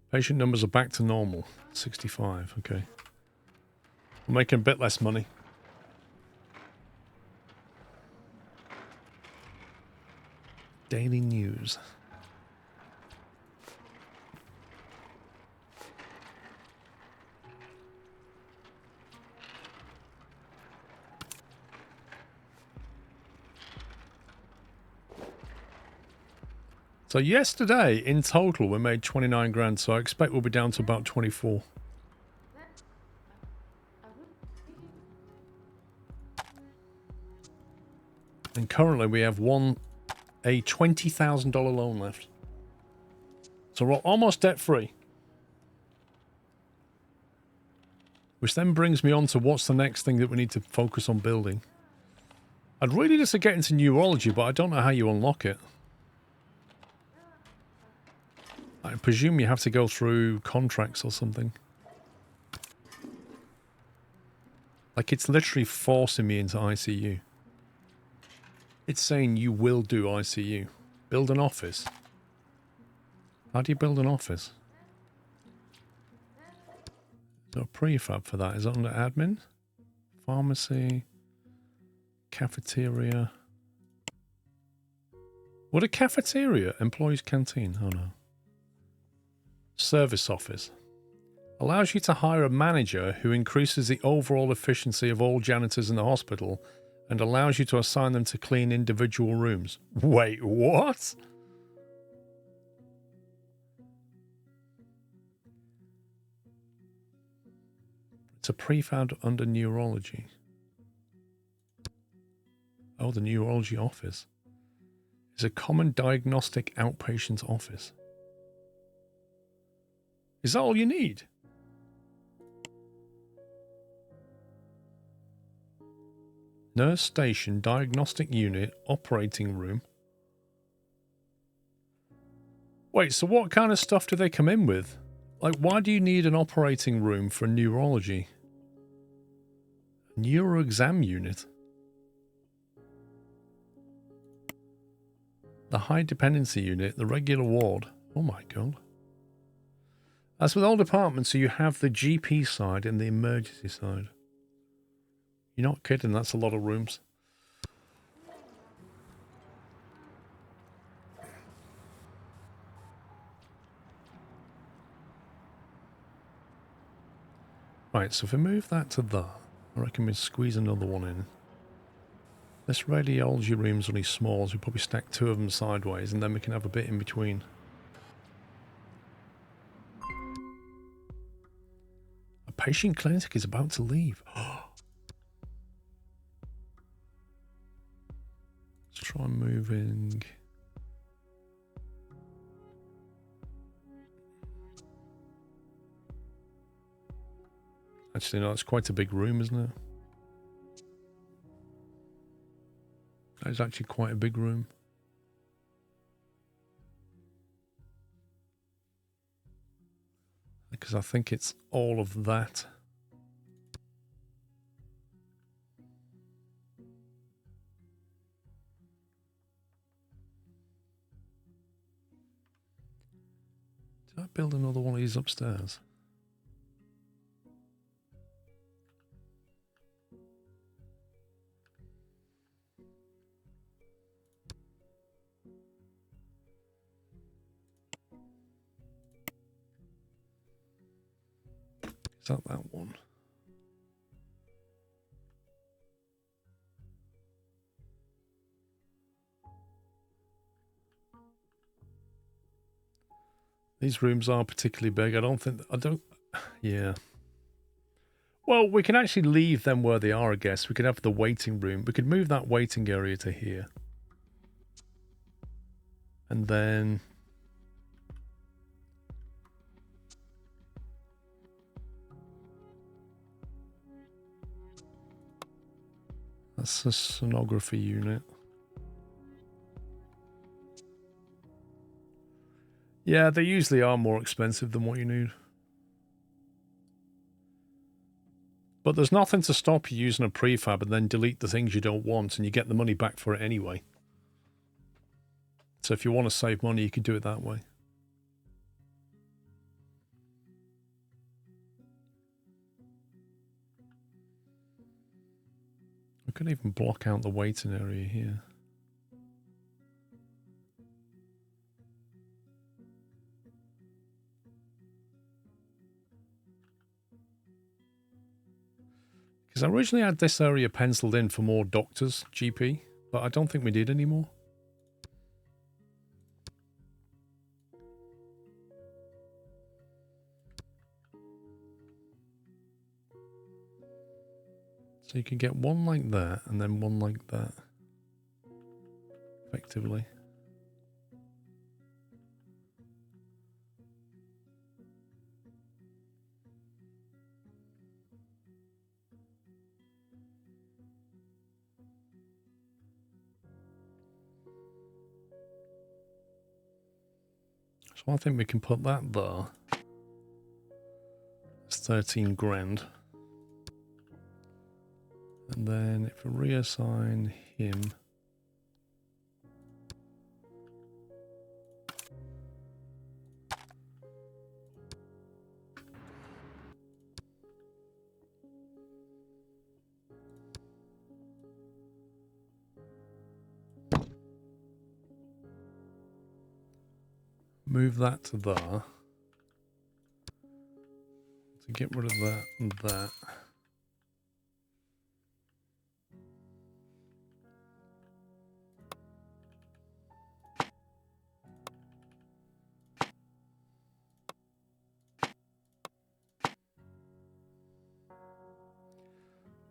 Patient numbers are back to normal. 65, okay. We're making a bit less money. Daily news. So yesterday, in total, we made 29 grand, so I expect we'll be down to about 24. And currently we have a $20,000 loan left. So we're almost debt-free. Which then brings me on to what's the next thing that we need to focus on building. I'd really just to get into neurology, but I don't know how you unlock it. I presume you have to go through contracts or something. Like, it's literally forcing me into ICU. It's saying you will do ICU. Build an office. How do you build an office? A prefab for that. Is it under admin? Pharmacy. Cafeteria. What a cafeteria? Employees canteen. Oh no. Service office. Allows you to hire a manager who increases the overall efficiency of all janitors in the hospital and allows you to assign them to clean individual rooms. Wait, what? It's a prefab under neurology. Oh, the neurology office. It's a common diagnostic outpatient office. Is that all you need? Nurse station, diagnostic unit, operating room. Wait, so what kind of stuff do they come in with? Like, why do you need an operating room for neurology? Neuro exam unit. The high dependency unit, the regular ward. Oh my god. As with all departments, so you have the GP side and the emergency side. You're not kidding, that's a lot of rooms. Right, so if we move that to there, I reckon we squeeze another one in. This radiology room's only small, so we probably stack 2 of them sideways, and then we can have a bit in between. A patient clinic is about to leave. Let's try moving. Actually, no, it's quite a big room, isn't it? That is actually quite a big room. Because I think it's all of that. Did I build another one of these upstairs? Is that one? These rooms are particularly big. Yeah. Well, we can actually leave them where they are, I guess. We could have the waiting room. We could move that waiting area to here. And then... that's a sonography unit. Yeah, they usually are more expensive than what you need. But there's nothing to stop you using a prefab and then delete the things you don't want and you get the money back for it anyway. So if you want to save money, you can do it that way. We could even block out the waiting area here. Because I originally had this area penciled in for more doctors, GP, but I don't think we did anymore. So you can get one like that and then one like that. Effectively. So I think we can put that there. It's 13 grand. And then if we reassign him, move that to there. To get rid of that and that.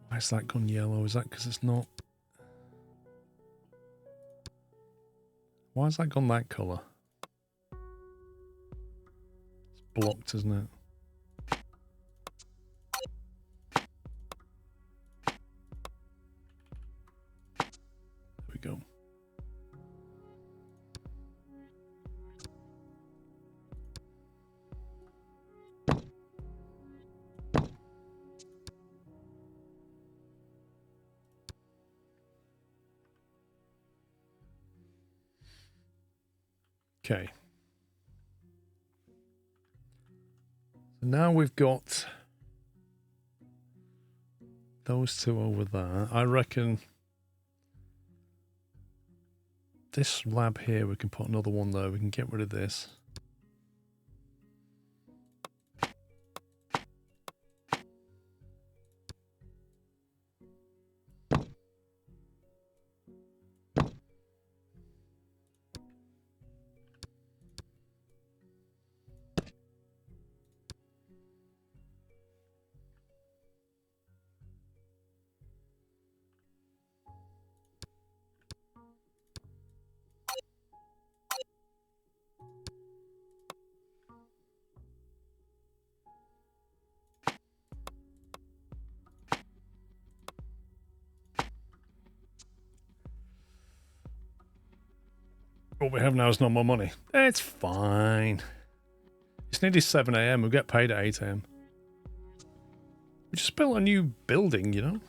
Why has that gone yellow? Is that because it's not... Why has that gone that colour? It's blocked, isn't it? There we go. Okay. So now we've got those two over there. I reckon this lab here, we can put another one there. We can get rid of this. What we have now is not more money. It's fine. It's nearly 7 a.m. We'll get paid at 8 a.m. We just built a new building, you know?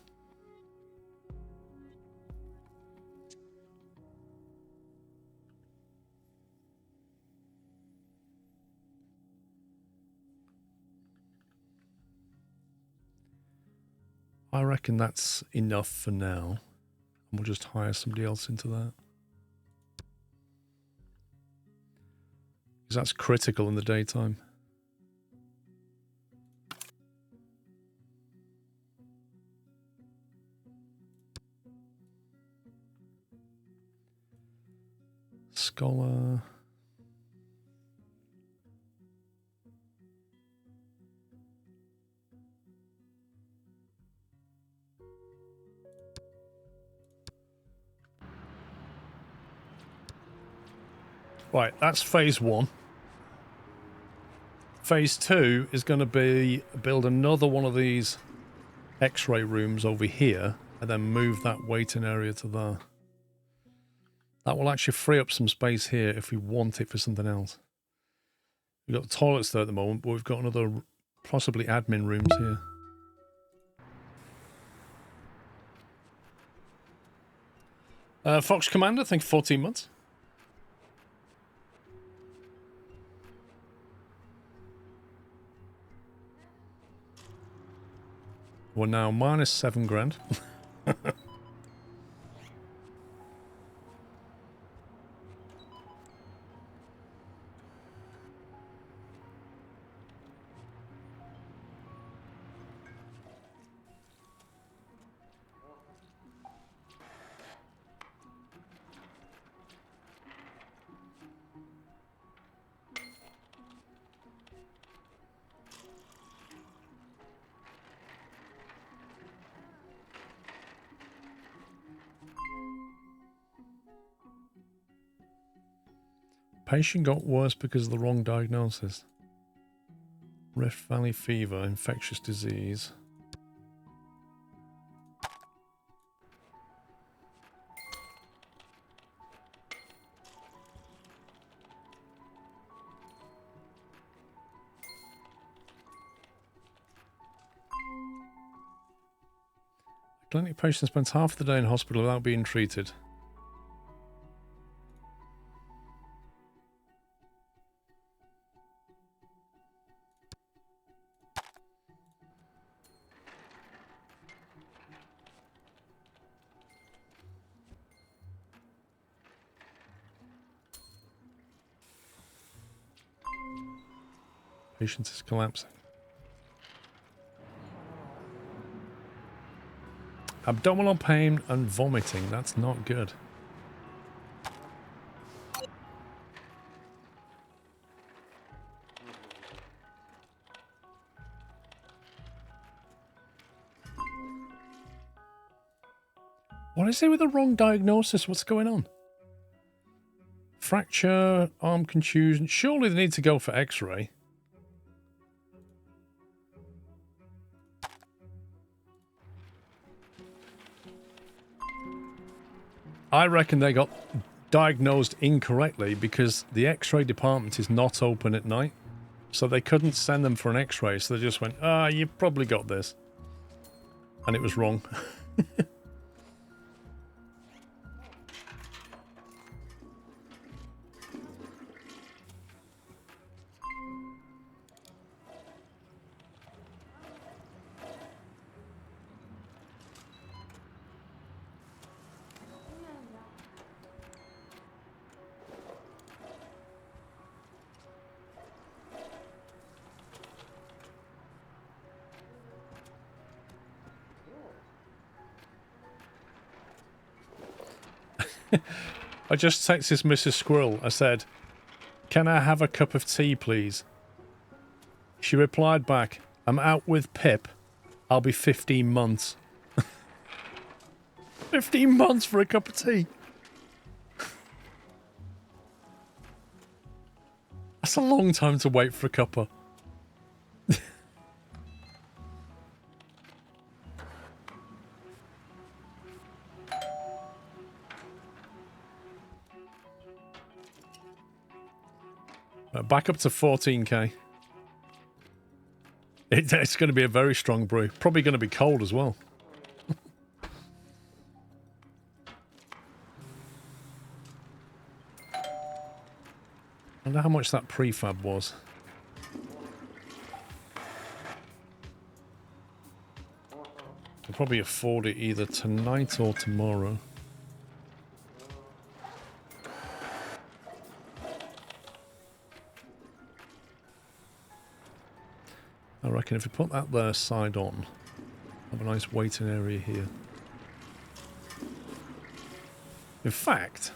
I reckon that's enough for now. And we'll just hire somebody else into that. Because that's critical in the daytime. Scholar. Right, that's phase 1. Phase 2 is going to be build another one of these X-ray rooms over here and then move that waiting area to there. That will actually free up some space here if we want it for something else. We've got the toilets there at the moment, but we've got another possibly admin rooms here. Fox Commander, I think 14 months. We're now minus 7 grand. Patient got worse because of the wrong diagnosis. Rift Valley fever, infectious disease. A clinic patient spends half the day in hospital without being treated. Patient is collapsing. Abdominal pain and vomiting. That's not good. What is it with the wrong diagnosis? What's going on? Fracture, arm contusion. Surely they need to go for X-ray. I reckon they got diagnosed incorrectly because the X-ray department is not open at night. So they couldn't send them for an X-ray. So they just went, you've probably got this. And it was wrong. I just texted Mrs. Squirrel. I said, "Can I have a cup of tea, please?" She replied back, "I'm out with Pip. I'll be 15 months. 15 months for a cup of tea. That's a long time to wait for a cuppa. Back up to 14k. It's going to be a very strong brew. Probably going to be cold as well. I wonder how much that prefab was. I'll probably afford it either tonight or tomorrow. I reckon if we put that there side on, have a nice waiting area here. In fact,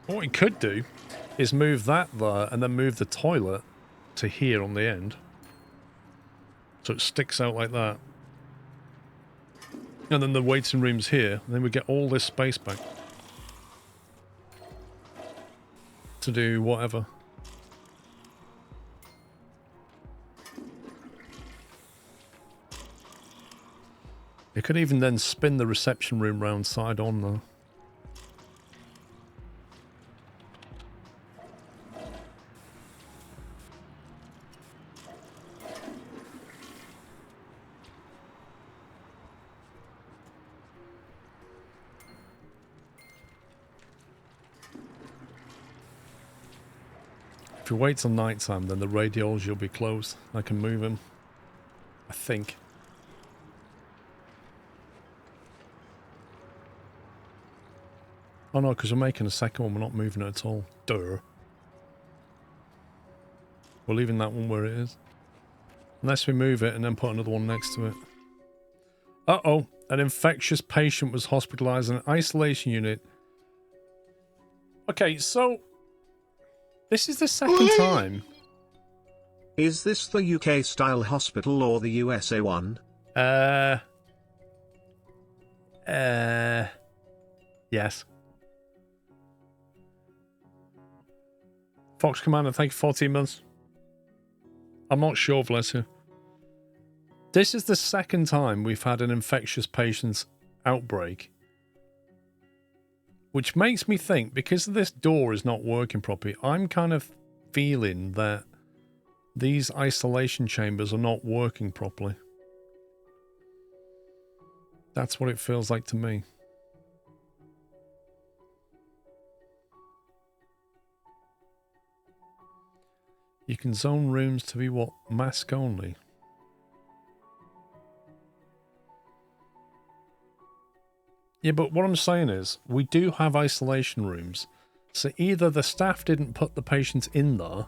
what we could do is move that there and then move the toilet to here on the end. So it sticks out like that. And then the waiting room's here, and then we get all this space back to do whatever. You could even then spin the reception room round side on though. If you wait till night time, then the radiology will be closed. I can move him. I think. Oh no, because we're making a second one, we're not moving it at all. Duh. We're leaving that one where it is. Unless we move it and then put another one next to it. Uh-oh. An infectious patient was hospitalized in an isolation unit. Okay, so this is the second time. Is this the UK style hospital or the USA one? Yes. Fox Commander, thank you 14 months. I'm not sure, bless you. This is the second time we've had an infectious patient's outbreak. Which makes me think, because this door is not working properly, I'm kind of feeling that these isolation chambers are not working properly. That's what it feels like to me. You can zone rooms to be what? Mask only. Yeah, but what I'm saying is, we do have isolation rooms. So either the staff didn't put the patients in there,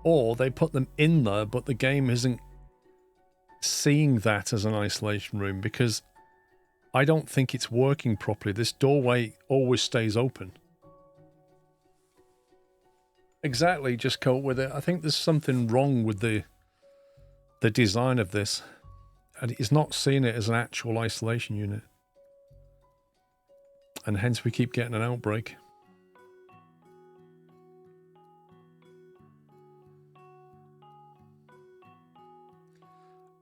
or they put them in there, but the game isn't seeing that as an isolation room, because I don't think it's working properly. This doorway always stays open. Exactly, just cope with it. I think there's something wrong with the design of this. And it's not seeing it as an actual isolation unit. And hence we keep getting an outbreak.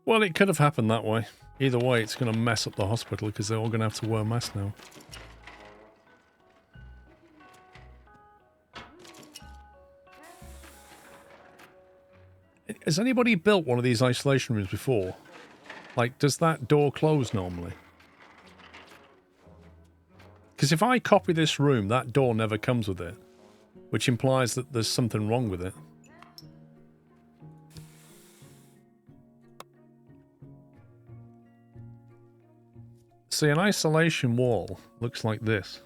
Well, it could have happened that way. Either way, it's going to mess up the hospital because they're all going to have to wear masks now. Has anybody built one of these isolation rooms before? Like, does that door close normally? Because if I copy this room, that door never comes with it, which implies that there's something wrong with it. See, an isolation wall looks like this.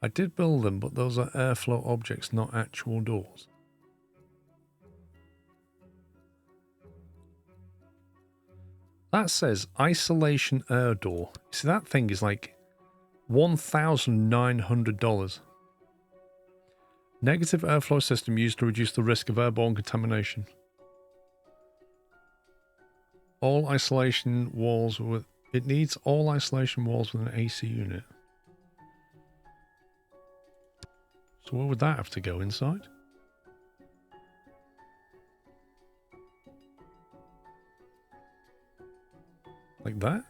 I did build them, but those are airflow objects, not actual doors. That says isolation air door. See, that thing is like $1,900. Negative airflow system used to reduce the risk of airborne contamination. All isolation walls with... It needs all isolation walls with an AC unit. So where would that have to go inside? Like that?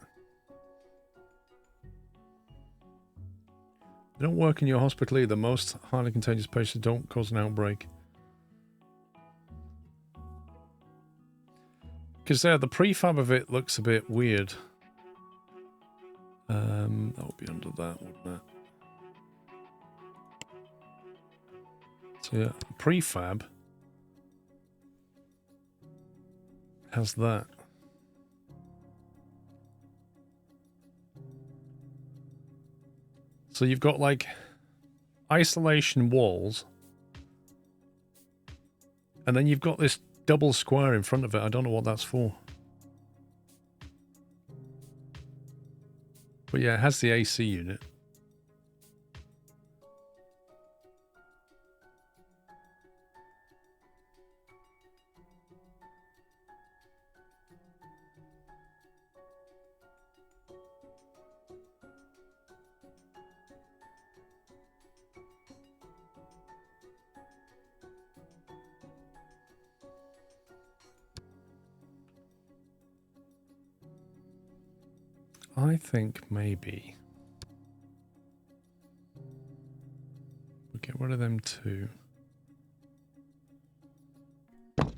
They don't work in your hospital either. Most highly contagious patients don't cause an outbreak. Because the prefab of it looks a bit weird. That would be under that, wouldn't it? So yeah, prefab has that. So you've got like isolation walls, and then you've got this double square in front of it. I don't know what that's for. But yeah, it has the AC unit. I think maybe we'll get rid of them two. And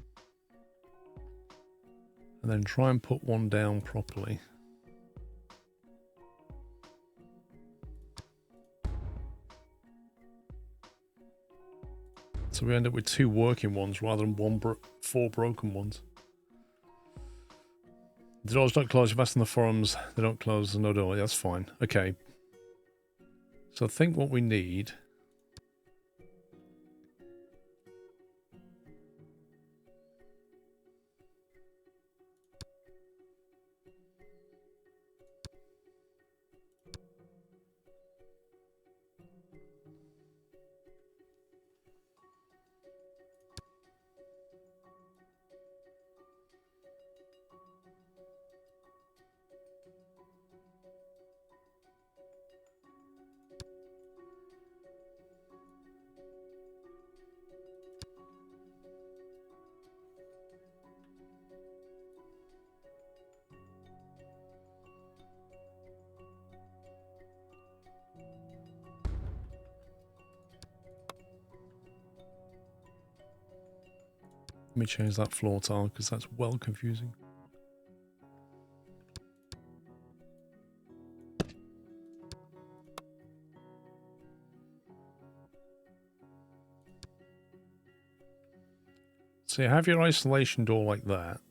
then try and put one down properly. So we end up with two working ones rather than four broken ones. The doors don't close. You've asked in the forums. They don't close. There's no door. That's fine. Okay. So I think what we need... Let me change that floor tile because that's well confusing. So So you have your isolation door like that.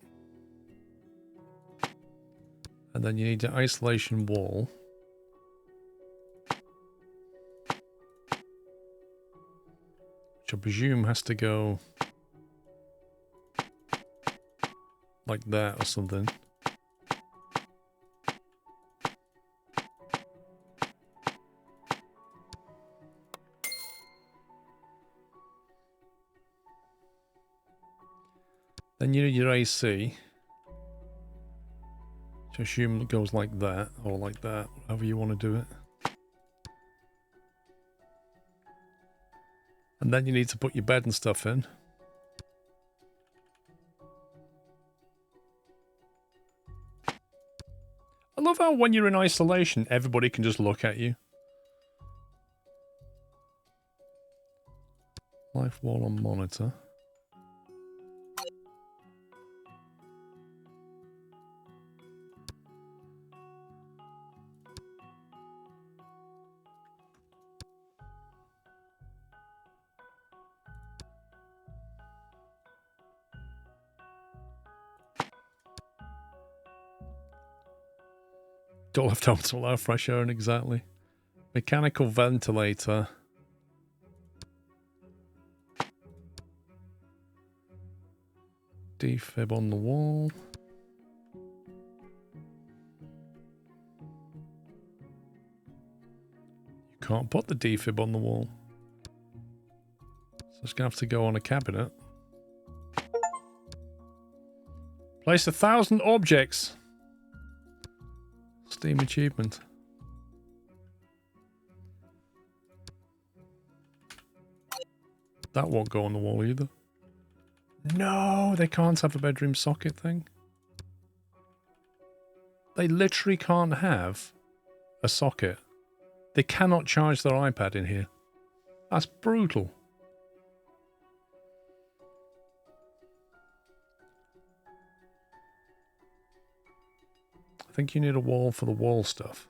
And then you need an isolation wall. Which I presume has to go like that or something. Then you need your AC. So assume it goes like that, or like that, however you want to do it. And then you need to put your bed and stuff in. I love how when you're in isolation, everybody can just look at you. Life wall on monitor. Door left open to allow fresh air in, exactly. Mechanical ventilator. Defib on the wall. You can't put the defib on the wall. So it's going to have to go on a cabinet. Place 1,000 objects. Steam achievement. That won't go on the wall either. No, they can't have a bedroom socket thing. They literally can't have a socket. They cannot charge their iPad in here. That's brutal. I think you need a wall for the wall stuff.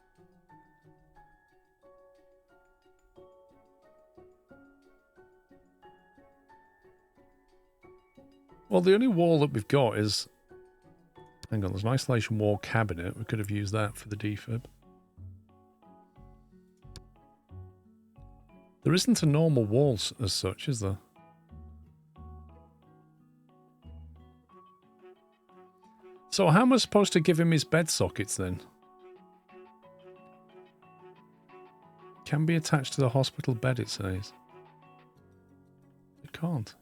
Well, the only wall that we've got is... Hang on, there's an isolation wall cabinet. We could have used that for the defib. There isn't a normal wall as such, is there? So how am I supposed to give him his bed sockets then? Can be attached to the hospital bed, it says. It can't.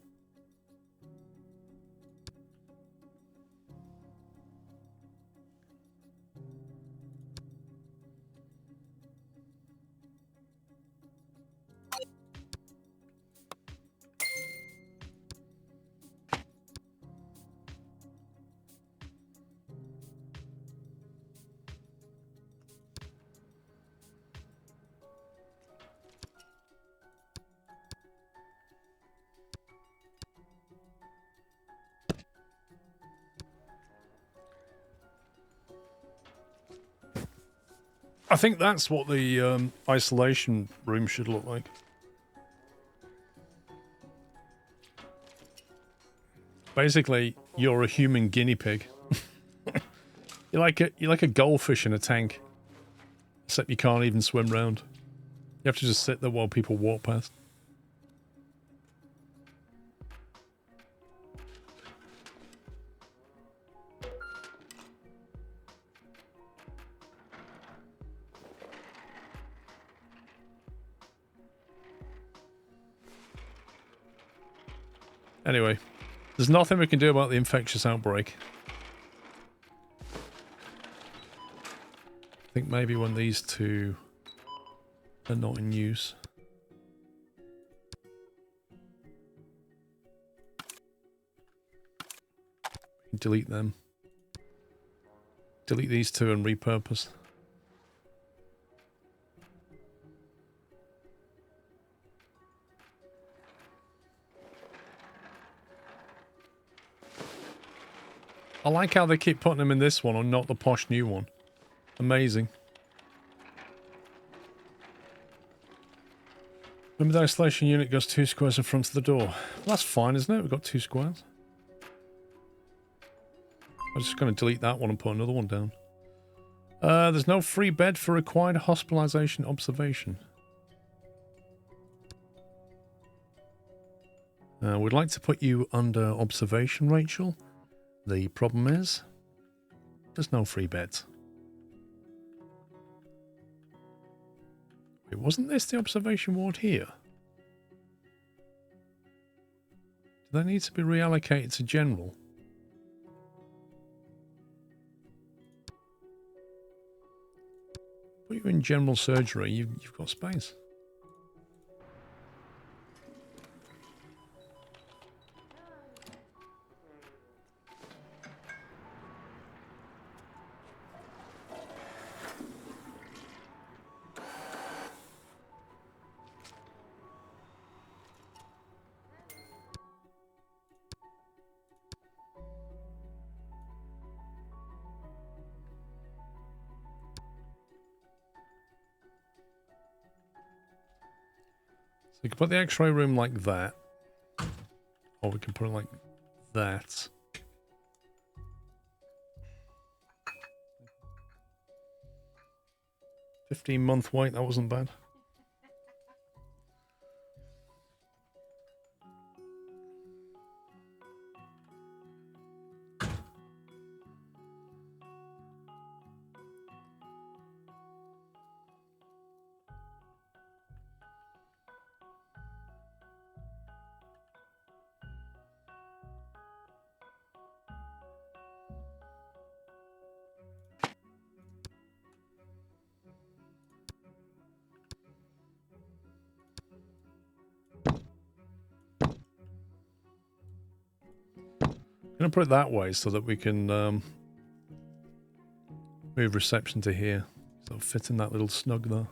I think that's what the isolation room should look like. Basically, you're a human guinea pig. You're like a goldfish in a tank, except you can't even swim round. You have to just sit there while people walk past. Anyway, there's nothing we can do about the infectious outbreak. I think maybe when these two are not in use. We can delete them. Delete these two and repurpose. I like how they keep putting them in this one and not the posh new one. Amazing. Remember the isolation unit goes 2 squares in front of the door. Well, that's fine, isn't it? We've got 2 squares. I'm just going to delete that one and put another one down. There's no free bed for required hospitalization observation. We'd like to put you under observation, Rachel. The problem is, there's no free beds. Wait, wasn't this the observation ward here? Do they need to be reallocated to general? Put you in general surgery, you've got space. So we can put the x-ray room like that. Or we can put it like that. $15-month wait, that wasn't bad. I'm going to put it that way so that we can move reception to here. So fit in that little snug there.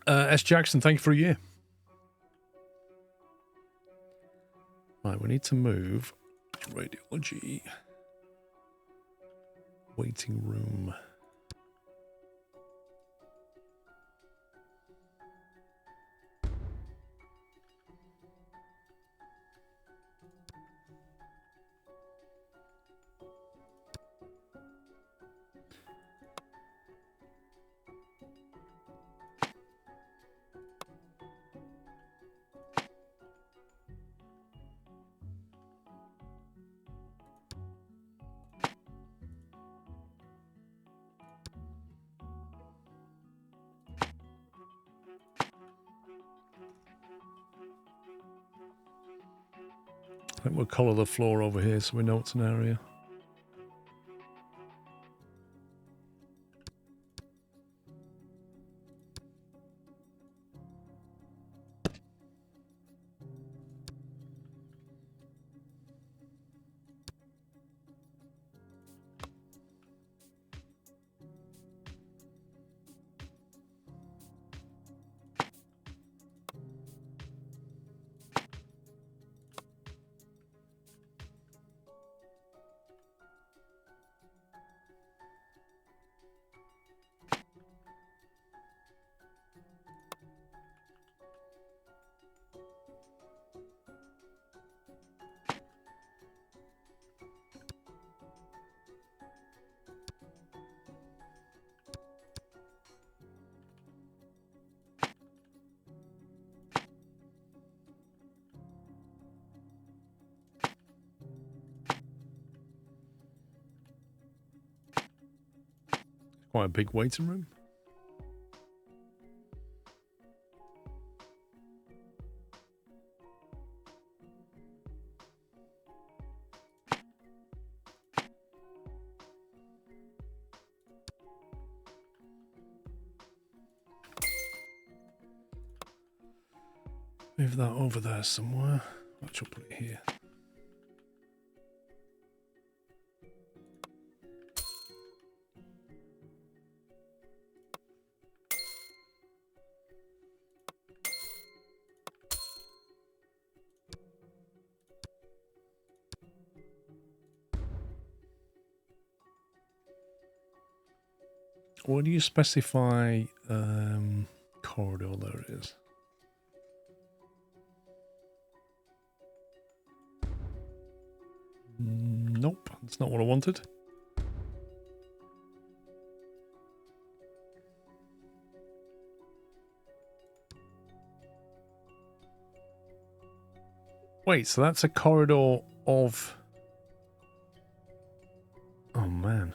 S. Jackson, thank you for a year. Right, we need to move radiology waiting room. I think we'll colour the floor over here so we know it's an area. Quite a big waiting room. Move that over there somewhere. Actually, put it here. What do you specify? Corridor, there it is. Nope, that's not what I wanted. Wait, so that's a corridor of... Oh, man.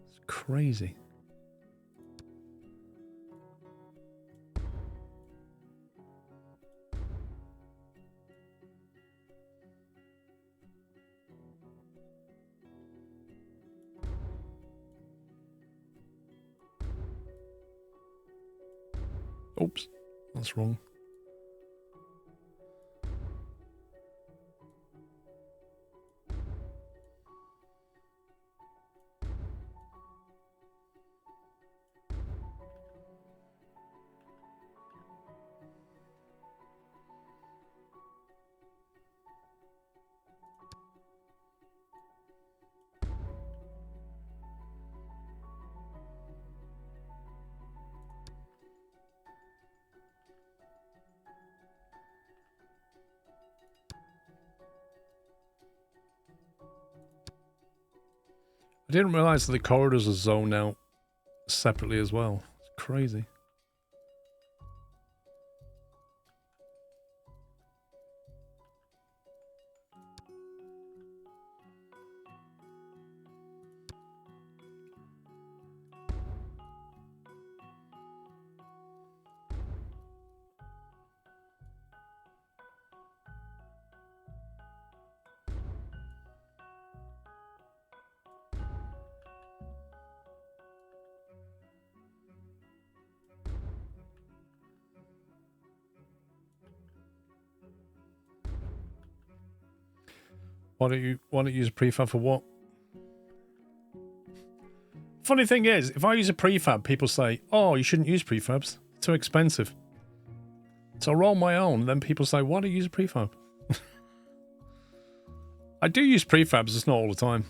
It's crazy. Oops, that's wrong. I didn't realize that the corridors are zoned out separately as well. It's crazy. Why don't you use a prefab for what? Funny thing is, if I use a prefab, people say, oh, you shouldn't use prefabs. Too expensive. So I roll my own, then people say, why do you use a prefab? I do use prefabs, just not all the time.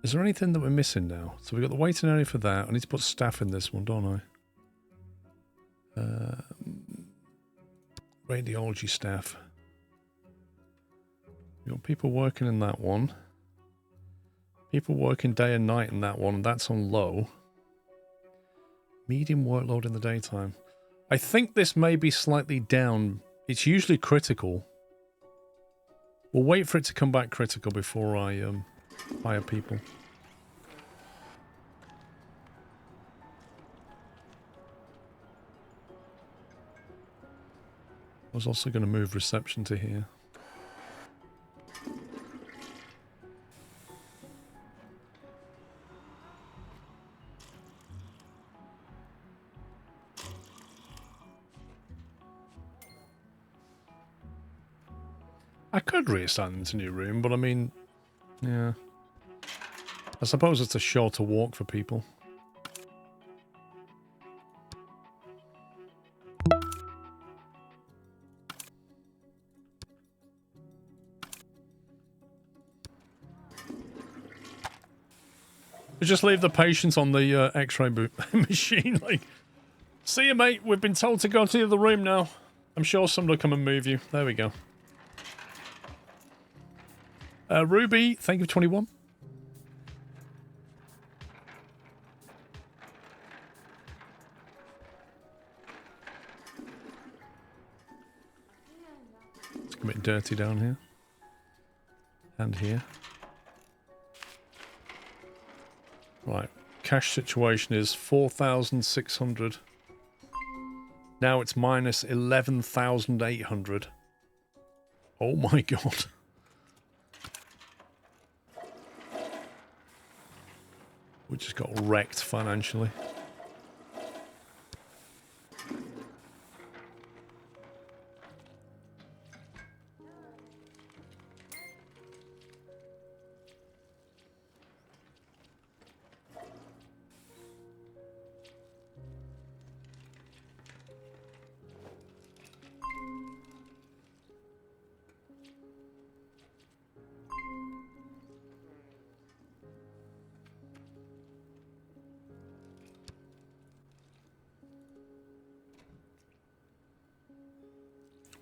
Is there anything that we're missing now? So we've got the waiting area for that. I need to put staff in this one, don't I? Radiology staff. You've got people working in that one. People working day and night in that one, and that's on low. Medium workload in the daytime. I think this may be slightly down. It's usually critical. We'll wait for it to come back critical before I hire people. I was also going to move reception to here. I could reassign them to a new room, but I mean, yeah. I suppose it's a shorter walk for people. Just leave the patients on the X-ray machine. Like, see you, mate. We've been told to go to the other room now. I'm sure someone will come and move you. There we go. Ruby, thank you for 21. It's a bit dirty down here. And here. Right. Cash situation is 4,600. Now it's minus 11,800. Oh my god. We just got wrecked financially.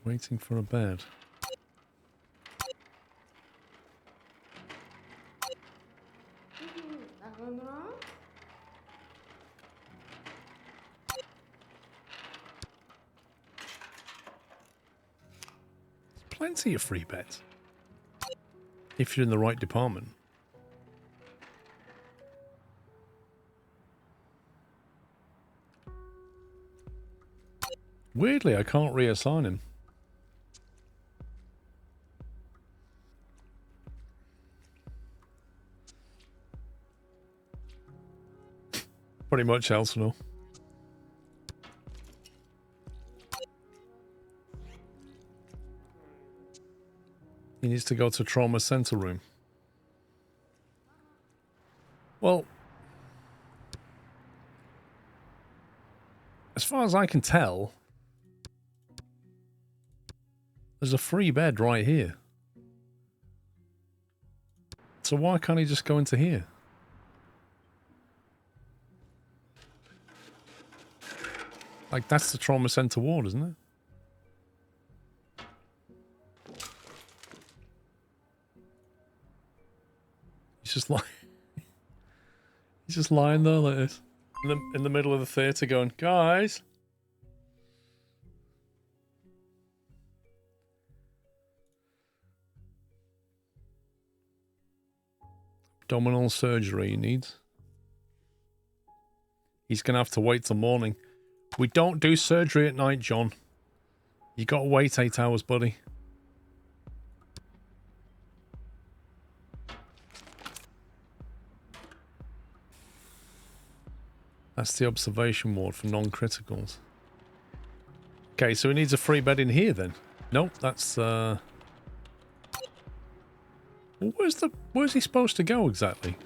Waiting for a bed. Plenty of free beds. If you're in the right department. Weirdly, I can't reassign him. Pretty much, Elsinore. He needs to go to trauma center room. Well, as far as I can tell, there's a free bed right here. So why can't he just go into here? Like, that's the trauma center ward, isn't it? He's just like... He's just lying there like this. In the middle of the theatre going, guys! Abdominal surgery he needs. He's going to have to wait till morning. We don't do surgery at night, John. You got to wait 8 hours, buddy. That's the observation ward for non-criticals. Okay, so he needs a free bed in here then. Nope, that's well, where's he supposed to go exactly?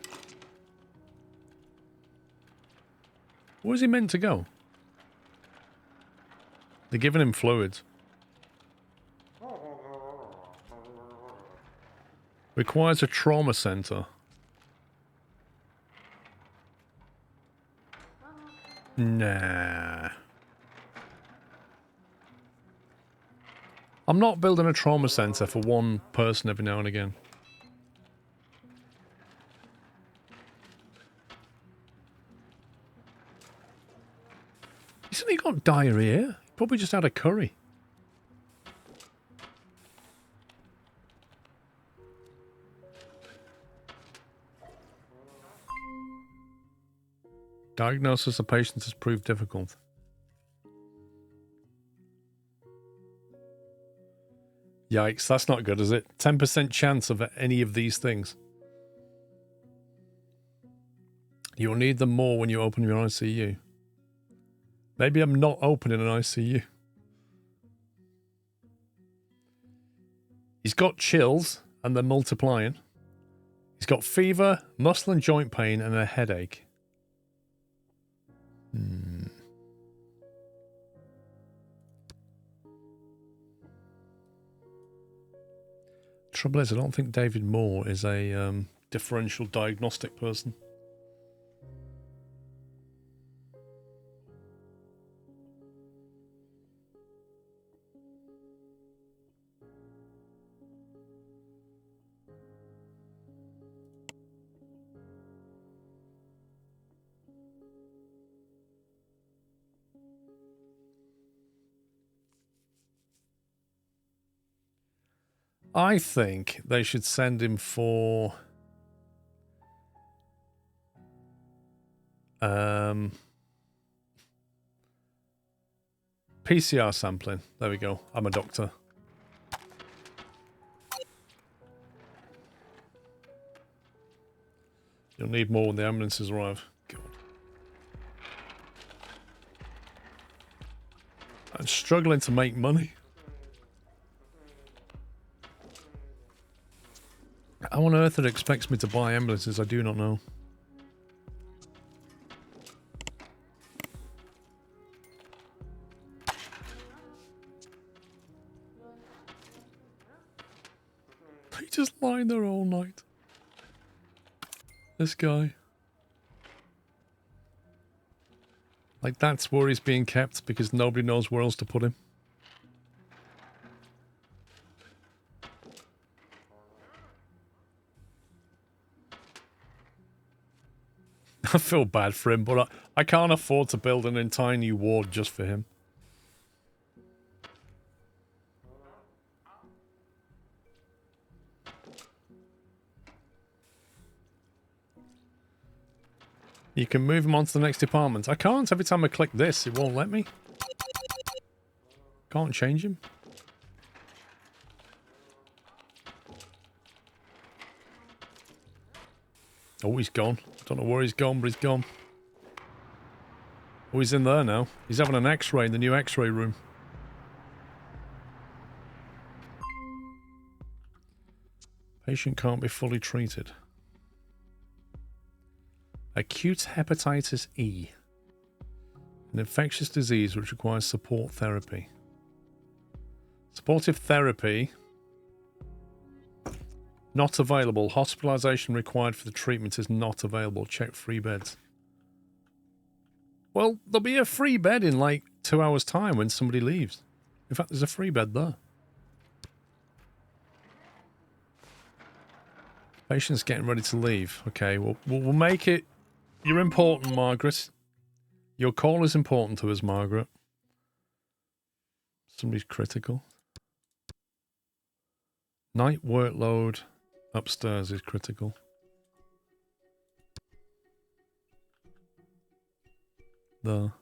Where's he meant to go? They're giving him fluids. Requires a trauma center. Nah. I'm not building a trauma center for one person every now and again. Isn't he got diarrhea? Probably just had a curry. Diagnosis of patients has proved difficult. Yikes, that's not good, is it? 10% chance of any of these things. You'll need them more when you open your ICU. Maybe I'm not opening an ICU. He's got chills, and they're multiplying. He's got fever, muscle and joint pain, and a headache. Trouble is, I don't think David Moore is a differential diagnostic person. I think they should send him for PCR sampling. There we go. I'm a doctor. You'll need more when the ambulances arrive. God. I'm struggling to make money. How on earth it expects me to buy ambulances, I do not know. He just lying there all night. This guy. Like, that's where he's being kept because nobody knows where else to put him. I feel bad for him, but I can't afford to build an entire new ward just for him. You can move him on to the next department. I can't. Every time I click this, it won't let me. Can't change him. Oh, he's gone. Don't know where he's gone, but he's gone. Oh, he's in there now. He's having an x-ray in the new x-ray room. Patient can't be fully treated. Acute hepatitis E. An infectious disease which requires support therapy. Supportive therapy. Not available. Hospitalization required for the treatment is not available. Check free beds. Well, there'll be a free bed in like 2 hours' time when somebody leaves. In fact, there's a free bed there. Patient's getting ready to leave. Okay, we'll make it. You're important, Margaret. Your call is important to us, Margaret. Somebody's critical. Night workload upstairs is critical. There.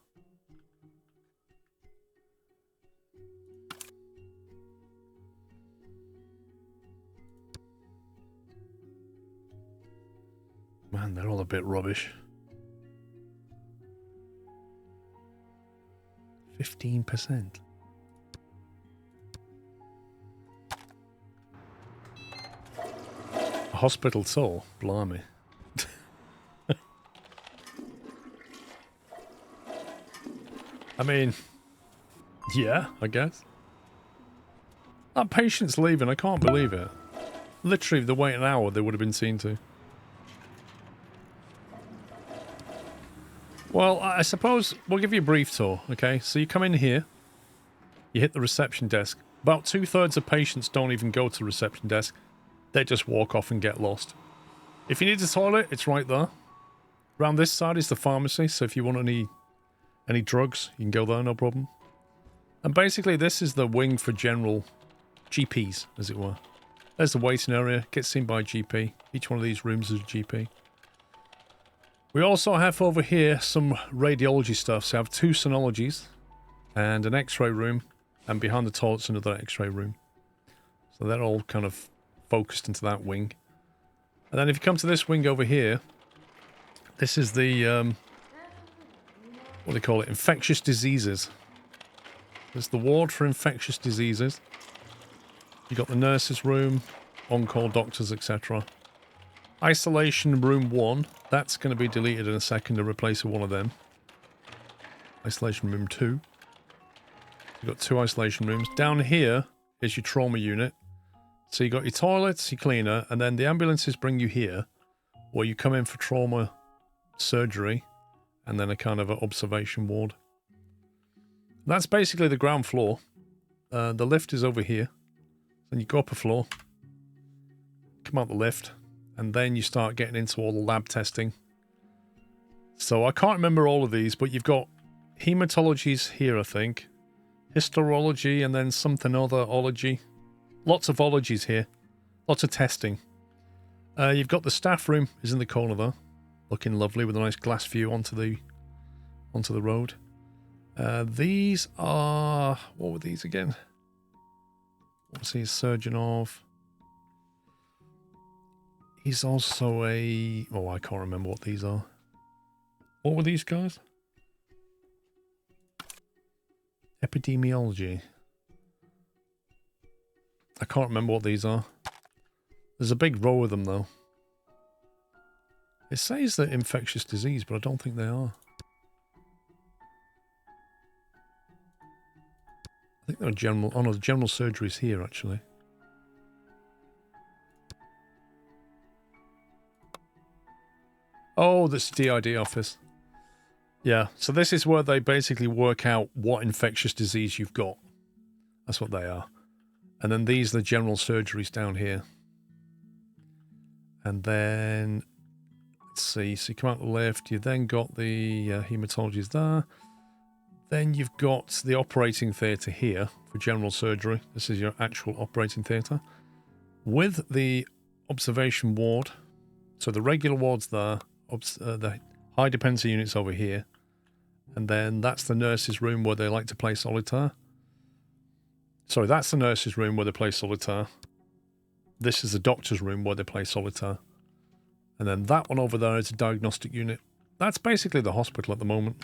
Man, they're all a bit rubbish. 15%. A hospital tour? Blimey. I mean, yeah, I guess. That patient's leaving, I can't believe it. Literally, if they wait an hour, they would have been seen to. Well, I suppose we'll give you a brief tour, okay? So you come in here, you hit the reception desk. About 2/3 of patients don't even go to the reception desk. They just walk off and get lost. If you need a toilet, it's right there. Around this side is the pharmacy, so if you want any drugs, you can go there, no problem. And basically, this is the wing for general GPs, as it were. There's the waiting area, gets seen by a GP. Each one of these rooms is a GP. We also have over here some radiology stuff. So I have 2 sonologies and an x-ray room, and behind the toilet's another x-ray room. So they're all kind of focused into that wing. And then if you come to this wing over here, this is the, what do they call it? Infectious diseases. There's the ward for infectious diseases. You've got the nurses' room, on-call doctors, etc. Isolation room 1, that's going to be deleted in a second to replace one of them. Isolation room 2. You've got 2 isolation rooms. Down here is your trauma unit. So you got your toilets, your cleaner, and then the ambulances bring you here, where you come in for trauma surgery, and then a kind of an observation ward. That's basically the ground floor. The lift is over here. Then you go up a floor, come out the lift, and then you start getting into all the lab testing. So I can't remember all of these, but you've got hematologies here, I think. Histology, and then something other ology. Lots of ologies here. Lots of testing. You've got the staff room is in the corner there. Looking lovely with a nice glass view onto the road. These are... What were these again? What's he a surgeon of? He's also a... Oh, I can't remember what these are. What were these guys? Epidemiology. I can't remember what these are. There's a big row of them, though. It says they're infectious disease, but I don't think they are. I think they're general... Oh, no, the general surgery is here, actually. Oh, that's the DID office. Yeah, so this is where they basically work out what infectious disease you've got. That's what they are. And then these are the general surgeries down here. And then let's see. So you come out the lift. You then got the haematologists there. Then you've got the operating theatre here for general surgery. This is your actual operating theatre. With the observation ward. So the regular ward's there. The high dependency unit's over here. And then that's the nurse's room where they like to play solitaire. Sorry, that's the nurse's room where they play solitaire. This is the doctor's room where they play solitaire. And then that one over there is a diagnostic unit. That's basically the hospital at the moment.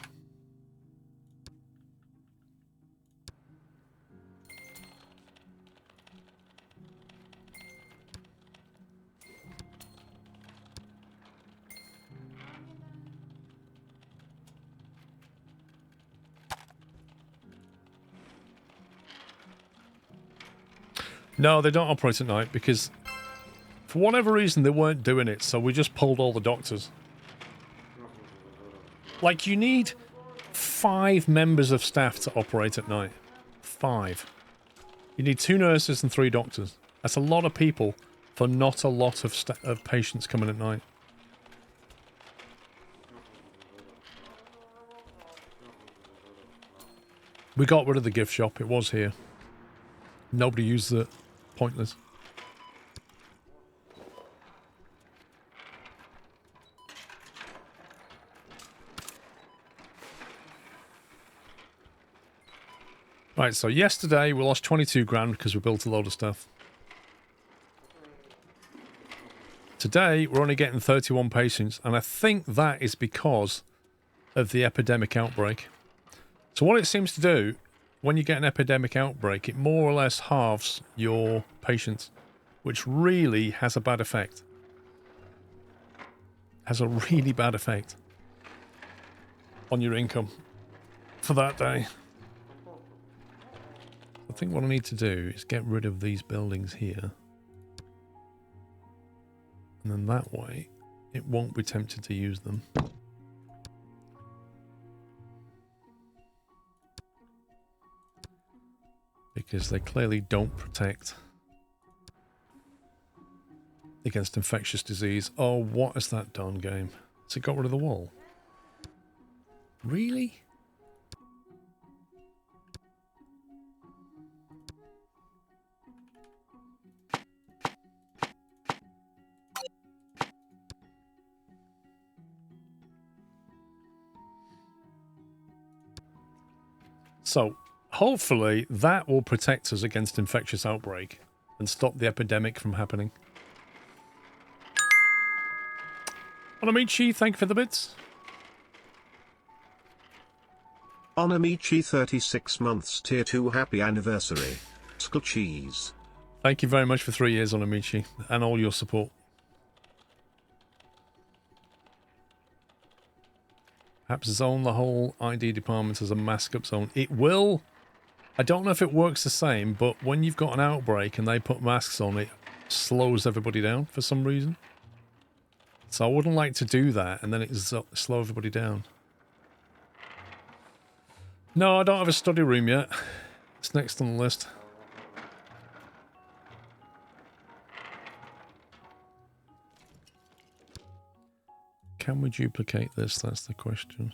No, they don't operate at night because for whatever reason they weren't doing it, so we just pulled all the doctors. Like, you need 5 members of staff to operate at night. 5. You need 2 nurses and 3 doctors. That's a lot of people for not a lot of patients coming at night. We got rid of the gift shop. It was here. Nobody used it. Pointless. Right, so yesterday we lost 22 grand because we built a load of stuff. Today we're only getting 31 patients, and I think that is because of the epidemic outbreak. So what it seems to do, when you get an epidemic outbreak, it more or less halves your patients, which really has a bad effect. Has a really bad effect on your income for that day. I think what I need to do is get rid of these buildings here. And then that way, it won't be tempted to use them. Because they clearly don't protect against infectious disease. Oh, what has that done, game? Has it got rid of the wall? Really? So, hopefully that will protect us against infectious outbreak and stop the epidemic from happening. Onamichi, thank you for the bits. Onamichi 36 months tier 2 happy anniversary. Skull cheese. Thank you very much for 3 years, Onamichi, and all your support. Perhaps zone the whole ID department as a mask-up zone. It will. I don't know if it works the same, but when you've got an outbreak and they put masks on, it slows everybody down for some reason. So I wouldn't like to do that and then it slow everybody down. No, I don't have a study room yet. It's next on the list. Can we duplicate this? That's the question.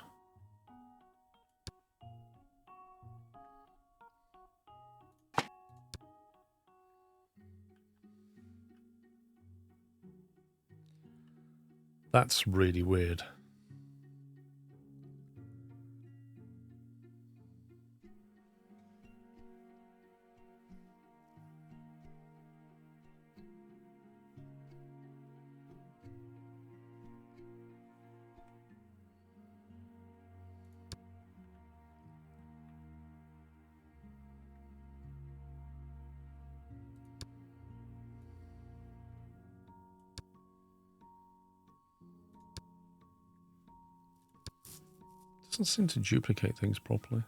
That's really weird. Doesn't seem to duplicate things properly.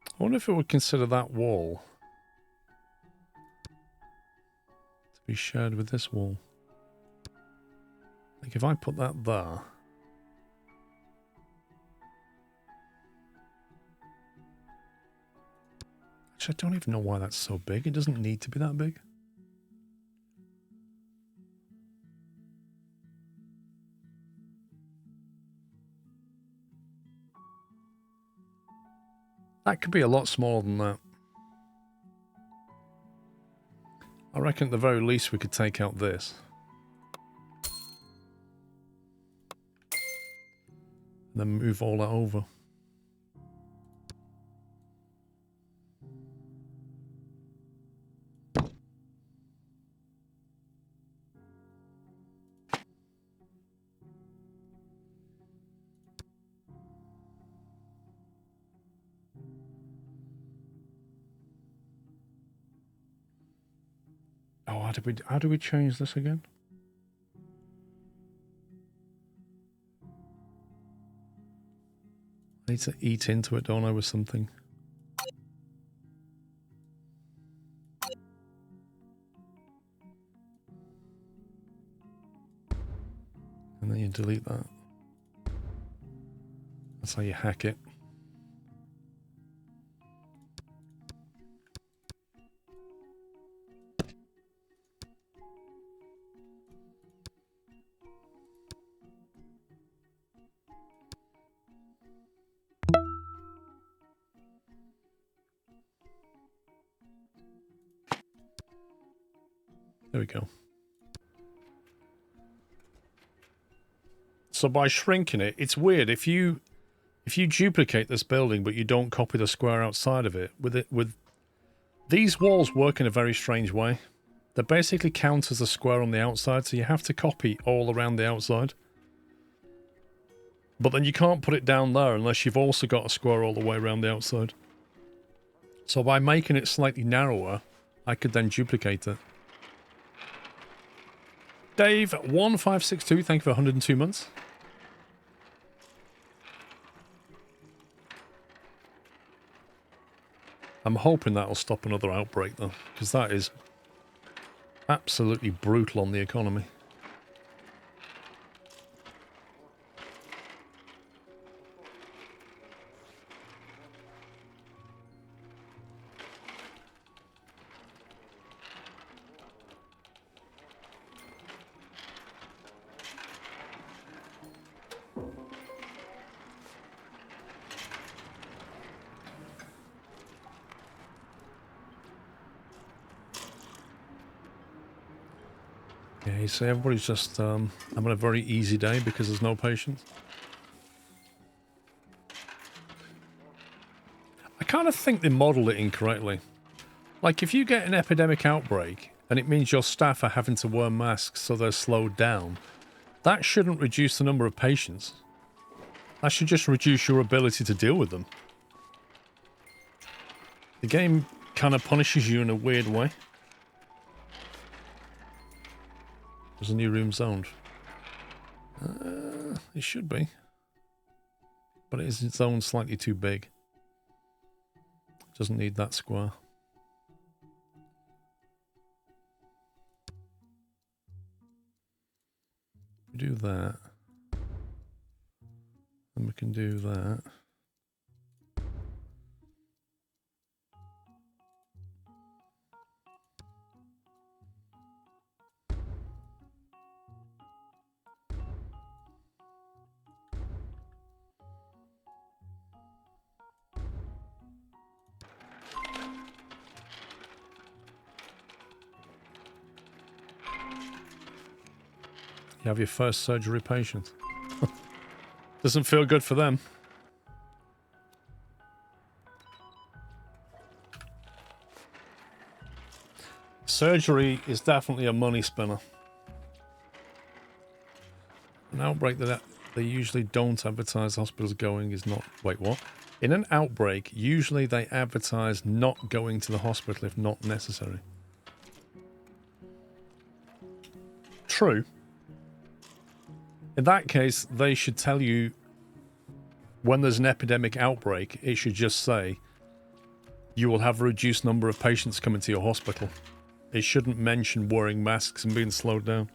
I wonder if it would consider that wall to be shared with this wall. Like if I put that there. Actually, I don't even know why that's so big. It doesn't need to be that big. That could be a lot smaller than that. I reckon at the very least we could take out this. And then move all that over. Oh, how do we change this again? I need to eat into it, don't I, with something? And then you delete that. That's how you hack it. There we go. So by shrinking it, it's weird. If you duplicate this building but you don't copy the square outside of it, with these walls work in a very strange way. They basically count as a square on the outside, so you have to copy all around the outside. But then you can't put it down there unless you've also got a square all the way around the outside. So by making it slightly narrower, I could then duplicate it. Dave1562, thank you for 102 months. I'm hoping that'll stop another outbreak though, because that is absolutely brutal on the economy. Yeah, you see, everybody's just having a very easy day because there's no patients. I kind of think they modelled it incorrectly. Like, if you get an epidemic outbreak, and it means your staff are having to wear masks so they're slowed down, that shouldn't reduce the number of patients. That should just reduce your ability to deal with them. The game kind of punishes you in a weird way. There's a new room zoned. It should be. But it is zoned slightly too big. Doesn't need that square. We do that. And we can do that. You have your first surgery patient. Doesn't feel good for them. Surgery is definitely a money spinner. An outbreak that they usually don't advertise hospitals going is not... Wait, what? In an outbreak, usually they advertise not going to the hospital if not necessary. True. In that case, they should tell you when there's an epidemic outbreak, it should just say you will have a reduced number of patients coming to your hospital. It shouldn't mention wearing masks and being slowed down.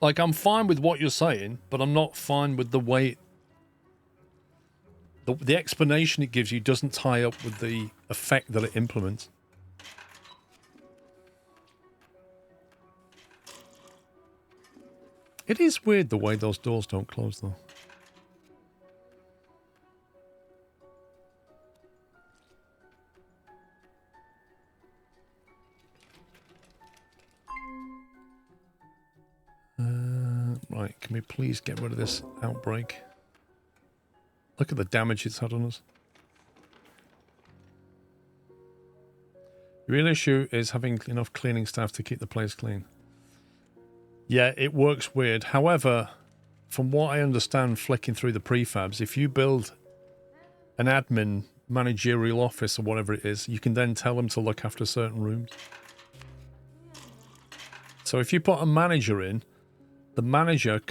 Like, I'm fine with what you're saying, but I'm not fine with the way... The explanation it gives you doesn't tie up with the effect that it implements. It is weird the way those doors don't close, though. Right, can we please get rid of this outbreak? Look at the damage it's had on us. The real issue is having enough cleaning staff to keep the place clean. Yeah, it works weird. However, from what I understand flicking through the prefabs, if you build an admin managerial office or whatever it is, you can then tell them to look after certain rooms. So if you put a manager in, the manager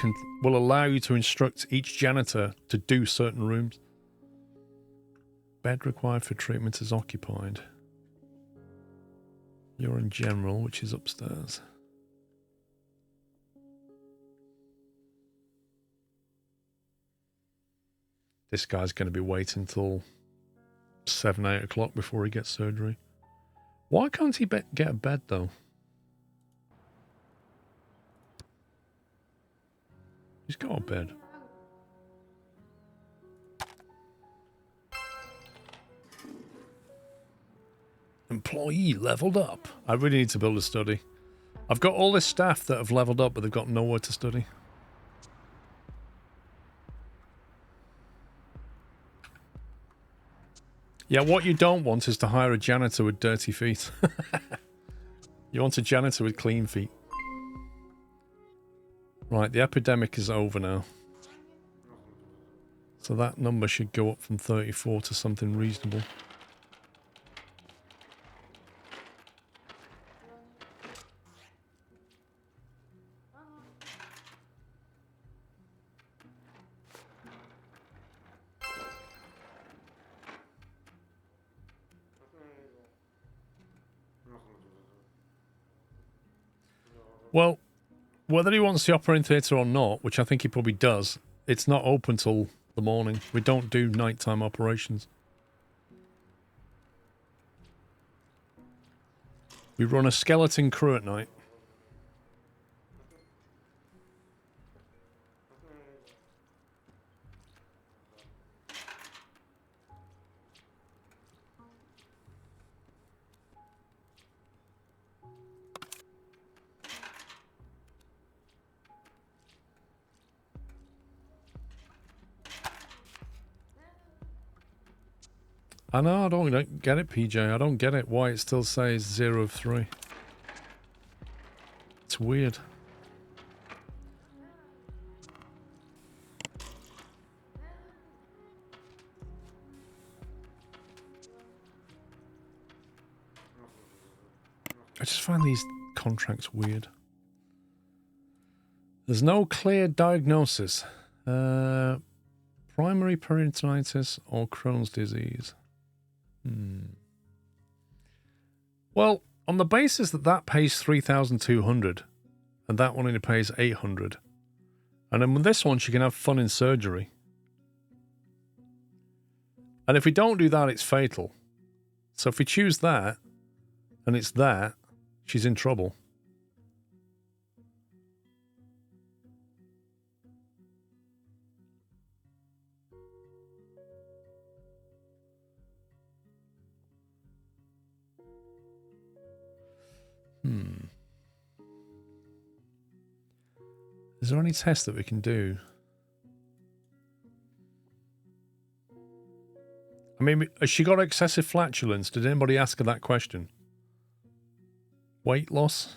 will allow you to instruct each janitor to do certain rooms. Bed required for treatment is occupied. You're in general, which is upstairs. This guy's going to be waiting till 7, 8 o'clock before he gets surgery. Why can't he get a bed, though? He's got a bed. Employee leveled up. I really need to build a study. I've got all this staff that have leveled up, but they've got nowhere to study. Yeah, what you don't want is to hire a janitor with dirty feet. You want a janitor with clean feet. Right, the epidemic is over now. So that number should go up from 34 to something reasonable. Well, whether he wants the operating theatre or not, which I think he probably does, it's not open till the morning. We don't do nighttime operations. We run a skeleton crew at night. I know, I don't get it, PJ. I don't get it why it still says 0 of 3. It's weird. I just find these contracts weird. There's no clear diagnosis. Primary peritonitis or Crohn's disease. Well, on the basis that that pays 3,200 and that one only pays 800, and then with this one she can have fun in surgery. And if we don't do that, it's fatal. So if we choose that and it's that, she's in trouble. Is there any test that we can do? I mean, has she got excessive flatulence? Did anybody ask her that question? Weight loss?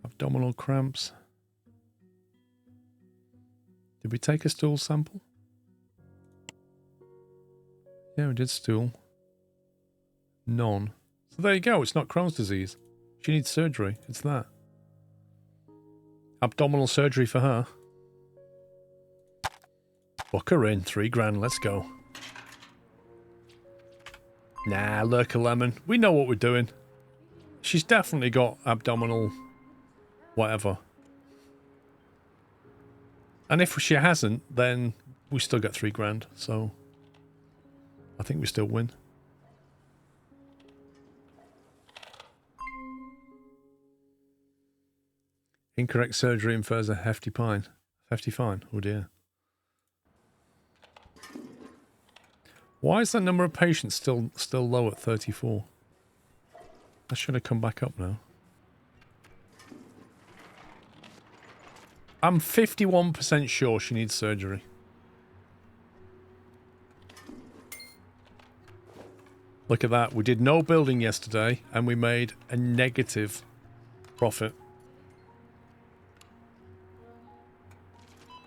Abdominal cramps? Did we take a stool sample? Yeah, we did stool. None. So there you go. It's not Crohn's disease. She needs surgery. It's that. Abdominal surgery for her. Book her in. 3 grand. Let's go. Nah, lurk a lemon. We know what we're doing. She's definitely got abdominal whatever. And if she hasn't, then we still get 3 grand. So I think we still win. Incorrect surgery infers a hefty fine. Hefty fine. Oh dear. Why is that number of patients still low at 34? That should have come back up now. I'm 51% sure she needs surgery. Look at that. We did no building yesterday and we made a negative profit.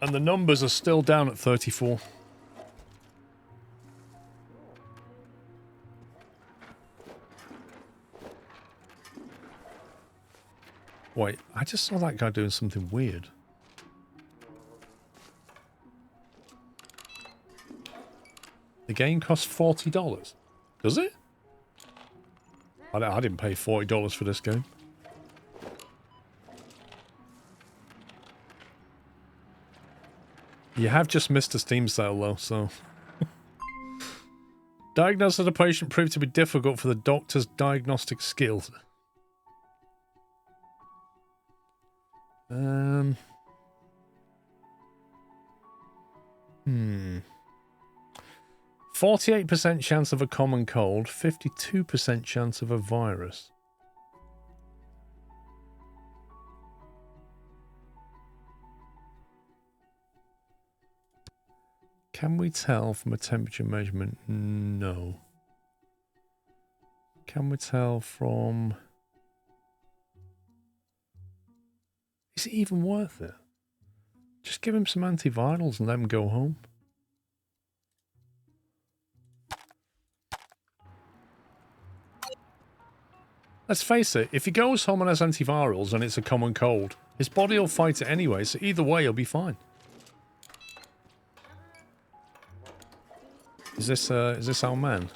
And the numbers are still down at 34. Wait, I just saw that guy doing something weird. The game costs $40. Does it? I didn't pay $40 for this game. You have just missed a Steam sale though, so... Diagnosis of the patient proved to be difficult for the doctor's diagnostic skills. 48% chance of a common cold, 52% chance of a virus. Can we tell from a temperature measurement? No. Can we tell from... Is it even worth it? Just give him some antivirals and let him go home. Let's face it, if he goes home and has antivirals and it's a common cold, his body will fight it anyway, so either way he'll be fine. Is this our man?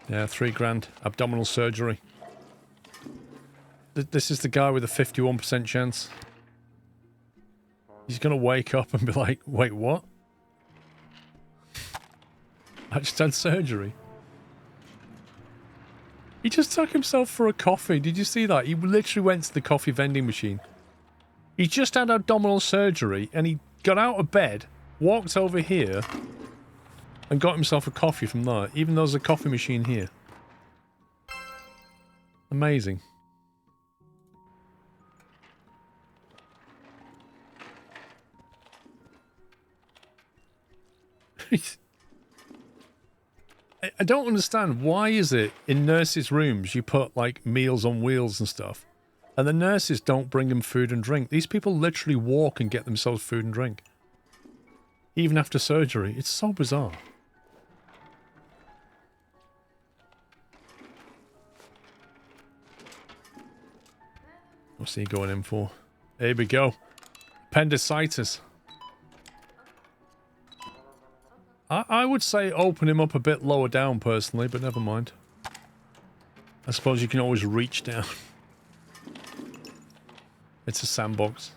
Yeah, 3 grand. Abdominal surgery. This is the guy with a 51% chance. He's going to wake up and be like, wait, what? I just had surgery. He just took himself for a coffee. Did you see that? He literally went to the coffee vending machine. He just had abdominal surgery and he got out of bed, walked over here, and got himself a coffee from there, even though there's a coffee machine here. Amazing. I don't understand. Why is it in nurses' rooms you put, like, meals on wheels and stuff, and the nurses don't bring them food and drink? These people literally walk and get themselves food and drink. Even after surgery. It's so bizarre. What's he going in for? Here we go. Appendicitis. I would say open him up a bit lower down personally, but never mind. I suppose you can always reach down. It's a sandbox.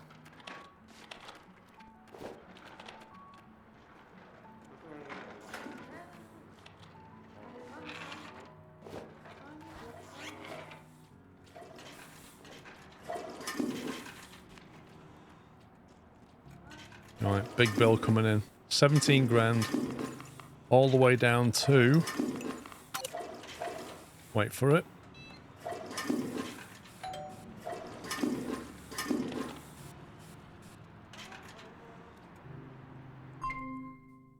Alright, big bill coming in. 17 grand. All the way down to... Wait for it.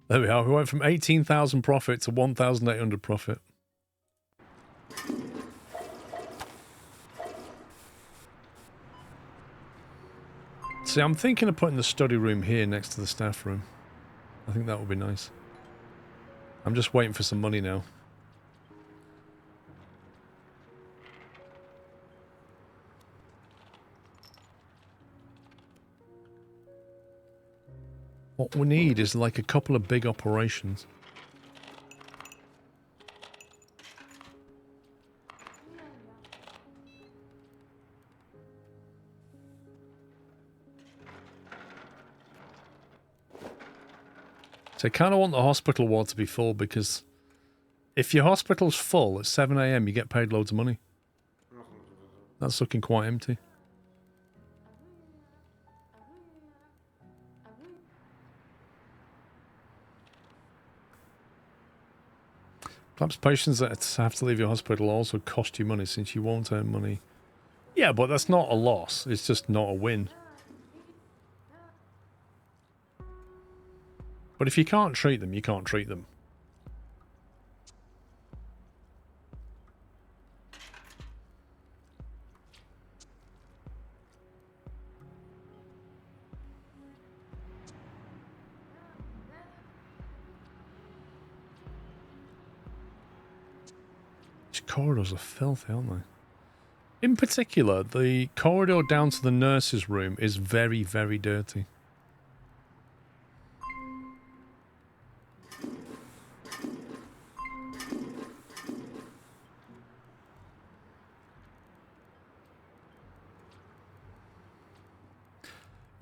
There we are. We went from 18,000 profit to 1,800 profit. See, I'm thinking of putting the study room here next to the staff room. I think that would be nice. I'm just waiting for some money now. What we need is like a couple of big operations. So I kind of want the hospital ward to be full, because if your hospital's full at 7 a.m, you get paid loads of money. That's looking quite empty. Perhaps patients that have to leave your hospital also cost you money, since you won't earn money. Yeah, but that's not a loss. It's just not a win. But if you can't treat them, you can't treat them. These corridors are filthy, aren't they? In particular, the corridor down to the nurse's room is very, very dirty.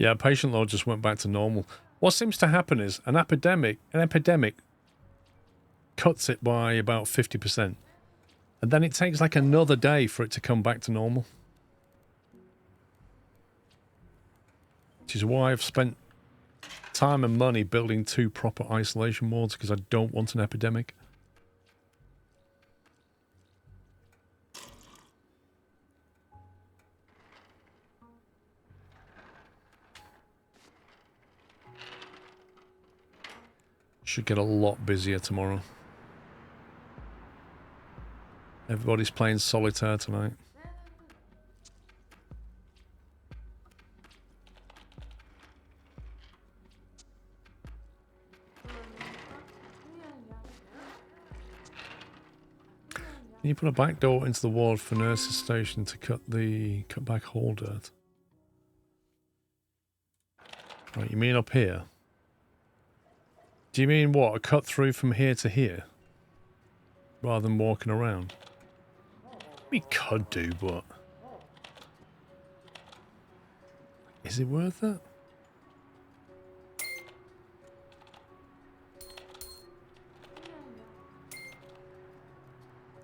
Yeah, patient load just went back to normal. What seems to happen is an epidemic cuts it by about 50%. And then it takes like another day for it to come back to normal. Which is why I've spent time and money building 2 proper isolation wards, because I don't want an epidemic. Should get a lot busier tomorrow. Everybody's playing solitaire tonight. Can you put a back door into the ward for nurse's station to cut back hall dirt? Right, you mean up here? Do you mean what? A cut through from here to here? Rather than walking around? We could do, but... is it worth it?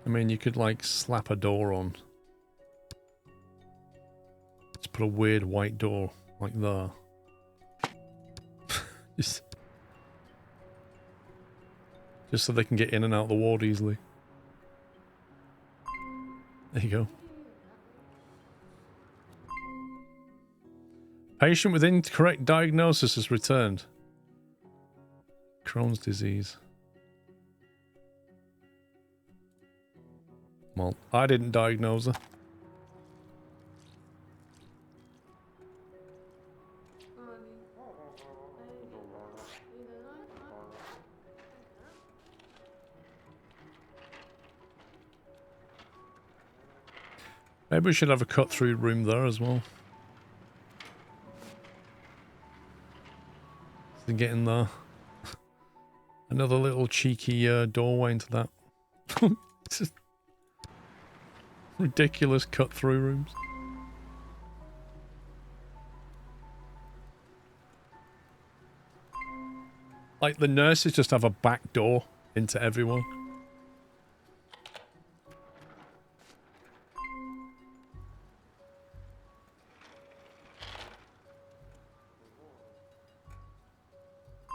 I mean, you could, like, slap a door on. Just put a weird white door, like that. just so they can get in and out of the ward easily. There you go. Patient with incorrect diagnosis has returned. Crohn's disease. Well, I didn't diagnose her. Maybe we should have a cut-through room there as well. To get in there. Another little cheeky doorway into that. It's just ridiculous cut-through rooms. Like, the nurses just have a back door into everyone.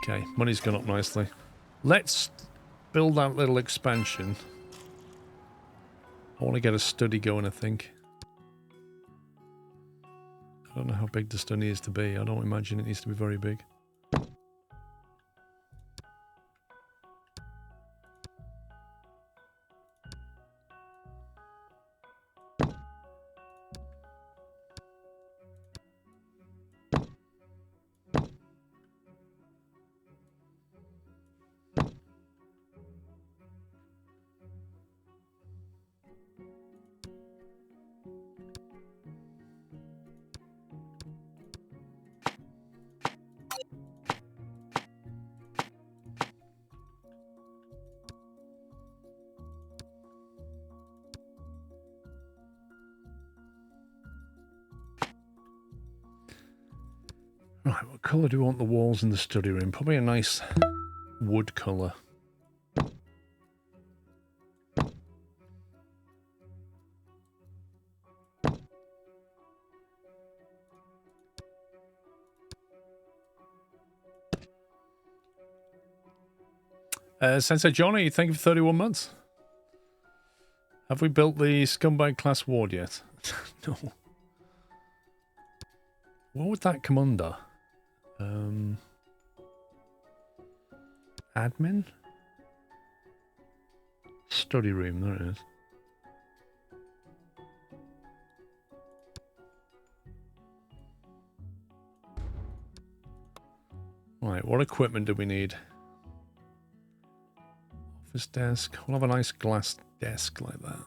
Okay, money's gone up nicely. Let's build that little expansion. I want to get a study going, I think. I don't know how big the study is to be. I don't imagine it needs to be very big. Right, what colour do we want the walls in the study room? Probably a nice wood colour. Sensei Johnny, thank you for 31 months. Have we built the scumbag class ward yet? No. What would that come under? Admin? Study room, there it is. Right, what equipment do we need? Office desk. We'll have a nice glass desk like that.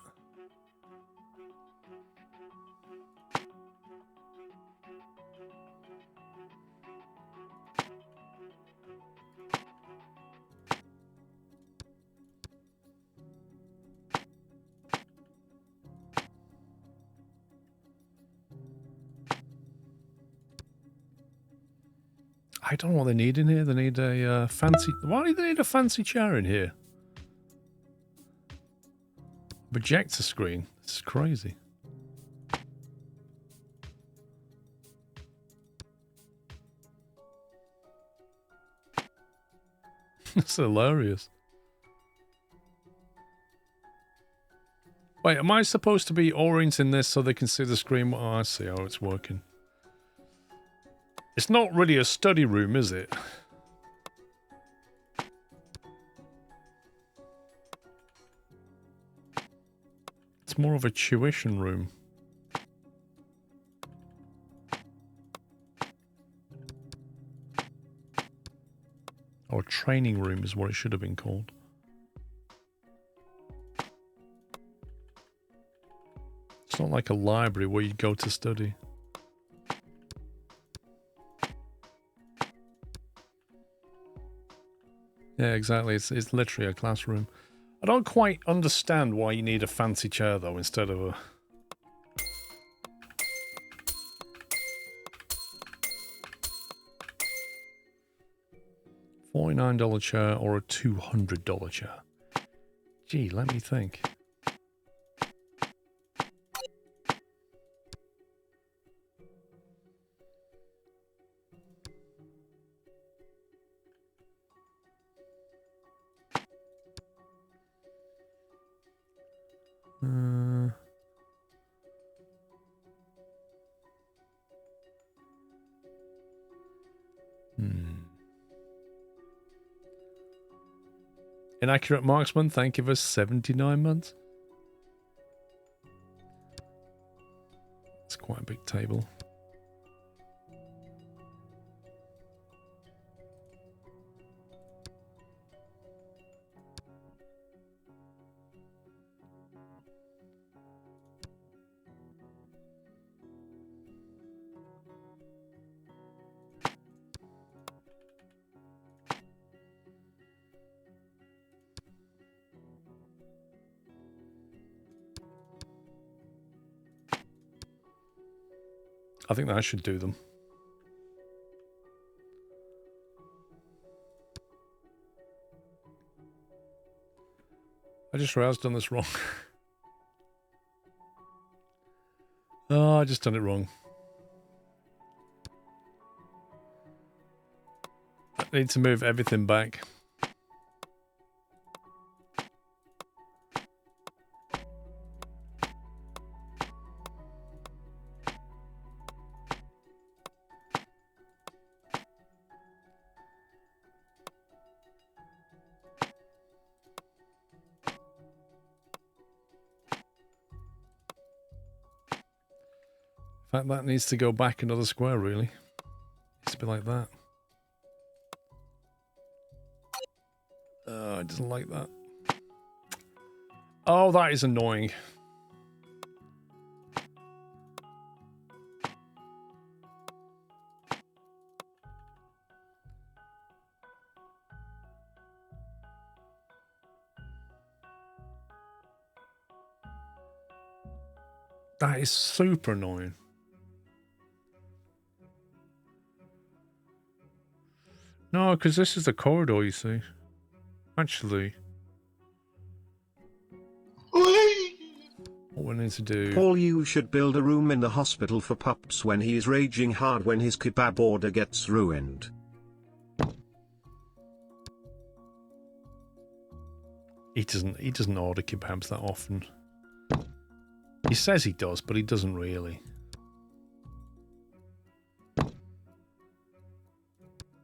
I don't know what they need in here. They need a fancy... Why do they need a fancy chair in here? Projector screen. This is crazy. That's hilarious. Wait, am I supposed to be orienting this so they can see the screen? Oh, I see how it's working. It's not really a study room, is it? It's more of a tuition room. Or a training room is what it should have been called. It's not like a library where you go to study. Yeah, exactly. It's literally a classroom. I don't quite understand why you need a fancy chair, though, instead of a... $49 chair or a $200 chair. Gee, let me think. Inaccurate Marksman, thank you for 79 months. It's quite a big table. I think that should do them. I just realized I've done this wrong. Oh, I just done it wrong. I need to move everything back. In fact, that needs to go back another square, really. Needs to be like that. Oh, it doesn't like that. Oh, that is annoying. That is super annoying. No, because this is the corridor, you see. Actually, what we need to do... Paul, you should build a room in the hospital for pups when he is raging hard when his kebab order gets ruined. He doesn't order kebabs that often. He says he does, but he doesn't really. In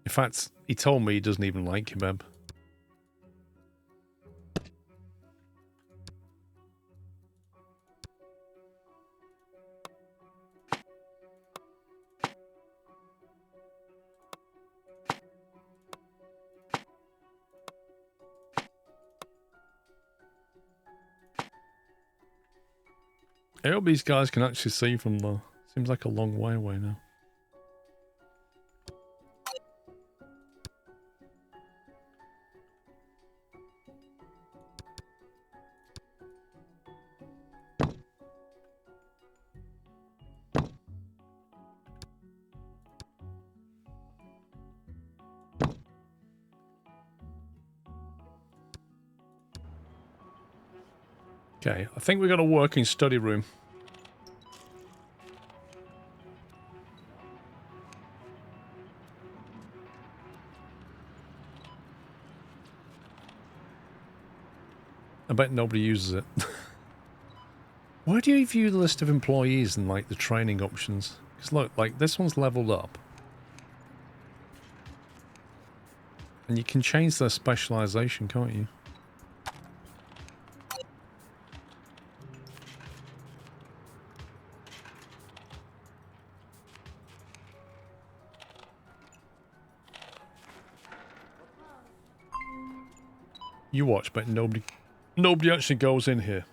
fact, he told me he doesn't even like kebab. I hope these guys can actually see from the... Seems like a long way away now. Okay, I think we got a working study room. I bet nobody uses it. Where do you view the list of employees and like the training options? Because look, like this one's leveled up. And you can change their specialization, can't you? You watch, but nobody actually goes in here.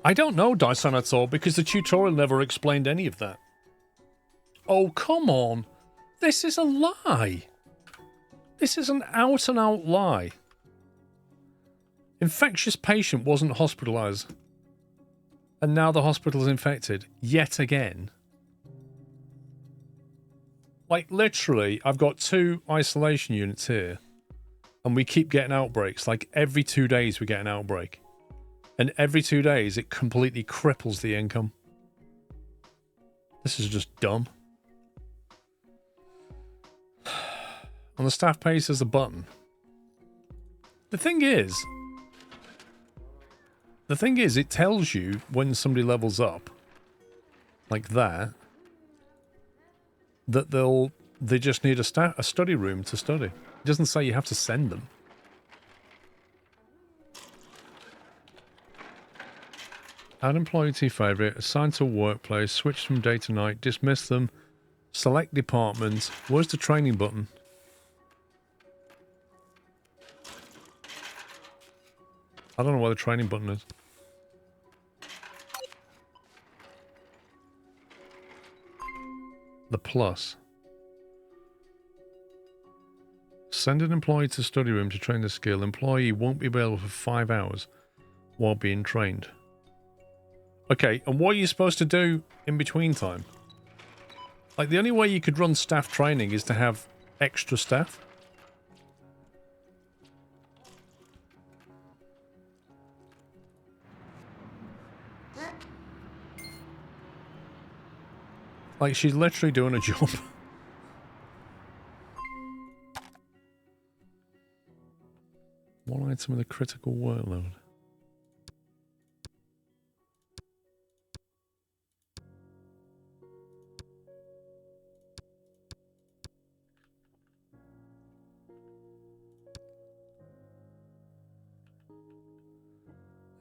I don't know, Dysanator, because the tutorial never explained any of that. Oh, come on. This is a lie. This is an out-and-out lie. Infectious patient wasn't hospitalized. And now the hospital is infected. Yet again. Like, literally, I've got 2 isolation units here. And we keep getting outbreaks. Like, every 2 days we get an outbreak. And every 2 days it completely cripples the income. This is just dumb. On the staff page there's a button. The thing is, it tells you when somebody levels up, like that they just need a study room to study. It doesn't say you have to send them. Add employee to favorite, assign to workplace, switch from day to night, dismiss them, select department. Where's the training button? I don't know where the training button is. The plus. Send an employee to study room to train the skill. Employee won't be available for 5 hours while being trained. Okay, and what are you supposed to do in between time? Like, the only way you could run staff training is to have extra staff. Like, she's literally doing a job. One item with a critical workload.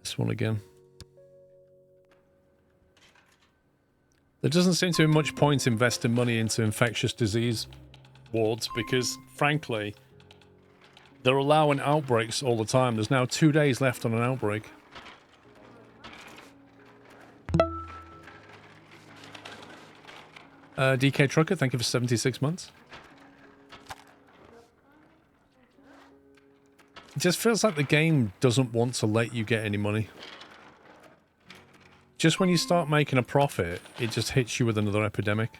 This one again. There doesn't seem to be much point investing money into infectious disease wards because, frankly, they're allowing outbreaks all the time. There's now 2 days left on an outbreak. DK Trucker, thank you for 76 months. It just feels like the game doesn't want to let you get any money. Just when you start making a profit, it just hits you with another epidemic.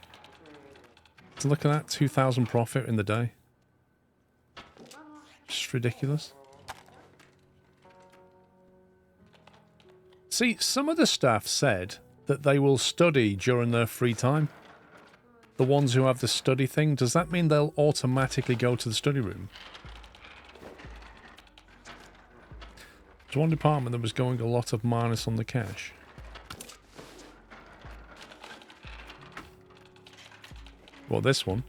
So look at that, 2,000 profit in the day. Just ridiculous. See, some of the staff said that they will study during their free time. The ones who have the study thing, does that mean they'll automatically go to the study room? There's one department that was going a lot of minus on the cash. Well, this one.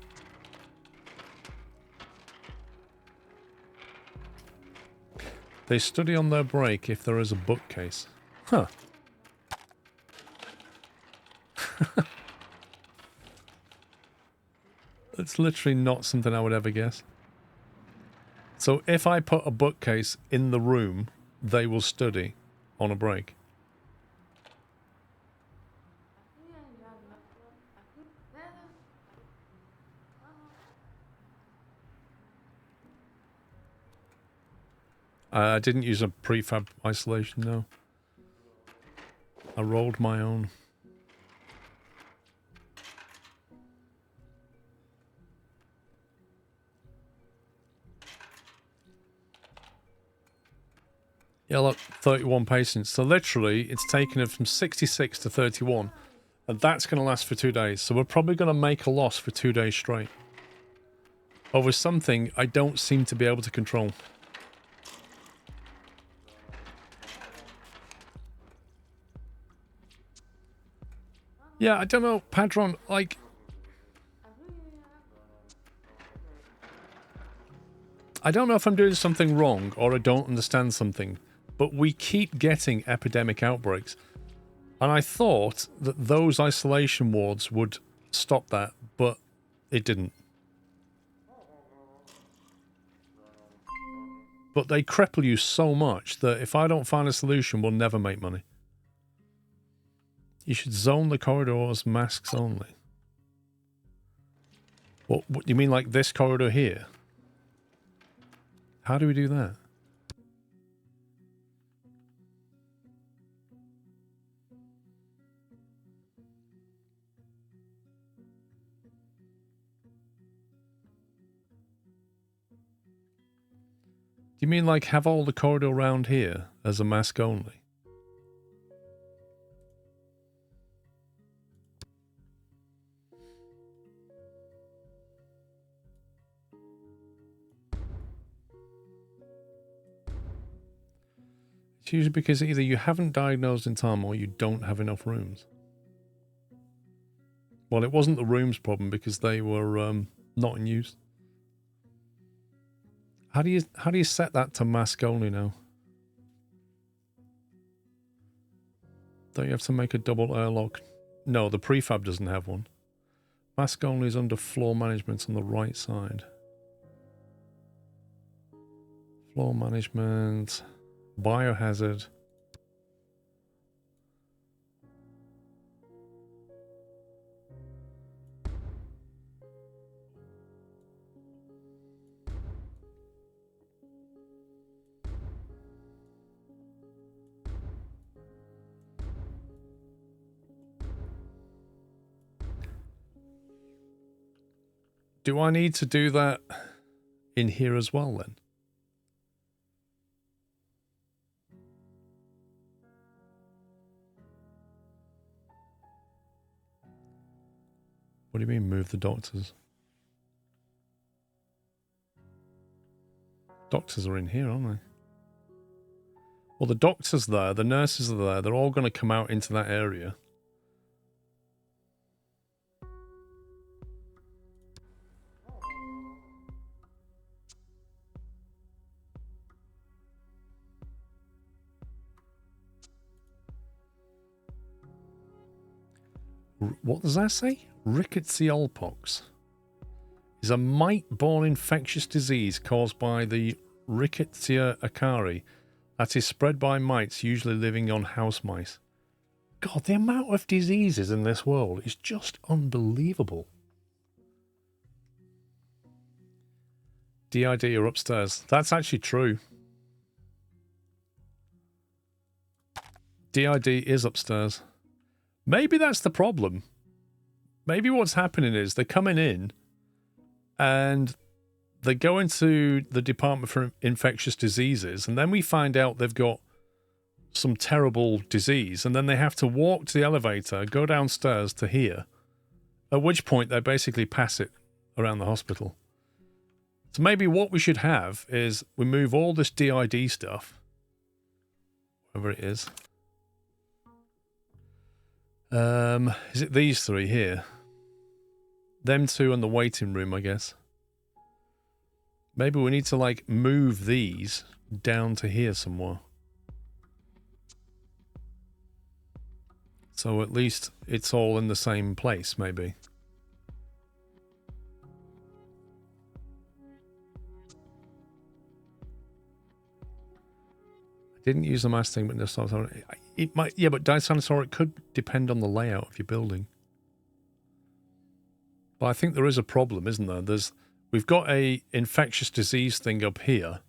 They study on their break if there is a bookcase. Huh. It's literally not something I would ever guess. So if I put a bookcase in the room, they will study on a break. I didn't use a prefab isolation, no. I rolled my own. Yeah, look, 31 patients. So literally, it's taken it from 66 to 31. And that's going to last for 2 days. So we're probably going to make a loss for 2 days straight. Over something I don't seem to be able to control. Yeah, I don't know, Padron, like... I don't know if I'm doing something wrong or I don't understand something, but we keep getting epidemic outbreaks. And I thought that those isolation wards would stop that, but it didn't. But they cripple you so much that if I don't find a solution, we'll never make money. You should zone the corridors, masks only. What you mean, like this corridor here? How do we do that? Do you mean like have all the corridor round here as a mask only? It's usually because either you haven't diagnosed in time or you don't have enough rooms. Well, it wasn't the rooms problem because they were not in use. How do you set that to mask only now? Don't you have to make a double airlock? No, the prefab doesn't have one. Mask only is under floor management on the right side. Floor management, biohazard. Do I need to do that in here as well then? What do you mean move the doctors? Doctors are in here, aren't they? Well, the doctors there, the nurses are there, they're all going to come out into that area. What does that say? Rickettsiolpox is a mite-borne infectious disease caused by the Rickettsia acari that is spread by mites usually living on house mice. God, the amount of diseases in this world is just unbelievable. DID are upstairs. That's actually true. DID is upstairs. Maybe that's the problem. Maybe what's happening is they're coming in and they go into the Department for Infectious Diseases, and then we find out they've got some terrible disease, and then they have to walk to the elevator, go downstairs to here, at which point they basically pass it around the hospital. So maybe what we should have is we move all this DID stuff, wherever it is. Is it these three here? Them two and the waiting room, I guess. Maybe we need to, like, move these down to here somewhere. So at least it's all in the same place, maybe. I didn't use the mass thing, but it might. Yeah, but Dinosaur, it could depend on the layout of your building. But I think there is a problem, isn't there? We've got a infectious disease thing up here,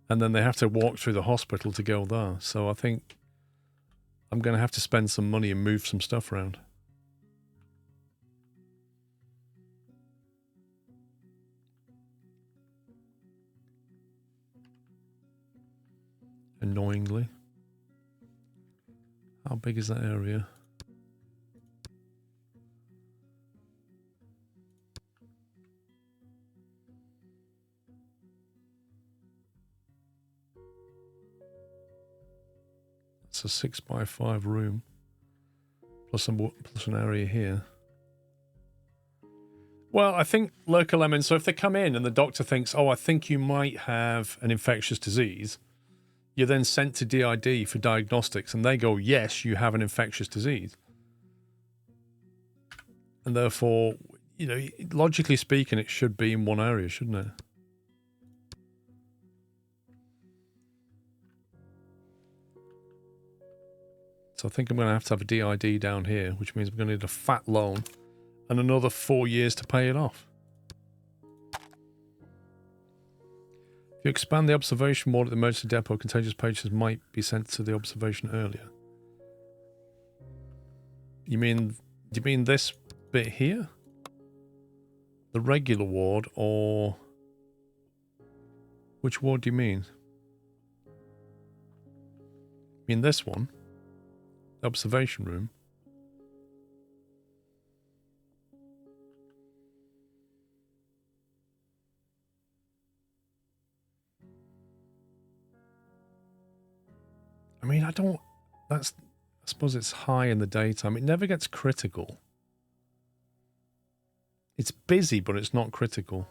and then they have to walk through the hospital to go there. So I think I'm going to have to spend some money and move some stuff around. Annoyingly. How big is that area? It's a 6x5 room, plus an area here. Well, I think local lemons. So if they come in and the doctor thinks, "Oh, I think you might have an infectious disease," you're then sent to DID for diagnostics, and they go, "Yes, you have an infectious disease," and therefore, you know, logically speaking, it should be in one area, shouldn't it? So I think I'm going to have a DID down here, which means I'm going to need a fat loan and another 4 years to pay it off. If you expand the observation ward at the emergency depot, contagious patients might be sent to the observation earlier. Do you mean this bit here? The regular ward, or which ward do you mean? You mean this one? The observation room? I mean, I suppose it's high in the daytime. It never gets critical. It's busy, but it's not critical.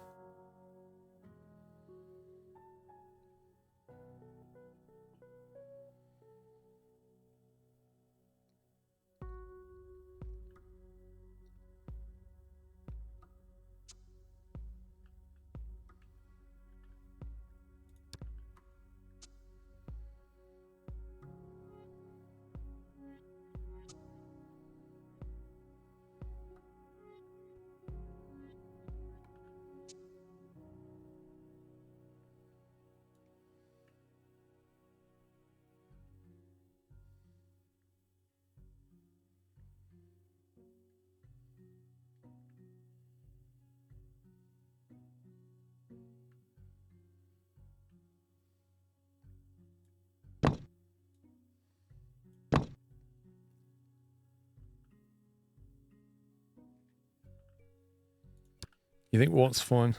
You think what's fine?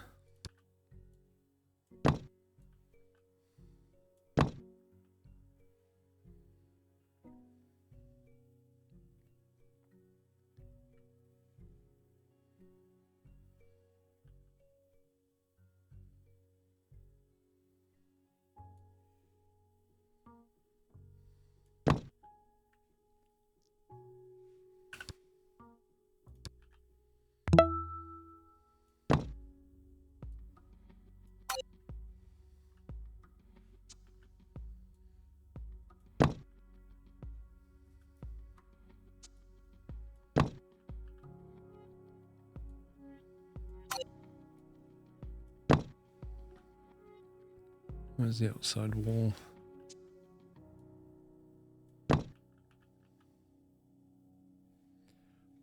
Where's the outside wall?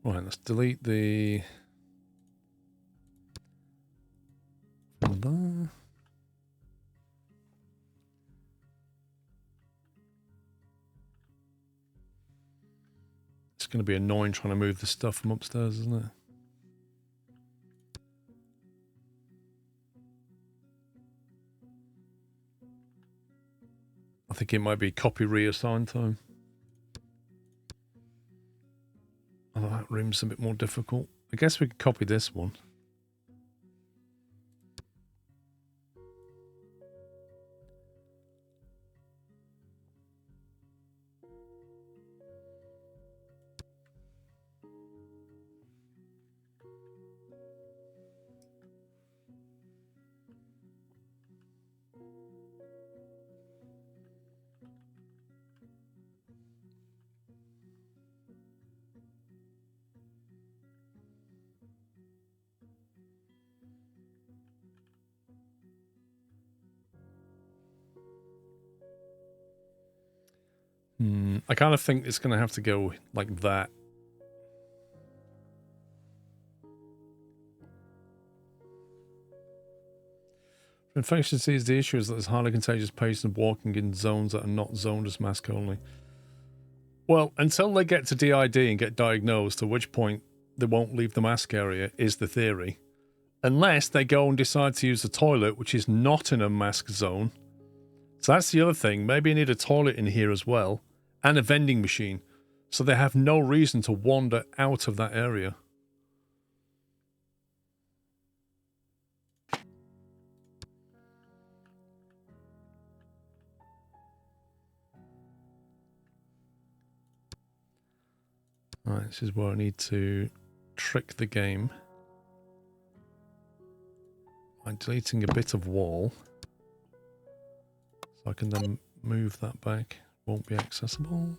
Right, let's delete the from going to be annoying trying to move the stuff from upstairs, isn't it? I think it might be copy reassign time. Oh, that room's a bit more difficult. I guess we could copy this one. I kind of think it's going to have to go like that. For infectious disease, the issue is that there's highly contagious patients walking in zones that are not zoned as mask only. Well, until they get to DID and get diagnosed, at which point they won't leave the mask area, is the theory. Unless they go and decide to use the toilet, which is not in a mask zone. So that's the other thing. Maybe you need a toilet in here as well. And a vending machine, so they have no reason to wander out of that area. Right, this is where I need to trick the game by deleting a bit of wall, so I can then move that back. Won't be accessible.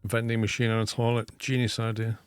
Vending machine on a toilet. Genius idea.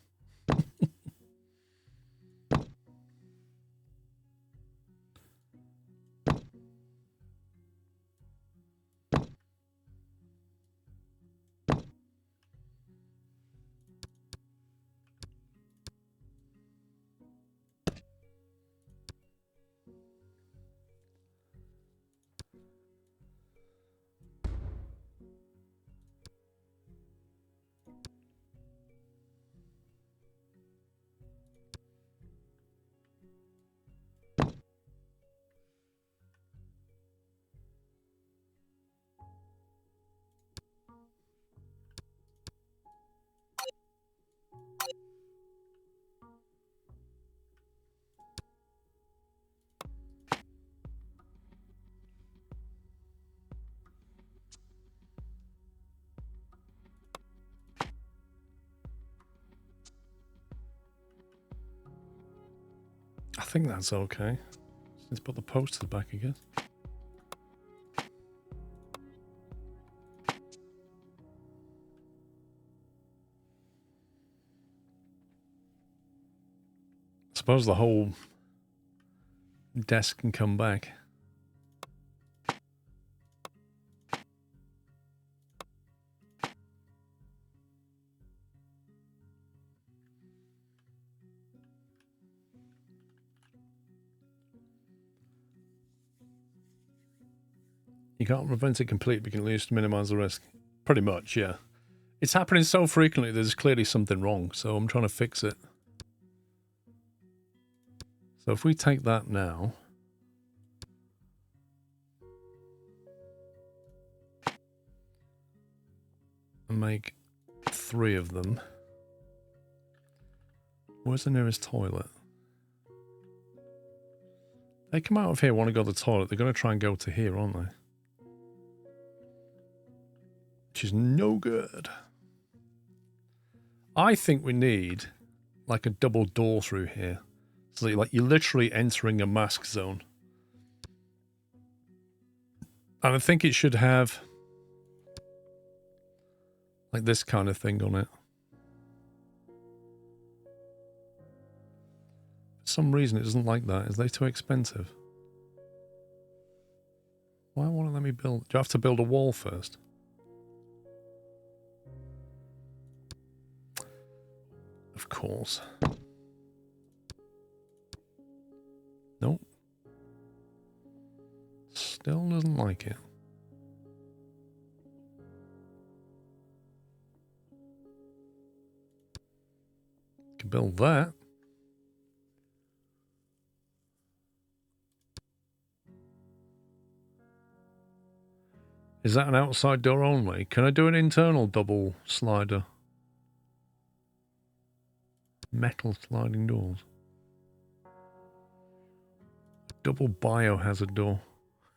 I think that's okay. Let's put the posters back again. I suppose the whole desk can come back. You can't prevent it completely, but you can at least minimize the risk. Pretty much, yeah. It's happening so frequently, there's clearly something wrong, so I'm trying to fix it. So if we take that now, and make 3 of them. Where's the nearest toilet? They come out of here, want to go to the toilet. They're going to try and go to here, aren't they? Which is no good. I think we need like a double door through here. So that you're literally entering a mask zone. And I think it should have like this kind of thing on it. some reason it doesn't like that. Is they too expensive? Why won't it let me build? Do I have to build a wall first? Of course. Nope. Still doesn't like it. Can build that. Is that an outside door only? Can I do an internal double slider? Metal sliding doors. Double biohazard door.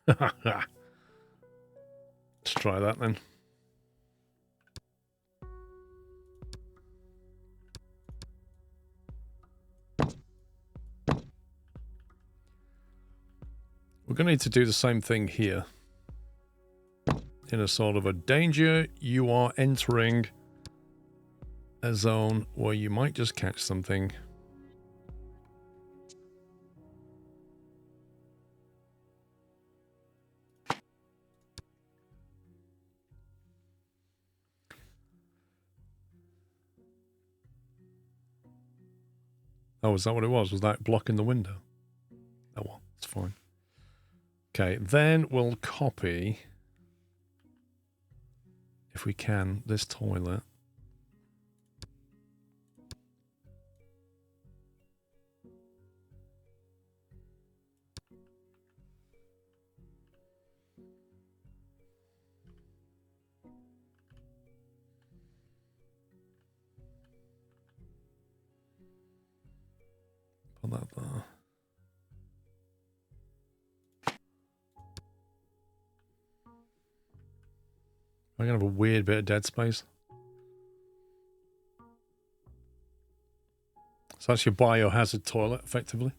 Let's try that then. We're going to need to do the same thing here. In a sort of a danger, you are entering a zone where you might just catch something. Oh, is that what it was? Was that blocking the window? Oh well, it's fine. Okay, then we'll copy, if we can, this toilet. Put that there. I'm going to have a weird bit of dead space. So that's your biohazard toilet, effectively.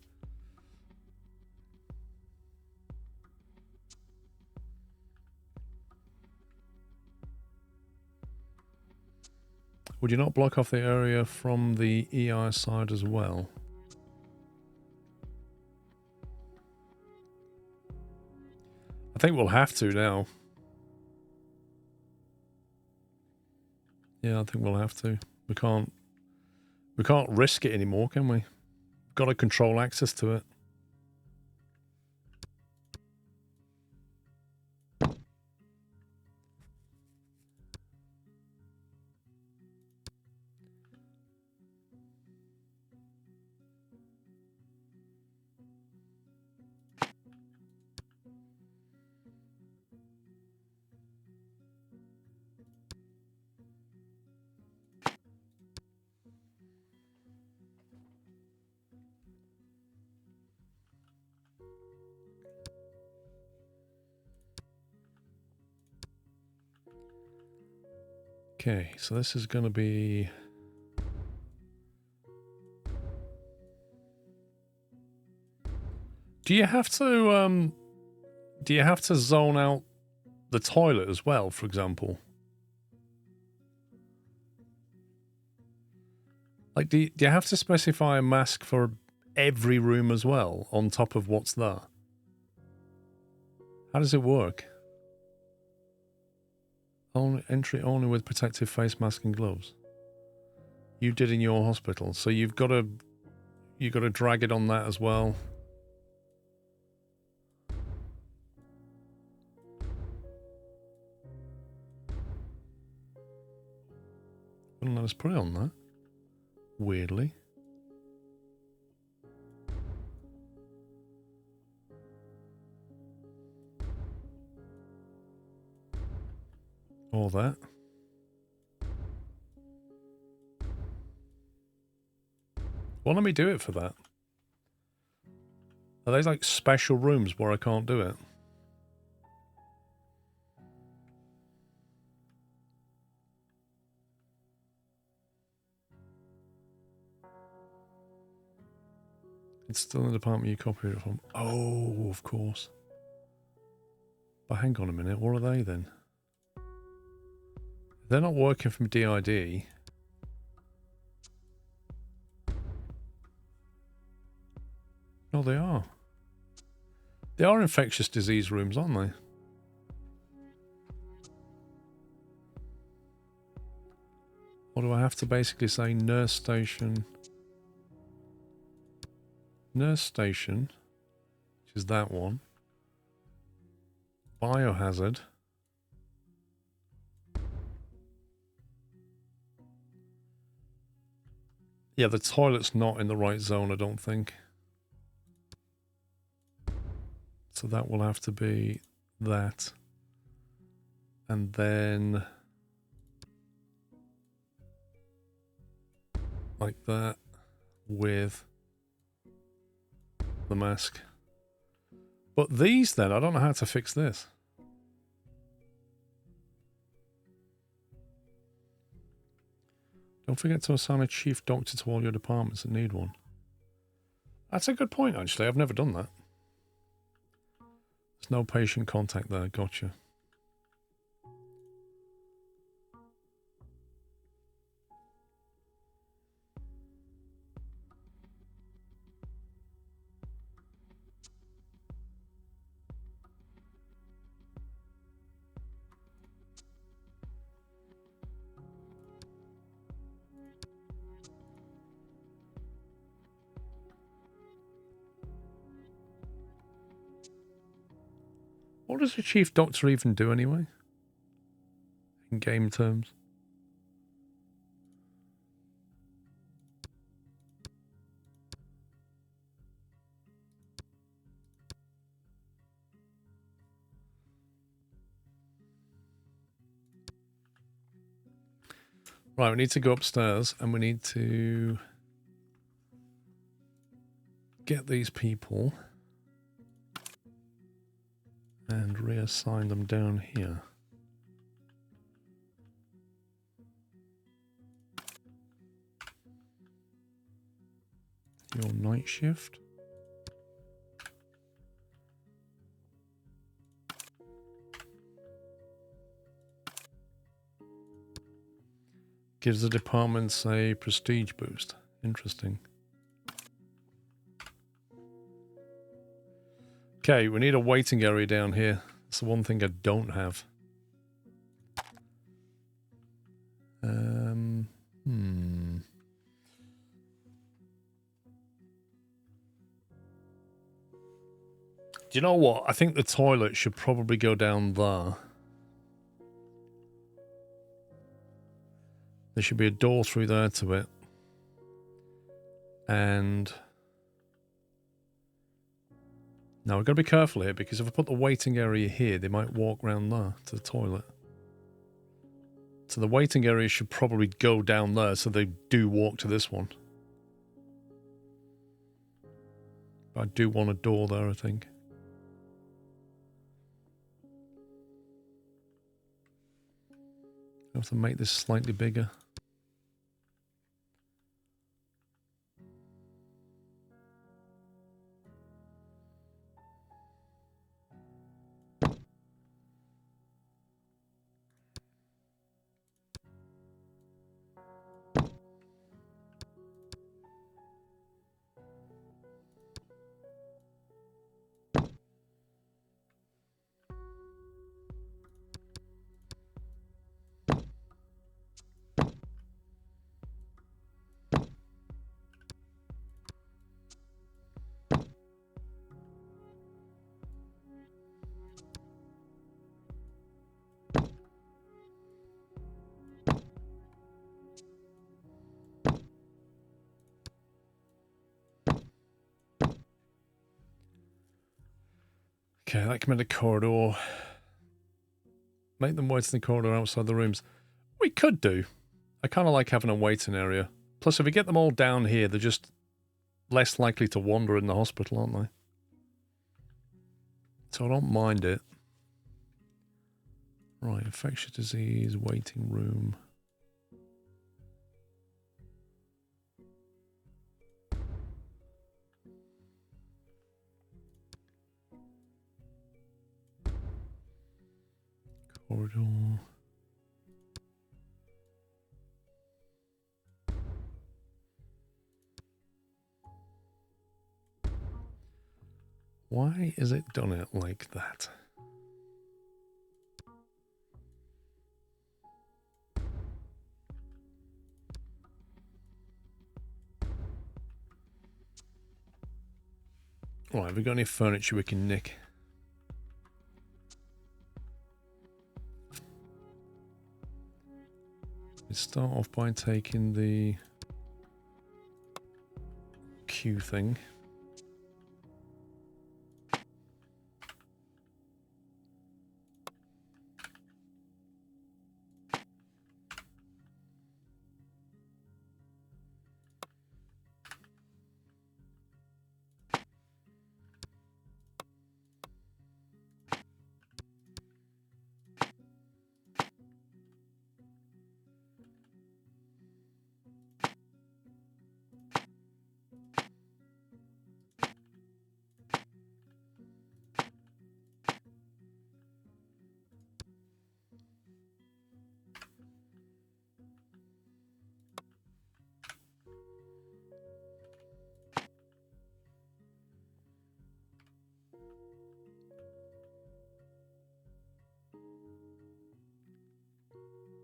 Would you not block off the area from the EI side as well? I think we'll have to now. Yeah, I think we'll have to. We can't risk it anymore, can we? We've got to control access to it. Okay, so this is going to be... Do you have to zone out the toilet as well, for example? Like, do you have to specify a mask for every room as well, on top of what's there? How does it work? Entry only with protective face mask and gloves. You did in your hospital, so you've got to drag it on that as well. Wouldn't let us put it on that. Weirdly. Or that. Well, let me do it for that. Are they like special rooms where I can't do it? It's still in the department you copied it from. Oh, of course. But hang on a minute, what are they then? They're not working from DID. Oh, they are. They are infectious disease rooms, aren't they? Or do I have to basically say nurse station? Nurse station, which is that one. Biohazard. Yeah, the toilet's not in the right zone, I don't think. So that will have to be that. And then like that with the mask. But these then, I don't know how to fix this. Don't forget to assign a chief doctor to all your departments that need one. That's a good point, actually. I've never done that. There's no patient contact there. Gotcha. What does a chief doctor even do anyway? In game terms? Right, we need to go upstairs and we need to get these people and reassign them down here. Your night shift. Gives the departments a prestige boost. Interesting. Okay, we need a waiting area down here. That's the one thing I don't have. Do you know what? I think the toilet should probably go down there. There should be a door through there to it. And now we've got to be careful here, because if I put the waiting area here, they might walk round there to the toilet. So the waiting area should probably go down there so they do walk to this one. But I do want a door there, I think. I have to make this slightly bigger. Okay, that can be the corridor. Make them wait in the corridor outside the rooms. We could do. I kind of like having a waiting area. Plus, if we get them all down here, they're just less likely to wander in the hospital, aren't they? So I don't mind it. Right, infectious disease, waiting room. Corridor. Why is it done it like that? Right, have we got any furniture we can nick? Let's start off by taking the Q thing.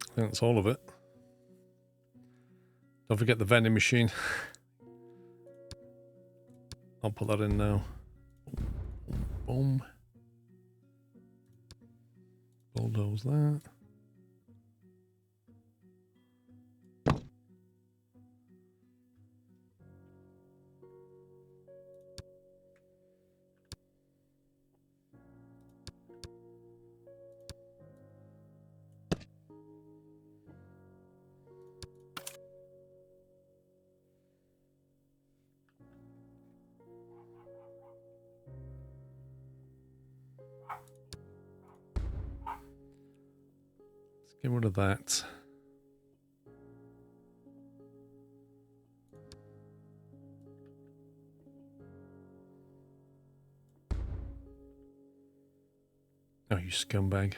I think that's all of it. Don't forget the vending machine. I'll put that in now. Boom. Bulldoze that. Get rid of that. Oh, you scumbag.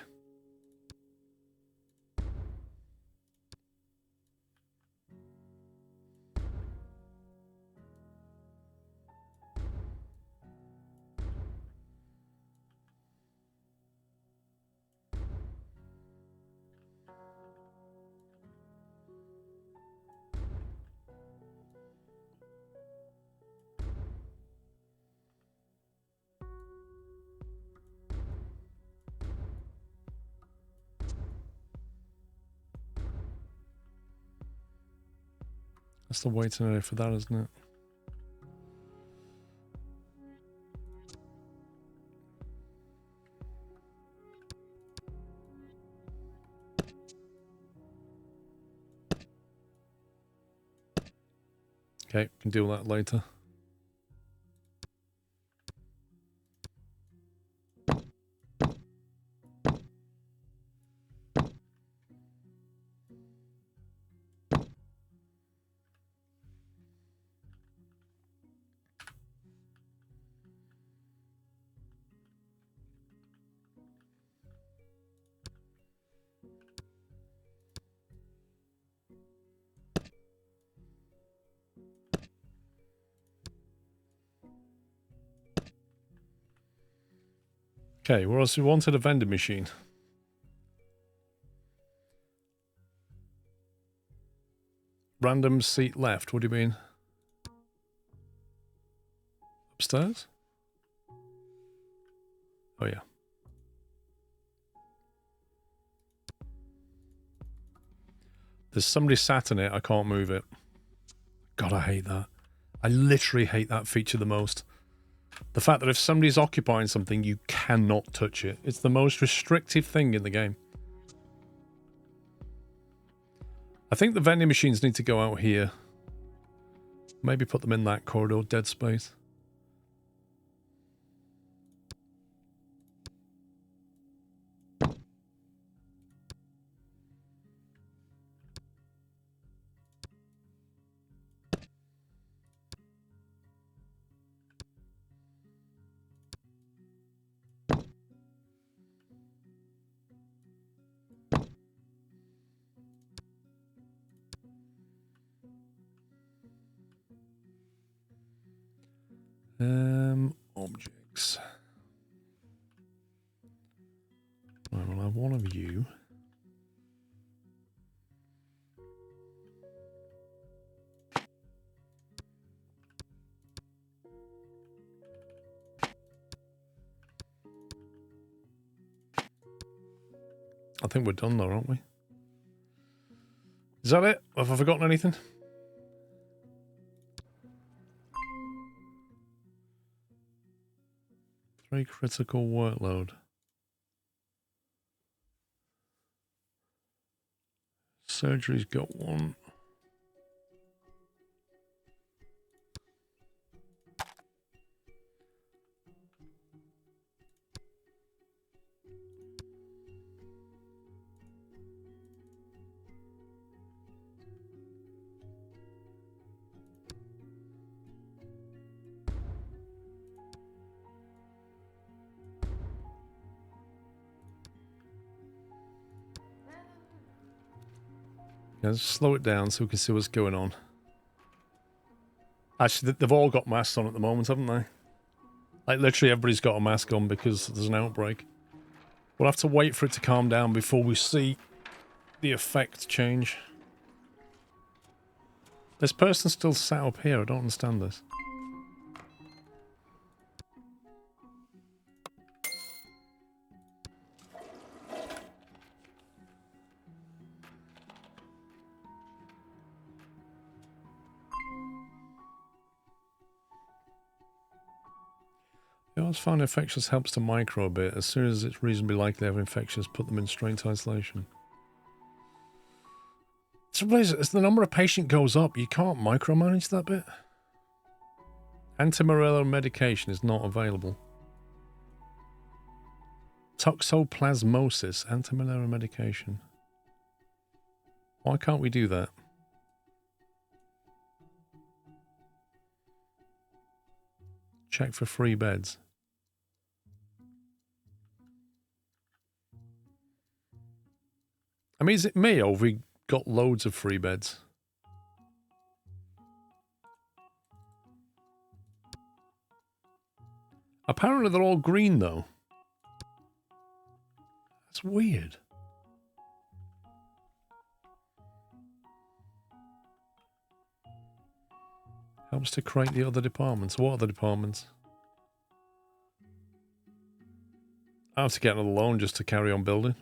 That's the waiting area for that, isn't it? Okay, can deal with that later. Okay, what else? We wanted a vending machine. Random seat left. What do you mean? Upstairs? Oh, yeah. There's somebody sat in it. I can't move it. God, I hate that. I literally hate that feature the most. The fact that if somebody's occupying something, you cannot touch it. It's the most restrictive thing in the game. I think the vending machines need to go out here. Maybe put them in that corridor, dead space. Objects. Mailbox. Right, we'll have one of you. I think we're done though, aren't we? Is that it? Have I forgotten anything? Very critical workload. Surgery's got one. Let's slow it down so we can see what's going on. Actually, they've all got masks on at the moment, haven't they? Like, literally everybody's got a mask on because there's an outbreak. We'll have to wait for it to calm down before we see the effect change. This person's still sat up here. I don't understand this. I always find infectious helps to micro a bit. As soon as it's reasonably likely they have infectious, put them in strength isolation. As the number of patient goes up, you can't micromanage that bit. Antimalarial medication is not available. Toxoplasmosis, antimalarial medication. Why can't we do that? Check for free beds. I mean, is it me or have we got loads of free beds? Apparently they're all green though. That's weird. Helps to create the other departments. What other departments? I have to get another loan just to carry on building.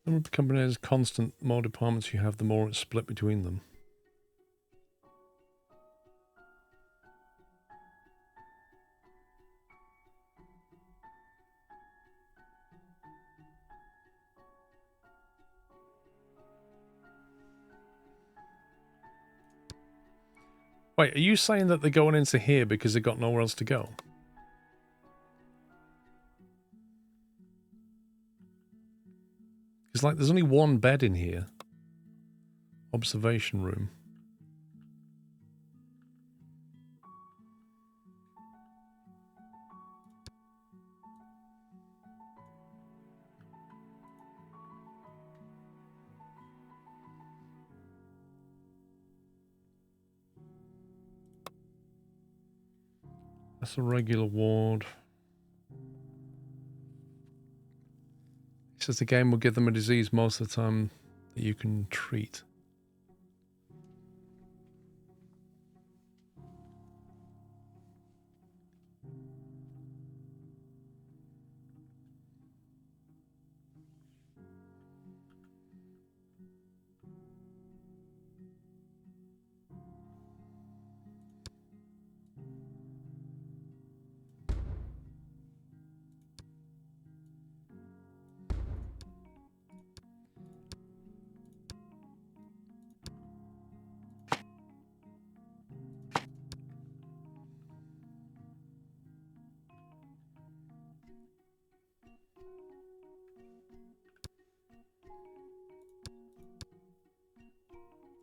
The number of companies is constant. The more departments you have, the more it's split between them. Wait, are you saying that they're going into here because they've got nowhere else to go? It's like there's only one bed in here. Observation room. That's a regular ward. It says the game will give them a disease most of the time that you can treat.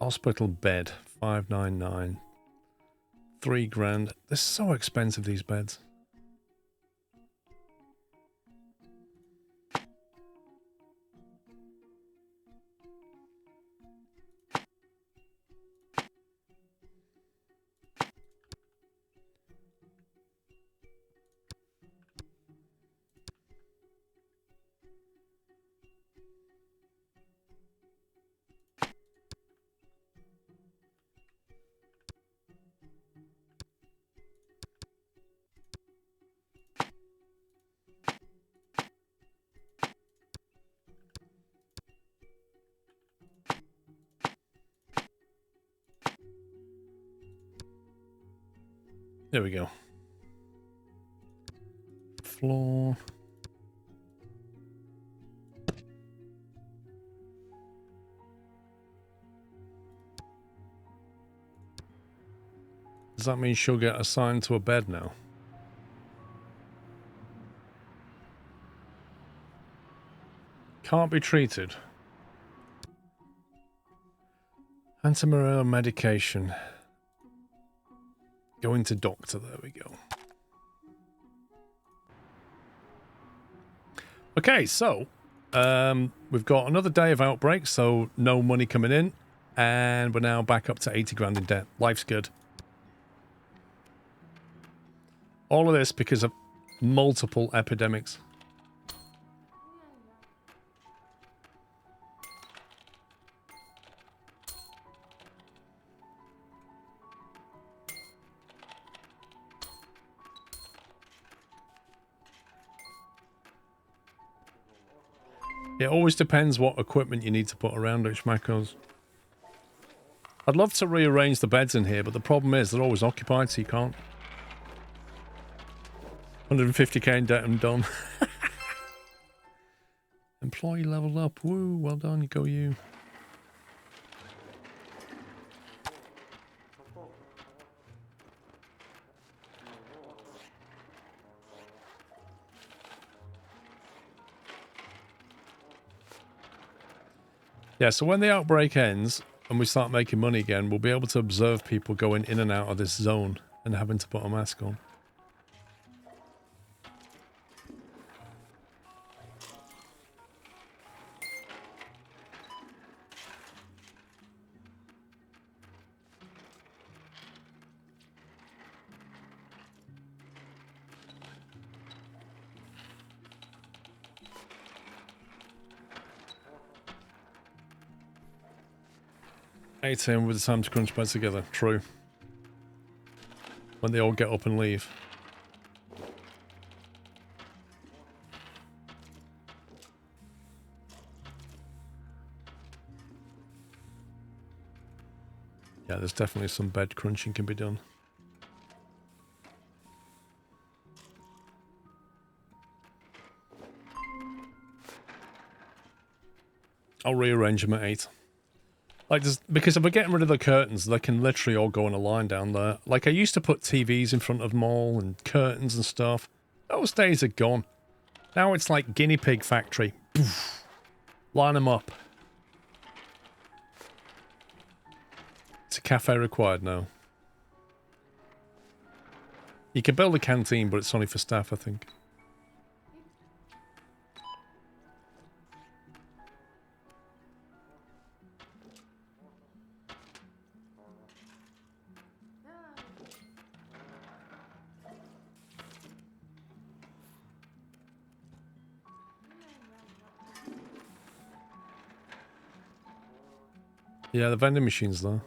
Hospital bed, 599. 3 grand. They're so expensive, these beds. There we go. Floor. Does that mean she'll get assigned to a bed now? Can't be treated. Antimalarial medication. Going to doctor, there we go. Okay, so we've got another day of outbreaks, so no money coming in, and we're now back up to 80 grand in debt. Life's good. All of this because of multiple epidemics. It always depends what equipment you need to put around it, schmackos. I'd love to rearrange the beds in here, but the problem is they're always occupied, so you can't. 150k in debt and done. Employee leveled up. Woo, well done, you go you. Yeah, so when the outbreak ends and we start making money again, we'll be able to observe people going in and out of this zone and having to put a mask on. $8 with the time to crunch beds together. True. When they all get up and leave. Yeah, there's definitely some bed crunching can be done. I'll rearrange them at 8. Like, because if we're getting rid of the curtains, they can literally all go in a line down there. Like, I used to put TVs in front of them all and curtains and stuff. Those days are gone. Now it's like guinea pig factory. Poof. Line them up. It's a cafe required now. You can build a canteen, but it's only for staff, I think. Yeah, the vending machine's there.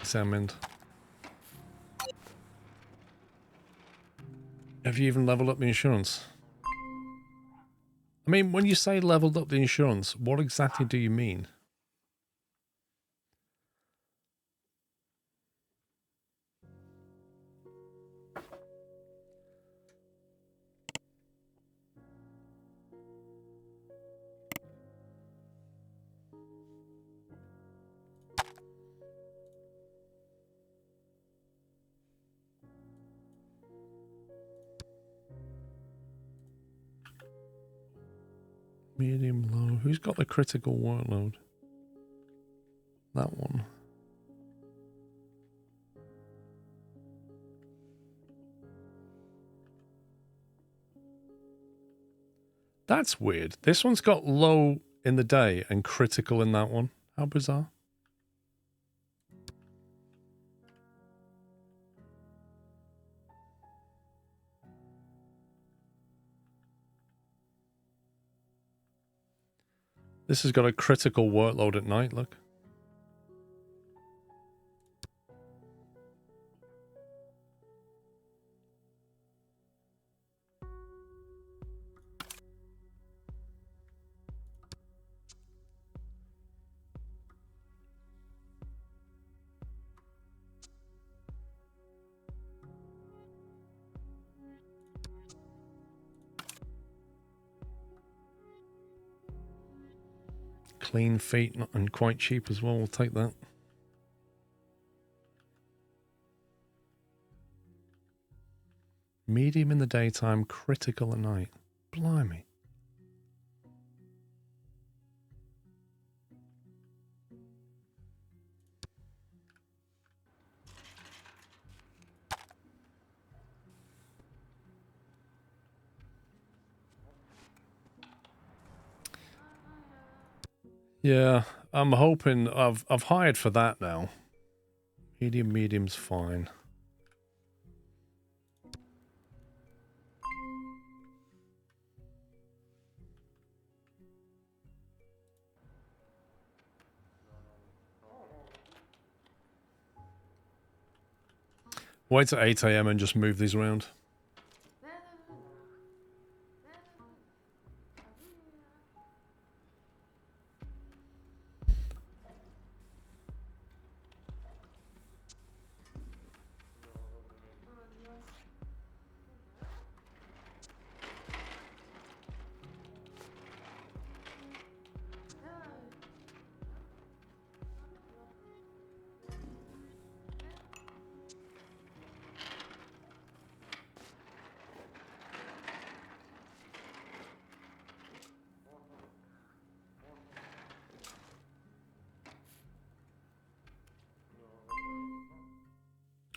Examined. Have you even leveled up the insurance? I mean, when you say leveled up the insurance, what exactly do you mean? who's got the critical workload? That one. That's weird. This one's got low in the day and critical in that one. How bizarre. This has got a critical workload at night, look. Clean feet and quite cheap as well. We'll take that. Medium in the daytime, critical at night. Blimey. Yeah, I'm hoping I've hired for that now. Medium's fine. Wait till 8 AM and just move these around.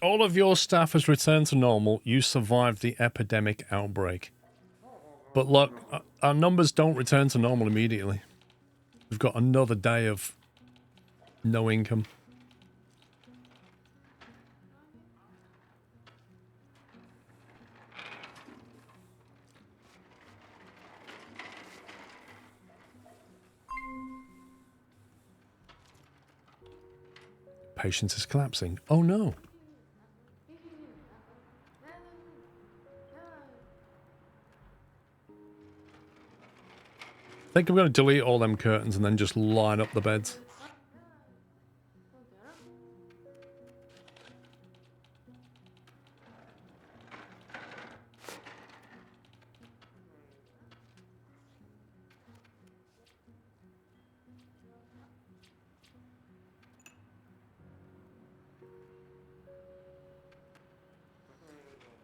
All of your staff has returned to normal. You survived the epidemic outbreak. But look, our numbers don't return to normal immediately. We've got another day of no income. Patience is collapsing. Oh no. I think I'm going to delete all them curtains and then just line up the beds.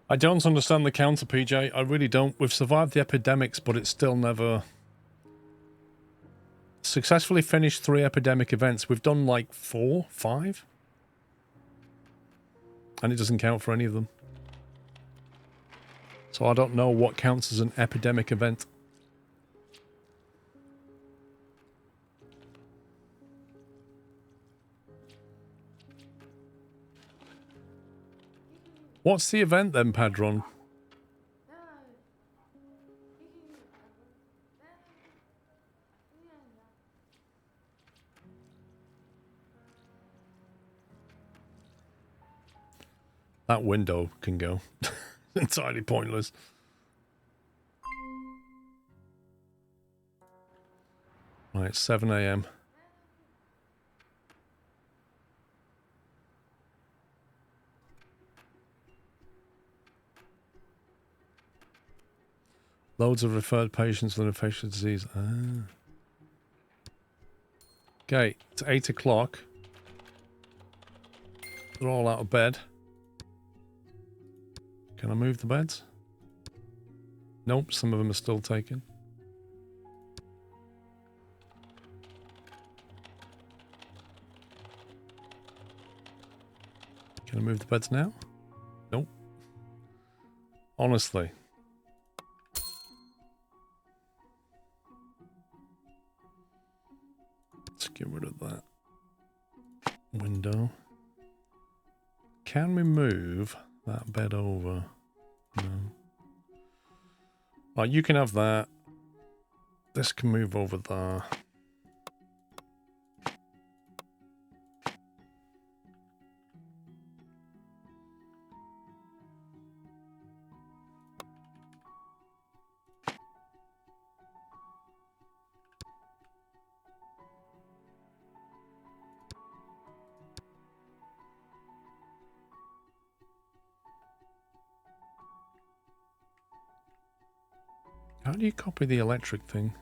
I don't understand the counter, PJ. I really don't. We've survived the epidemics, but it's still never... Successfully finished 3 epidemic events. We've done like 4, 5? And it doesn't count for any of them. So I don't know what counts as an epidemic event. What's the event then, Padron? That window can go. Entirely pointless. Right, 7 AM. Loads of referred patients with an infectious disease. Ah. Okay, it's 8 o'clock. They're all out of bed. Can I move the beds? Nope, some of them are still taken. Can I move the beds now? Nope. Honestly. Let's get rid of that window. Can we move that bed over? No. Right, you can have that. This can move over there. How do you copy the electric thing?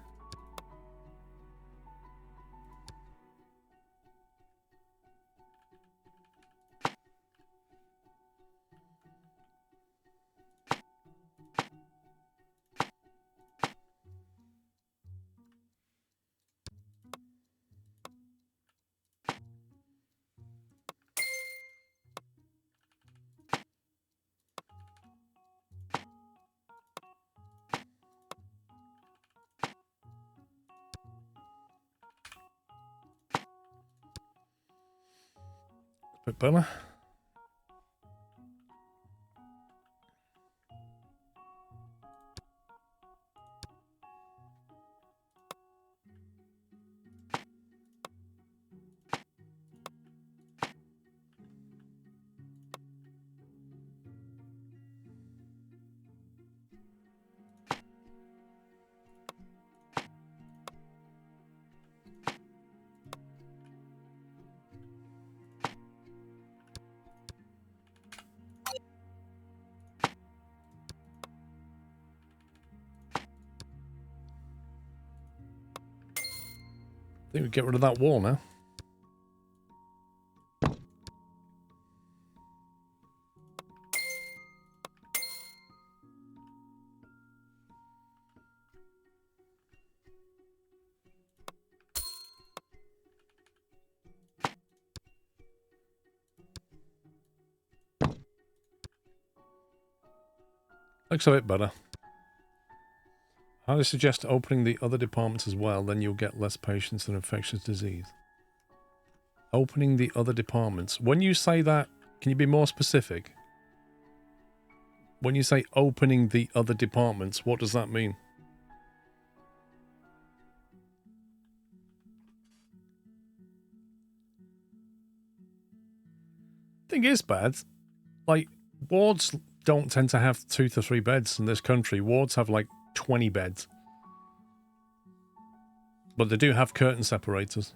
Bit better. I think we get rid of that wall now. Looks a bit better. I would suggest opening the other departments as well, then you'll get less patients and infectious disease. Opening the other departments. When you say that, can you be more specific? When you say opening the other departments, what does that mean? Thing is, bad. Like, wards don't tend to have 2 to 3 beds in this country. Wards have like 20 beds. But they do have curtain separators.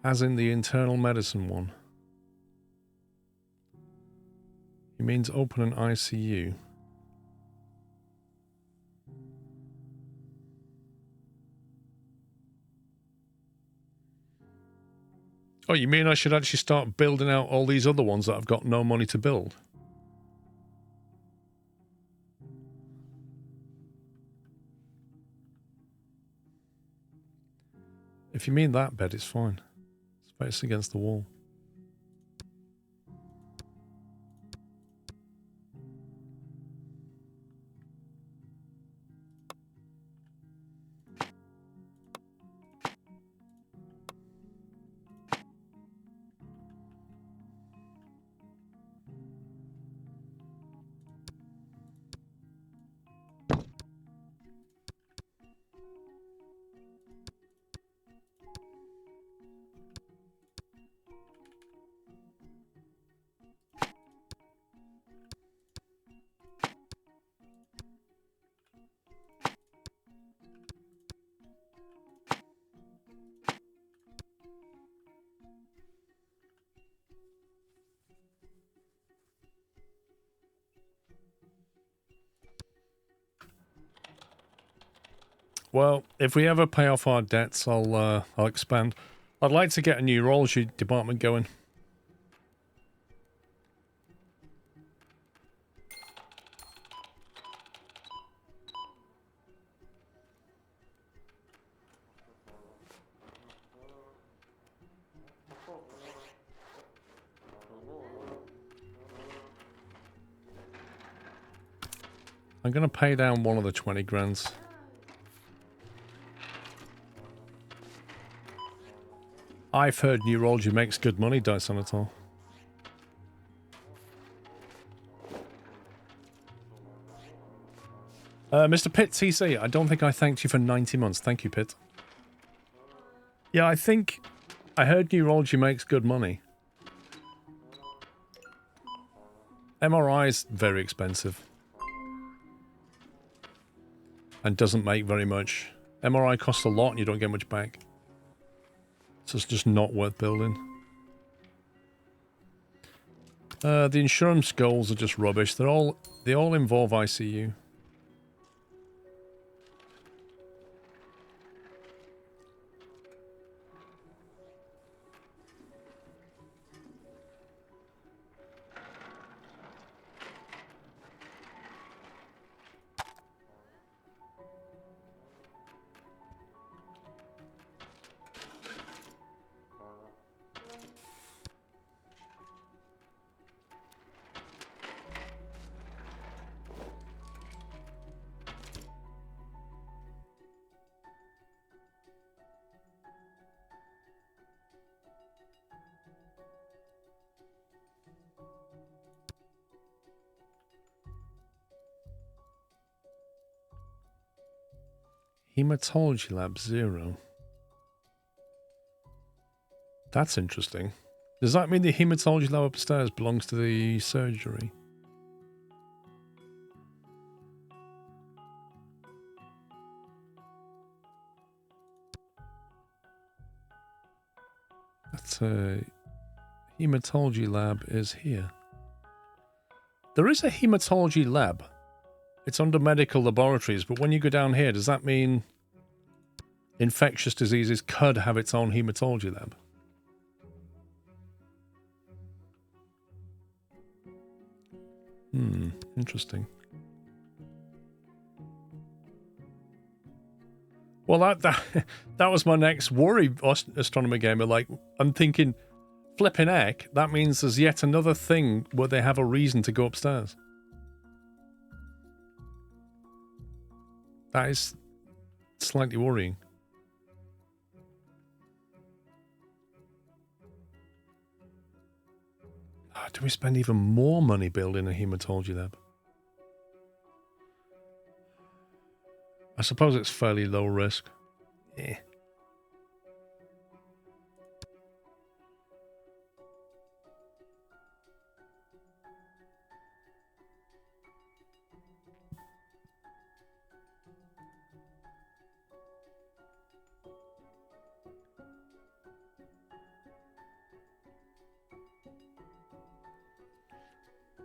As in the internal medicine one. It means open an ICU. Oh, you mean I should actually start building out all these other ones that I've got no money to build? If you mean that bed, it's fine. It's face against the wall. Well, if we ever pay off our debts, I'll expand. I'd like to get a neurology department going. I'm going to pay down one of the 20 grands. I've heard Neurology makes good money, Dysanator. Mr. Pitt TC, I don't think I thanked you for 90 months. Thank you, Pitt. Yeah, I think I heard Neurology makes good money. MRI is very expensive. And doesn't make very much. MRI costs a lot and you don't get much back. So it's just not worth building. The insurance goals are just rubbish. They all involve ICU. Hematology lab 0. That's interesting. Does that mean the hematology lab upstairs belongs to the surgery? That's a hematology lab is here. There is a hematology lab. It's under medical laboratories, but when you go down here, does that mean infectious diseases could have its own hematology lab? Interesting. Well, that was my next worry, Astronomer Gamer. Like, I'm thinking, flipping heck, that means there's yet another thing where they have a reason to go upstairs. That is slightly worrying. Do we spend even more money building a hematology lab? I suppose it's fairly low risk. Yeah.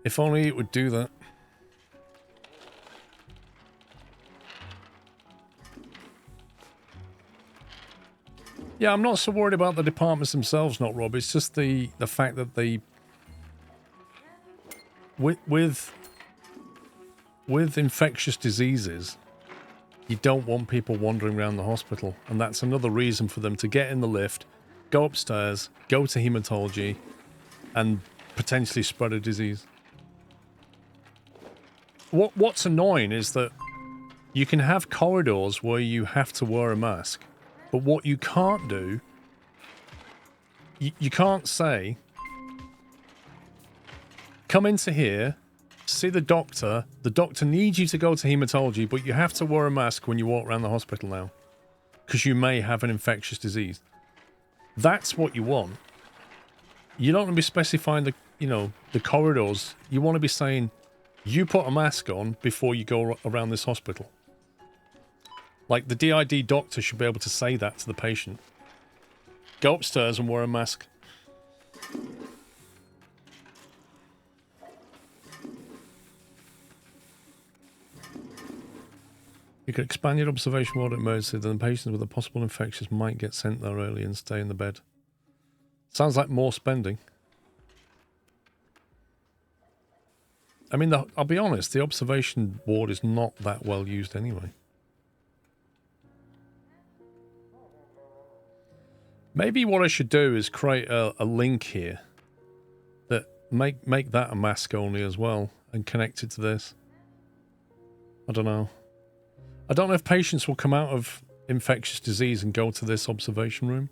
If only it would do that. Yeah, I'm not so worried about the departments themselves, not Rob. It's just the fact that they... With infectious diseases, you don't want people wandering around the hospital. And that's another reason for them to get in the lift, go upstairs, go to hematology, and potentially spread a disease. What's annoying is that you can have corridors where you have to wear a mask, but what you can't do, you can't say, come into here, see the doctor needs you to go to hematology, but you have to wear a mask when you walk around the hospital now, because you may have an infectious disease. That's what you want. You don't want to be specifying the corridors. You want to be saying, you put a mask on before you go around this hospital. Like, the DID doctor should be able to say that to the patient. Go upstairs and wear a mask. You could expand your observation ward at emergency, then patients with a possible infectious might get sent there early and stay in the bed. Sounds like more spending. I mean, I'll be honest, the observation ward is not that well used anyway. Maybe what I should do is create a link here that make that a mask only as well and connect it to this. I don't know. I don't know if patients will come out of infectious disease and go to this observation room.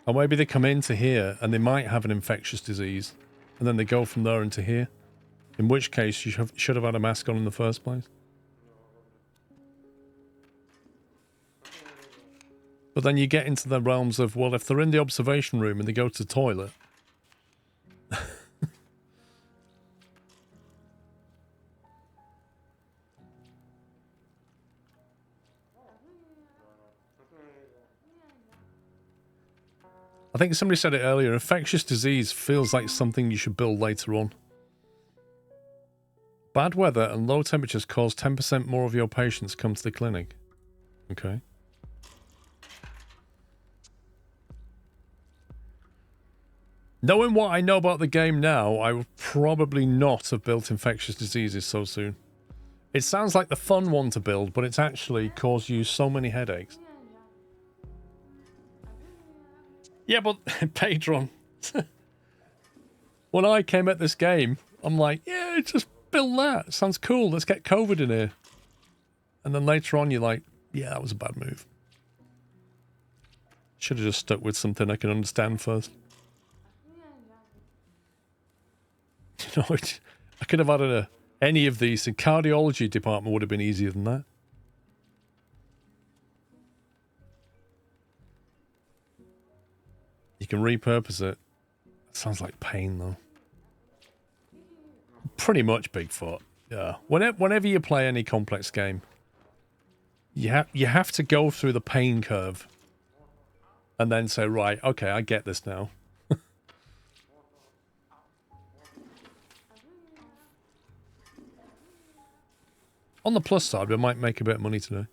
Or maybe they come into here and they might have an infectious disease and then they go from there into here. In which case you should have had a mask on in the first place. But then you get into the realms of, well, if they're in the observation room and they go to the toilet... I think somebody said it earlier, infectious disease feels like something you should build later on. Bad weather and low temperatures cause 10% more of your patients come to the clinic. Okay. Knowing what I know about the game now, I would probably not have built infectious diseases so soon. It sounds like the fun one to build, but it's actually caused you so many headaches. Yeah, but Patron, when I came at this game, I'm like, yeah, just build that. Sounds cool. Let's get COVID in here. And then later on, you're like, yeah, that was a bad move. Should have just stuck with something I can understand first. You know, I could have had any of these. The cardiology department would have been easier than that. You can repurpose it. It sounds like pain, though. Pretty much Bigfoot. Yeah. Whenever you play any complex game, you have to go through the pain curve and then say, right, okay, I get this now. On the plus side, we might make a bit of money today.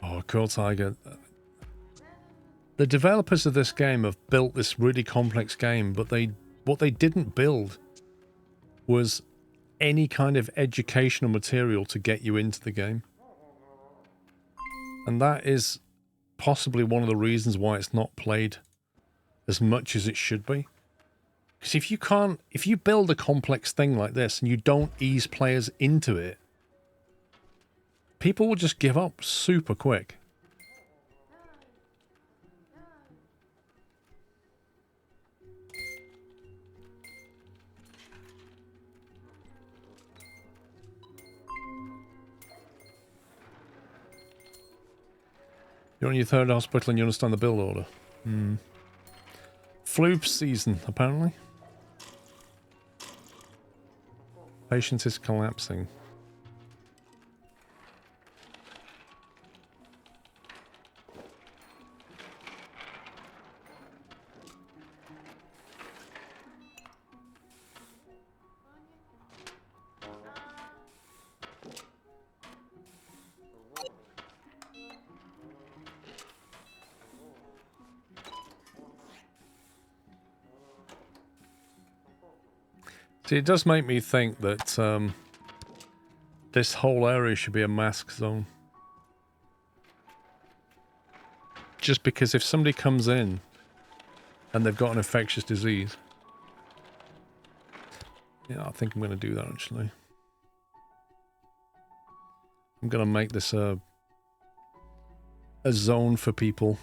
Oh, cool Tiger. The developers of this game have built this really complex game, but what they didn't build was any kind of educational material to get you into the game. And that is possibly one of the reasons why it's not played as much as it should be. Because if you build a complex thing like this and you don't ease players into it, people will just give up super quick. You're on your third hospital and you understand the build order. Flu season, apparently. Patient is collapsing. See, it does make me think that this whole area should be a mask zone. Just because if somebody comes in and they've got an infectious disease... Yeah, I think I'm going to do that, actually. I'm going to make this a zone for people.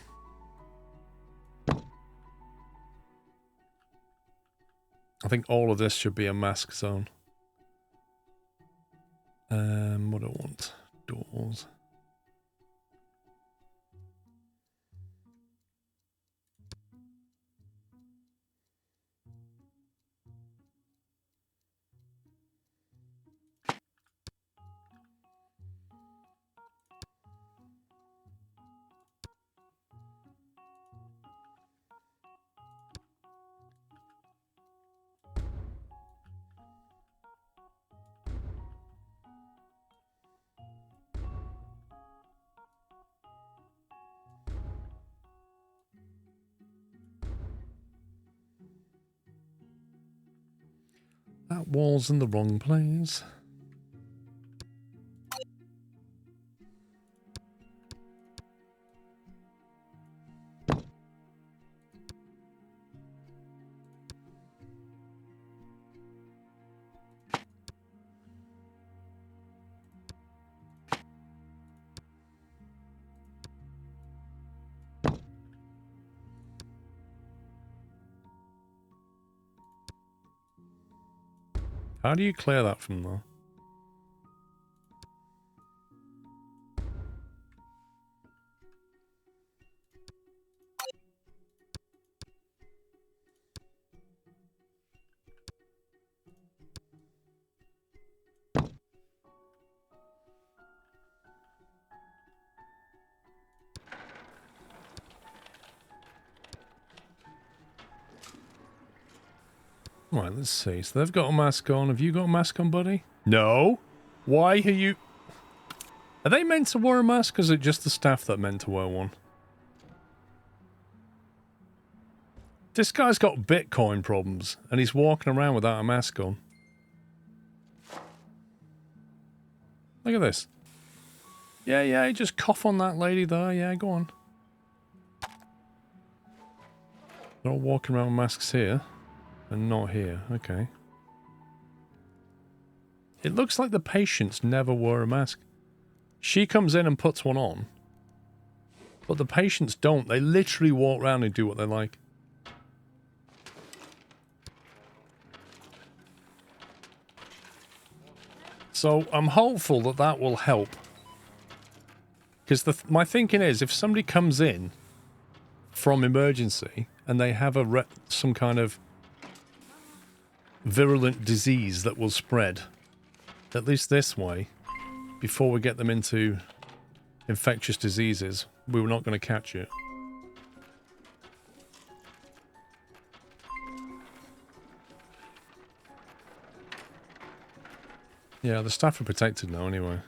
I think all of this should be a mask zone. What do I want? Doors. That wall's in the wrong place. How do you clear that from there? Right, let's see. So they've got a mask on. Have you got a mask on, buddy? No. Why are you... Are they meant to wear a mask, or is it just the staff that meant to wear one? This guy's got Bitcoin problems, and he's walking around without a mask on. Look at this. Yeah, just cough on that lady there. Yeah, go on. They're all walking around with masks here, and not here. Okay. It looks like the patients never wore a mask. She comes in and puts one on, but the patients don't. They literally walk around and do what they like. So I'm hopeful that that will help. Because my thinking is, if somebody comes in from emergency and they have some kind of virulent disease that will spread, at least this way, before we get them into infectious diseases, we were not going to catch it. Yeah, the staff are protected now anyway.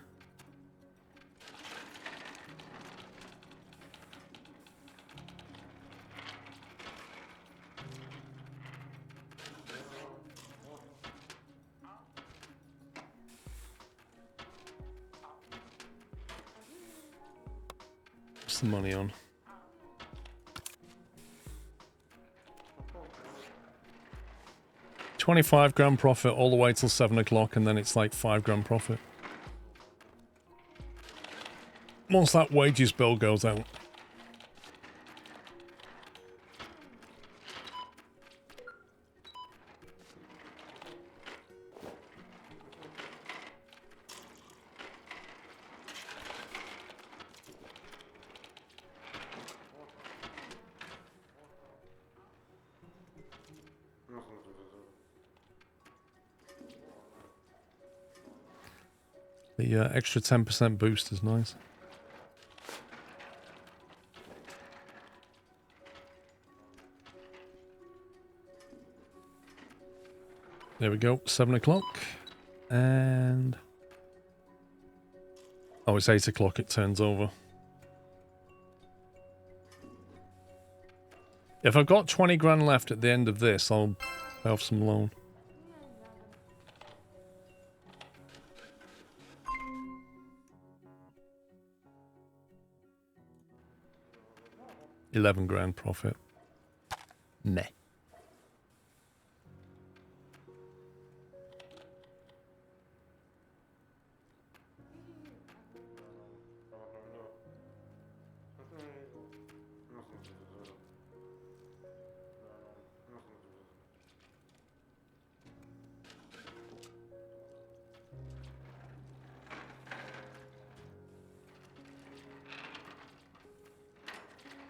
What's the money on? £25 profit all the way till 7 o'clock, and then it's like £5 profit. Once that wages bill goes out. The extra 10% boost is nice. There we go, 7 o'clock. And... oh, it's 8 o'clock, it turns over. If I've got 20 grand left at the end of this, I'll pay off some loan. £11 profit. Meh.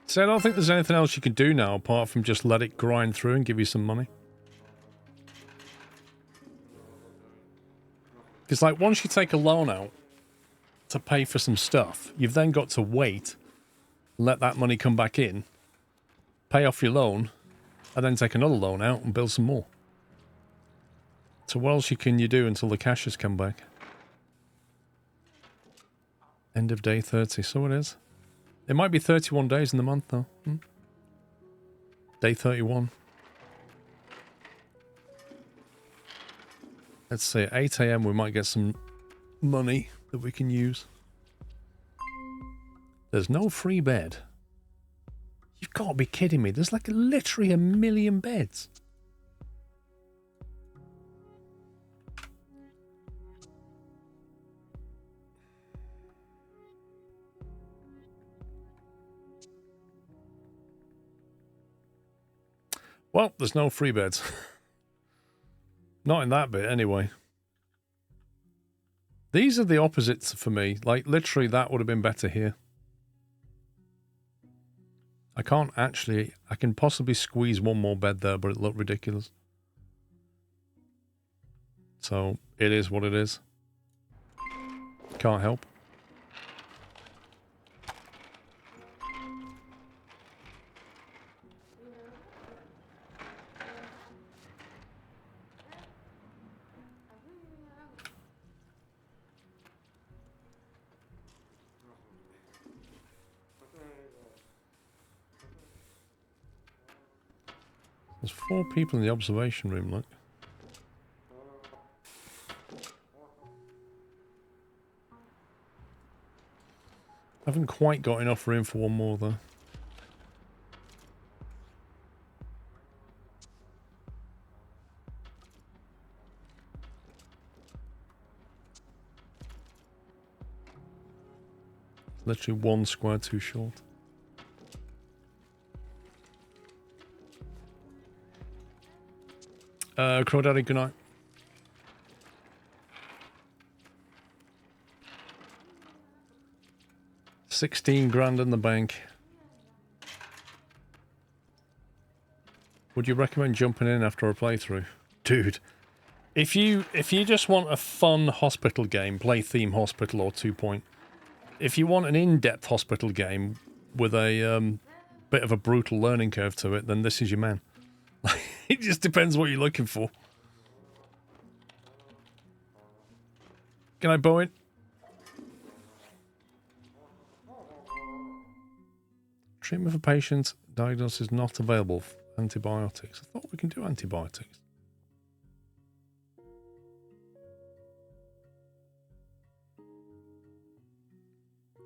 So I don't think there's anything else you can do now apart from just let it grind through and give you some money. Because like once you take a loan out to pay for some stuff, you've then got to wait, let that money come back in, pay off your loan, and then take another loan out and build some more. So what else can you do until the cash has come back? End of day 30, so it is. It might be 31 days in the month, though. Day 31. Let's see, at 8 AM we might get some money that we can use. There's no free bed. You've got to be kidding me. There's like literally 1 million beds. Well, there's no free beds. Not in that bit, anyway. These are the opposites for me. Like, literally, that would have been better here. I can't actually... I can possibly squeeze one more bed there, but it looked ridiculous. So, it is what it is. Can't help. There's 4 people in the observation room, look. Haven't quite got enough room for one more, though. Literally 1 square too short. Crawdaddy, good night. $16,000 in the bank. Would you recommend jumping in after a playthrough? Dude, if you just want a fun hospital game, play Theme Hospital or 2 Point. If you want an in-depth hospital game with a bit of a brutal learning curve to it, then this is your man. It just depends what you're looking for. Can I bow it? Treatment for patients, diagnosis not available for antibiotics. I thought we can do antibiotics.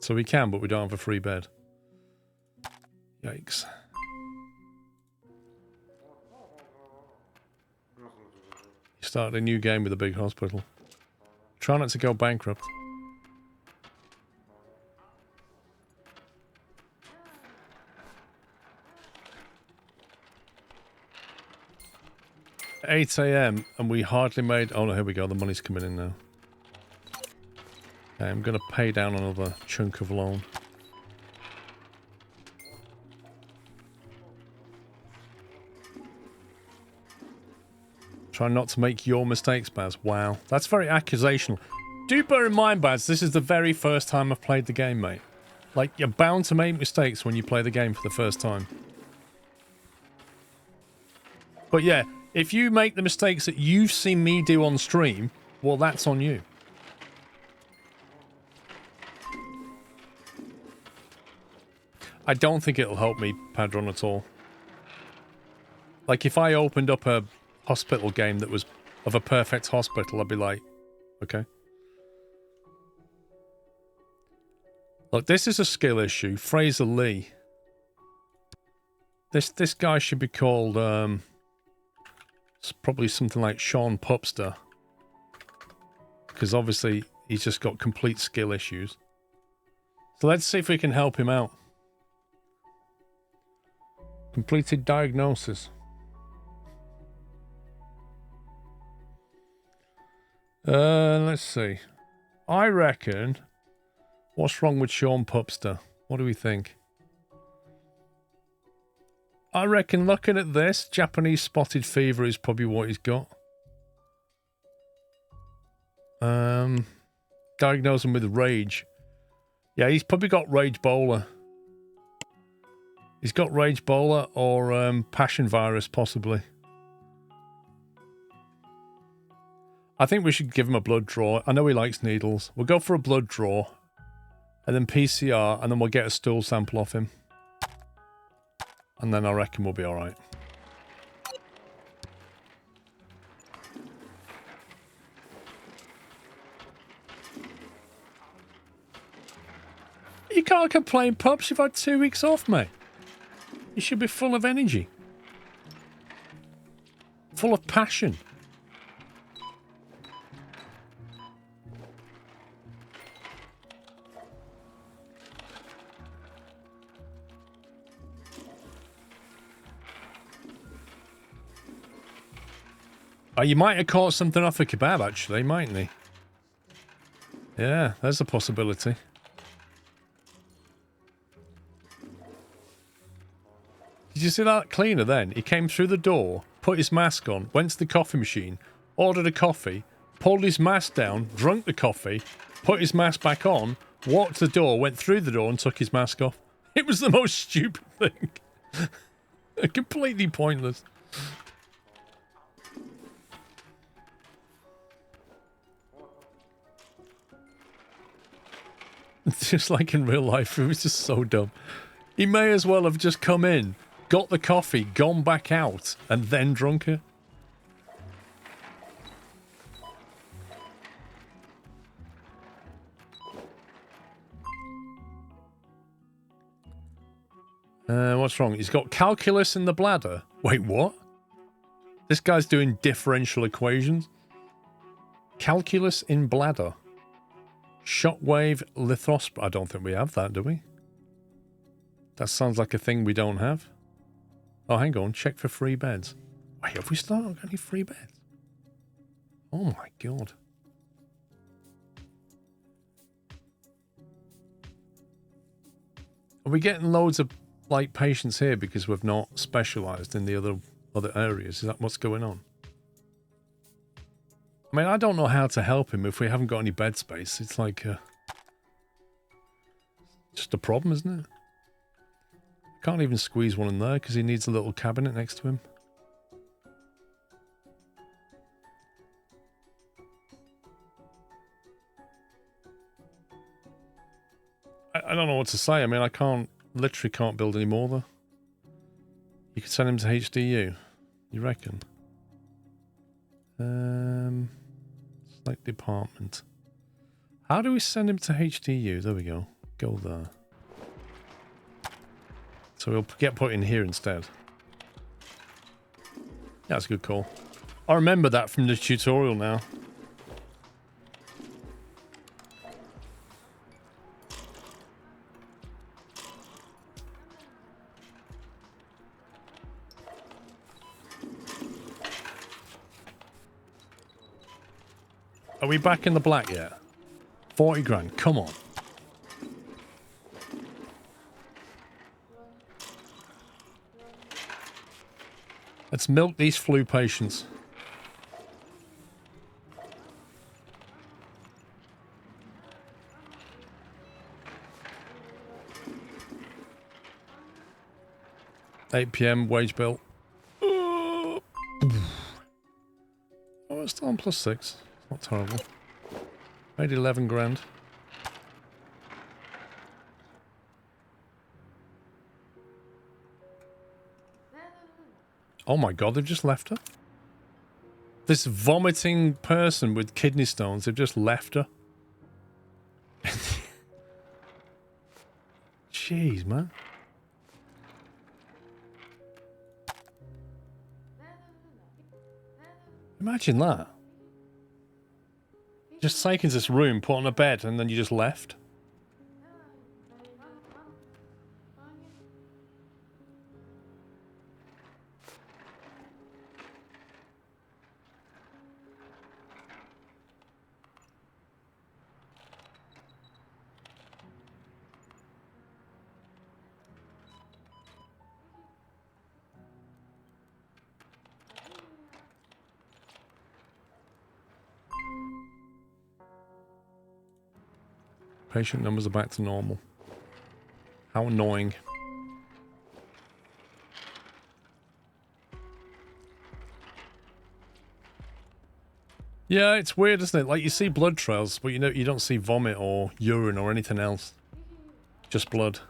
So we can, but we don't have a free bed. Yikes. You started a new game with a big hospital. Try not to go bankrupt. At 8 AM and we hardly made... Oh no, here we go. The money's coming in now. Okay, I'm going to pay down another chunk of loan. Try not to make your mistakes, Baz. Wow. That's very accusational. Do bear in mind, Baz, this is the very first time I've played the game, mate. Like, you're bound to make mistakes when you play the game for the first time. But yeah, if you make the mistakes that you've seen me do on stream, well, that's on you. I don't think it'll help me, Padron, at all. Like, if I opened up a hospital game that was of a perfect hospital, I'd be like, okay. Look, this is a skill issue. Fraser Lee. This guy should be called, probably something like Sean Pupster. Because obviously, he's just got complete skill issues. So let's see if we can help him out. Completed diagnosis. Let's see. I reckon... What's wrong with Sean Pupster? What do we think? I reckon looking at this, Japanese spotted fever is probably what he's got. Diagnose him with rage. Yeah, he's probably got rage bowler. He's got rage bowler or passion virus, possibly. I think we should give him a blood draw. I know he likes needles. We'll go for a blood draw. And then PCR, and then we'll get a stool sample off him. And then I reckon we'll be alright. You can't complain, Pups. You've had 2 weeks off, mate. You should be full of energy. Full of passion. Oh, you might have caught something off a kebab, actually, mightn't he? Yeah, there's a possibility. Did you see that cleaner then? He came through the door, put his mask on, went to the coffee machine, ordered a coffee, pulled his mask down, drank the coffee, put his mask back on, walked to the door, went through the door and took his mask off. It was the most stupid thing. Completely pointless. Just like in real life, it was just so dumb. He may as well have just come in, got the coffee, gone back out, and then drunk it. What's wrong? He's got calculus in the bladder. Wait, what? This guy's doing differential equations? Calculus in bladder. Shockwave lithosp... I don't think we have that, do we? That sounds like a thing we don't have. Oh, hang on. Check for free beds. Wait, have we still not got any free beds? Oh my god. Are we getting loads of, like, patients here because we've not specialised in the other areas? Is that what's going on? I mean, I don't know how to help him if we haven't got any bed space. It's like just a problem, isn't it? Can't even squeeze one in there because he needs a little cabinet next to him. I don't know what to say. I mean, literally can't build any more though. You could send him to HDU. You reckon? Select department. How do we send him to HDU? There we go. Go there. So we'll get put in here instead. That's a good call. I remember that from the tutorial now. Are we back in the black yet? 40 grand, come on. Let's milk these flu patients. $8 PM, wage bill. Oh, it's still on +6. Not terrible. Made 11 grand. Oh my god, they've just left her. This vomiting person with kidney stones, they've just left her. Jeez, man. Imagine that. Just taken to this room, put on a bed, and then you just left. Patient numbers are back to normal. How annoying. Yeah, it's weird, isn't it? Like, you see blood trails, but you don't see vomit or urine or anything else. Just blood.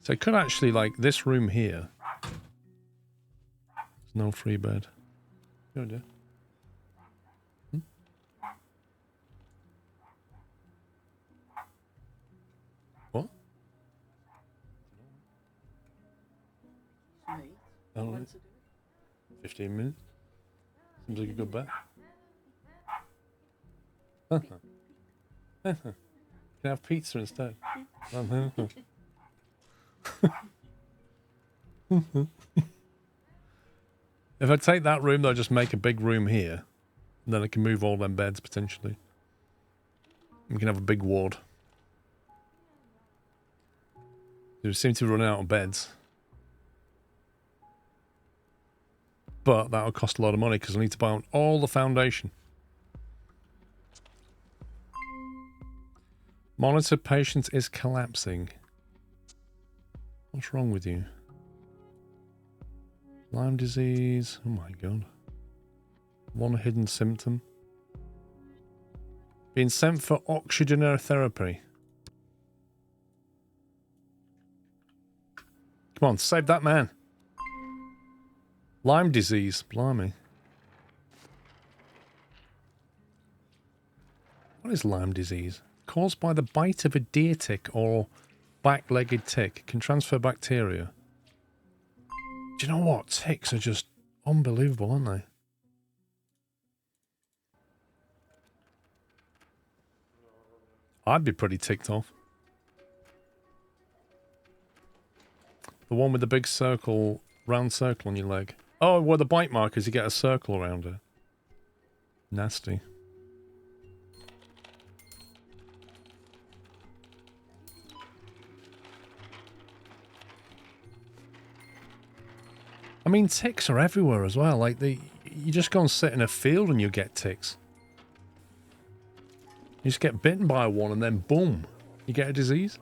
So it could actually, like, this room here. There's no free bed. Oh dear. What? How long? 15 minutes. Seems like a good bet. Can I have pizza instead? If I take that room, they'll just make a big room here. And then I can move all them beds, potentially. We can have a big ward. We seem to run out of beds. But that'll cost a lot of money, because I need to buy out all the foundation. Monitor patient is collapsing. What's wrong with you? Lyme disease. Oh my god. One hidden symptom. Being sent for oxygenotherapy. Come on, save that man. Lyme disease. Blimey. What is Lyme disease? Caused by the bite of a deer tick or back-legged tick. Can transfer bacteria. Do you know what? Ticks are just unbelievable, aren't they? I'd be pretty ticked off. The one with the big circle, round circle on your leg. Oh, well, the bite markers, you get a circle around it. Nasty. I mean, ticks are everywhere as well. Like, you just go and sit in a field and you get ticks. You just get bitten by one and then boom, you get a disease.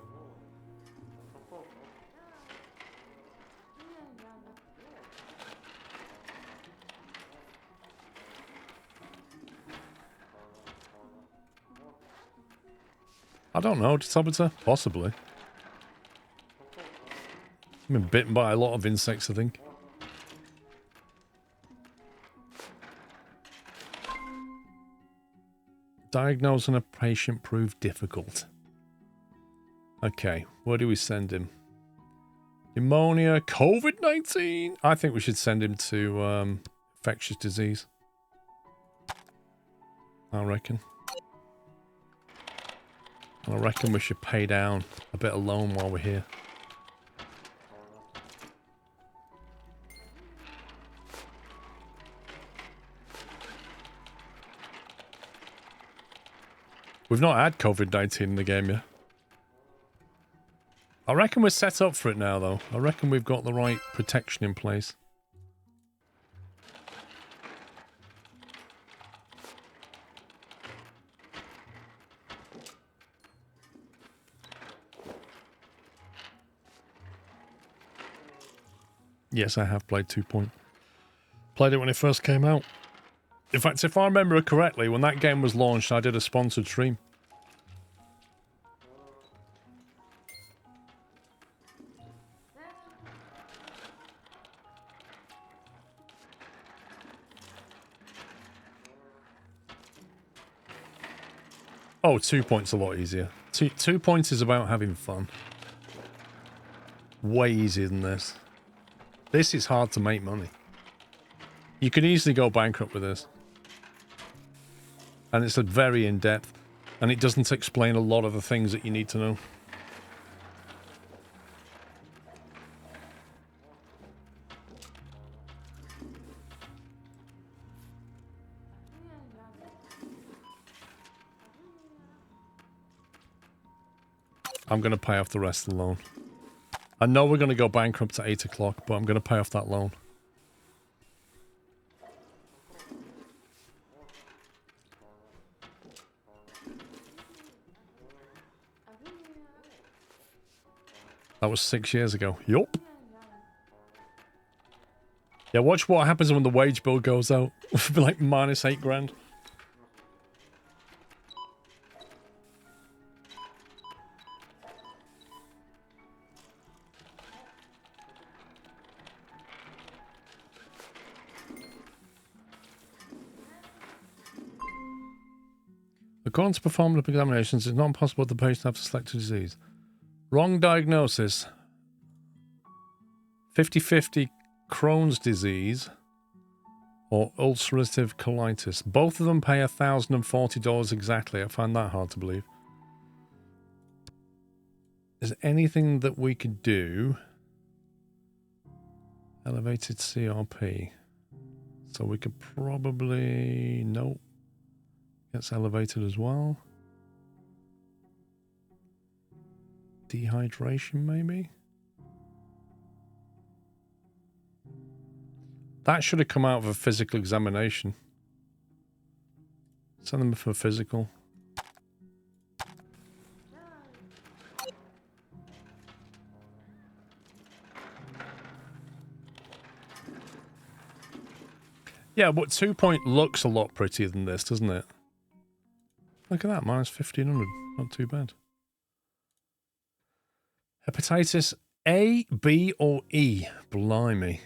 I don't know, Tobita? Possibly. I've been bitten by a lot of insects, I think. Diagnosing a patient proved difficult. Okay, where do we send him? Pneumonia, COVID-19? I think we should send him to infectious disease. I reckon. I reckon we should pay down a bit of loan while we're here. We've not had COVID-19 in the game yet. I reckon we're set up for it now, though. I reckon we've got the right protection in place. Yes, I have played 2 Point. Played it when it first came out. In fact, if I remember correctly, when that game was launched, I did a sponsored stream. Oh, 2 Point's a lot easier. 2 Points is about having fun. Way easier than this. This is hard to make money. You could easily go bankrupt with this. And it's a very in-depth. And it doesn't explain a lot of the things that you need to know. I'm going to pay off the rest of the loan. I know we're going to go bankrupt at 8 o'clock, but I'm going to pay off that loan. That was 6 years ago. Yup. Yeah, watch what happens when the wage bill goes out. It'll be like minus 8 grand. According to performance examinations, it's not possible the patient has selected disease. Wrong diagnosis. 50-50 Crohn's disease or ulcerative colitis. Both of them pay $1,040 exactly. I find that hard to believe. Is there anything that we could do? Elevated CRP. So we could probably... Nope. Gets elevated as well. Dehydration, maybe? That should have come out of a physical examination. Send them for a physical. Yeah, but 2 point looks a lot prettier than this, doesn't it? Look at that, minus 1,500. Not too bad. Hepatitis A, B, or E? Blimey.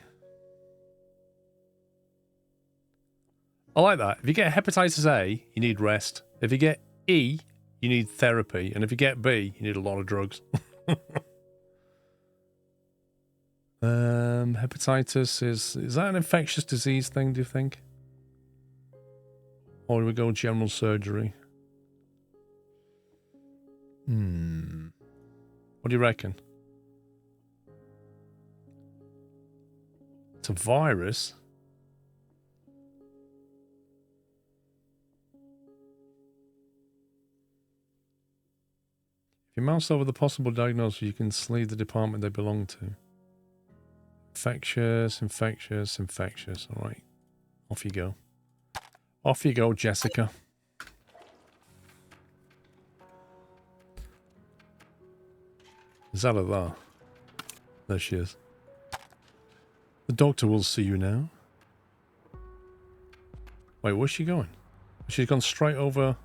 I like that. If you get hepatitis A, you need rest. If you get E, you need therapy. And if you get B, you need a lot of drugs. Hepatitis is that an infectious disease thing, do you think? Or do we go general surgery? What do you reckon? It's a virus. If you mouse over the possible diagnosis, you can leave the department they belong to. Infectious, infectious, infectious. All right. Off you go. Off you go, Jessica. Is that a there? There she is. The doctor will see you now. Wait, where's she going? She's gone straight over...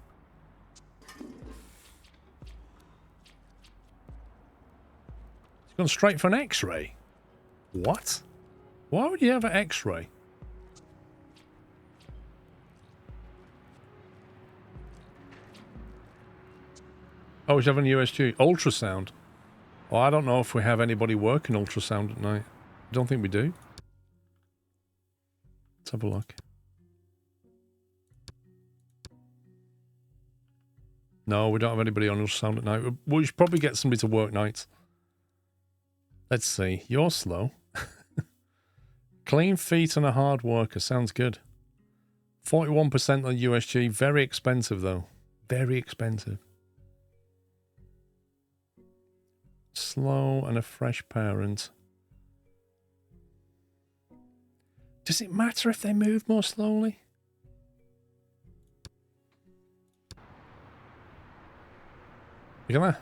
She's gone straight for an X-ray. What? Why would you have an X-ray? Oh, she's having a USG. Ultrasound. Oh, I don't know if we have anybody working ultrasound at night. I don't think we do. Let's have a look. No, we don't have anybody on ultrasound at night. We should probably get somebody to work nights. Let's see. You're slow. Clean feet and a hard worker. Sounds good. 41% on USG. Very expensive, though. Very expensive. Slow and a fresh parent. Does it matter if they move more slowly? Look at that.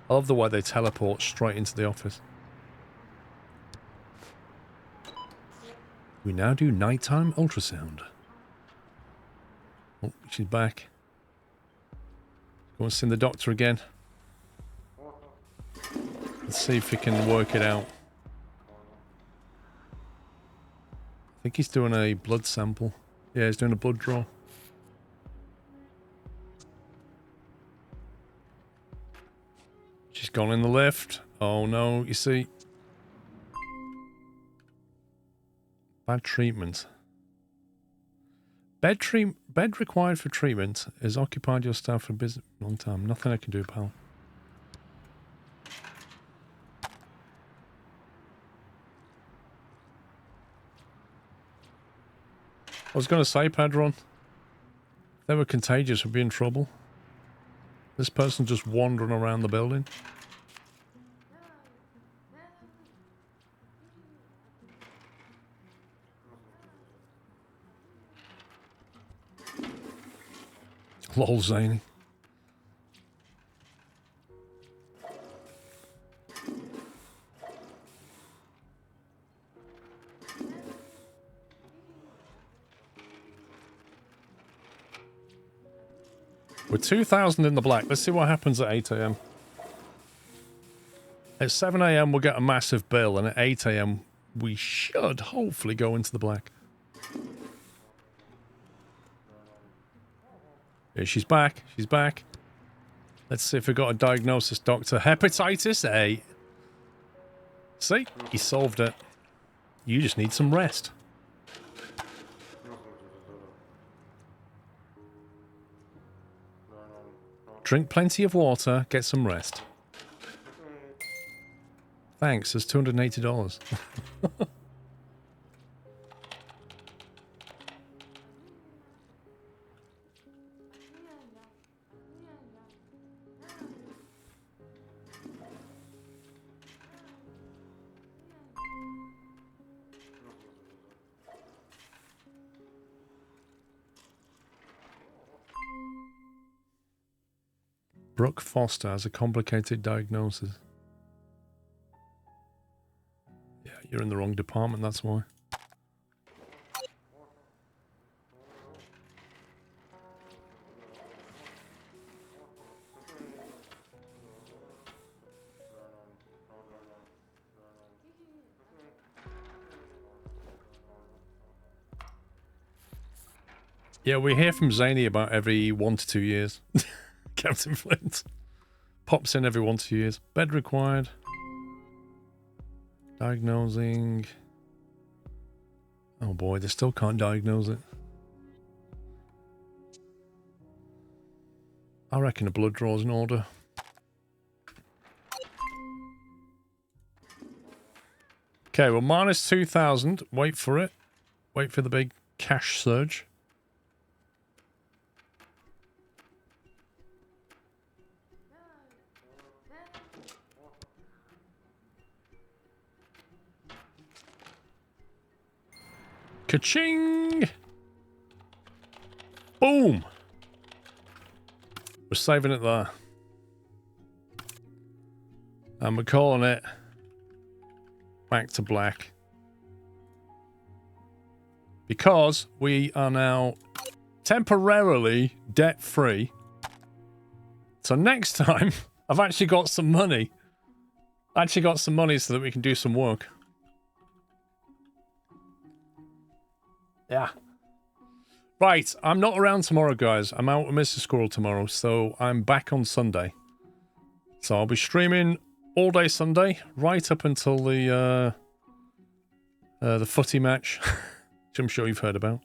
I love the way they teleport straight into the office. We now do nighttime ultrasound. Oh, she's back. Go and see the doctor again. Let's see if we can work it out. I think he's doing a blood sample. Yeah, he's doing a blood draw. She's gone in the lift. Oh no, you see. Bad treatment. Bed required for treatment has occupied your staff for a long time. Nothing I can do, pal. I was going to say, Padron, if they were contagious, we'd be in trouble. This person just wandering around the building. Lol, Zany. We're 2,000 in the black. Let's see what happens at 8 AM. At 7 AM, we'll get a massive bill, and at 8 AM, we should hopefully go into the black. Yeah, she's back. She's back. Let's see if we got a diagnosis, doctor. Hepatitis A. See? He solved it. You just need some rest. Drink plenty of water, get some rest. Thanks, there's $280. Brooke Foster has a complicated diagnosis. Yeah, you're in the wrong department, that's why. Yeah, we hear from Zany about every 1 to 2 years. Captain Flint pops in every 1 to 2 years. Bed required. Diagnosing. Oh boy, they still can't diagnose it. I reckon a blood draw's in order. Okay, well, minus 2,000. Wait for it. Wait for the big cash surge. Ka-ching! Boom! We're saving it there. And we're calling it back to black. Because we are now temporarily debt-free. So next time, I've actually got some money. I actually got some money so that we can do some work. Yeah. Right, I'm not around tomorrow, guys. I'm out with Mr. Squirrel tomorrow, so I'm back on Sunday. So I'll be streaming all day Sunday, right up until the footy match, which I'm sure you've heard about,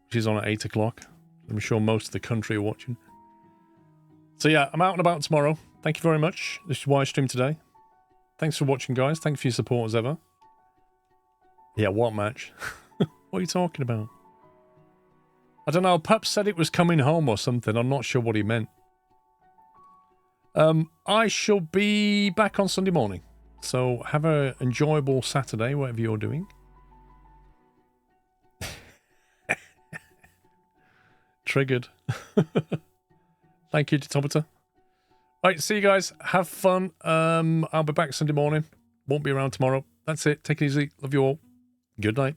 which is on at 8 o'clock. I'm sure most of the country are watching. So yeah, I'm out and about tomorrow. Thank you very much. This is why I streamed today. Thanks for watching, guys. Thanks for your support as ever. Yeah, what match? What are you talking about? I don't know. Pup said it was coming home or something. I'm not sure what he meant. I shall be back on Sunday morning. So have an enjoyable Saturday, whatever you're doing. Triggered. Thank you, Tobita. Right, see you guys. Have fun. I'll be back Sunday morning. Won't be around tomorrow. That's it. Take it easy. Love you all. Good night.